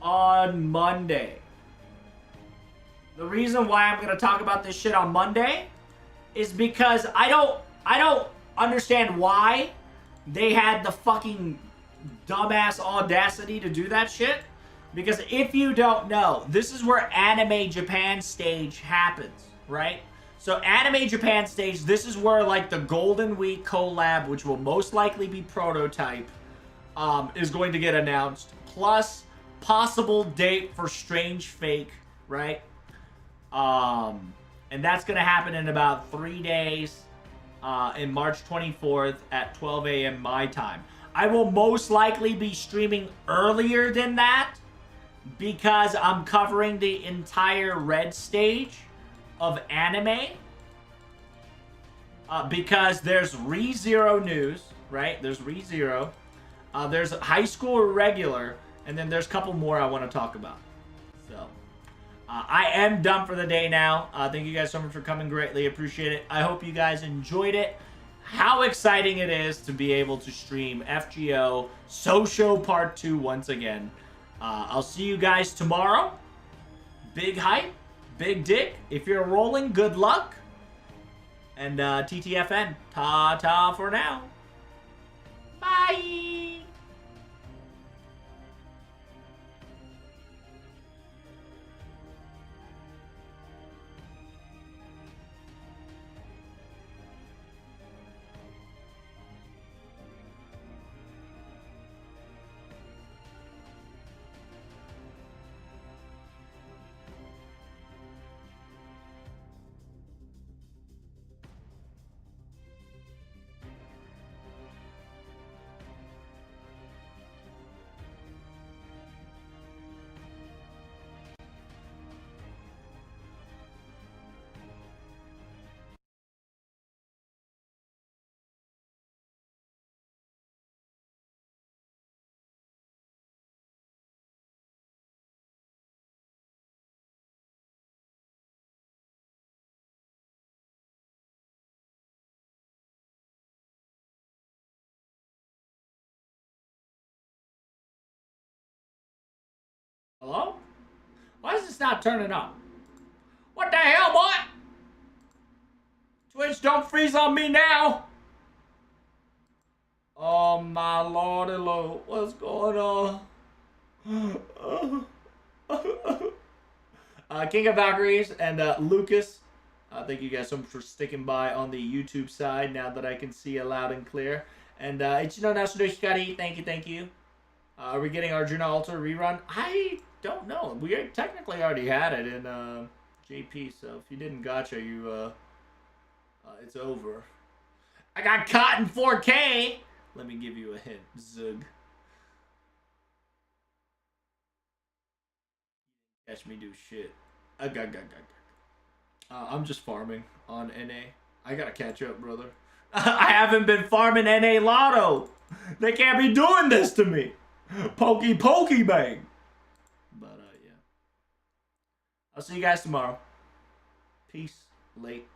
on Monday. The reason why I'm going to talk about this shit on Monday is because I don't understand why they had the fucking dumbass audacity to do that shit. Because if you don't know, this is where Anime Japan stage happens, right? So Anime Japan stage, this is where like the Golden Week collab, which will most likely be Prototype, is going to get announced. Plus possible date for Strange Fake, right? And that's going to happen in about 3 days, in March 24th at 12 a.m. my time. I will most likely be streaming earlier than that because I'm covering the entire red stage of anime, because there's ReZero news, right? There's ReZero, there's High School Regular, and then there's a couple more I want to talk about. So I am done for the day now. Thank you guys so much for coming. Greatly appreciate it. I hope you guys enjoyed it. How exciting it is to be able to stream FGO Socho Part 2 once again. I'll see you guys tomorrow. Big hype. Big dick. If you're rolling, good luck. And TTFN. Ta-ta for now. Bye. Hello? Why is this not turning up? What the hell, boy? Twitch, don't freeze on me now. Oh, my lordy lord. What's going on? King of Valkyries and Lucas. Thank you guys so much for sticking by on the YouTube side now that I can see you loud and clear. And Ichino Nasudo Hikari, thank you. Are we getting Arjuna Alter rerun? I don't know. We technically already had it in JP, so if you didn't gotcha, you it's over. I got caught in 4K. Let me give you a hint. Zug. Catch me do shit. I'm just farming on NA. I gotta catch up, brother. I haven't been farming NA Lotto. They can't be doing this to me. Pokey bang. But yeah. I'll see you guys tomorrow. Peace. Late.